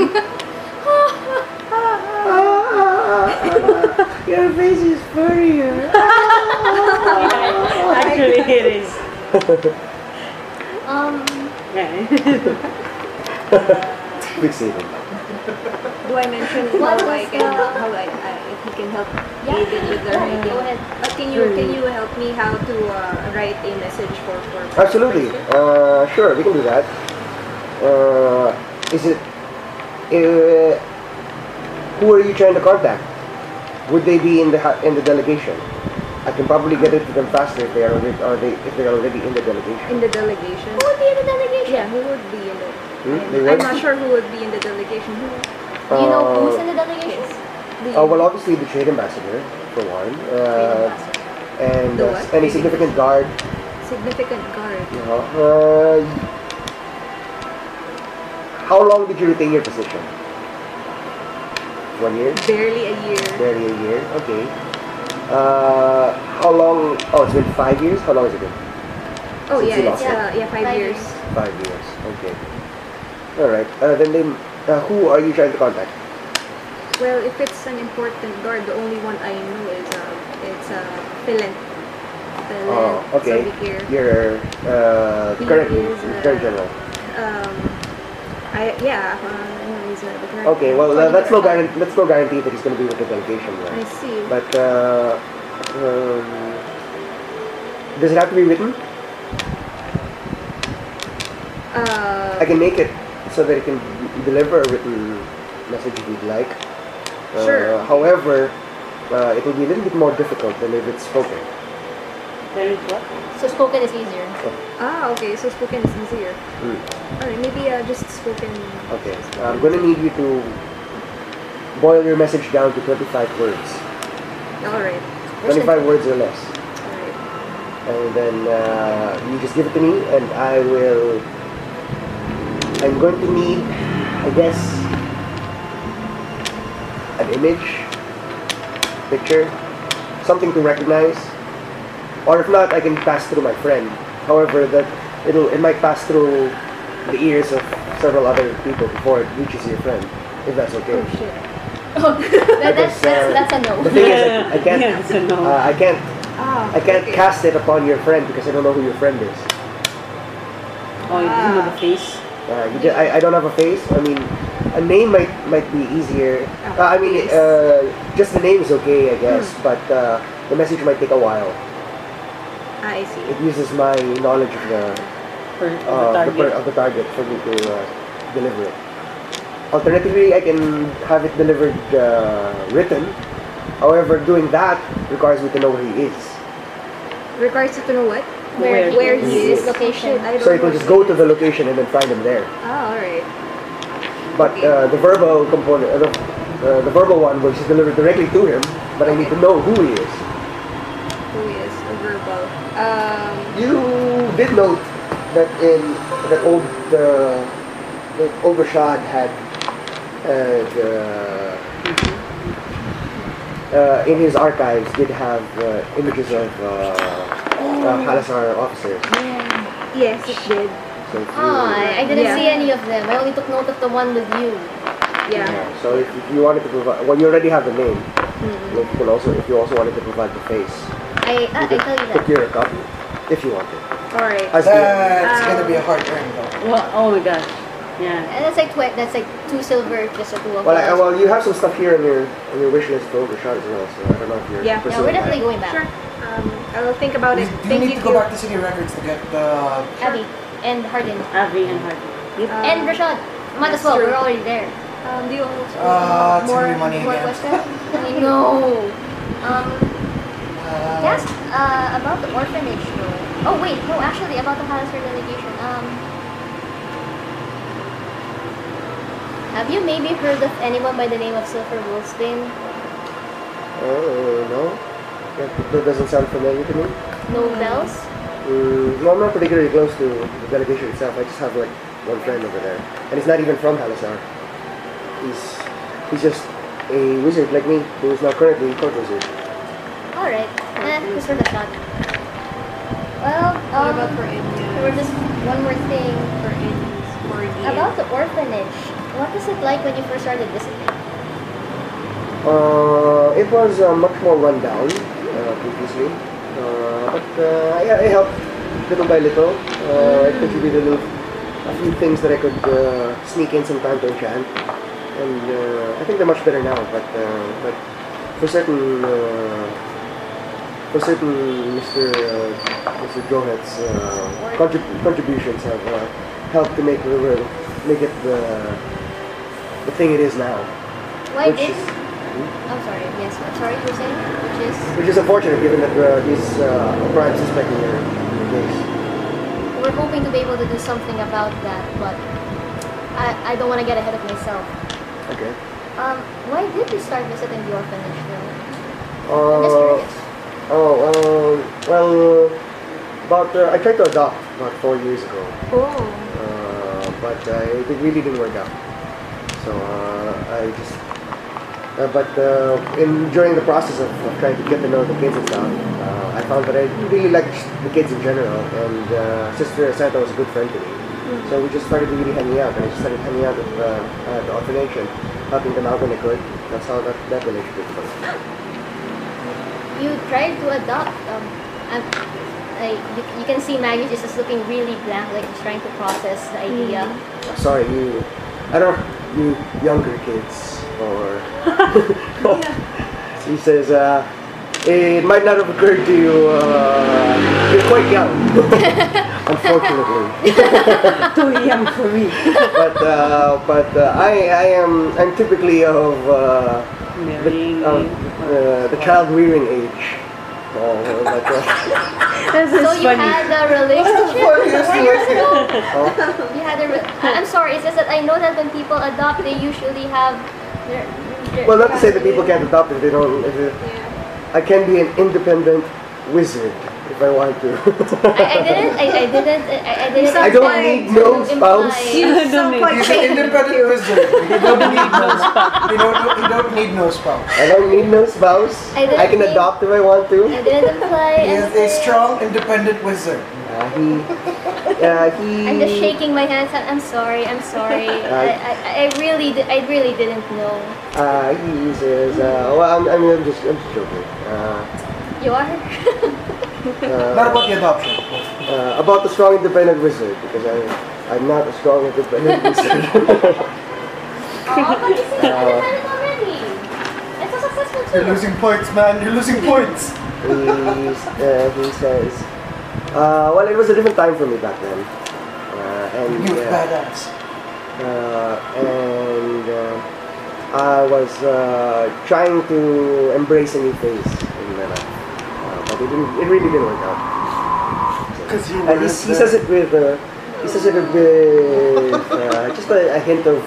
Your face is furrier. Actually, it is. Fixated. Do I mention What how was I can if he can help Yeah. David with the writing? Go ahead. Can you help me how to write a message for Absolutely. Sure, we can do that. Is it? Who are you trying to contact? Would they be in the delegation? I can probably get it to them faster if they're already in the delegation. in the delegation? Who would be in the delegation? Yeah, who would be in the? They I'm would? not sure who would be in the delegation. Who? Do you know who's in the delegation? Well, obviously the trade ambassador for one, and The what? any significant guard. Significant guard. You know. How long did you retain your position? 1 year? Barely a year. Barely a year. Okay. How long? Oh, it's been 5 years. How long has it been? Oh Since yeah, you it's lost it? 5 years. 5 years. Okay. All right. Then who are you trying to contact? Well, if it's an important guard, the only one I know is it's Philent. Oh, okay. You're He current is, current general. He's the current. Okay. Well, that's no guarantee. That's no guarantee that he's going to be with the delegation. Right? I see. But does it have to be written? I can make it so that it can deliver a written message if you'd like. Sure. However, it will be a little bit more difficult than if it's spoken. There is what? So spoken is easier. Okay. So spoken is easier. Alright, maybe just spoken. Okay. I'm going to need you to boil your message down to 25 words. Alright. 25 words or less. Alright. And then you just give it to me, and I'm going to need, I guess, an image, picture, something to recognize. Or if not, I can pass through my friend. However, it might pass through the ears of several other people before it reaches your friend, if that's okay. Oh shit. Oh, that's a no. The thing is, I can't. Yeah, it's a no. I can't cast it upon your friend because I don't know who your friend is. Oh, you didn't know the face? I don't have a face. I mean, a name might be easier. Just the name is okay, I guess. But the message might take a while. I see. It uses my knowledge of the target for me to deliver it. Alternatively, I can have it delivered written. However, doing that requires me to know where he is. Requires you to know what? Where he he is. is. Location. I don't So it will know. just go to the location and then find him there. Alright. But the verbal component, the verbal one will just deliver directly to him. But I need to know who he is. Who is a verbal? You did note that Old Rashad had in his archives did have images of Halasar officers. Yes, it did. So if you, I didn't Yeah. see any of them. I only took note of the one with you. Yeah. So if you wanted to provide, well, you already have the name. If you also wanted to provide the face, I tell you that. procure a copy if you wanted. Alright. As That's gonna be a hard earn though. Well, oh my gosh. Yeah. And that's like 2 silver just or 2 of well, us. well, you have some stuff here on your wish list for Old Rashad as well. So I don't know if you're Yeah. pursuing Yeah, we're that. definitely going back. Sure. I'll think about it. Do you Thank need you. to go back to city records to get the... Abby and Hardin. Avi and Hardin. And Rashad. Might as well, Sure. we're already there. Do you also it's more gonna be money more again. questions? No. Yes, about the orphanage though. Oh wait, no, actually about the Halasar delegation. Have you maybe heard of anyone by the name of Silver Wolfsbane? No, that doesn't sound familiar to me. No bells? No, I'm not particularly close to the delegation itself. I just have like one friend over there, and he's not even from Halasar. He's just a wizard like me who is now currently a court wizard. Alright, just for the shot. Well, What about for Indians? there was just one more thing. For Indians, for Indians. About the orphanage, what was it like when you first started visiting? It was much more run down previously, but it helped little by little. It contributed a few things that I could sneak in some time to enchant, and I think they're much better now. But for certain Mr. Johet's contributions have helped to make it the thing it is now. Why Which did? is- I'm sorry. Yes, I'm sorry. You were saying Which is unfortunate given that he's a prime suspect in your case. we're hoping to be able to do something about that, but I don't want to get ahead of myself. Okay. Why did you start visiting the orphanage though? I'm just curious. I tried to adopt about 4 years ago, Oh. but it really didn't work out. So I just But during the process of trying to get to know the kids and stuff, I found that I really liked the kids in general, and Sister Santa was a good friend to me. So we just started really hanging out, and I just started hanging out with the orphanage and helping them out when I could. That's how that relationship started. You tried to adopt. You can see Maggie just is looking really blank, like she's trying to process the idea. Sorry, you younger kids, or he says, it might not have occurred to you. You're quite young, unfortunately. Too young for me. but I'm typically of the child rearing age. This is So you funny. had a relationship 4 years ago? You had I'm sorry, it's just that I know that when people adopt, they usually have their Well, not to say that people can't adopt if they don't. I can be an independent wizard if I want to. I didn't. I don't need no spouse. You sound quite He's an independent wizard. You don't need no spouse. You don't need no spouse. I don't need no spouse. I I can adopt if I want to. I didn't imply. He is a strong, independent wizard. He. I'm just shaking my hands. I'm sorry. I really didn't know. He says, well, I'm just joking. You are? Not about the adoption. About the strong independent wizard, because I'm not a strong independent wizard. Oh, but you seem independent already. And so successful too. You're losing points, man. You're losing points. He says, well, it was a different time for me back then. And You're badass. I was trying to embrace a new phase in my life, but it really didn't work out. Because you And he says it with just a hint of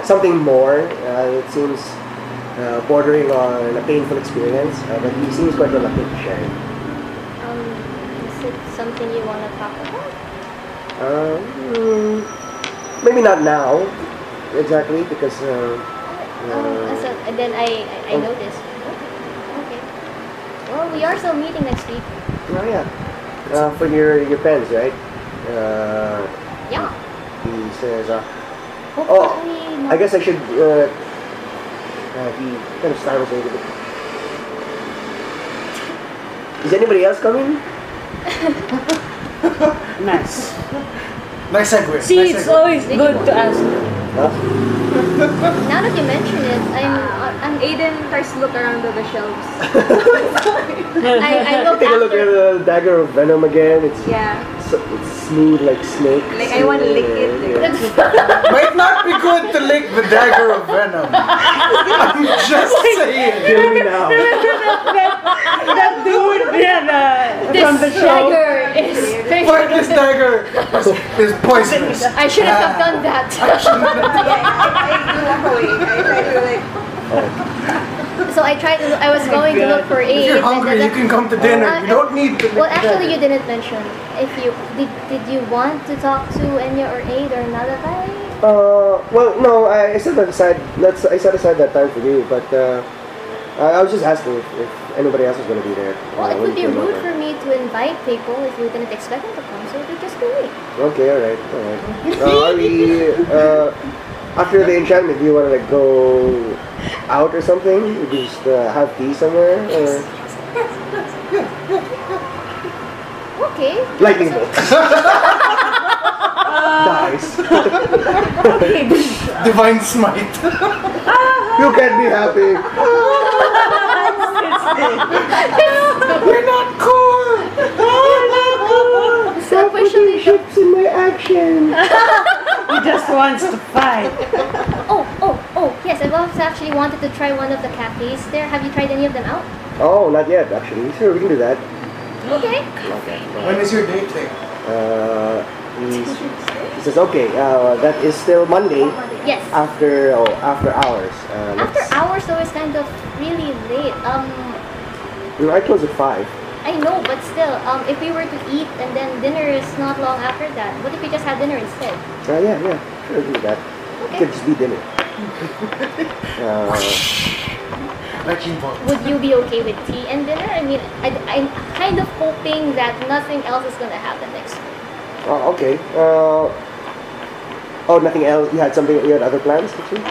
something more. It seems bordering on a painful experience, but he seems quite reluctant to share it. Is it something you want to talk about? Maybe not now, exactly, because. And then I noticed. Okay. Well, we are still meeting next week. Oh yeah, for your pens, right? Yeah. He says, Hopefully not. I guess I should. He kind of startles me a bit. Is anybody else coming? Nice. Nice segue. See, nice it's segue. always good to ask. Huh? Now that you mention it, Aiden tries to look around at the shelves. I look Take a look at the dagger of venom again. It's it's smooth like snake. Like, I want to lick it. Might not be good to lick the dagger of venom. I'm just saying. Kill me now. That dude, from the This show. dagger is But this dagger is poisonous. I shouldn't have done that. I walk away. I try to like. So I tried to. I was going to look for If aid. you're hungry, you can come to dinner. You don't need to lick Well, the actually, you dagger. didn't mention if you did you want to talk to Enya or Aid or another guy? Well, no, I set that aside. I set aside that time for you, but I was just asking if anybody else was going to be there. Well, it when would you be came rude over. for me to invite people if you didn't expect them to come, so we just do it. Okay, all right. Are we after the enchantment? Do you want to like go out or something? Just have tea somewhere, or Okay. lightning bolt dies. Divine smite. You can't be happy. We're not cool. Stop pushing Ships in my action. He just wants to fight. Oh, yes, I've always actually wanted to try one of the cafes there. Have you tried any of them out? Oh, not yet, actually. Sure, we can do that. Okay. Okay. When is your date thing? He says, okay, that is still Monday Yes. after hours. After hours though is kind of really late. I close at 5. I know, but still, if we were to eat and then dinner is not long after that, what if we just had dinner instead? Yeah, sure, do that. It Okay. could just be dinner. Wrecking ball. Would you be okay with tea and dinner? I mean, I'm kind of hoping that nothing else is gonna happen next week. Okay. Nothing else. You had something. You had other plans, did you?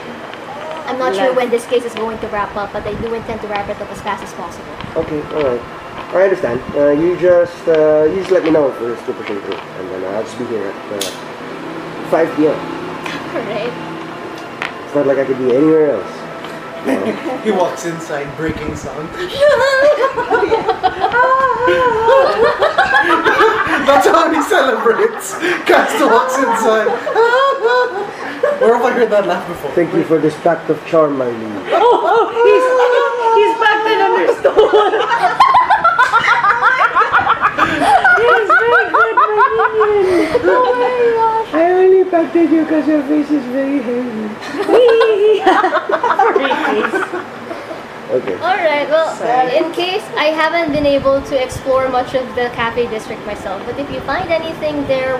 I'm not sure when this case is going to wrap up, but I do intend to wrap it up as fast as possible. Okay. All right. I understand. You just let me know if we're still pushing through, and then I'll just be here at 5 p.m. Alright. It's not like I could be anywhere else. He walks inside, breaking sound. That's how he celebrates. Cast walks inside. Where have I heard that laugh before? Thank you for this pact of charm, my liege. He's back and understood. Yes, very good, my minion. Oh my gosh. I only pacted you because your face is very heavy. Okay. Alright, well, in case I haven't been able to explore much of the cafe district myself, but if you find anything there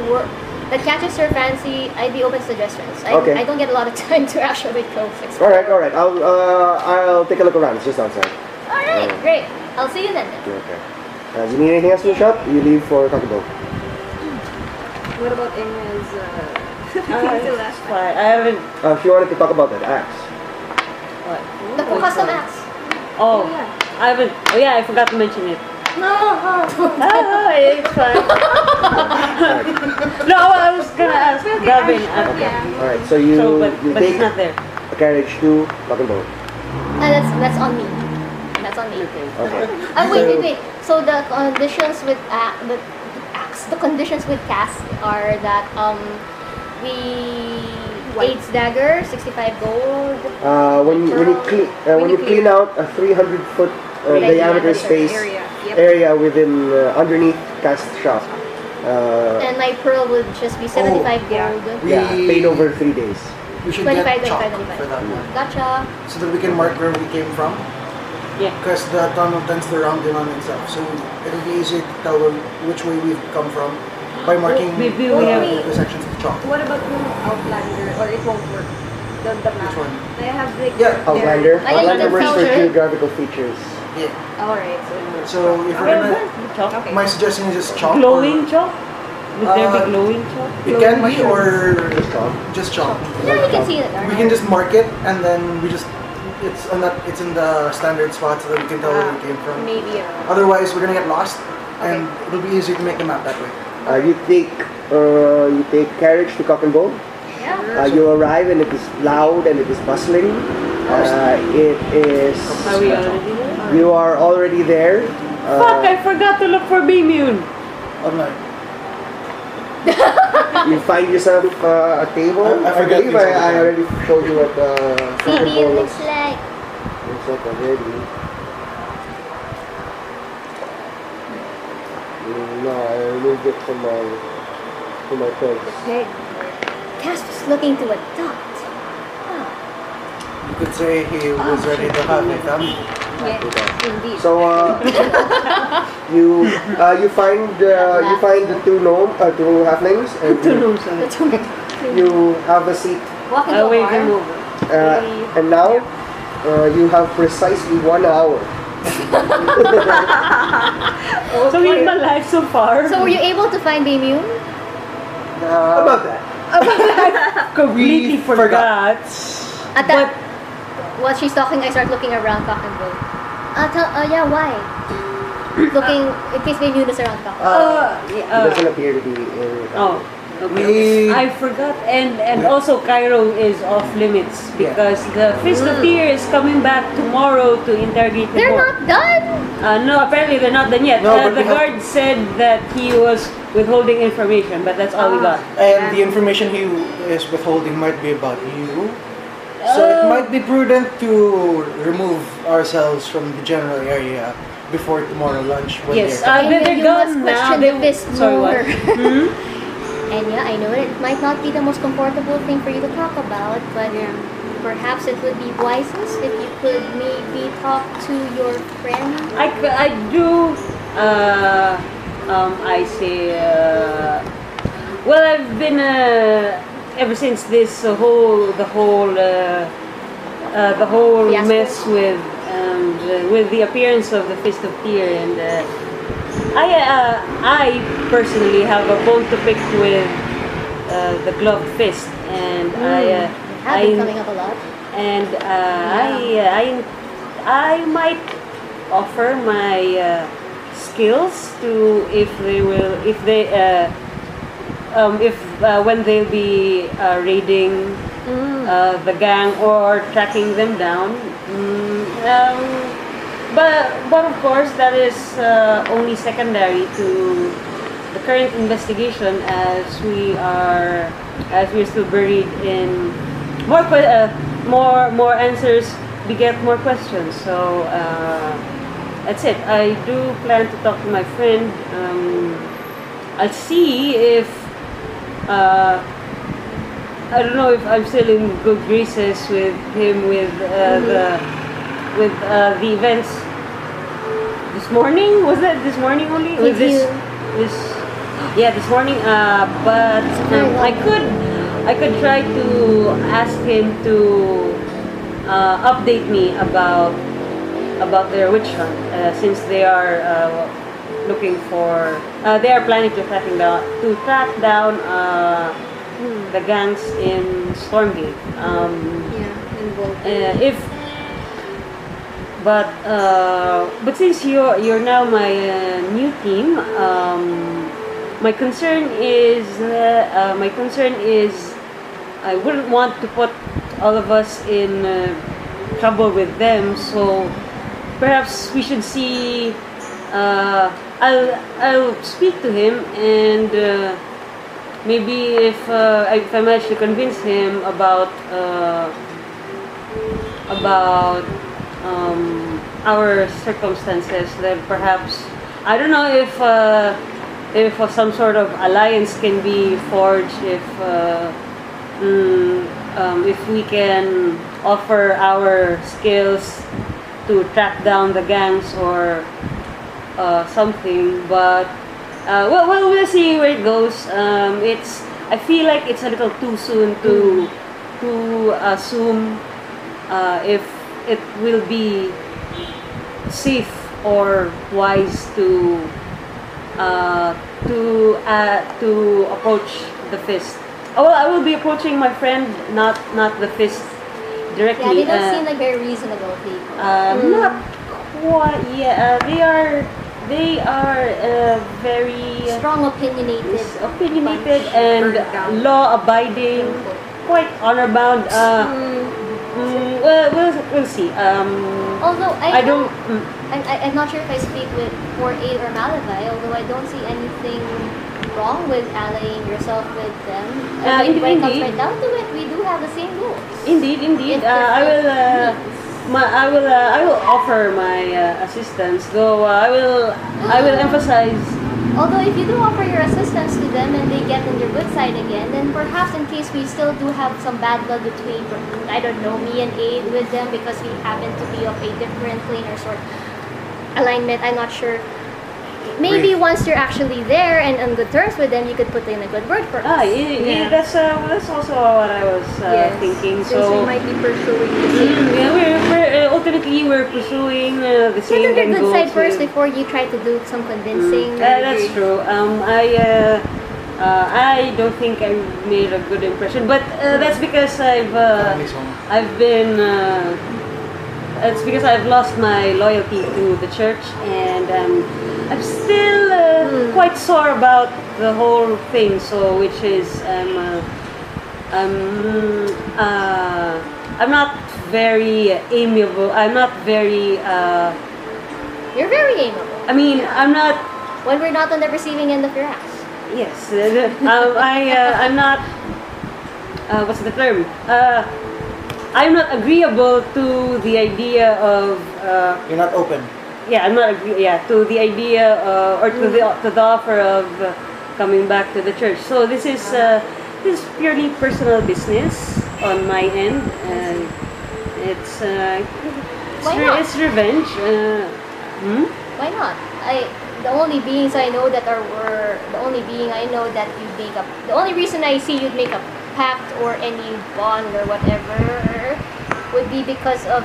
that catches your fancy, I'd be open to suggestions. Okay. I don't get a lot of time to actually go explore. All right. I'll take a look around. It's just outside. Alright, great. I'll see you then. Okay. Do you need anything else in the shop? You leave for Taco Bell. What about Emma's things to last time? Fine. I haven't. If you wanted to talk about that axe. What? The custom axe. Oh, yeah. I haven't. Oh yeah, I forgot to mention it. It's fine. No, I was gonna ask Gavin. Yeah. All right. So you but take it's not there. a carriage to Taco Bell. That's on me. That's on me. Okay. Wait. So the conditions with the conditions with cast are that we AIDS dagger, 65 gold. When you clean out a 300-foot diameter space area within underneath cast shop. And my pearl would just be 75 gold. Yeah, paid over 3 days. We should 25, get chalk 25. for that one. Gotcha. So that we can mark where we came from. Yeah. Because the tunnel tends to round in on itself. So it'll be easy to tell which way we've come from by marking Maybe we have- the sections with chalk. What about yung Outlander? Or it won't work? The map. Which one? I have like Yeah, Outlander. I like Outlander the works for culture. geographical features. Yeah. Alright, so So if we're gonna, Chalk? okay. my suggestion is just chalk. Glowing chalk? Would there be Uh, glowing chalk? It can be or Just chalk. just chalk. Yeah, you can see it. We can just mark it and then we just it's in the standard spot so that we can tell where we came from. maybe Otherwise, we're gonna get lost, and it'll be easier to make the map that way. You take carriage to Cock and Bull. Yeah. You arrive and it is loud and it is bustling. It is. Are we already there? You are already there. Fuck, I forgot to look for Baymune. Online. You find yourself a table. I forgot believe this all the I time. already showed you what Cock and Maybe it Bull looks like. looks like already. No, I removed it from my place. Hey, Cass was looking to adopt. You could say he was ready to have a family. yeah, indeed. So you find the two halflings and you have a seat. Walking I to wave a them bar. over. And now you have precisely 1 hour. So here's my life so far. So were you able to find Baymune? About that. completely forgot. At that, while she's talking, I start looking around Cock and Bull. Yeah, why? Looking in case Baymune is around Cock and Bull. It doesn't appear to be in. Oh, okay. I forgot, and also Cairo is off limits because the Fist of Fear is coming back tomorrow to interrogate the They're board. not done! No, apparently they're not done yet. No, but The we have- guard said that he was withholding information, but that's all we got. And the information he is withholding might be about you. So it might be prudent to remove ourselves from the general area before tomorrow lunch. When Yes, they're coming. And they're you gone must now. question They the fist sorry, more. what? And yeah, I know it might not be the most comfortable thing for you to talk about, but perhaps it would be wisest if you could maybe talk to your friend. I do. I say. Well, I've been ever since this the whole Fiasco. mess with the appearance of the Fist of Fear, and I personally have a bone to pick with the gloved fist, and Have been coming up a lot. and I might offer my skills to if when they'll be raiding the gang or tracking them down. But of course that is only secondary to the current investigation, as we're still buried in more answers beget more questions. So that's it. I do plan to talk to my friend. I'll see if I don't know if I'm still in good graces with him with the events this morning. Was that this morning only? Did you- This morning. But I could try to ask him to update me about their witch hunt, since they are looking for they are planning to track down the gangs in Stormgate. If but since you're now my new team, my concern is I wouldn't want to put all of us in trouble with them. So perhaps we should see. I'll speak to him, and maybe if I manage to convince him about our circumstances, then perhaps I don't know if some sort of alliance can be forged if we can offer our skills to track down the gangs or something. But we'll see where it goes. I feel like it's a little too soon to assume if it will be safe or wise to approach the Fist. Well, I will be approaching my friend, not the Fist directly. Yeah, they don't seem like very reasonable people. Not quite. Yeah, they are very Strong opinionated. and law-abiding, quite honor-bound. We'll see. Although I'm not sure if I speak for Aid or Malavi, although I don't see anything wrong with allying yourself with them. When it comes indeed. right down to it, we do have the same goals. Indeed. I will offer my assistance, though I will emphasize. Although if you do offer your assistance to them and they get on your good side again, then perhaps in case we still do have some bad blood between, I don't know, me and Aid with them because we happen to be of a different plane or sort alignment, I'm not sure. Maybe once you're actually there and on good terms with them, you could put in a good word for us. That's also what I was thinking. Since we So might be pursuing the same. we're ultimately pursuing the Get same on their end good goals side first with- before you try to do some convincing. That's true. I don't think I made a good impression, but that's because I've been. It's because I've lost my loyalty to the church, and I'm still quite sore about the whole thing. So, which is I'm not very amiable. I'm not very. You're very amiable. I mean, I'm not. When we're not on the receiving end of your ass. Yes, I'm not. What's the term? I'm not agreeable to the idea of. You're not open. Yeah, I'm not agree. Yeah, to the idea or to the offer of coming back to the church. So this is purely personal business on my end. It's Why not? it's revenge. Why not? The only beings I know that are the only being I know that you make up. The only reason I see you'd make up pact or any bond or whatever would be because of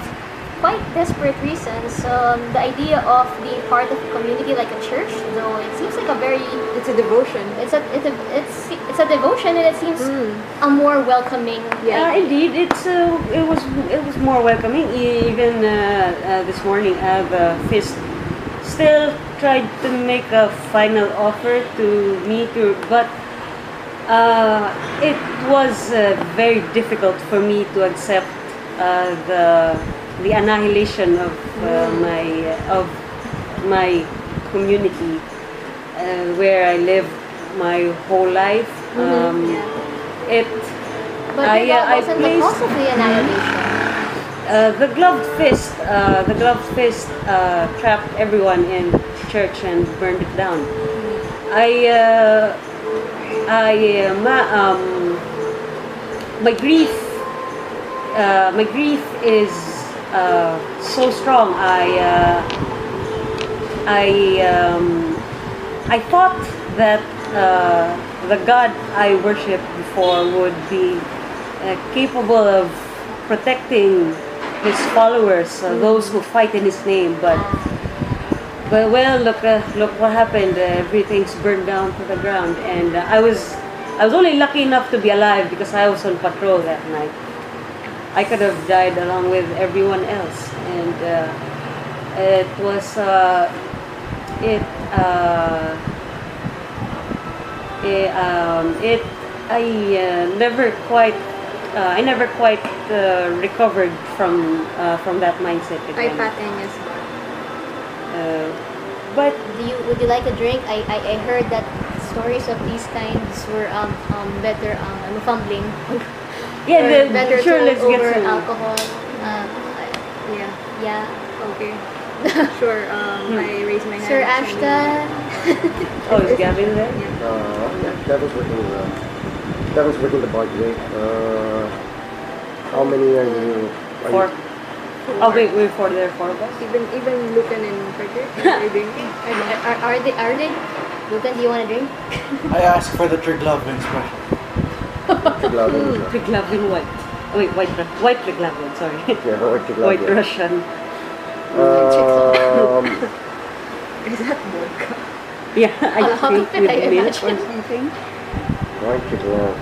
quite desperate reasons. The idea of being part of a community like a church, though, it seems like a very It's a devotion. it's a devotion, and it seems a more welcoming. Yeah. Indeed, it was more welcoming. Even this morning, the Fist still tried to make a final offer to me but it was very difficult for me to accept the annihilation of my community where I lived my whole life. It But that wasn't the cause of the annihilation. the gloved fist trapped everyone in church and burned it down. My grief is so strong. I thought that the God I worshipped before would be capable of protecting his followers, those who fight in his name. But well, look what happened. Everything's burned down to the ground, and I was only lucky enough to be alive because I was on patrol that night. I could have died along with everyone else, and it was I never quite recovered from that mindset Ay again. pateng as well. But Would you like a drink? I heard that stories of these kinds were better fumbling. yeah, Or better sure, let's told get over some. alcohol. Yeah. Yeah. Okay. Sure. I raise my hand. Sir Ashton. Oh, is Gavin there? Yeah, that was working the bard way. How many are you? Four. Oh wait, we're four. There are four of us. Even Lucan and Frederick are they drinking? Are they? Lucan, do you want a drink? I asked for the Triglavian special. Triglavian white. Oh, wait, white Triglavian. Sorry. Yeah, White Russian. Is that vodka? Yeah, I How think could with I milk or imagine? something. White Triglavian.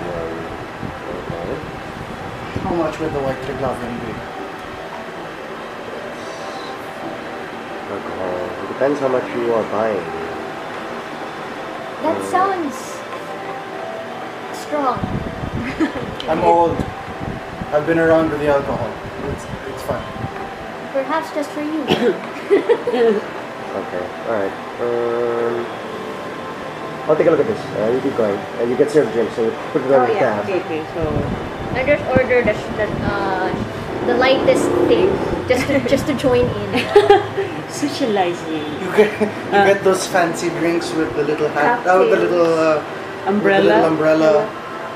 Okay. How much would the white Triglavian be? Alcohol. It depends how much you are buying. That sounds strong. I'm old. I've been around with the alcohol. It's fine. Perhaps just for you. Okay, alright. I'll take a look at this. You keep going. You get served drinks, so you put it on the tab. Okay, so I just ordered the lightest thing just to join in. socializing. You get those fancy drinks with the little hat, with the little Umbrella. with the little umbrella.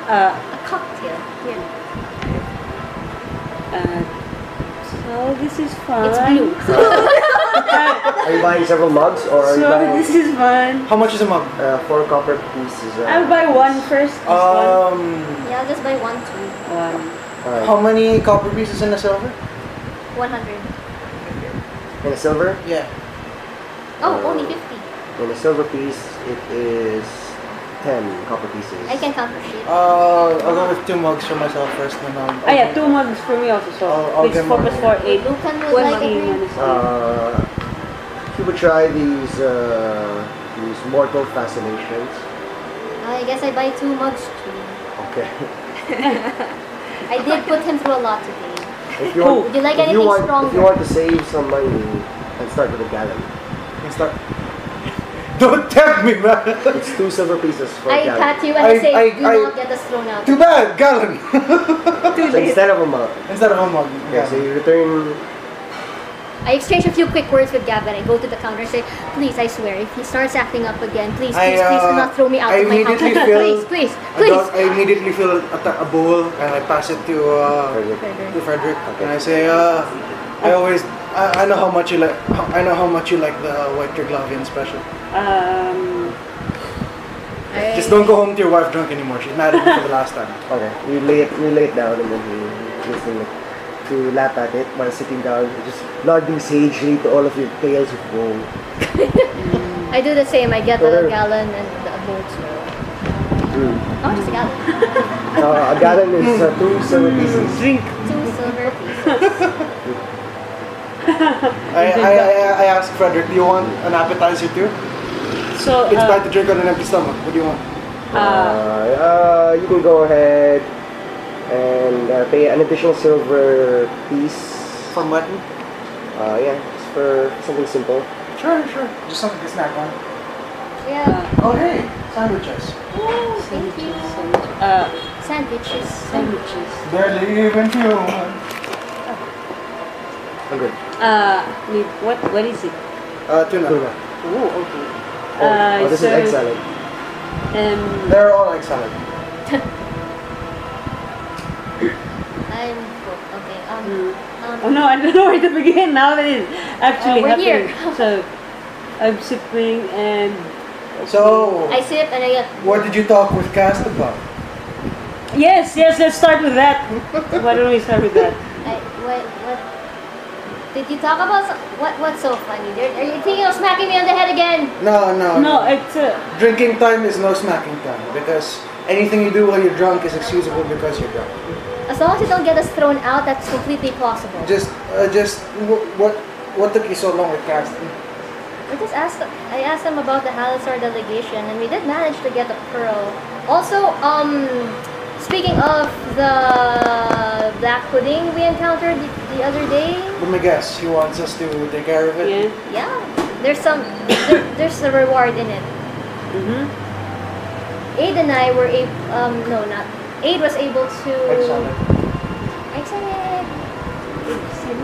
A cocktail. Yeah. So this is fun. It's blue. Are you buying several mugs, or are you So buying this is fun. How much is a mug? 4 copper pieces? I'll buy one first. This one. Yeah, I'll just buy one too. One. Alright. How many copper pieces in a silver? 100. In a silver? Yeah. Oh, only 50. In a silver piece, it is 10 copper pieces. I can count for shit. I'll go with 2 mugs for myself first, then I'll Yeah, 2 mugs for me also. So I'll it's get 4 more. plus 4, 8. Lucan would One like a mug. drink. You would try these mortal fascinations. I guess I buy 2 mugs too. Okay. I did put him through a lot today. If you want, Would you like if you anything want, stronger? If you want to save some money, and start with a gallon. start. Don't tempt me, man. It's 2 silver pieces for a I gallon. pat you and I say, do I- not get us thrown out. Too bad, gallon. So instead of a mug. Instead of a mug. Yeah, so you return. I exchange a few quick words with Gavin. I go to the counter and say, please, I swear, if he starts acting up again, please do not throw me out I of my house. immediately feel- Please, please. I immediately fill a bowl and I pass it to Frederick. And I say, I know how much you like. I know how much you like the white Triglavian special. Right. Just don't go home to your wife drunk anymore. She's mad at you for the last time. Okay, we lay it down and then he listening to lap at it while sitting down, just nodding sagely to all of your tales of woe. I do the same. I get a gallon and a bowl too. Oh, just a gallon. A gallon is 2 silver pieces. Drink. 2 silver pieces. I asked Frederick, do you want an appetizer too? So, It's bad to drink on an empty stomach. What do you want? You can go ahead and pay an additional silver piece. For mutton? Yeah, just for something simple. Sure. Just something to snack on. Yeah. Oh hey, sandwiches. Oh, thank you. Sandwiches. Sandwiches. They're even human. I'm good. What is it? Tuna. Oh, okay. This is egg salad. They're all egg salad. I'm cooked. Okay. Oh no, I don't know where to begin now that it's actually we're happening. here. So, I'm sipping and... So, I sip and I get. what did you talk with Cast about? Yes, let's start with that. Why don't we start with that? What? Did you talk about what's so funny? Are you thinking of smacking me on the head again? No. It's... Drinking time is no smacking time because anything you do while you're drunk is excusable because you're drunk. As long as you don't get us thrown out, that's completely possible. What took you so long with casting? I asked them about the Halasar delegation, and we did manage to get a pearl. Also, speaking of the black pudding we encountered the other day. Let me guess, he wants us to take care of it? Yeah. Yeah, there's a reward in it. Aid and I were Aid was able to... Excellent.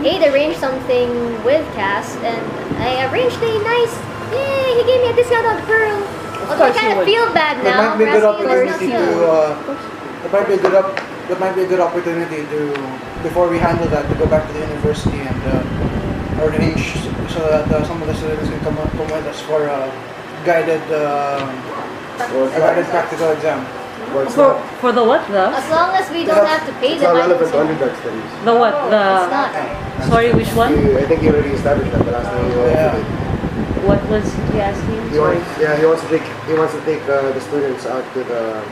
Aid arranged something with Cass, and I arranged a nice... Yay! He gave me a discount on Pearl. Although I kind of feel bad now. That might be a good Rascal is opportunity not that might be a good opportunity to, before we handle that, to go back to the university and arrange so that some of the students can come with us for a guided practical exam. For the what, the? As long as we don't have to pay It's them. not I relevant to don't undergrad studies. The what? It's not. Sorry, which one? I think you already established that the last time you were Yeah. What was he asking? He wants to take the students out to the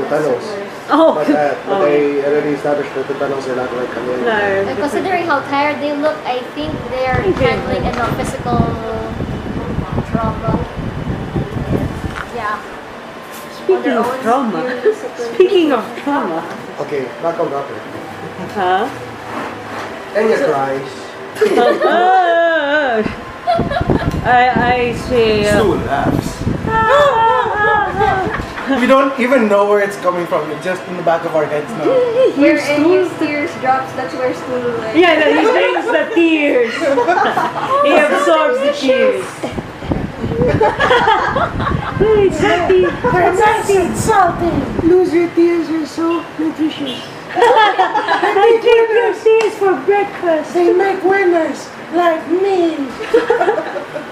tunnels. Oh, But I already established that the tunnels are not like And considering how tired they look, I think they're handling enough physical trauma. Yeah. Speaking of trauma. Okay, back on topic. Huh? Enya cries. I say... laughs. We don't even know where it's coming from. It's just in the back of our heads now. Where Enya's tears drops, that's where stool is. Yeah, he drinks the tears. He absorbs the tears. It's salty. They're nice and salty. Loser tears are so nutritious. I drink your tears for breakfast. They make winners like me.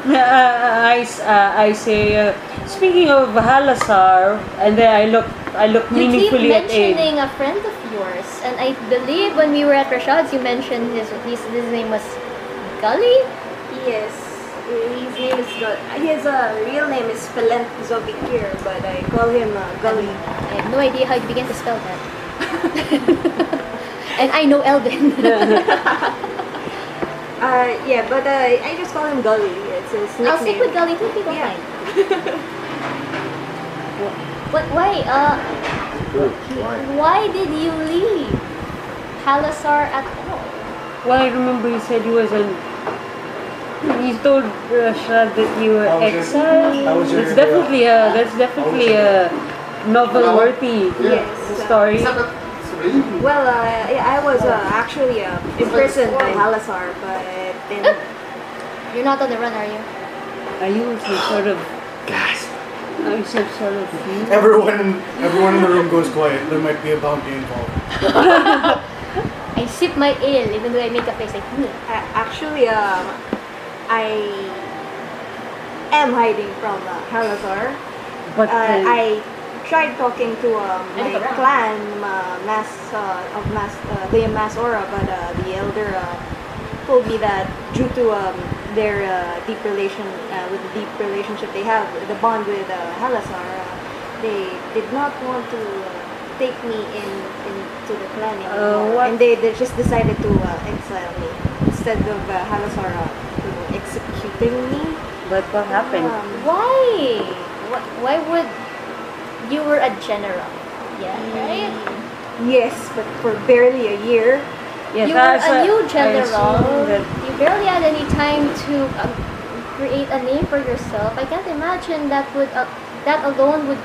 I say, speaking of Halasar, and then I look You keep meaningfully at Aid. mentioning a friend of yours, and I believe when we were at Rashad's, you mentioned his name was Gully. Yes, his name is his real name is Felent Zobikir, but I call him Gully. I have no idea how you begin to spell that. And I know Elvin. Yeah, but I just call him Gully. It's his nickname. I'll stick with Gully. Two people Yeah. fine. But why? Why did you leave Halasar at all? Well, I remember you said you told Rashad that you were exiled. That's definitely a novel-worthy story. Well, I was actually imprisoned by Halasar, but then You're not on the run, are you? Are you some sort of Gas. Are you some sort of Everyone in the room goes quiet. There might be a bounty involved. I sip my ale even though I make a face like actually I am hiding from Halasar. But I tried talking to my clan, the Mass Aura, but the elder told me that due to their deep relationship they have, the bond with Halasar, they did not want to take me into the clan anymore, and they just decided to exile me instead of Halasar executing me. But what happened? Why? Why would you were a general? Yeah, right. Yes, but for barely a year. Yes, You were a new I general. assume that You barely had any time to create a name for yourself. I can't imagine that alone would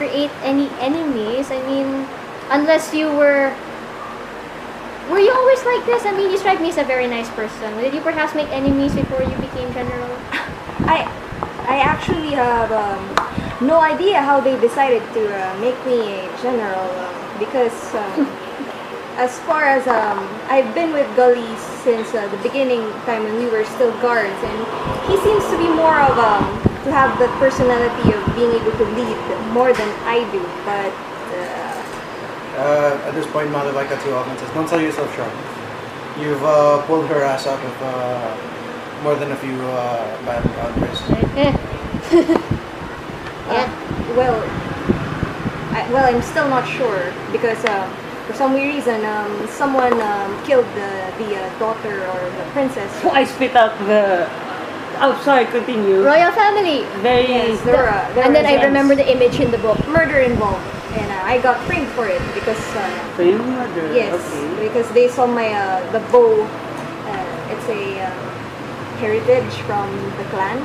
create any enemies. I mean, unless you were you always like this? I mean, you strike me as a very nice person. Did you perhaps make enemies before you became general? I actually have no idea how they decided to make me a general because as far as I've been with Gully since the beginning time when we were still guards, and he seems to be more of to have the personality of being able to lead more than I do. But At this point, Malavika too often says, "Don't sell yourself short. You've pulled her ass out of more than a few bad encounters." Well, I'm still not sure because for some weird reason, someone killed the daughter or the princess. I spit out the. Oh, sorry. Continue. Royal family. Very. Yes, there And then was I remember the image in the book. murder involved, and I got framed for it because Frame murder. yes, Okay. because they saw my the bow. It's a heritage from the clan.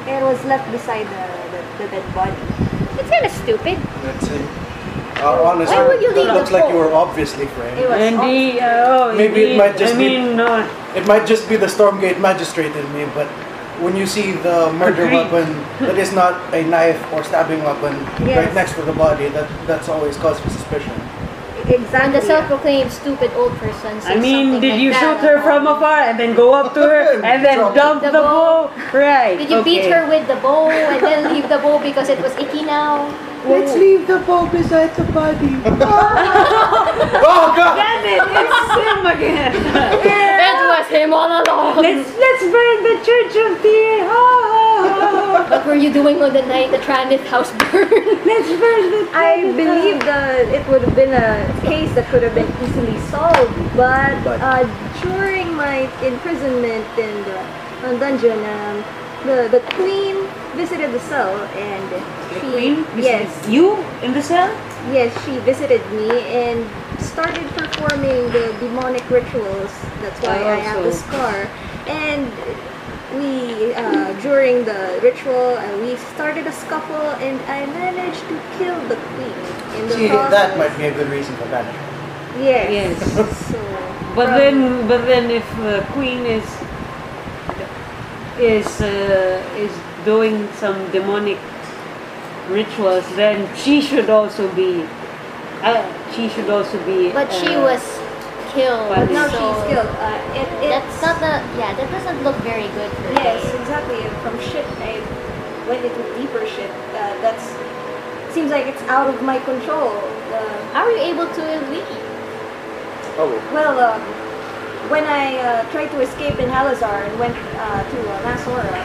It was left beside the dead body. It's kind of stupid. That's it. Honestly, Why would you leave that looks the like bow? you were obviously framed. It was And Maybe it might just I be- mean, no. It might just be the Stormgate magistrate in me, but when you see the murder Agreed. weapon that is not a knife or stabbing weapon Yes. right next to the body, that's always cause for suspicion. exactly. And the self-proclaimed stupid old person says I mean, something did like you that shoot her from afar and then go up to her and then Drop dump the the bow? bow? Right. Did you beat okay. her with the bow and then leave the bow because it was icky now? Let's leave the bow beside the body. Oh God! Damn it! It's him again. It was him all along. Let's burn the Church of Fear. What were you doing on the night the Tranith house burned? Let's burn the. I believe that it would have been a case that could have been easily solved, but during my imprisonment in the dungeon, the queen visited the cell and she Queen? yes You in the cell? yes she visited me and started performing the demonic rituals. That's why I have the Also. scar. And we during the ritual we started a scuffle and I managed to kill the queen in the See, process. that might be a good reason for banishment. Yes. Yes. So, But from- then if the queen is doing some demonic rituals, then she should also be. But she was killed. but now so she's killed. That's not that doesn't look very good for Yes, me. exactly. From shit, I went into deeper shit. That's seems like it's out of my control. How are you able to leave? Oh, Well, when I tried to escape in Halazar and went to Masora,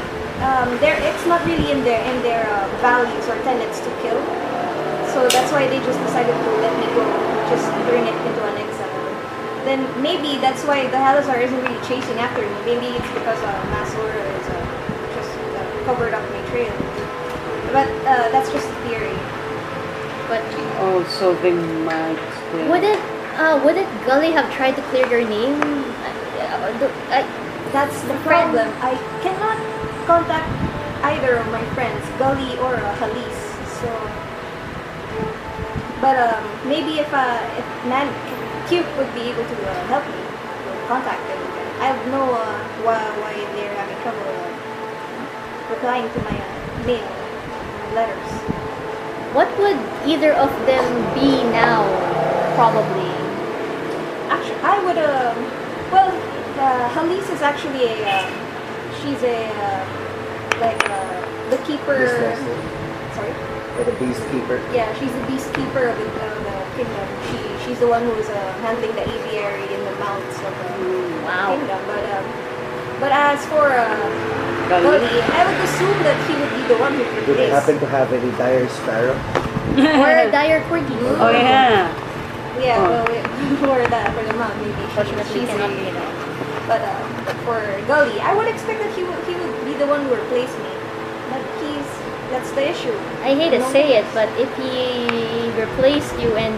it's not really in their values or tenets to kill. So that's why they just decided to let me go, just turn it into an exile. Then maybe that's why the Halazar isn't really chasing after me. Maybe it's because Masora is just covered up my trail. But that's just a theory. But Oh, so they might. wouldn't Gully have tried to clear your name? That's the problem. I cannot contact either of my friends, Gully or Halis. So, but maybe if Cube would be able to help me contact them, I don't know why they're having trouble replying to my mail, letters. What would either of them be now? Probably. Actually, I would well, Halis is actually she's a the keeper. Sorry. Or the beast keeper. Yeah, she's the beast keeper of the kingdom. She's the one who is handling the aviary in the mounts of the Wow. kingdom. But as for Gully, I would assume that he would be the one who Do they replaced. happen to have any dire sparrow? Or a dire corgi. Oh yeah. Yeah, Oh. well, for the mount maybe Unfortunately, she's cannot a- be that. But for Gully, I would expect that he would be the one who replaced me. But that's the issue. I hate to No say it, one but if he replaced you and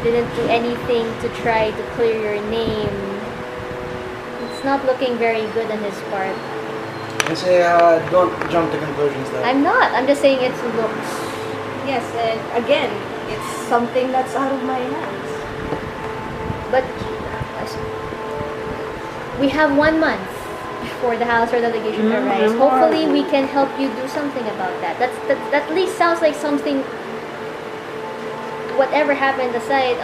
didn't do anything to try to clear your name, it's not looking very good on his part. I say, don't jump to conclusions though. I'm not. I'm just saying it looks. Yes, and again, it's something that's out of my hands. But we have 1 month before the house or delegation arrives. Hopefully, we can help you do something about that. That at least sounds like something. Whatever happened aside,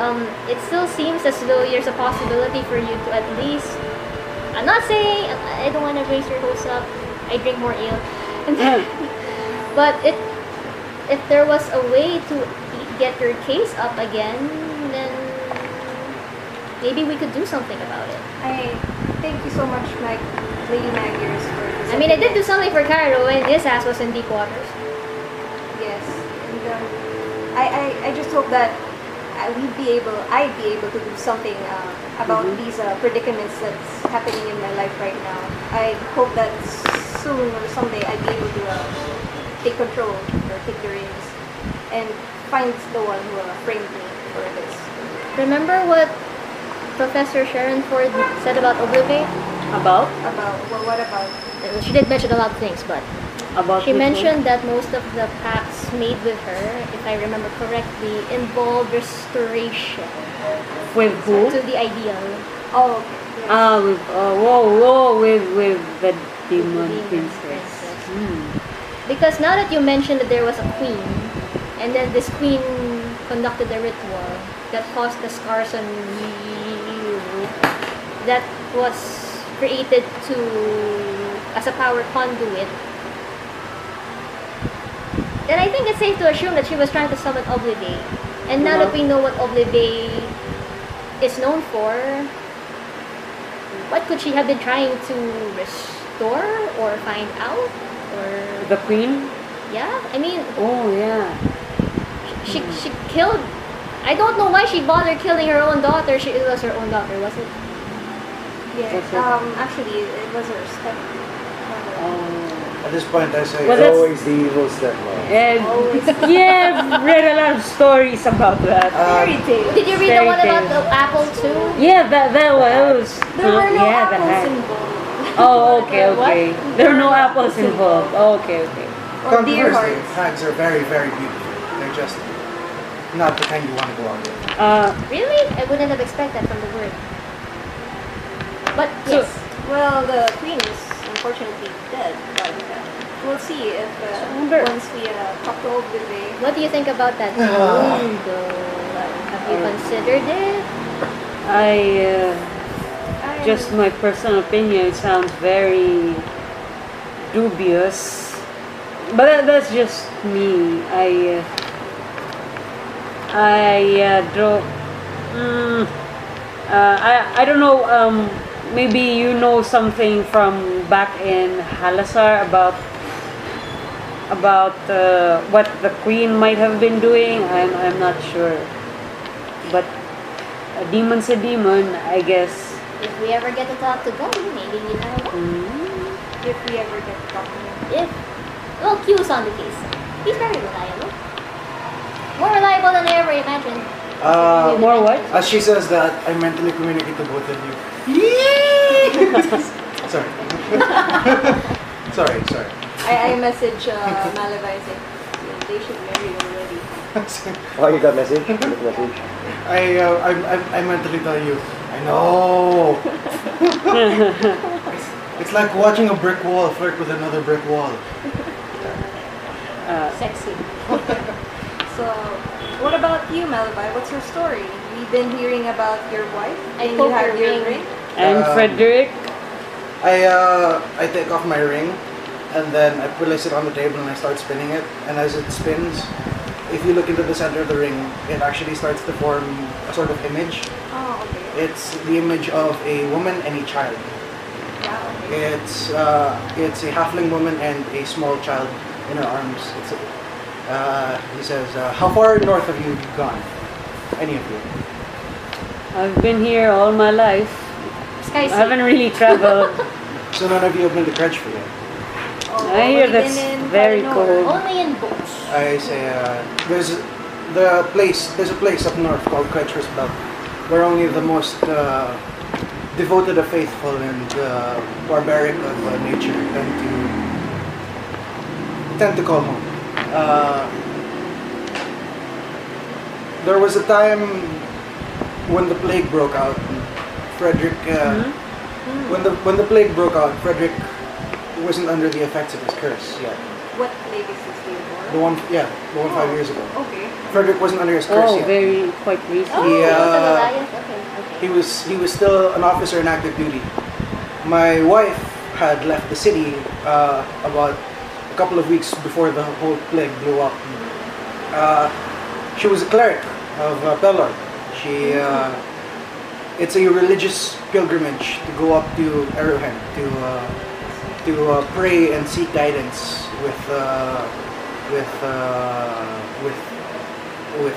it still seems as though there's a possibility for you to at least. I'm not saying I don't want to raise your hopes up. I drink more ale, but if there was a way to get your case up again, then maybe we could do something about it. I thank you so much, Lady Magyers, for this. I mean, I did do something for Cairo when his ass was in deep waters. Yes, and I just hope that I'd be able to do something about these predicaments that's happening in my life right now. I hope that soon or someday I'd be able to take control or take the reins and find the one who framed me for this. Remember what Professor Sharon Ford said about Obliviate? About What about? She did mention a lot of things, but she which mentioned that most of the pacts made with her, if I remember correctly, involved restoration one? With who? to the ideal. Oh, okay. With the demon Demon princess. Because now that you mentioned that there was a queen, and then this queen conducted a ritual that caused the scars on you, that was created as a power conduit, then I think it's safe to assume that she was trying to summon Obliviate. And now that we know what Obliviate is known for, what could she have been trying to restore or find out? Or The queen? yeah, I mean, Oh yeah. she killed. I don't know why she bothered killing her own daughter. It was her own daughter, was it? Yeah. That's it. Actually, it was her stepmother. Oh. At this point, I say, Well, that's- Always the evil stepmom. And yeah, I've read a lot of stories about that. Fairy tale. Did you read the Fairy one about tale. the apple too? Yeah, that was. There were no yeah, the apples hack. involved. Oh, okay, What? okay. There are no apples involved. Oh, okay, okay. Or deer conversely, hearts. hags are very, very beautiful. They're just not the kind you want to go out with. Really? I wouldn't have expected that from the word. But So- yes, Well, the queen is unfortunately dead, but we'll see if Wonder- once we talk to Obliviate. what do you think about that wound, though? Have you considered it? Just my personal opinion, it sounds very dubious. But that's just me. I don't know. Maybe you know something from back in Halasar about what the queen might have been doing. I'm not sure. But a demon's a demon, I guess. If we ever get to talk to Gully, maybe you know. If we ever get to talk to him. If well, Q's on the case. He's very reliable. More reliable than I ever imagined. More what? As she says that, I mentally communicate to both of you. Sorry. sorry. I message Malavi saying they should marry already. Oh, you got message? You got message? I mentally tell you, I know. It's like watching a brick wall flirt with another brick wall. Sexy. So, what about you, Malavi? What's your story? We've been hearing about your wife. I and hope you have your your ring. ring. And Frederick. I take off my ring and then I place it on the table and I start spinning it. And as it spins, if you look into the center of the ring, it actually starts to form a sort of image. Oh, okay. It's the image of a woman and a child. Yeah, okay. It's a halfling woman and a small child in her arms. He says, "How far north have you gone? Any of you?" I've been here all my life. Sky I haven't really traveled. So none of you have been to Crutchfield yet. Oh, I hear only that's been in very Palinor. cold. Only in books. I say, there's a place up north called Crutchfield Belt, where only the most devoted of faithful and barbaric of nature tend to call home. There was a time when the plague broke out. Frederick, when the plague broke out, Frederick wasn't under the effects of his curse yet. What plague is this year for? The one 5 years ago. Okay. Frederick wasn't under his curse Oh, yet. quite recent. Oh, He, he was an alliance? Okay, okay. He was still an officer in active duty. My wife had left the city about a couple of weeks before the whole plague blew up. She was a cleric of Pelor. It's a religious pilgrimage to go up to Eruhen to pray and seek guidance with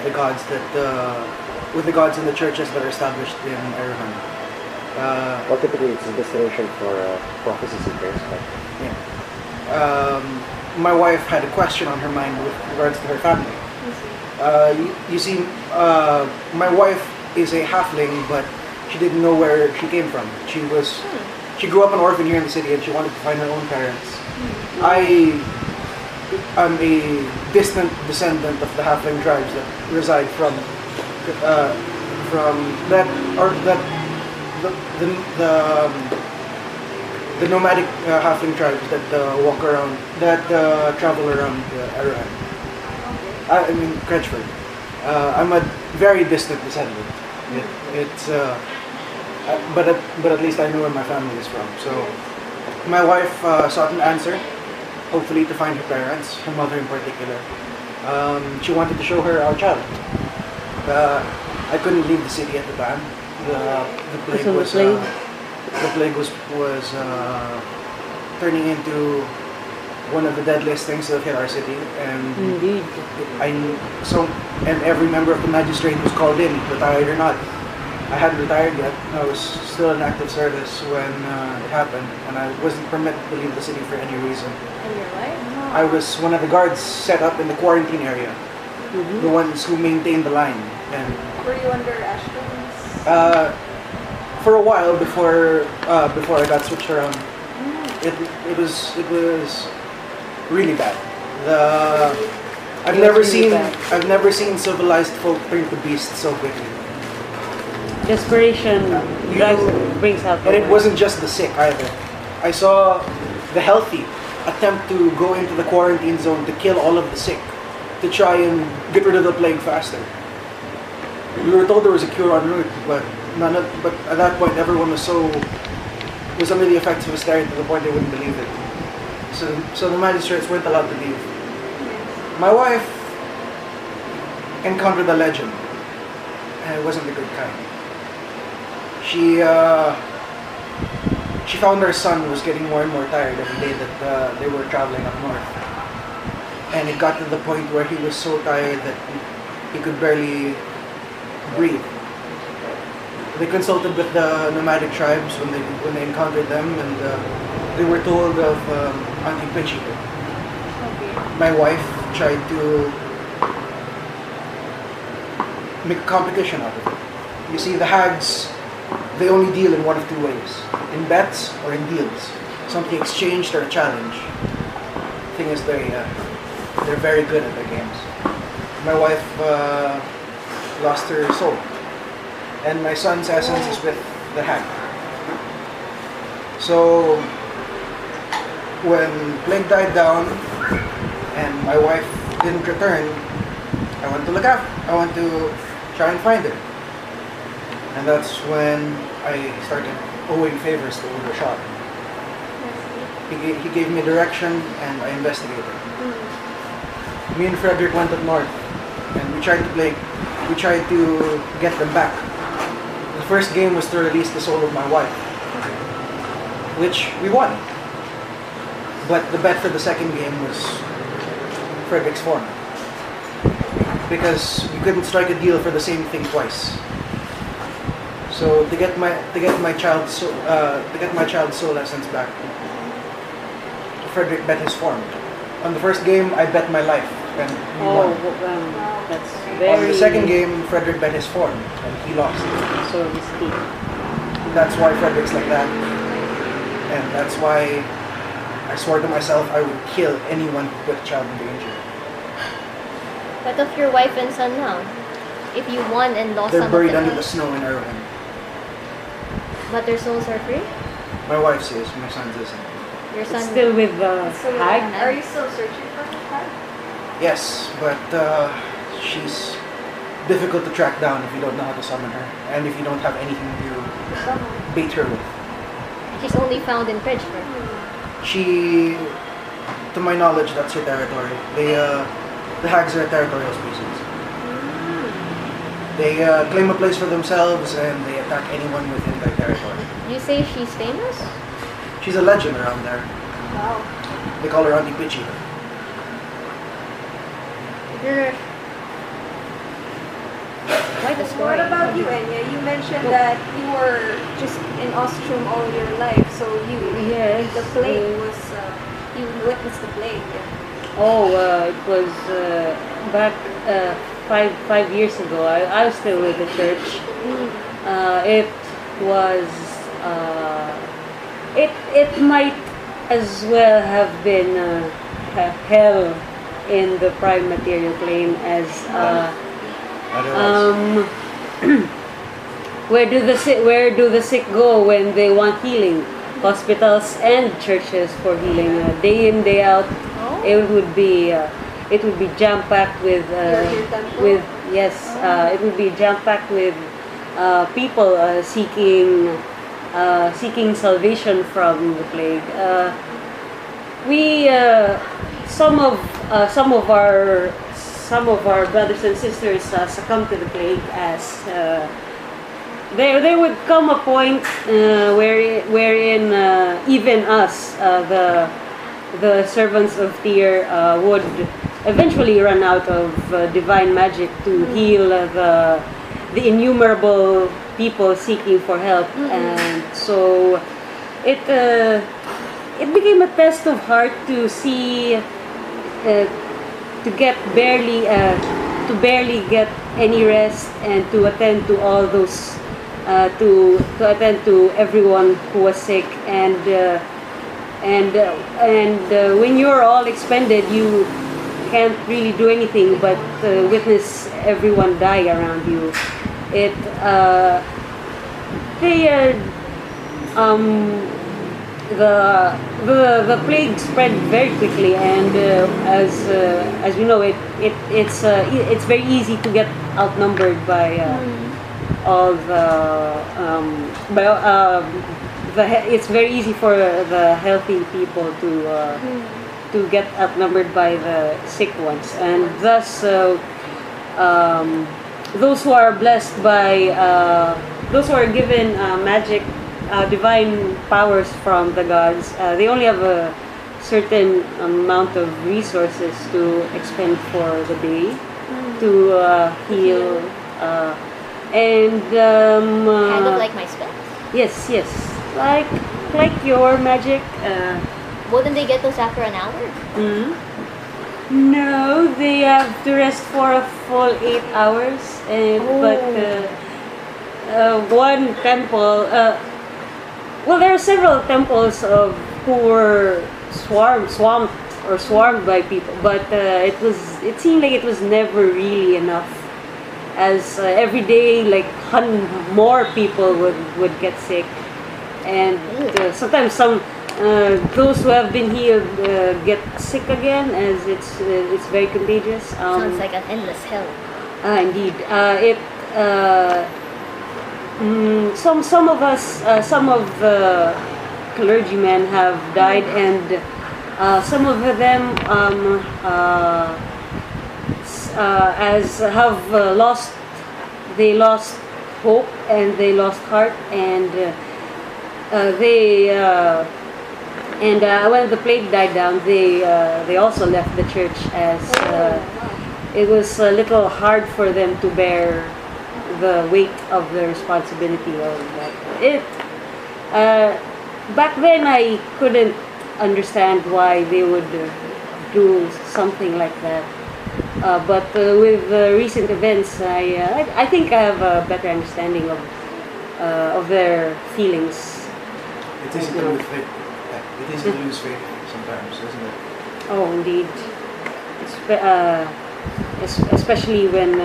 the gods with the gods and the churches that are established in Eruhen. Well, typically it's a destination for prophecy seekers, but My wife had a question on her mind with regards to her family. You see, my wife is a halfling, but she didn't know where she came from. She grew up an orphan here in the city, and she wanted to find her own parents. I am a distant descendant of the halfling tribes that reside from that or that the nomadic halfling tribes that walk around, that travel around Eruhen. I mean, Crutchfield. I'm a very distant descendant. But at least I know where my family is from. So my wife sought an answer, hopefully to find her parents, her mother in particular. She wanted to show her our child. I couldn't leave the city at the time. The plague was turning into one of the deadliest things that have hit our city, and Indeed. and every member of the magistrate was called in, retired or not. I hadn't retired yet. I was still in active service when it happened, and I wasn't permitted to leave the city for any reason. In your life? I was one of the guards set up in the quarantine area, the ones who maintained the line. And Were you under Ashton's? for a while before I got switched around, it was really bad. I've never seen civilized folk turn to beasts so quickly. Desperation brings out. And it wasn't just the sick either. I saw the healthy attempt to go into the quarantine zone to kill all of the sick, to try and get rid of the plague faster. We were told there was a cure en route, but at that point everyone was under the effects of hysteria to the point they wouldn't believe it. So the magistrates weren't allowed to leave. My wife encountered a legend, and it wasn't a good kind. She found her son was getting more and more tired every day that they were traveling up north. And it got to the point where he was so tired that he could barely breathe. They consulted with the nomadic tribes when they encountered them, and they were told of anti-pitching. My wife tried to make a competition out of it. You see, the hags, they only deal in one of two ways: in bets or in deals, something exchanged or a challenge. The thing is, they're very good at their games. My wife lost her soul, and my son's essence is with the hag. So when plague died down and my wife didn't return, I went to try and find her. And that's when I started owing favors to Old Rashad. He gave me direction, and I investigated. Me and Frederick went up north and we tried to get them back. The first game was to release the soul of my wife, which we won. But the bet for the second game was Frederick's form, because we couldn't strike a deal for the same thing twice. So to get my child's soul essence back, Frederick bet his form. On the first game, I bet my life, and we won. That's very... On the second game, Frederick bet his form, and he lost. So risky. That's why Frederick's like that, and that's why I swore to myself I would kill anyone who put a child in danger. What of your wife and son now? If you won and lost They're some buried of them, under the snow in Irvine. but their souls are free? My wife's is, my son's isn't. Your son... It's still with So, Hag. are you still searching for her? Yes, but she's difficult to track down if you don't know how to summon her, and if you don't have anything to bait her with. She's only found in Bridgeford. She, to my knowledge, that's her territory. The hags are territorial species. They claim a place for themselves, and they attack anyone within their territory. You say she's famous? She's a legend around there. Wow. They call her Auntie Pitchy. You're... Quite a story. What about you, Enya? You mentioned that you were just in Ostrom all your life, so Yes. the plague was, you witnessed the plague. It was back 5 years ago. I was still with the church. It was it might as well have been hell in the prime material plane as where do the sick go when they want healing? Hospitals and churches for healing. Day in, day out, it would be jam packed with it would be jam packed with people seeking salvation from the plague. Some of our brothers and sisters succumbed to the plague as there would come a point wherein even us, the servants of Tyr, would eventually run out of divine magic to heal the innumerable people seeking for help, and so it became a test of heart to see to barely get any rest and to attend to all those to attend to everyone who was sick, and when you're all expended, you can't really do anything but witness everyone die around you. The plague spread very quickly, and as we know, it's very easy to get outnumbered by all it's very easy for the healthy people to get outnumbered by the sick ones, and thus those who are blessed by those who are given magic, divine powers from the gods, they only have a certain amount of resources to expend for the day to heal, and kind of like my spell. Yes, like your magic. Wouldn't they get those after an hour? No, they have to rest for a full 8 hours, but one temple. Well, there are several temples who were swarmed by people, but it seemed like it was never really enough. As every day, like more people would get sick, and sometimes those who have been healed get sick again, as it's very contagious. Sounds like an endless hell. Indeed, some of us, some of the clergymen have died, and some of them as have lost, they lost hope and they lost heart, and when the plague died down, they also left the church, as it was a little hard for them to bear the weight of the responsibility of that. Back then I couldn't understand why they would do something like that. But with recent events, I think I have a better understanding of their feelings. It is to lose faith. It is to lose faith sometimes, isn't it? Oh, indeed. Especially when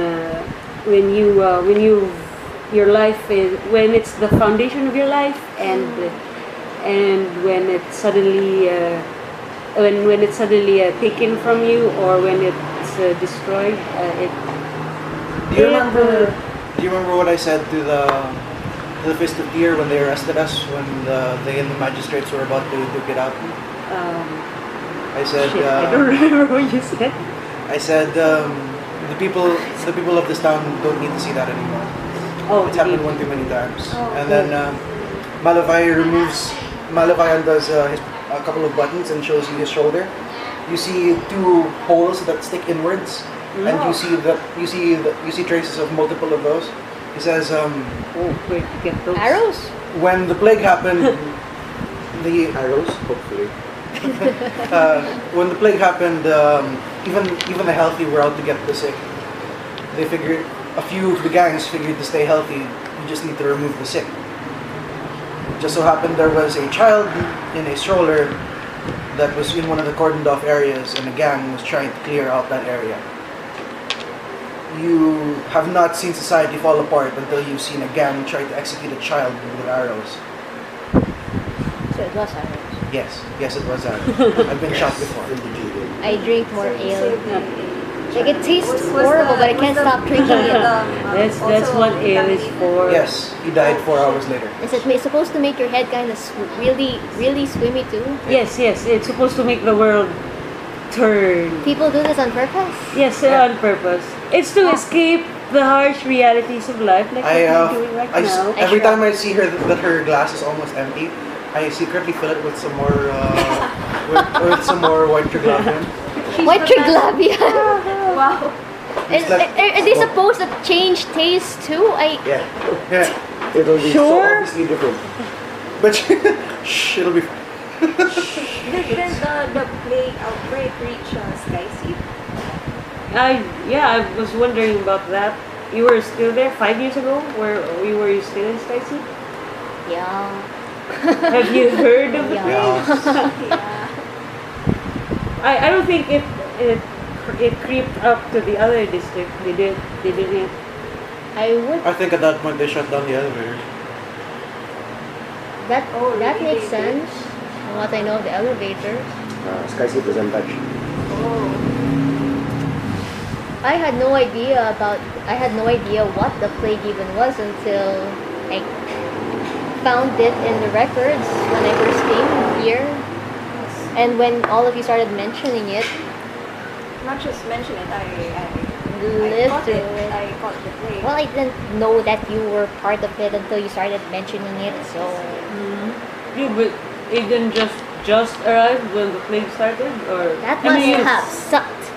your life is, when it's the foundation of your life, and when it's suddenly taken from you, or when it's destroyed. Do you remember what I said to the Fist of Tyr when they arrested us, when they and the magistrates were about to duke it out? I said, I don't remember what you said. I said, the people of this town don't need to see that anymore. Oh, it's happened one too many times. And then Malavai undoes a couple of buttons and shows you his shoulder. You see two holes that stick inwards, and you see traces of multiple of those. He says, where to get those? Arrows? when the plague happened, the Arrows, hopefully. when the plague happened, even the healthy were out to get the sick. They figured, a few of the gangs figured to stay healthy, you just need to remove the sick. Just so happened there was a child in a stroller that was in one of the cordoned off areas, and a gang was trying to clear out that area. You have not seen society fall apart until you've seen a gang try to execute a child with arrows. So it was arrows. Yes, it was arrows. I've been shot before. I drink more ale. Like it tastes horrible, but I can't stop drinking it. That's what ale is for. Yes, he died 4 hours later. Is it supposed to make your head kind of really, really swimmy too? Yes, it's supposed to make the world turn. People do this on purpose? Yes, on purpose. It's to escape the harsh realities of life, like what we're doing right now. Every time I see her that her glass is almost empty, I secretly fill it with some more with some more white triglavian. White triglavian? Wow. Are they supposed to change taste too? Yeah. It'll be so obviously different. But it'll be. Did the plague outbreak reach Skyseat? I was wondering about that. You were still there 5 years ago? Were you still in Stacy? Yeah. Have you heard of it? Yeah. I don't think it creeped up to the other district. They didn't. I think at that point they shut down the elevator. That makes sense. From what I know of the elevators. Skyseat was untouched. I had no idea what the plague even was until I found it in the records when I first came here. And when all of you started mentioning it, Not just mention it, I lived caught through it. it. I caught the plague. Well, I didn't know that you were part of it until you started mentioning it, so... Yeah, but it didn't just arrive when the plague started, or That must have sucked.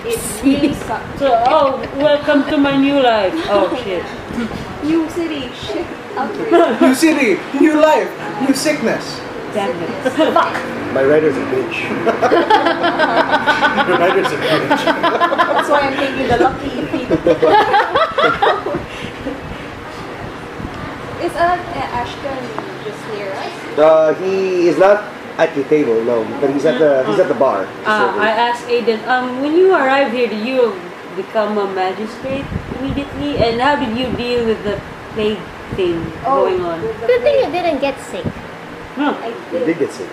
It really sucked. So, welcome to my new life. Oh shit. New city, shit, outbreak. New city, new life, new sickness. Damn it. My rider's a bitch. Your rider's a bitch. That's why I'm taking the lucky feet. Is Ashton just near us? He is not at the table, no, but he's at the bar. I asked Aiden, when you arrived here, did you become a magistrate immediately? And how did you deal with the plague thing going on? Good thing you didn't get sick. No. I He did get sick.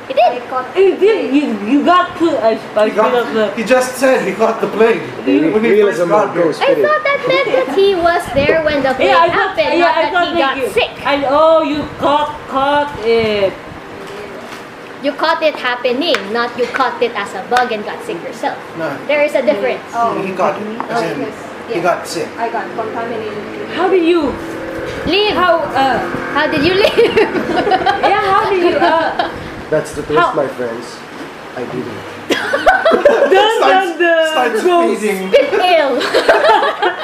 You did? I caught You did. You got put. He just said he caught the plague. When he first Realism got of here. ghost I spirit. thought that meant that he was there when the plague happened, not that he got sick. And you caught it. You caught it happening, not you caught it as a bug and got sick yourself. No. There is a difference. He got it. As in, because, he got sick. I got contaminated. How did you? Leave. How did you live? Yeah, how did you? That's the twist, How- my friends. I didn't. Starts feeding. Ill.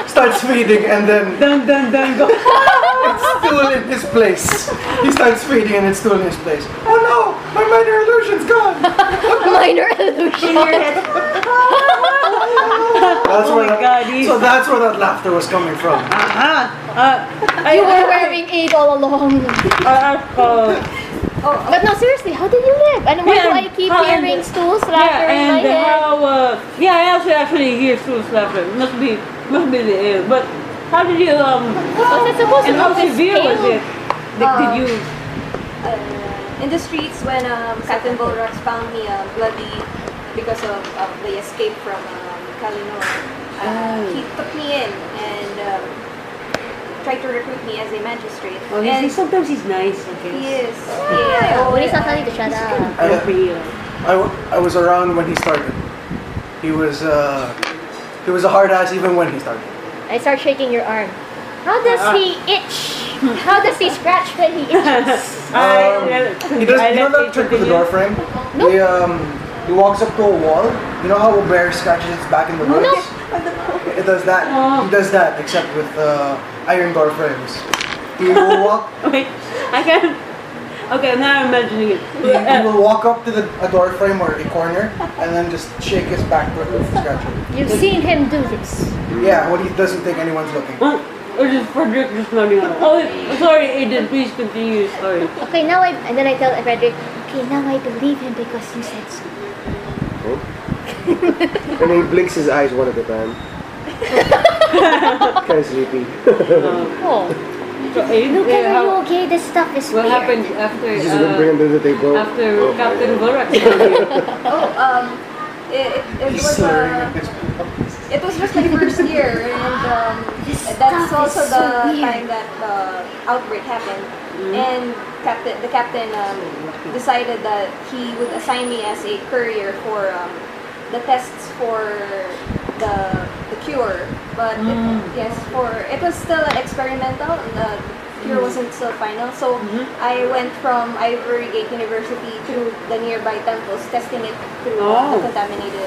Starts feeding and then Dun dun dun go. it's still in his place. He starts feeding and it's still in his place. Oh no! My minor illusion's gone! Minor illusion. That's Oh where my God, he- so that's where that laughter was coming from. You were wearing egg all along. But no, seriously, how did you live? And why do I keep hearing stools laughter in my head? I also actually hear stools laughter. Must be the air. But how did you Was it supposed to and how be severe was pale? it? Did you? In the streets when Captain Volrax found me bloody because of the escape from Kalino, he took me in and tried to recruit me as a magistrate. Oh, and sometimes he's nice. Okay. he is. Yeah. When he's not telling to shut up. I was around when he started. He was a hard ass even when he started. I start shaking your arm. How does he itch? How does he scratch when he itches? He does. You know that trick with the door frame? Nope. He walks up to a wall. You know how a bear scratches its back in the woods? Nope. It does that. He does that, except with iron door frames. He will walk. Wait, I can't. Okay, now I'm imagining it. He will walk up to a door frame or a corner and then just shake his back with the scratcher. You've seen him do this. Yeah, when he doesn't think anyone's looking. Or just Frederick just nodding on. Oh, sorry, Aiden. Please continue. Sorry. Okay, and then I tell Frederick, okay, now I believe him because you said so. And he blinks his eyes one at a time. Kind of sleepy. Oh, So, Aiden, look at you, okay? This stuff is what weird. happened after He's just gonna bring him to the table. after Oh my Captain God. Vorax? It was just my first year, and This that's stuff also is the so weird. time that outbreak happened. And the captain decided that he would assign me as a courier for the tests for the cure. But it was still experimental. The cure wasn't still final. So I went from Ivorygate University through the nearby temples, testing it through the contaminated.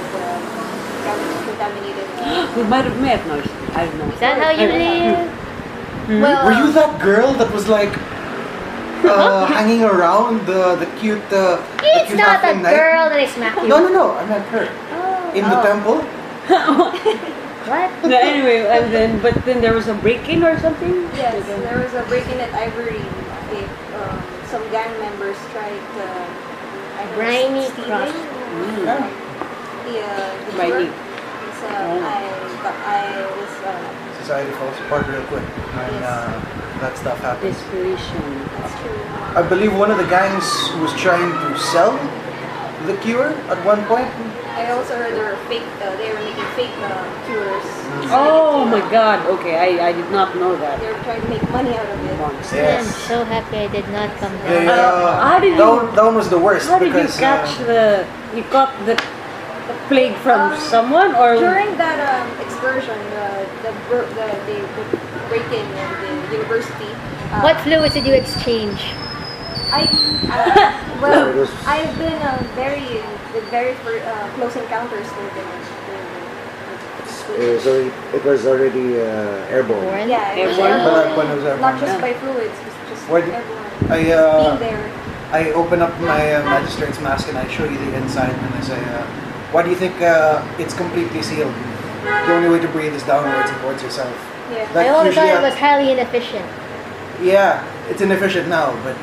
We might have met. No, I don't know. Is that how you live? Well, Were you that girl that was like hanging around the cute? It's cute not a halfling knight? girl that I smacked you. No, I meant her. In the temple? What? No, anyway, but then there was a break-in or something. Yes, there was a break-in at Ivory. Some gang members tried to Briny stealing crush. the Briny. cure. So I was Society falls apart real quick when that stuff happens. Desperation. that's true. I believe one of the gangs was trying to sell the cure at one point. I also heard they were making fake cures. Oh my God. Okay, I did not know that. They were trying to make money out of it. Yes. I'm so happy I did not come Yeah, down. How did you- that one was the worst How did you because catch you caught the plague from someone or? During that excursion, the break-in in the university. What fluids did you exchange? Well, It was- I've been very close encounters with them. So it was already airborne. Born? Yeah, it was Airborne? But that one was not everyone. just by fluids, just Why did- everyone. I Being there. I open up my magistrate's mask and I show you the inside and I say, why do you think it's completely sealed? The only way to breathe is downwards and towards yourself. Yeah. I always usually thought it was highly inefficient. Yeah, it's inefficient now, but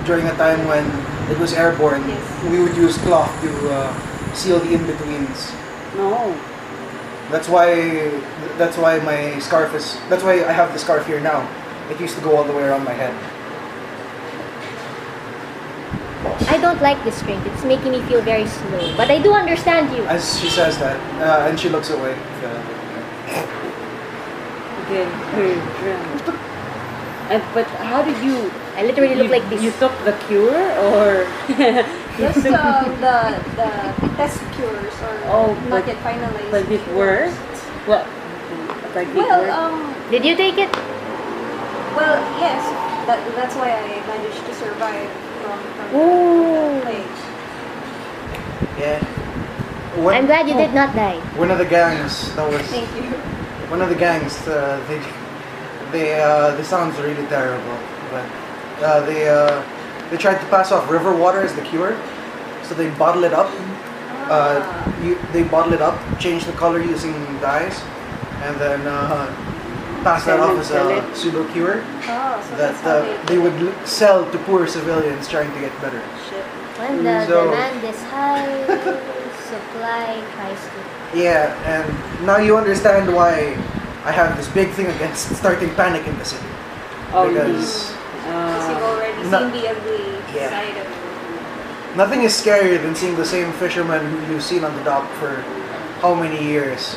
during a time when it was airborne, Yes. we would use cloth to seal the in-betweens. No. That's why my scarf is. That's why I have the scarf here now. It used to go all the way around my head. I don't like this drink. It's making me feel very slow. But I do understand you. As she says that, and she looks away. Okay. But how did you? I literally look like this. You took the cure or Yes, the test cures are not yet finalized. But it worked? What? Like it Well, worked? Did you take it? well, yes. That's why I managed to survive from Ooh. the plague. Yeah. I'm glad you did not die. One of the gangs that was. Thank you. One of the gangs. This sounds really terrible, but they tried to pass off river water as the cure, so they bottle it up. They bottle it up, change the color using dyes, and then pass that off as a pseudo cure So that's how that they would sell to poor civilians trying to get better. shit. When the So- demand is high, supply tries to. Yeah, and now you understand why I have this big thing against starting panic in the city. Oh, Because Because you've already No. seen the ugly Yeah. side of it. nothing is scarier than seeing the same fisherman who you've seen on the dock for how many years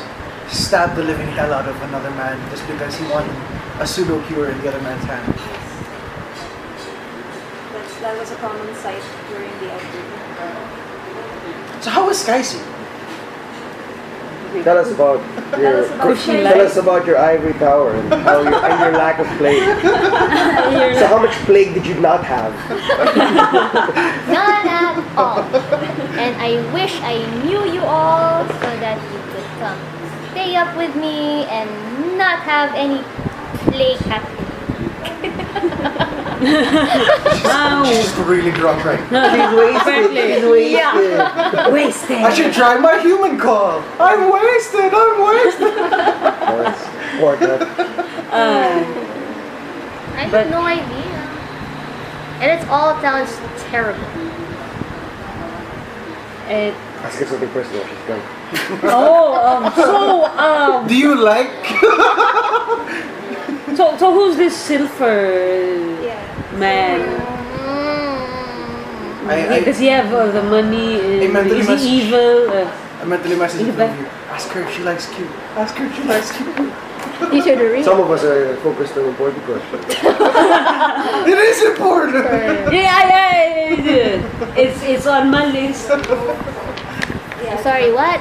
stab the living hell out of another man just because he wanted a pseudo cure in the other man's hand. That was a common sight during the outbreak. So how was Skycy? Tell us about your Cushy tell life. us about your ivory tower and how and your lack of plague. So how much plague did you not have? None at all. And I wish I knew you all so that you could come stay up with me and not have any plague happening. She's just really drunk right now. He's wasted. Wasted. I should try my human call. I'm wasted. Or that. I have no idea. And it all sounds terrible. Ask her something personal. She's drunk. Do you like? So who's this silver man? Does he have the money? I mentally Is messaged- he evil? I mentally messaged Eva. you. Ask her if she likes Q. Ask her if she likes Q. You should read. Some of us are focused on important questions. It is important. It's on my list. Sorry, what?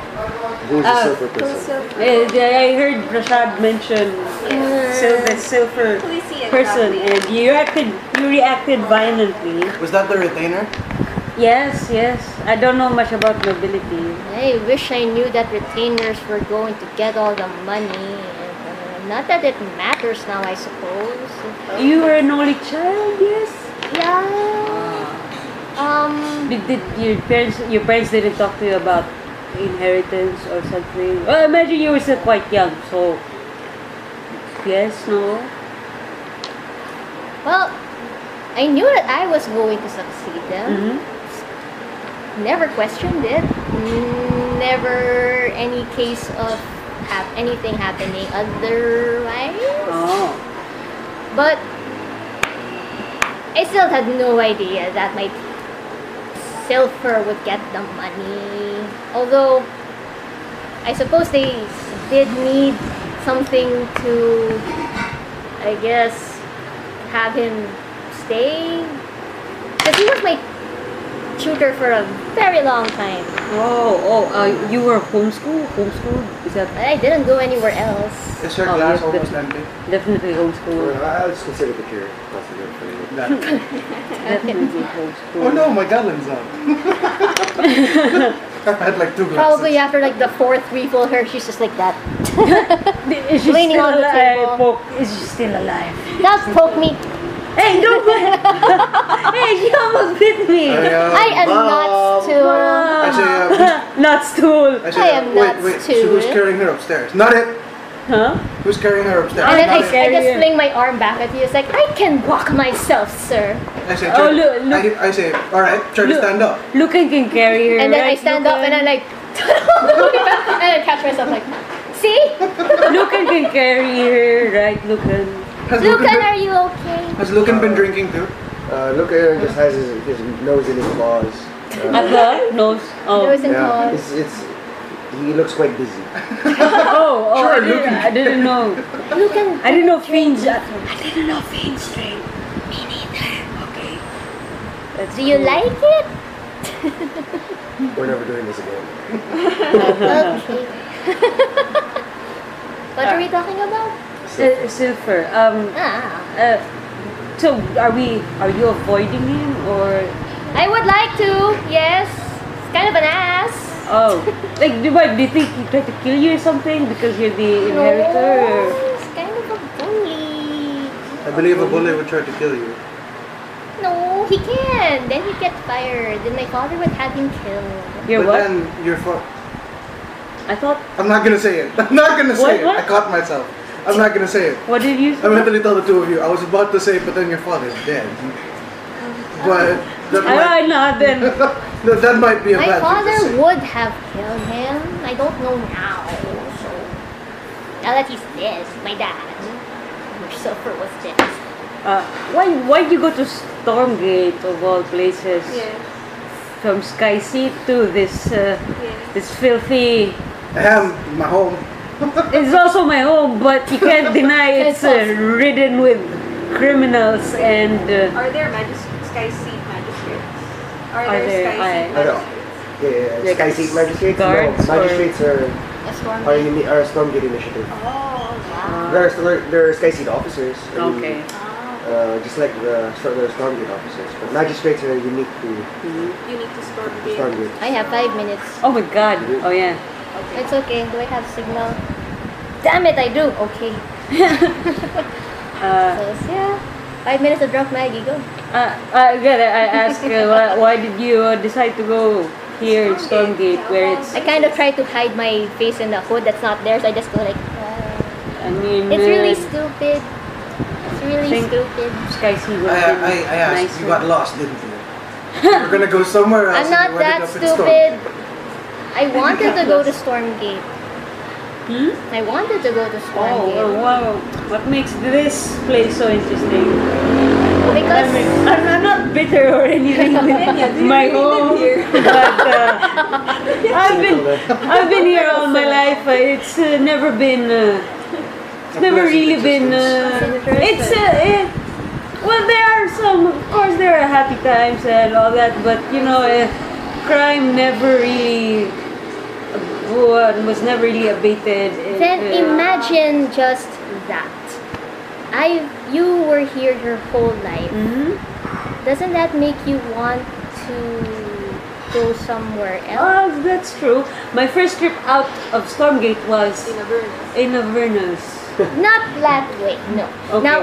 Who's the silver person? I heard Rashad mention silver Please see it person, that way. and you reacted violently. Was that the retainer? Yes. I don't know much about nobility. I wish I knew that retainers were going to get all the money. Not that it matters now, I suppose. You were an only child, yes. Yeah. Did your parents didn't talk to you about inheritance or something? Well, I imagine you were still quite young, so yes, no. Well, I knew that I was going to succeed them. Never questioned it. Never any case of anything happening otherwise. Oh. But I still had no idea that my silver would get the money. Although I suppose they did need something to, I guess, have him stay. Because he was my tutor for a very long time. You were homeschooled? Is that I didn't go anywhere else. Is her Oh, glass yes, almost empty? definitely homeschooled? I'll just consider that you're considered for you. Definitely homeschooled. Oh no, my gallon's out. I've had like 2 glasses. Probably after like the 4th refill, her she's just like that. Is she Leaning still on the alive? table. Is she still alive? Don't poke me. Hey, don't Hey, she almost bit me. I am not stool. I say, Not stool. I say, I am not wait, so stupid. who's carrying her upstairs? Not it. Huh? Who's carrying her upstairs? And then Not I it. just fling my arm back at you. It's like, I can walk myself, sir. I say, Oh, try- look. I say, alright, try to Look. stand up. Lucan can carry her. And then I right, stand up and I'm like, and I catch myself like, see? Lucan can carry her, right, Lucan? Has Lucan, been, are you okay? has Lucan been drinking too? Look at him, just has his nose in his claws. At the nose. Oh. Nose and Yeah, claws. he looks quite busy. I didn't know. Lucan, I didn't know Fiends. I didn't know Fiends drink. Me neither. Okay. do you like it? We're never doing this again. Okay. What are we talking about? Silver. Ah. So are you avoiding him or? I would like to, yes. It's kind of an ass. Oh, like do you think he tried to kill you or something because you're the inheritor? Or? No, it's kind of a bully. I believe a bully would try to kill you. No, he can. Then he gets fired. Then my father would have him killed. You're But what? then you're I thought. I'm not gonna say it. I'm not gonna say What? it. I caught myself. I'm not gonna say it. What did you say? I mentally told the two of you. I was about to say it, but then your father's dead. But that might, Then. that might be a My bad thing to father say. would have killed him. I don't know now. So now that he's dead, my dad, Silver was dead. Why'd you go to Stormgate of all places? Yeah. From Sky Sea to this filthy. My home. It's also my home, but you can't deny it's ridden with criminals and. Are there Sky Seat magistrates? Are Are there there- Sky Seat I don't- magistrates? Yeah, Like Sky Seat Magistrates? No, guards or- magistrates are A storm. are a Stormgate initiative. Oh, wow. There are Sky Seat officers. I mean, Okay. just like the Stormgate officers. But magistrates are unique to Unique to Stormgate. Stormgate. I have 5 minutes. Oh my God! Oh yeah. It's okay. Do I have signal? Damn it, I do. Okay. So yeah, 5 minutes to drop Maggie. Go. Again, I ask, why did you decide to go here in Stormgate, where it's? I kind of try to hide my face in the hood that's not there, so I just go like. I mean, It's really stupid. It's really think- stupid. Sky Sea would have I been asked. nicer. You got lost, didn't you? We're gonna go somewhere else. I'm and not you ended that up in stupid. Stormgate. I wanted to go to Stormgate. Hmm? I wanted to go to Oh, Stormgate. wow! What makes this place so interesting? Because I'm not bitter or anything with my home, but I've been here all my life. It's never been. It's never really been. Well, there are some. Of course, there are happy times and all that, but crime never really was never really abated. then imagine just that. You were here your whole life. Mhm. Doesn't that make you want to go somewhere else? Oh, that's true. My first trip out of Stormgate was In Avernus. in Avernus. Not that way. No. Okay. Now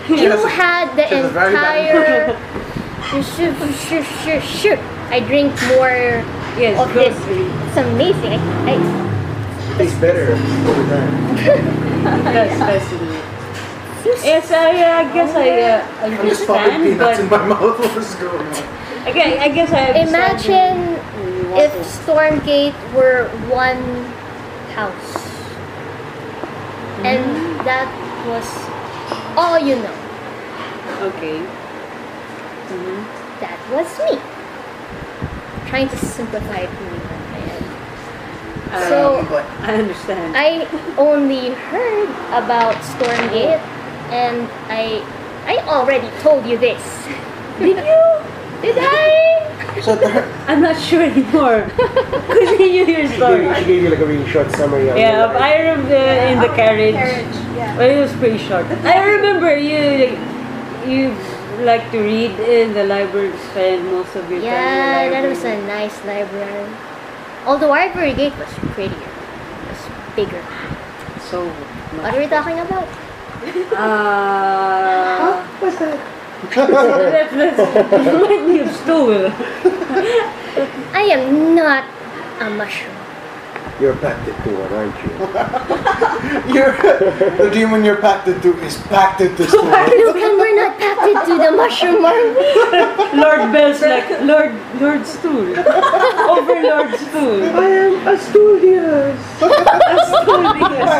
you had the She has a very bad- entire. Shoot. I drink more Yes, of good. this. It's amazing. It tastes better over time. That's fascinating. Yes, I guess I I'm just popping understand, peanuts but in my mouth. What's going on? I guess I understand. Imagine when you if want to. Stormgate were one house, and that was all you know. Okay. Mhm. That was me. Trying to simplify it really in my head. So I understand. I only heard about Stormgate, and I already told you this. Did you? Did I? So I'm not sure anymore. Continue your story. She gave you like a really short summary. Yeah, but I remember in the carriage. Yeah. Well, it was pretty short. I remember you like to read in the library, spend most of your time in the Yeah, library. that was a nice library. Although Ivorygate was prettier. It was bigger. So What are we talking about? What's that? Let's remind me of stool. I am not a mushroom. You're packed into one, aren't you? The demon you're packed into is packed into store. Look, and we're not packed into the mushroom, are we? Lord Bell's like Lord Stool. Overlord Stool. I am Asturias.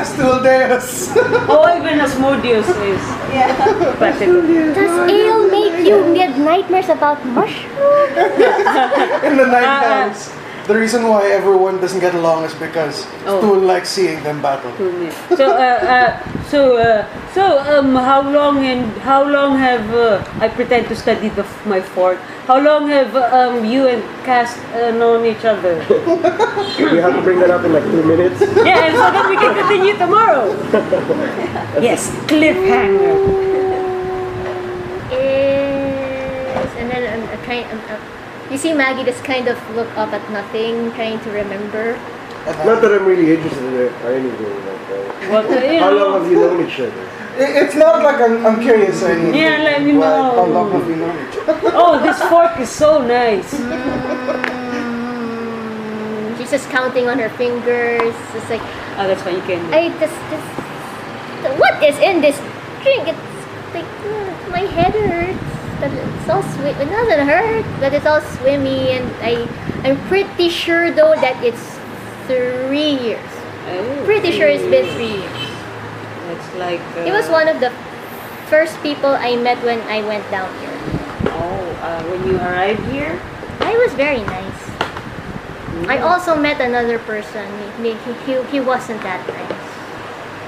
Still Deus. Oh, even Asmodeus is. Yeah. Back in Does ale make you get nightmares about mushrooms? In the night house. The reason why everyone doesn't get along is because Stool likes seeing them battle. How long have I pretend to study my fort? How long have you and Cass known each other? You have to bring that up in like 2 minutes. Yeah, and so that we can continue tomorrow. Yes, cliffhanger. And then I'm trying. You see Maggie just kind of look up at nothing, trying to remember. Not that I'm really interested in it or anything like that. What, How long have you known each other? It's not like I'm curious or anything. Yeah, let me know. How long have you known each other? Oh, this fork is so nice. She's just counting on her fingers. It's like, Oh, that's why you can. what is in this drink? It's like, my head hurts. But it's all it doesn't hurt, but it's all swimmy, and I'm pretty sure though that it's 3 years. Oh, Pretty sure it's been 3 years. It's like. He was one of the first people I met when I went down here. When you arrived here. I was very nice. I also met another person. He wasn't that nice.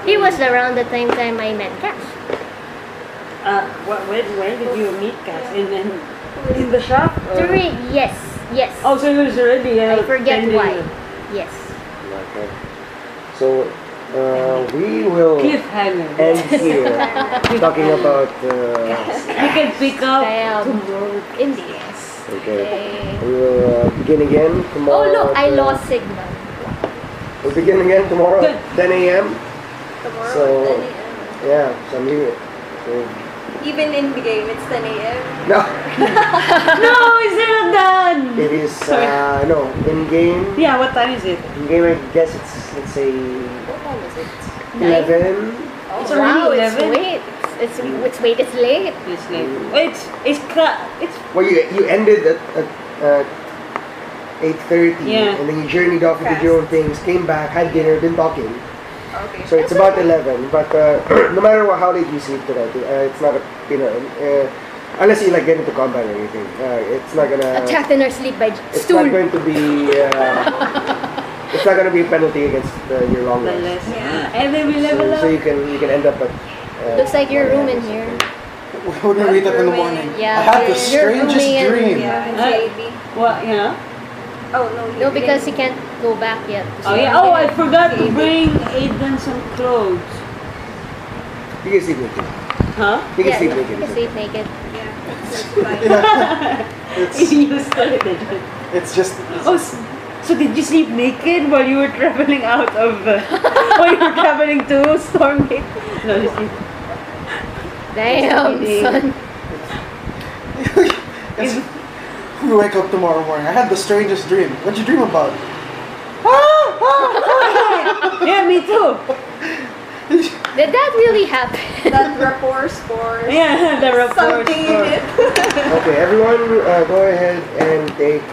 He was around the time I met Cash. Where did you meet Cass? In the shop? Or? Yes. Oh, so it was already. I forget why. Yes. Okay. So we will Cliffhanger. end here talking about. We can pick up tomorrow. Indians. Okay. We will begin again tomorrow. Oh look, I lost signal. We'll begin again tomorrow Good. at 10 a.m. Tomorrow So- at 10 a.m. Yeah, so I'm leaving it. So, Even in the game, it's 10 a.m. no, No, it's not done. it is no in game. Yeah, what time is it? In game, I guess it's let's say What time is it? 11. It's Wow, already it's 11. late. It's late. It's late. It's Well, you ended at 8:30, Yeah. and then you journeyed off and did your own things, came back, had dinner, been talking. Okay. So it's about 11. But no matter how late you sleep tonight, it's not a unless you like get into combat or anything, it's not gonna. Attacked in her sleep by It's stool. not going to be. It's not going to be a penalty against your long the rest. less. And then we level So up. you can end up at. Looks like your room in here. When we wake up in the morning, Yeah, I had the you're strangest rooming in- dream. Yeah, and Uh, JB. What? Yeah. Oh, no. No, because he can't go back yet. Oh yeah. Oh, I forgot to bring Aiden some clothes. You can sleep naked. Huh? You can Yeah, sleep you naked. can it's sleep okay. naked. Yeah, that's fine. You started. It's just Oh, so did you sleep naked while you were traveling out of while you were traveling to Stormgate? No, you sleep. Damn, son. we wake up tomorrow morning. I had the strangest dream. What'd you dream about? Yeah, me too. Did that really happen? That rapport score. Yeah, the report. Something in it. Okay, everyone, go ahead and take.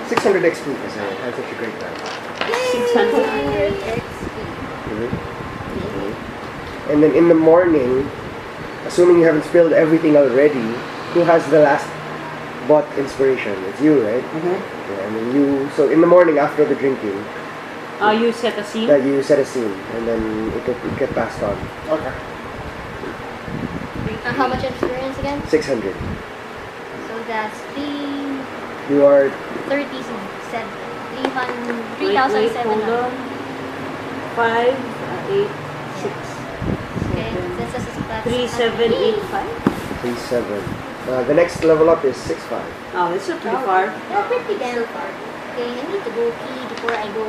600 XP because I had such a great time. 600. And then in the morning, assuming you haven't spilled everything already, who has the last bought inspiration? It's you, right? Mm-hmm. Okay, and then you. So in the morning after the drinking, You set a scene. that you set a scene, and then it get passed on. Okay. How much experience again? 600. So that's You are 3,700. Wait, hold 3,700. on. 5, 8, 6, Okay, 7, this is 3, 7, 8, 5. 3-7. The next level up is 6-5. Oh, that's not pretty far. Yeah, pretty damn far. Okay, I need to go pee before I go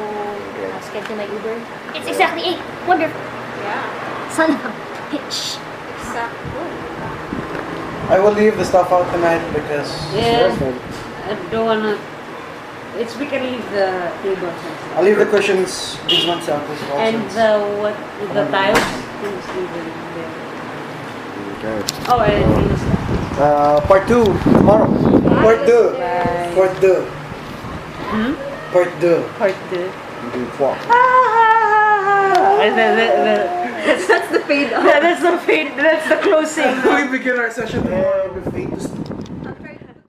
schedule my Uber. It's exactly 8. Wonderful. Yeah. Son of a bitch. Exactly. I will leave the stuff out tonight because Yeah, That's fine. I don't wanna. We can leave the tables and I'll stuff. leave the cushions these ones out as well. And since- the tiles, things leave them there. Okay. Oh, and things. Part 2 tomorrow. Part 2. Bye. Part 2. Hmm? Part 2. Part 2. Do 4. That's That's the fade out. that's That's the fate. That's the closing. we begin our session tomorrow. And the fate to